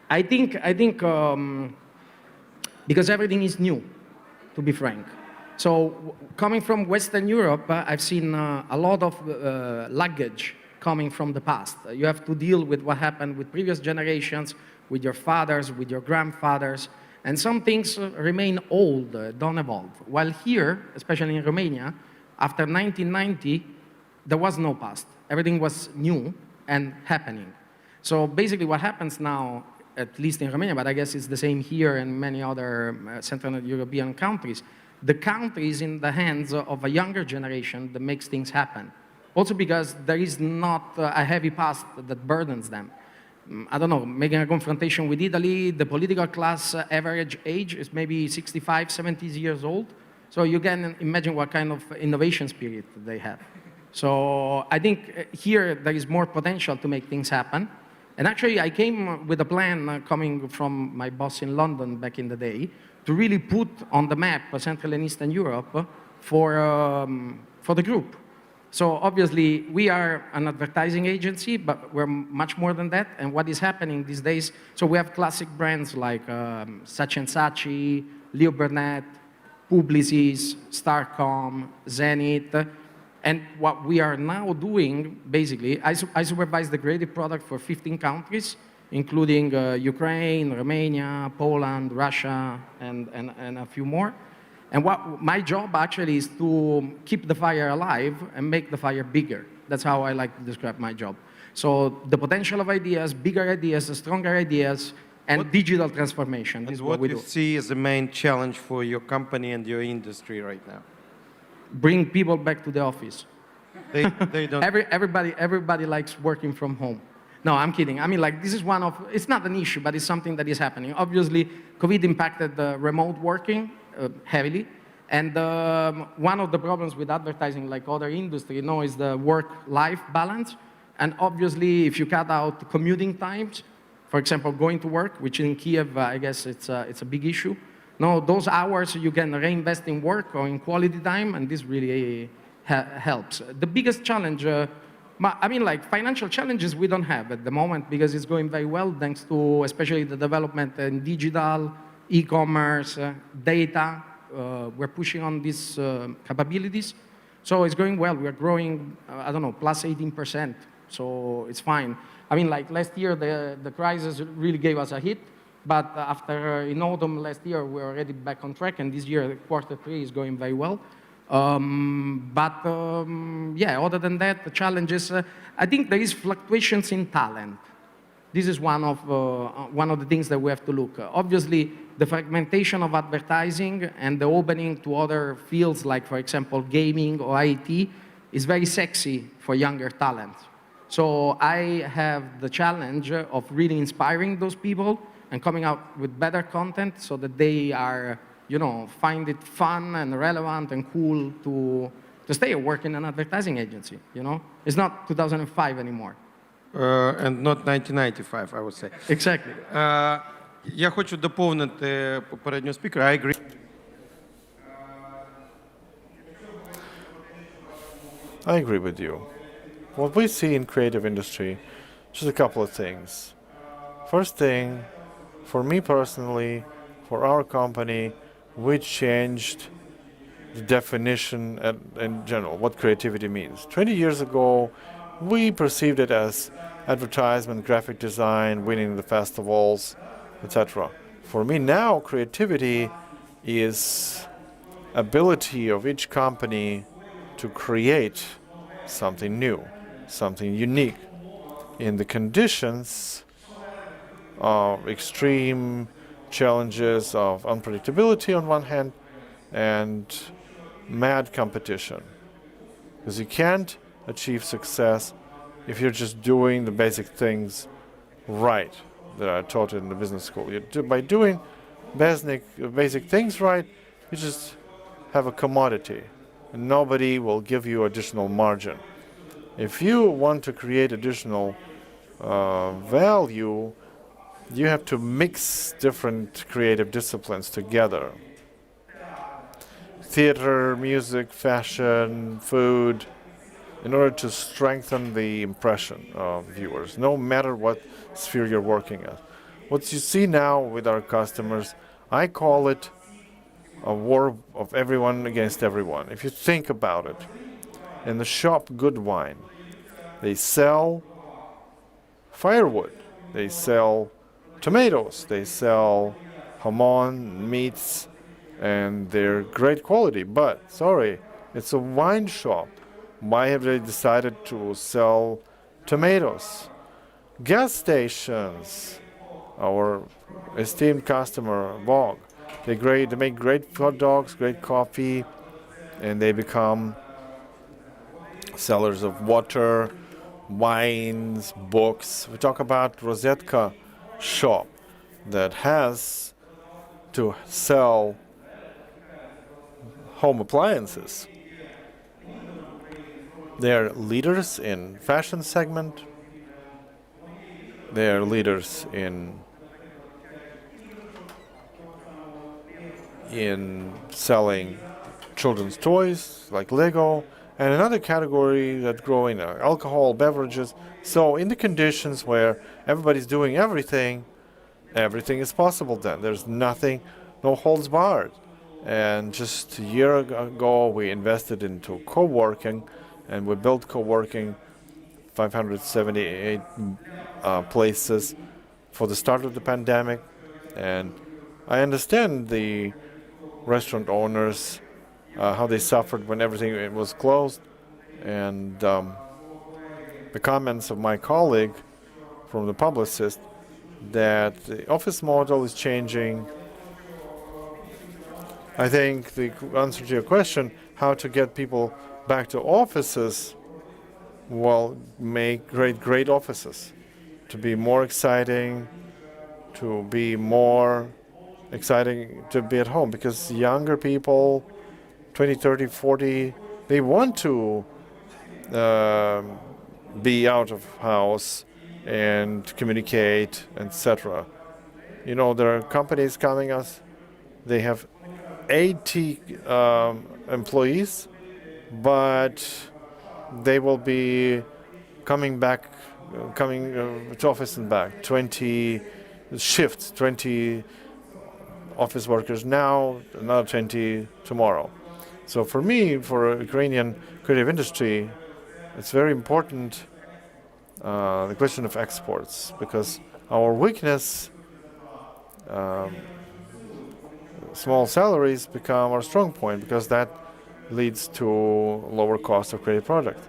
I think because everything is new, to be frank. So coming from Western Europe, I've seen a lot of luggage coming from the past. You have to deal with what happened with previous generations, with your fathers, with your grandfathers, and some things remain old, don't evolve. While here, especially in Romania, after 1990, there was no past. Everything was new and happening. So basically what happens now, at least in Romania, but I guess it's the same here and many other Central European countries, the country is in the hands of a younger generation that makes things happen. Also because there is not a heavy past that burdens them. I don't know, making a confrontation with Italy, the political class average age is maybe 65, 70 years old. So you can imagine what kind of innovation spirit they have. So I think here there is more potential to make things happen. And actually I came with a plan coming from my boss in London back in the day to really put on the map Central and Eastern Europe for the group. So obviously we are an advertising agency, but we're much more than that. And what is happening these days, so we have classic brands like Saatchi & Saatchi, Leo Burnett, Publicis, Starcom, Zenith. And what we are now doing, basically, I supervise the creative product for 15 countries, including Ukraine, Romania, Poland, Russia, and a few more. And what my job actually is to keep the fire alive and make the fire bigger. That's how I like to describe my job. So the potential of ideas, bigger ideas, stronger ideas, and digital transformation. This is what we do. What do you see as the main challenge for your company and your industry right now? Bring people back to the office. They don't. Everybody likes working from home. No, I'm kidding. I mean, like, this is one of, it's not an issue, but it's something that is happening. Obviously, COVID impacted the remote working heavily. And one of the problems with advertising, like other industry, you know, is the work-life balance. And obviously, if you cut out commuting times, for example, going to work, which in KIEF, I guess it's a big issue. No, those hours you can reinvest in work or in quality time, and this really helps. The biggest challenge, I mean, like, financial challenges we don't have at the moment because it's going very well thanks to especially the development in digital, e-commerce, data. We're pushing on these capabilities. So it's going well. We're growing, I don't know, plus 18%. So it's fine. I mean, like last year, the crisis really gave us a hit. But after, in autumn last year, we're already back on track. And this year, Q3 is going very well. Yeah, other than that, the challenges, I think there is fluctuations in talent. This is one of the things that we have to look. Obviously, the fragmentation of advertising and the opening to other fields, like, for example, gaming or IT, is very sexy for younger talent. So I have the challenge of really inspiring those people and coming out with better content so that they are, you know, find it fun and relevant and cool to stay or work in an advertising agency, you know? It's not 2005 anymore. And not 1995, I would say. Exactly. Я хочу доповнити попереднього спікера. I agree. I agree with you. What we see in creative industry, just a couple of things. First thing, for me personally, for our company, we changed the definition in general, what creativity means. 20 years ago, we perceived it as advertisement, graphic design, winning the festivals, etc. For me now, creativity is ability of each company to create something new, something unique in the conditions of extreme challenges of unpredictability on one hand and mad competition. Because you can't achieve success if you're just doing the basic things right that I taught in the business school. By doing basic things right, you just have a commodity and nobody will give you additional margin. If you want to create additional value, you have to mix different creative disciplines together. Theater, music, fashion, food, in order to strengthen the impression of viewers, no matter what sphere you're working at. What you see now with our customers, I call it a war of everyone against everyone. If you think about it, in the shop Good Wine, they sell firewood, they sell tomatoes, they sell hamon, meats, and they're great quality. But, sorry, it's a wine shop. Why have they decided to sell tomatoes? Gas stations, our esteemed customer, Vogue, they make great hot dogs, great coffee, and they become sellers of water, wines, books. We talk about Rosetka shop that has to sell home appliances. They're leaders in fashion segment. They're leaders in selling children's toys like Lego, and another category that growing alcohol, beverages. So in the conditions where everybody's doing everything, everything is possible then. There's nothing, no holds barred. And just a year ago, we invested into co-working, and we built co-working 578 places for the start of the pandemic. And I understand the restaurant owners, how they suffered when everything was closed. And the comments of my colleague from the publicist that the office model is changing. I think the answer to your question, how to get people back to offices, well, make great offices, to be more exciting, to be more exciting to be at home, because younger people, 20, 30, 40, they want to be out of house and communicate, etc. You know, there are companies coming us, they have 80 employees, but they will be coming to office and back. 20 shifts, 20 office workers now, another 20 tomorrow. So for me, for Ukrainian creative industry, it's very important, the question of exports, because our weakness, small salaries become our strong point, because that leads to lower cost of creative product.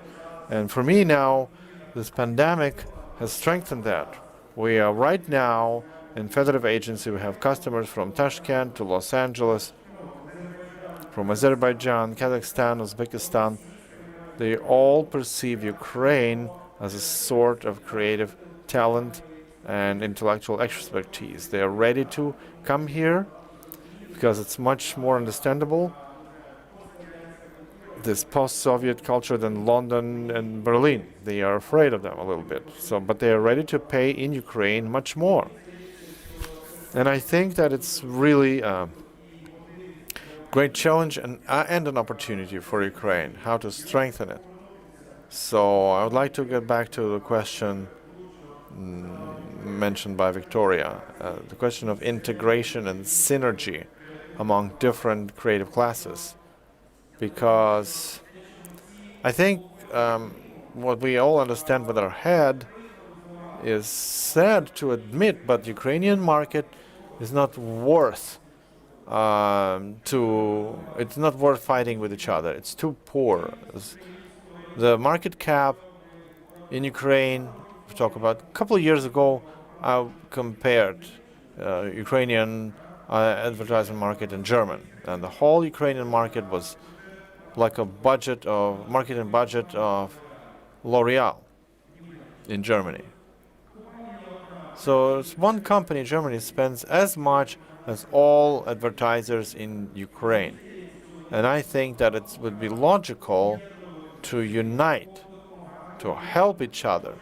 And for me now, this pandemic has strengthened that. We are right now in federative agency, we have customers from Tashkent to Los Angeles, from Azerbaijan, Kazakhstan, Uzbekistan. They all perceive Ukraine as a sort of creative talent and intellectual expertise. They are ready to come here because it's much more understandable, this post-Soviet culture, than London and Berlin. They are afraid of them a little bit. But they are ready to pay in Ukraine much more. And I think that it's really a great challenge and an opportunity for Ukraine, how to strengthen it. So I would like to get back to the question mentioned by Victoria, the question of integration and synergy among different creative classes. Because I think what we all understand with our head is sad to admit, but Ukrainian market is not worth it's not worth fighting with each other. It's too poor. The market cap in Ukraine, we talk about a couple of years ago, I compared Ukrainian advertising market in German, and the whole Ukrainian market was like a marketing budget of L'Oreal in Germany. So it's one company in Germany spends as much as all advertisers in Ukraine. And I think that it would be logical to unite, to help each other,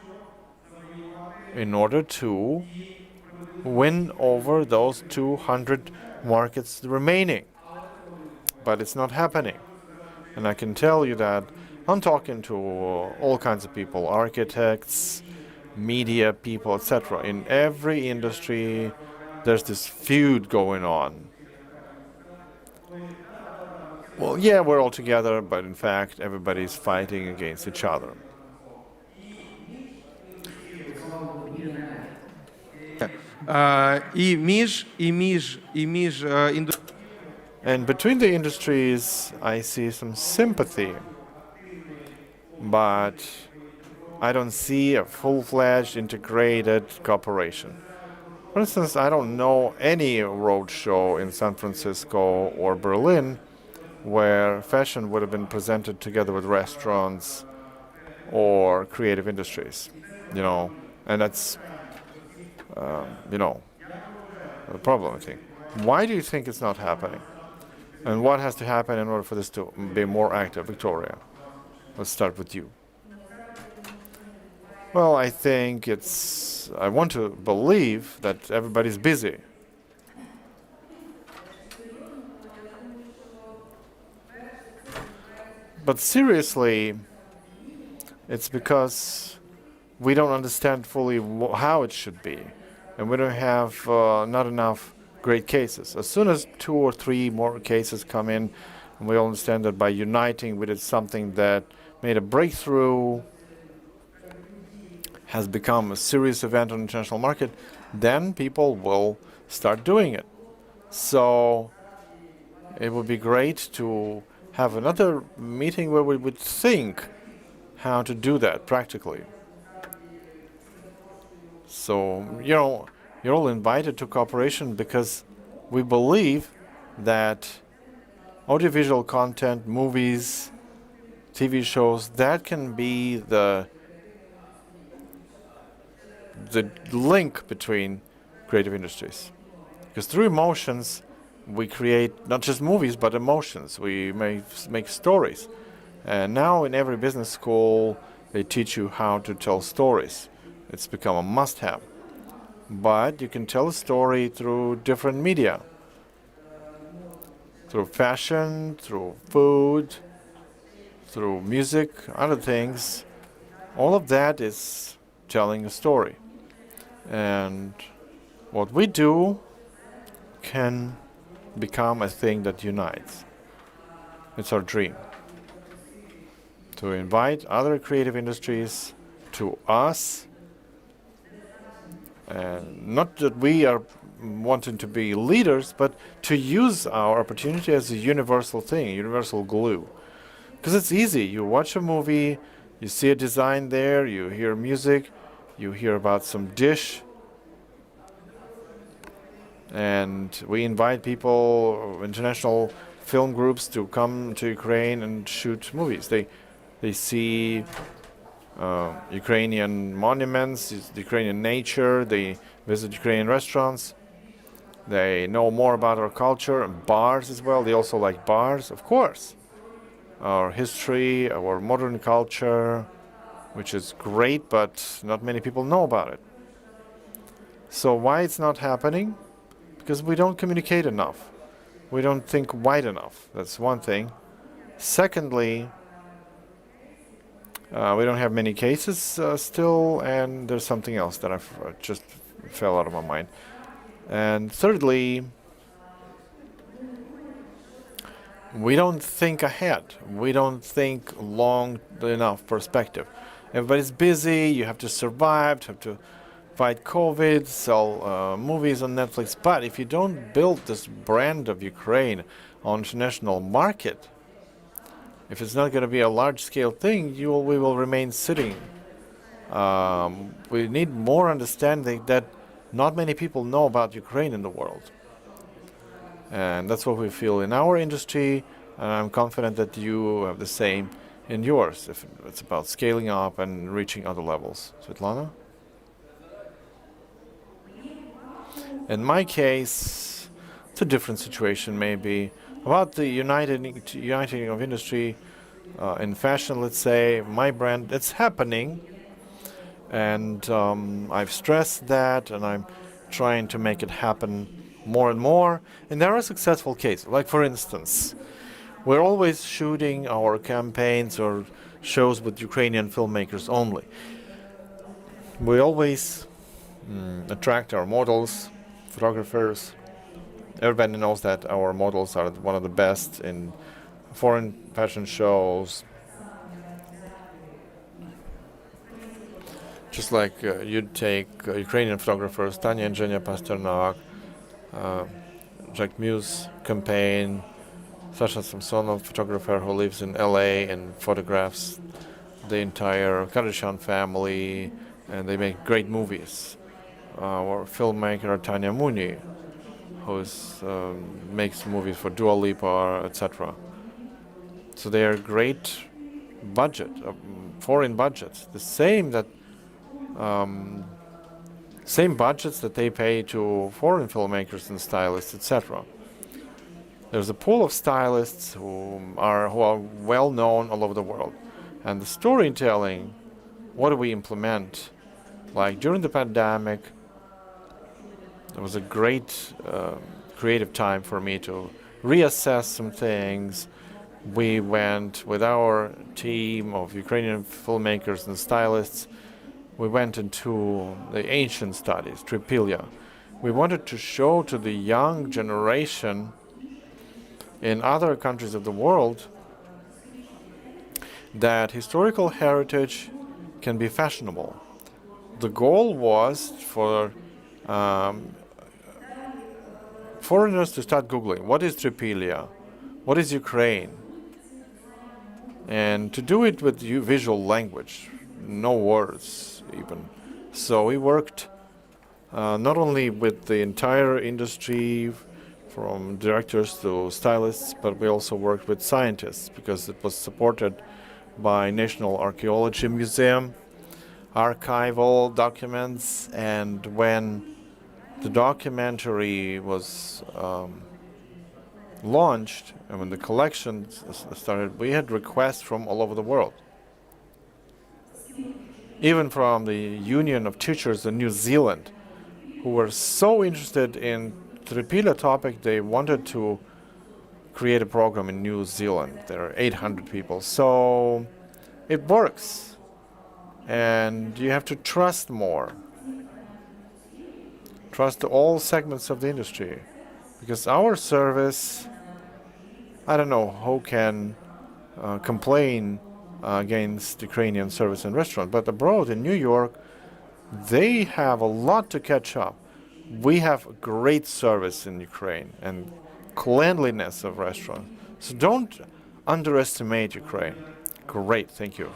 in order to win over those 200 markets remaining. But it's not happening. And I can tell you that I'm talking to all kinds of people, architects, media people, etc. In every industry, there's this feud going on. Well, yeah, we're all together, but in fact, everybody's fighting against each other. And between the industries, I see some sympathy, but I don't see a full-fledged integrated cooperation. For instance, I don't know any road show in San Francisco or Berlin where fashion would have been presented together with restaurants or creative industries, and that's, the problem, I think. Why do you think it's not happening? And what has to happen in order for this to be more active? Victoria, let's start with you. Well, I think I want to believe that everybody's busy. But seriously, it's because we don't understand fully how it should be. And we don't have not enough great cases. As soon as 2 or 3 more cases come in, and we all understand that by uniting we did something that made a breakthrough, has become a serious event on the international market, then people will start doing it. So it would be great to have another meeting where we would think how to do that practically. So, you're all invited to cooperation because we believe that audiovisual content, movies, TV shows, that can be the link between creative industries. Because through emotions, we create not just movies, but emotions. We make stories. And now in every business school, they teach you how to tell stories. It's become a must-have. But you can tell a story through different media. Through fashion, through food, through music, other things. All of that is telling a story. And what we do can become a thing that unites. It's our dream. To invite other creative industries to us. And not that we are wanting to be leaders, but to use our opportunity as a universal thing, a universal glue. Because it's easy. You watch a movie, you see a design there, you hear music, you hear about some dish. And we invite people, international film groups, to come to Ukraine and shoot movies. They see Ukrainian monuments, Ukrainian nature, they visit Ukrainian restaurants. They know more about our culture and bars as well. They also like bars, of course. Our history, our modern culture, which is great, but not many people know about it. So why it's not happening? Because we don't communicate enough. We don't think wide enough. That's one thing. Secondly, we don't have many cases still, and there's something else that just fell out of my mind. And thirdly, we don't think ahead. We don't think long enough perspective. Everybody's busy. You have to survive. You have to fight COVID, sell movies on Netflix. But if you don't build this brand of Ukraine on international market, if it's not going to be a large-scale thing, we will remain sitting. We need more understanding that not many people know about Ukraine in the world. And that's what we feel in our industry, and I'm confident that you have the same in yours, if it's about scaling up and reaching other levels. Svetlana? In my case, it's a different situation maybe. About the uniting of industry in fashion, let's say, my brand, it's happening. And I've stressed that, and I'm trying to make it happen more and more. And there are successful cases. Like, for instance, we're always shooting our campaigns or shows with Ukrainian filmmakers only. We always attract our models, photographers. Everybody knows that our models are one of the best in foreign fashion shows. Just like you'd take Ukrainian photographers, Tanya and Zhenya Pasternak, Jack Muse campaign, Sasha Samsonov, photographer who lives in LA and photographs the entire Kardashian family, and they make great movies. Or filmmaker Tanya Muni, who makes movies for Dua Lipa, etc. So they are great budget, foreign budgets, the same budgets that they pay to foreign filmmakers and stylists, etc. There's a pool of stylists who are well known all over the world, and the storytelling. What do we implement? Like during the pandemic, it was a great creative time for me to reassess some things. We went with our team of Ukrainian filmmakers and stylists. We went into the ancient studies, Tripilia. We wanted to show to the young generation in other countries of the world that historical heritage can be fashionable. The goal was for foreigners to start Googling, what is Tripilia? What is Ukraine? And to do it with visual language, no words even. So we worked not only with the entire industry, from directors to stylists, but we also worked with scientists because it was supported by National Archaeology Museum, archival documents, and when the documentary was launched and when the collection started, we had requests from all over the world. Even from the Union of Teachers in New Zealand, who were so interested in Tripilia topic, they wanted to create a program in New Zealand. There are 800 people. So it works. And you have to trust more. Trust all segments of the industry. Because our service, I don't know who can complain against Ukrainian service in restaurant, but abroad in New York, they have a lot to catch up. We have great service in Ukraine and cleanliness of restaurants. So don't underestimate Ukraine. Great, thank you.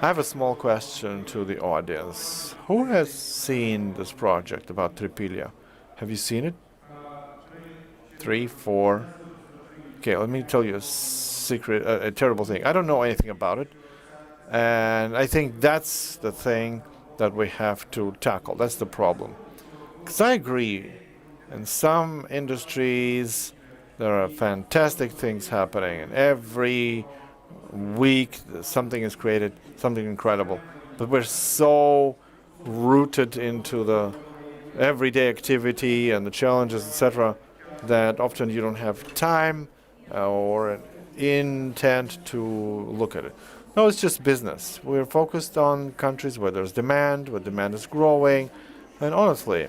I have a small question to the audience. Who has seen this project about Tripilia? Have you seen it? 3, 4. Okay, let me tell you a secret, a terrible thing. I don't know anything about it. And I think that's the thing that we have to tackle. That's the problem. Because I agree, in some industries, there are fantastic things happening, and every week something is created, something incredible. But we're so rooted into the everyday activity and the challenges, etc., that often you don't have time or intent to look at it. No, it's just business. We're focused on countries where there's demand, where demand is growing, and honestly,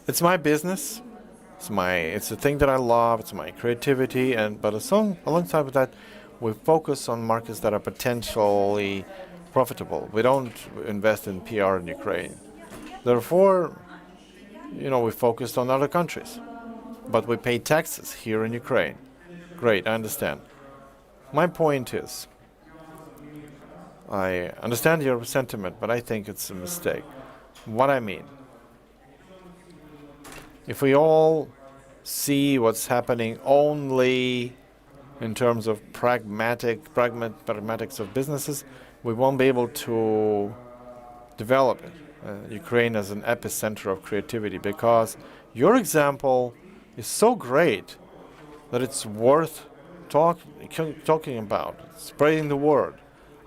it's my business. It's a thing that I love. It's my creativity, but alongside with that, we focus on markets that are potentially profitable. We don't invest in PR in Ukraine. Therefore, we focused on other countries, but we pay taxes here in Ukraine. Great, I understand. My point is, I understand your sentiment, but I think it's a mistake. What I mean, if we all see what's happening only in terms of pragmatics of businesses, we won't be able to develop it. Ukraine as an epicenter of creativity, because your example is so great that it's worth talking about, spreading the word.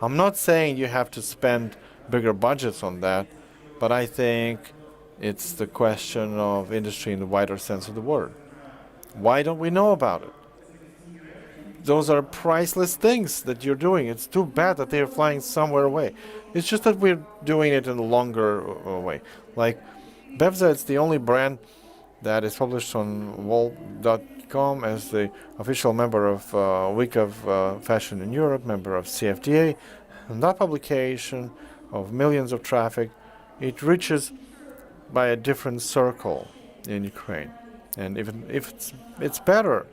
I'm not saying you have to spend bigger budgets on that, but I think it's the question of industry in the wider sense of the word. Why don't we know about it? Those are priceless things that you're doing. It's too bad that they're flying somewhere away. It's just that we're doing it in a longer way. Like Bevza, it's the only brand that is published on wall.com as the official member of Week of Fashion in Europe, member of CFDA. And that publication of millions of traffic, it reaches by a different circle in Ukraine. And even if it's better,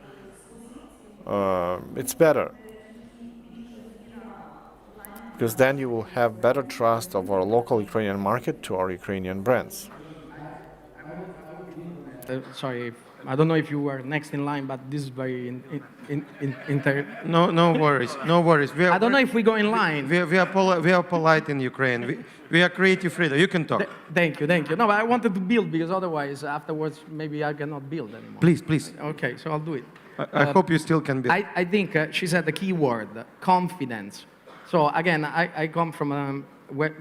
it's better. Because then you will have better trust of our local Ukrainian market to our Ukrainian brands. Sorry, I don't know if you were next in line, but this is very No worries, no worries. I don't know if we go in line. We are polite in Ukraine. We are creative freedom. You can talk. Thank you. No, but I wanted to build because otherwise, afterwards, maybe I cannot build anymore. Please. Okay, so I'll do it. I hope you still can build. I think she said the key word, confidence. So again, I come from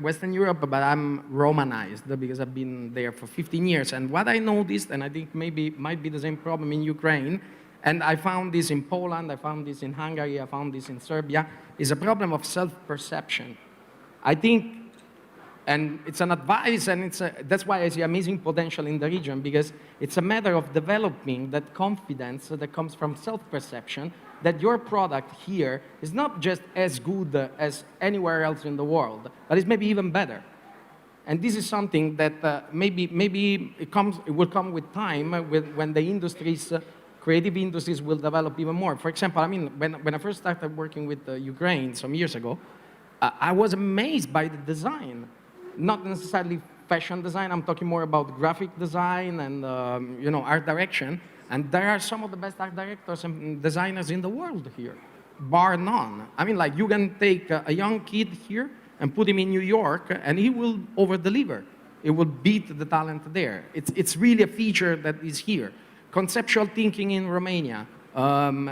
Western Europe, but I'm Romanized because I've been there for 15 years. And what I noticed, and I think maybe might be the same problem in Ukraine, and I found this in Poland, I found this in Hungary, I found this in Serbia, is a problem of self-perception. I think, and it's an advice, and that's why I see amazing potential in the region, because it's a matter of developing that confidence that comes from self-perception, that your product here is not just as good as anywhere else in the world, but it's maybe even better. And this is something that maybe it will come with time, when the industries, creative industries will develop even more. For example, I mean, when I first started working with Ukraine some years ago, I was amazed by the design. Not necessarily fashion design, I'm talking more about graphic design and art direction. And there are some of the best art directors and designers in the world here, bar none. I mean, like, you can take a young kid here and put him in New York, and he will over-deliver. It will beat the talent there. It's really a feature that is here. Conceptual thinking in Romania,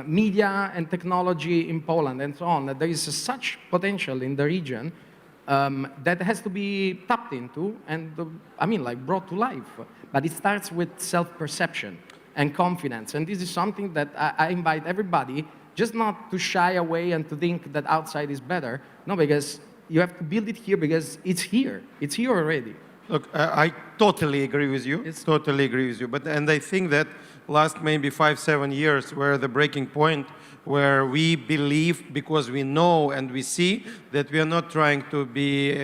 media and technology in Poland, and so on. There is such potential in the region that has to be tapped into and, brought to life. But it starts with self-perception and confidence. And this is something that I invite everybody just not to shy away and to think that outside is better. No, because you have to build it here because it's here. It's here already. Look, I totally agree with you. Totally agree with you. And I think that last maybe 5-7 years were the breaking point where we believe, because we know and we see that we are not trying to be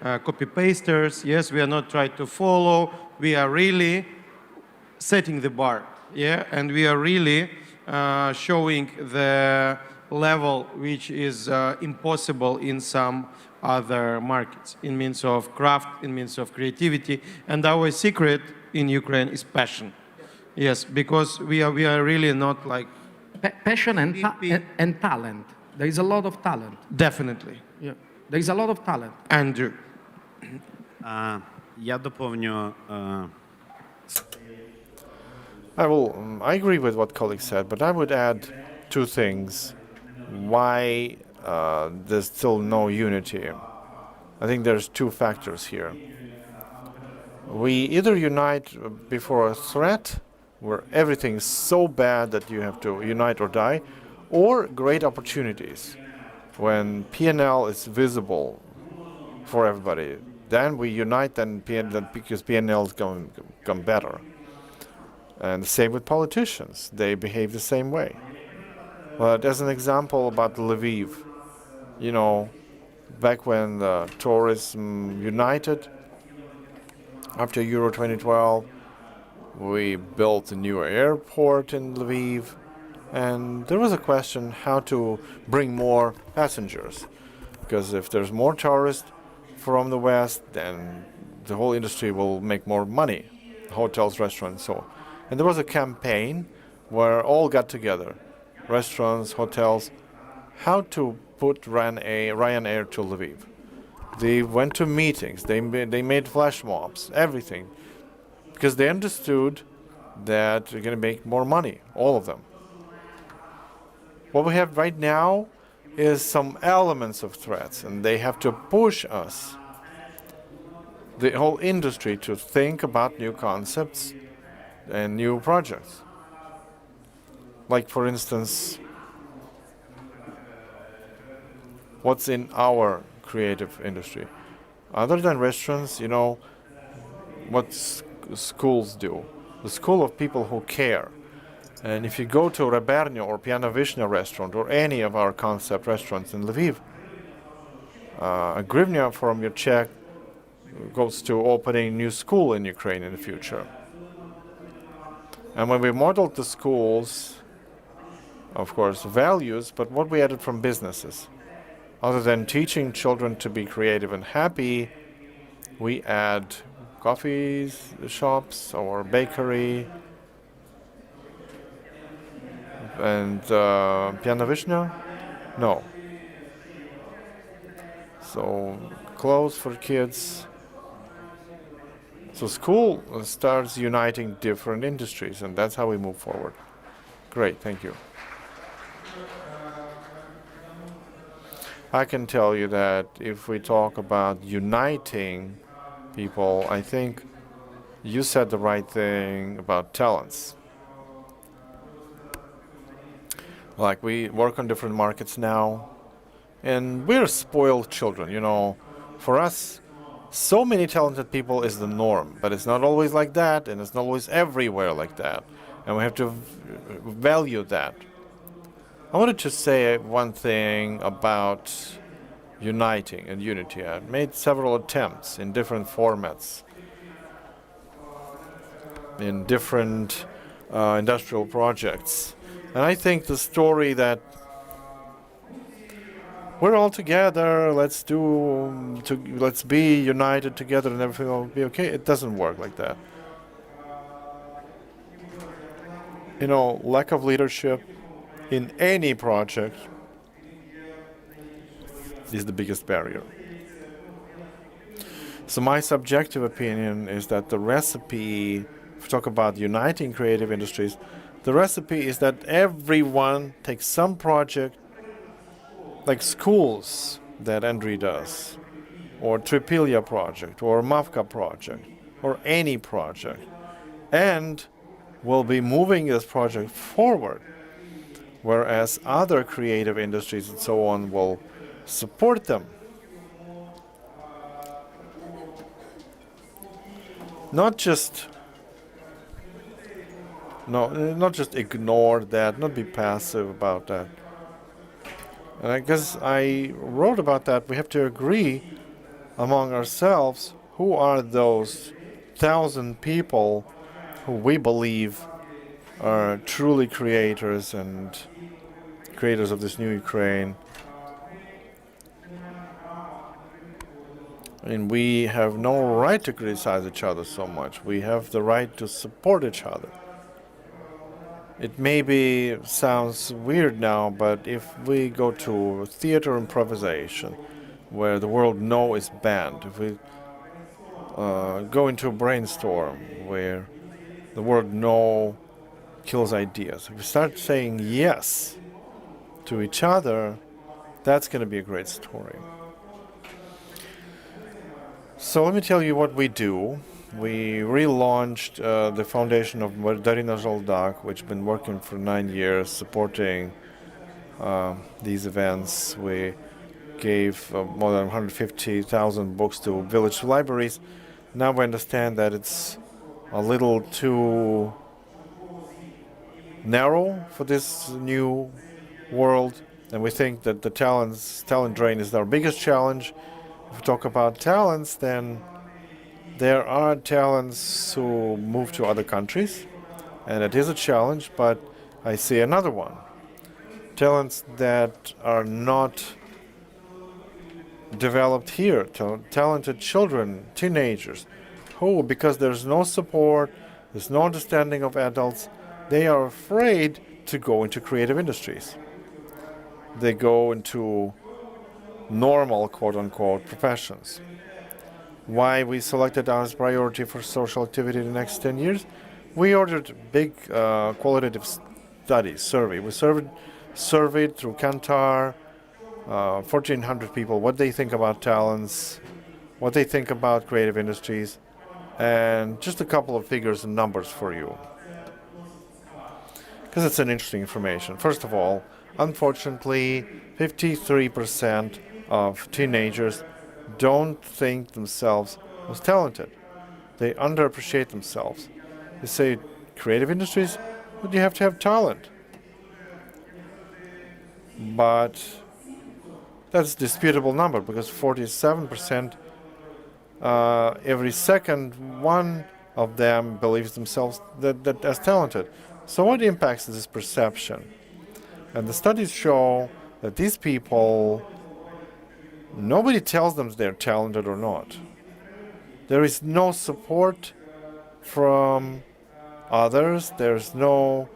copy-pasters. Yes, we are not trying to follow. We are really setting the bar, yeah, and we are really showing the level which is impossible in some other markets, in means of craft, in means of creativity, and our secret in Ukraine is passion. Yes, because we are really not like passion and talent. There is a lot of talent. Definitely. Yeah, there is a lot of talent. Andrew. Я доповню. I agree with what colleagues said, but I would add two things. Why there's still no unity? I think there's two factors here. We either unite before a threat, where everything is so bad that you have to unite or die, or great opportunities, when P&L is visible for everybody. Then we unite, because P&L is going to become better. And the same with politicians. They behave the same way. But as an example about Lviv, back when the tourism united, after Euro 2012, we built a new airport in Lviv, and there was a question how to bring more passengers. Because if there's more tourists from the West, then the whole industry will make more money, hotels, restaurants, so on. And there was a campaign where all got together, restaurants, hotels, how to put Ryanair to Lviv. They went to meetings, they made flash mobs, everything, because they understood that they're going to make more money, all of them. What we have right now is some elements of threats, and they have to push us, the whole industry, to think about new concepts and new projects. Like, for instance, what's in our creative industry? Other than restaurants, you know, what schools do. The school of people who care. And if you go to Rebernio or Piana Vishnya restaurant or any of our concept restaurants in Lviv, a grivnia from your check goes to opening a new school in Ukraine in the future. And when we modeled the schools, of course, values, but what we added from businesses. Other than teaching children to be creative and happy, we add coffee shops or bakery and Piana Vishnya? No. So clothes for kids. So school starts uniting different industries, and that's how we move forward. Great, thank you. I can tell you that if we talk about uniting people, I think you said the right thing about talents. Like, we work on different markets now, and we're spoiled children, you know. For us, so many talented people is the norm, but it's not always like that, and it's not always everywhere like that. And we have to value that. I wanted to say one thing about uniting and unity. I made several attempts in different formats, in different industrial projects. And I think the story that we're all together, let's be united together and everything will be okay, it doesn't work like that. You know, lack of leadership in any project is the biggest barrier. So my subjective opinion is that the recipe, if we talk about uniting creative industries, the recipe is that everyone takes some project, like schools that Andriy does, or Tripilia project, or Mavka project, or any project, and will be moving this project forward, whereas other creative industries and so on will support them. Not just ignore that, not be passive about that. And I guess I wrote about that. We have to agree among ourselves who are those 1,000 people who we believe are truly creators and creators of this new Ukraine. And we have no right to criticize each other so much. We have the right to support each other. It maybe sounds weird now, but if we go to theater improvisation, where the word no is banned, if we go into a brainstorm where the word no kills ideas, if we start saying yes to each other, that's going to be a great story. So let me tell you what we do. We relaunched the foundation of Darina Zoldak, which has been working for 9 years, supporting these events. We gave more than 150,000 books to village libraries. Now we understand that it's a little too narrow for this new world, and we think that the talent drain is our biggest challenge. If we talk about talents, then there are talents who move to other countries, and it is a challenge, but I see another one. Talents that are not developed here, talented children, teenagers, who, because there's no support, there's no understanding of adults, they are afraid to go into creative industries. They go into normal, quote-unquote, professions. Why we selected as priority for social activity in the next 10 years? We ordered big qualitative studies, survey. We surveyed through Kantar 1,400 people what they think about talents, what they think about creative industries, and just a couple of figures and numbers for you, because it's an interesting information. First of all, unfortunately, 53% of teenagers don't think themselves as talented. They underappreciate themselves. They say, creative industries, but you have to have talent. But that's a disputable number, because 47%, every second one of them believes themselves that as talented. So what impacts this perception? And the studies show that these people, nobody tells them they're talented or not. There is no support from others. There's no,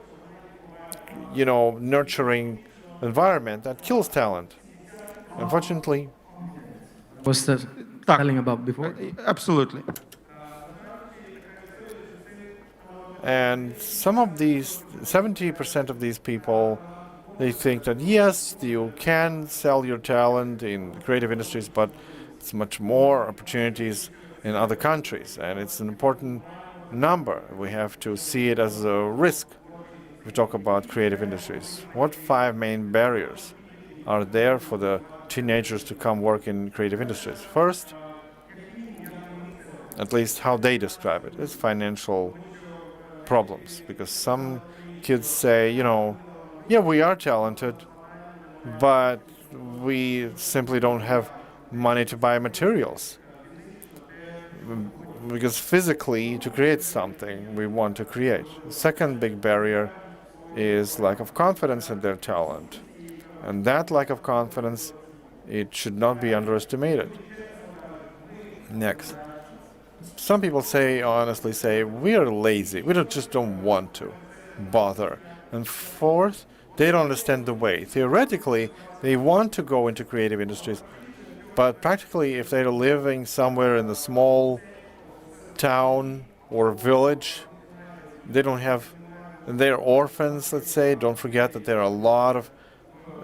nurturing environment that kills talent. Unfortunately. Was telling about before? Absolutely. And some of these, 70% of these people, they think that yes, you can sell your talent in creative industries, but it's much more opportunities in other countries. And it's an important number. We have to see it as a risk. We talk about creative industries. What 5 main barriers are there for the teenagers to come work in creative industries? First, at least how they describe it, is financial problems. Because some kids say, yeah, we are talented, but we simply don't have money to buy materials. Because physically, to create something, we want to create. The second big barrier is lack of confidence in their talent. And that lack of confidence, it should not be underestimated. Next. Some people honestly say, we are lazy. We just don't want to bother. And fourth, they don't understand the way. Theoretically, they want to go into creative industries, but practically, if they're living somewhere in a small town or village, they don't have, they're orphans, let's say. Don't forget that there are a lot of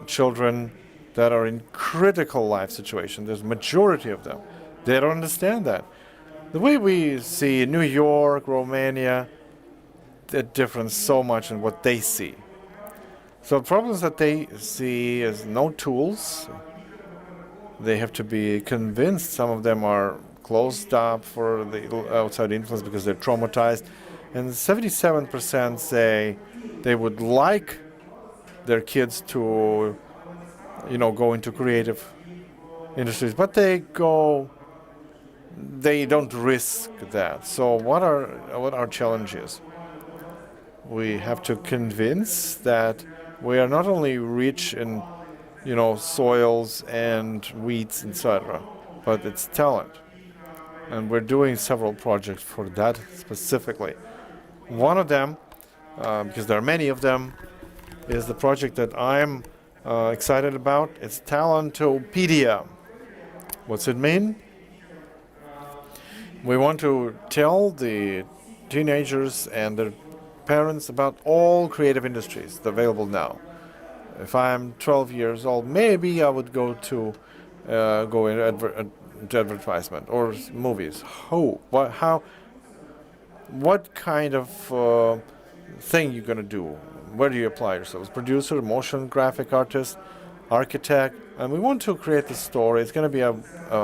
children that are in critical life situations. There's a majority of them. They don't understand that. The way we see New York, Romania, the difference so much in what they see. So problems that they see is no tools. They have to be convinced. Some of them are closed up for the outside influence because they're traumatized. And 77% say they would like their kids to, go into creative industries, but they don't risk that. So what are challenges? We have to convince that we are not only rich in, soils and weeds, etc., but it's talent. And we're doing several projects for that specifically. One of them, because there are many of them, is the project that I'm excited about. It's Talentopedia. What's it mean? We want to tell the teenagers and their parents about all creative industries available now. If I'm 12 years old, maybe I would go into advertisement or movies. What kind of thing you're going to do? Where do you apply yourselves? Producer, motion graphic artist, architect. And we want to create the story. It's going to be a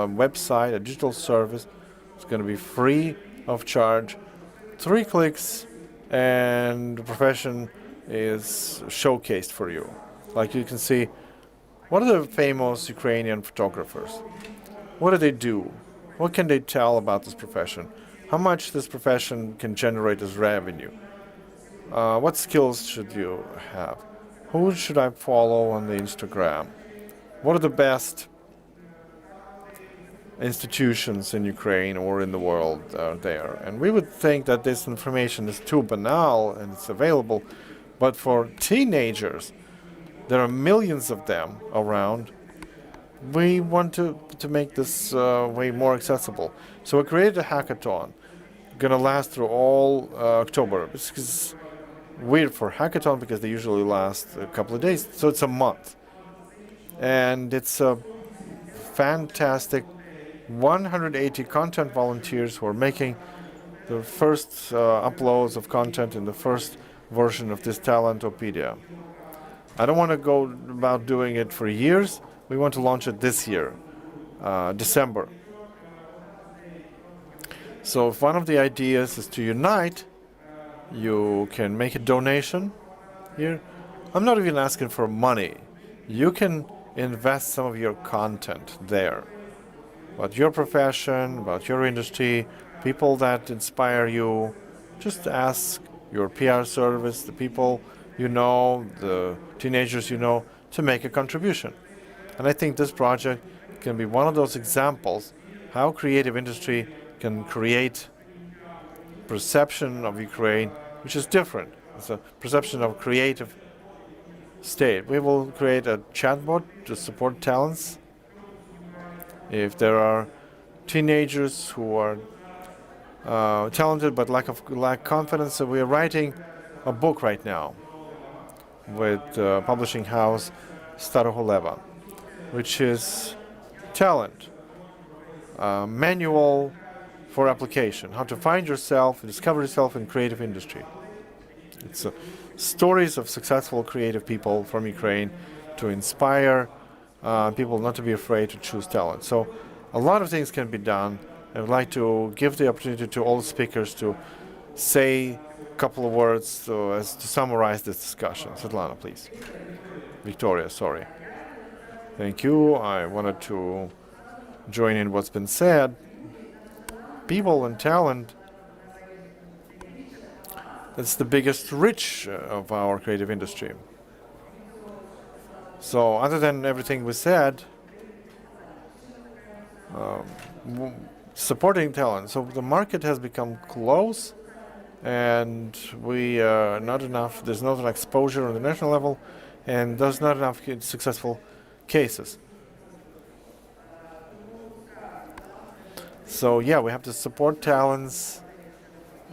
website, a digital service. It's going to be free of charge. 3 clicks and the profession is showcased for you. Like you can see, what are the famous Ukrainian photographers? What do they do? What can they tell about this profession? How much this profession can generate as revenue? What skills should you have? Who should I follow on the Instagram? What are the best institutions in Ukraine or in the world there? And we would think that this information is too banal and it's available, but for teenagers, there are millions of them around. We want to make this way more accessible. So we created a hackathon, going to last through all October. Because weird for hackathon because they usually last a couple of days. So it's a month. And it's a fantastic 180 content volunteers who are making the first uploads of content in the first version of this Talentopedia. I don't want to go about doing it for years. We want to launch it this year, December. So if one of the ideas is to unite, you can make a donation here. I'm not even asking for money. You can invest some of your content there. About your profession, about your industry, people that inspire you. Just ask your PR service, the people you know, the teenagers you know, to make a contribution. And I think this project can be one of those examples how creative industry can create perception of Ukraine, which is different. It's a perception of creative state. We will create a chatbot to support talents. If there are teenagers who are talented but lack confidence, so we are writing a book right now with publishing house Staroholeva, which is talent, manual for application, how to find yourself, discover yourself in creative industry. It's stories of successful creative people from Ukraine to inspire people not to be afraid to choose talent. So a lot of things can be done. I would like to give the opportunity to all speakers to say a couple of words to summarize this discussion. Svetlana, please. Victoria, sorry. Thank you. I wanted to join in what's been said. People and talent, that's the biggest rich of our creative industry. So other than everything we said, supporting talent. So the market has become close and we not enough, there's not enough exposure on the national level and there's not enough successful cases. So yeah, we have to support talents,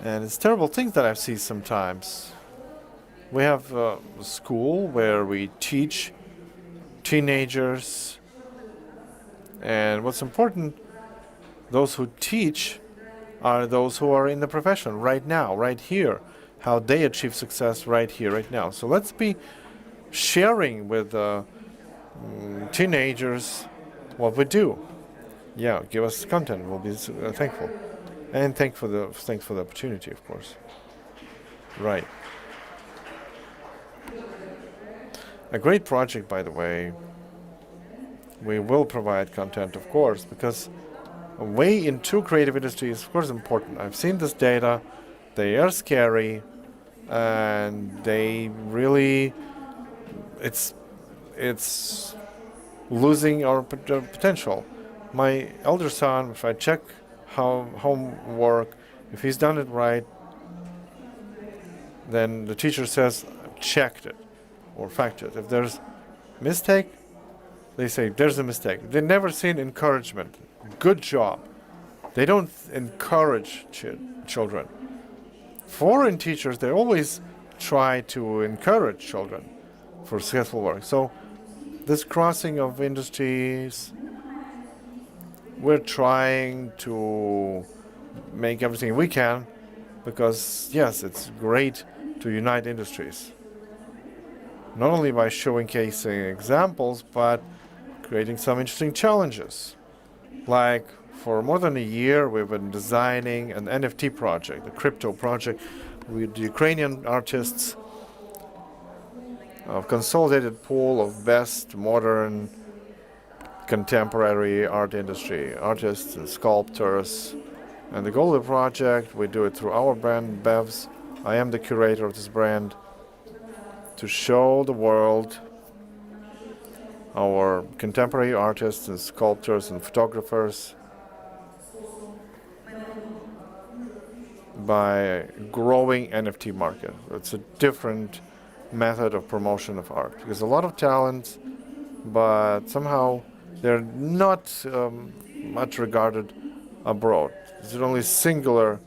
and it's terrible things that I see sometimes. We have a school where we teach teenagers, and what's important, those who teach are those who are in the profession right now, right here, how they achieve success right here, right now. So let's be sharing with teenagers what we do. Yeah, give us content. We'll be thankful, and thanks for the opportunity, of course. Right. A great project, by the way. We will provide content, of course, because a way into creative industry is, of course, important. I've seen this data. They are scary, and they really, it's losing our potential. My elder son, if I check homework, if he's done it right, then the teacher says, checked it, or fact it. If there's mistake, they say, there's a mistake. They never seen encouragement. Good job. They don't encourage children. Foreign teachers, they always try to encourage children for successful work. So this crossing of industries, we're trying to make everything we can because, yes, it's great to unite industries. Not only by showcasing examples, but creating some interesting challenges. Like, for more than a year, we've been designing an NFT project, a crypto project, with Ukrainian artists, a consolidated pool of best modern contemporary art industry, artists and sculptors. And the goal of the project, we do it through our brand, Bevs. I am the curator of this brand, to show the world our contemporary artists and sculptors and photographers by growing NFT market. It's a different method of promotion of art because a lot of talents, but somehow they're not much regarded abroad. It's only singular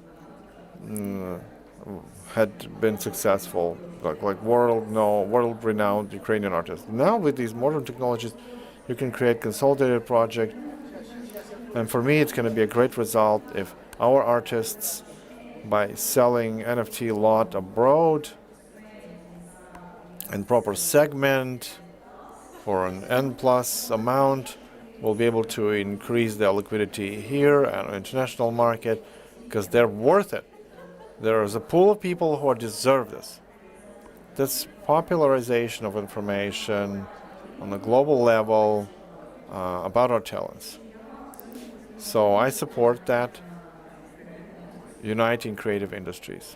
had been successful, like world-renowned Ukrainian artists. Now with these modern technologies, you can create consolidated project, and for me, it's going to be a great result if our artists, by selling NFT lot abroad and proper segment for an N plus amount, will be able to increase their liquidity here and international market because they're worth it. There is a pool of people who deserve this. This popularization of information on a global level about our talents. So I support that, uniting creative industries.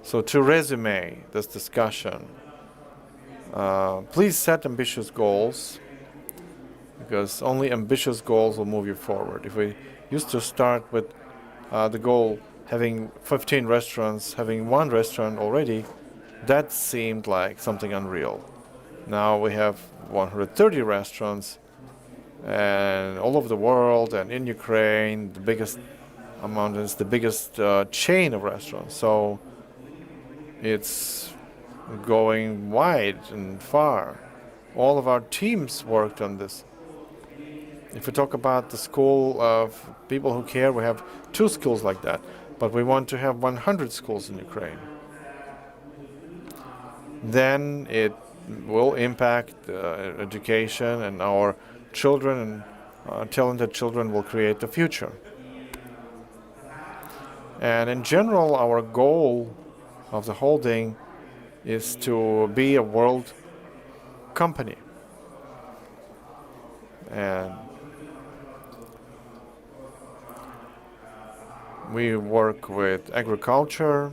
So to resume this discussion, please set ambitious goals, because only ambitious goals will move you forward. If we used to start with the goal having 15 restaurants, having one restaurant already, that seemed like something unreal. Now we have 130 restaurants, and all over the world, and in Ukraine, the biggest amount is the biggest chain of restaurants. So it's going wide and far. All of our teams worked on this. If we talk about the school of people who care, we have 2 schools like that, but we want to have 100 schools in Ukraine. Then it will impact education, and our children and talented children will create the future. And in general, our goal of the holding is to be a world company. And we work with agriculture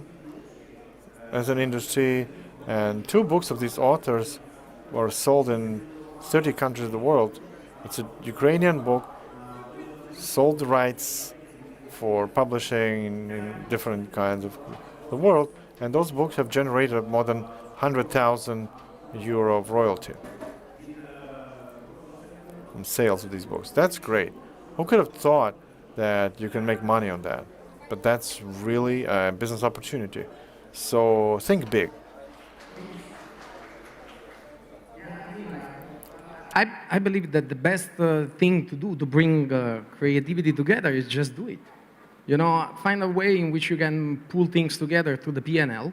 as an industry, and 2 books of these authors were sold in 30 countries of the world. It's a Ukrainian book, sold the rights for publishing in different kinds of the world, and those books have generated more than 100,000 euro of royalty from sales of these books. That's great. Who could have thought that you can make money on that? But that's really a business opportunity. So think big. I believe that the best thing to do to bring creativity together is just do it. You know, find a way in which you can pull things together to the P&L,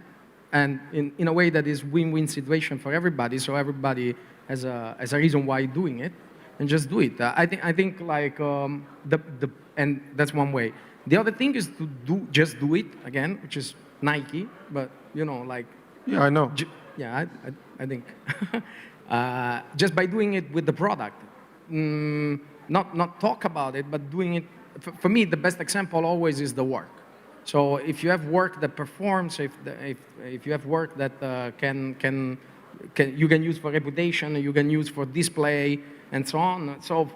and in a way that is win-win situation for everybody, so everybody has a reason why doing it, and just do it. I think like and that's one way. The other thing is to just do it again, which is Nike, but you know, like Yeah, I know. yeah, I think just by doing it with the product, not talk about it, but doing it. For me, the best example always is the work. So if you have work that performs, if you have work that you can use for reputation, you can use for display, and so on. So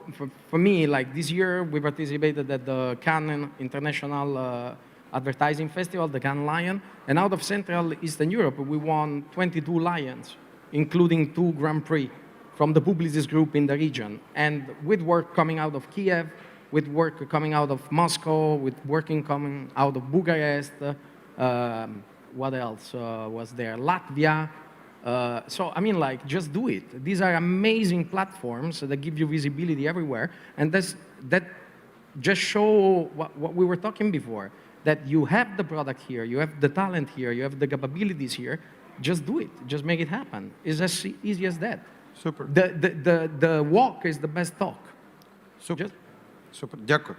for me, like this year, we participated at the Cannes International Advertising Festival, the Cannes Lion, and out of Central Eastern Europe, we won 22 Lions, including 2 Grand Prix from the Publicis group in the region. And with work coming out of Kiev, with work coming out of Moscow, with working coming out of Bucharest, what else was there? Latvia. So, I mean, like, just do it. These are amazing platforms that give you visibility everywhere. And that just show what we were talking before, that you have the product here, you have the talent here, you have the capabilities here. Just do it. Just make it happen. It's as easy as that. Супер. The walk is the best talk. Супер. Супер. Дякую.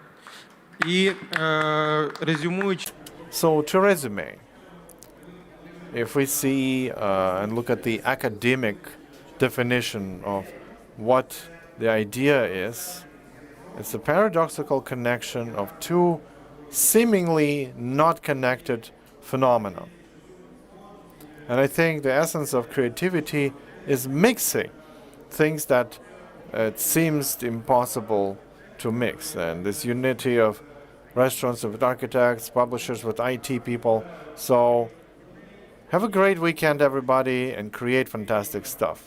І резюмуючи. So to resume, if we see and look at the academic definition of what the idea is, it's a paradoxical connection of 2 seemingly not connected phenomena. And I think the essence of creativity is mixing things that it seems impossible to mix. And this unity of restaurants with architects, publishers with IT people. So have a great weekend, everybody, and create fantastic stuff.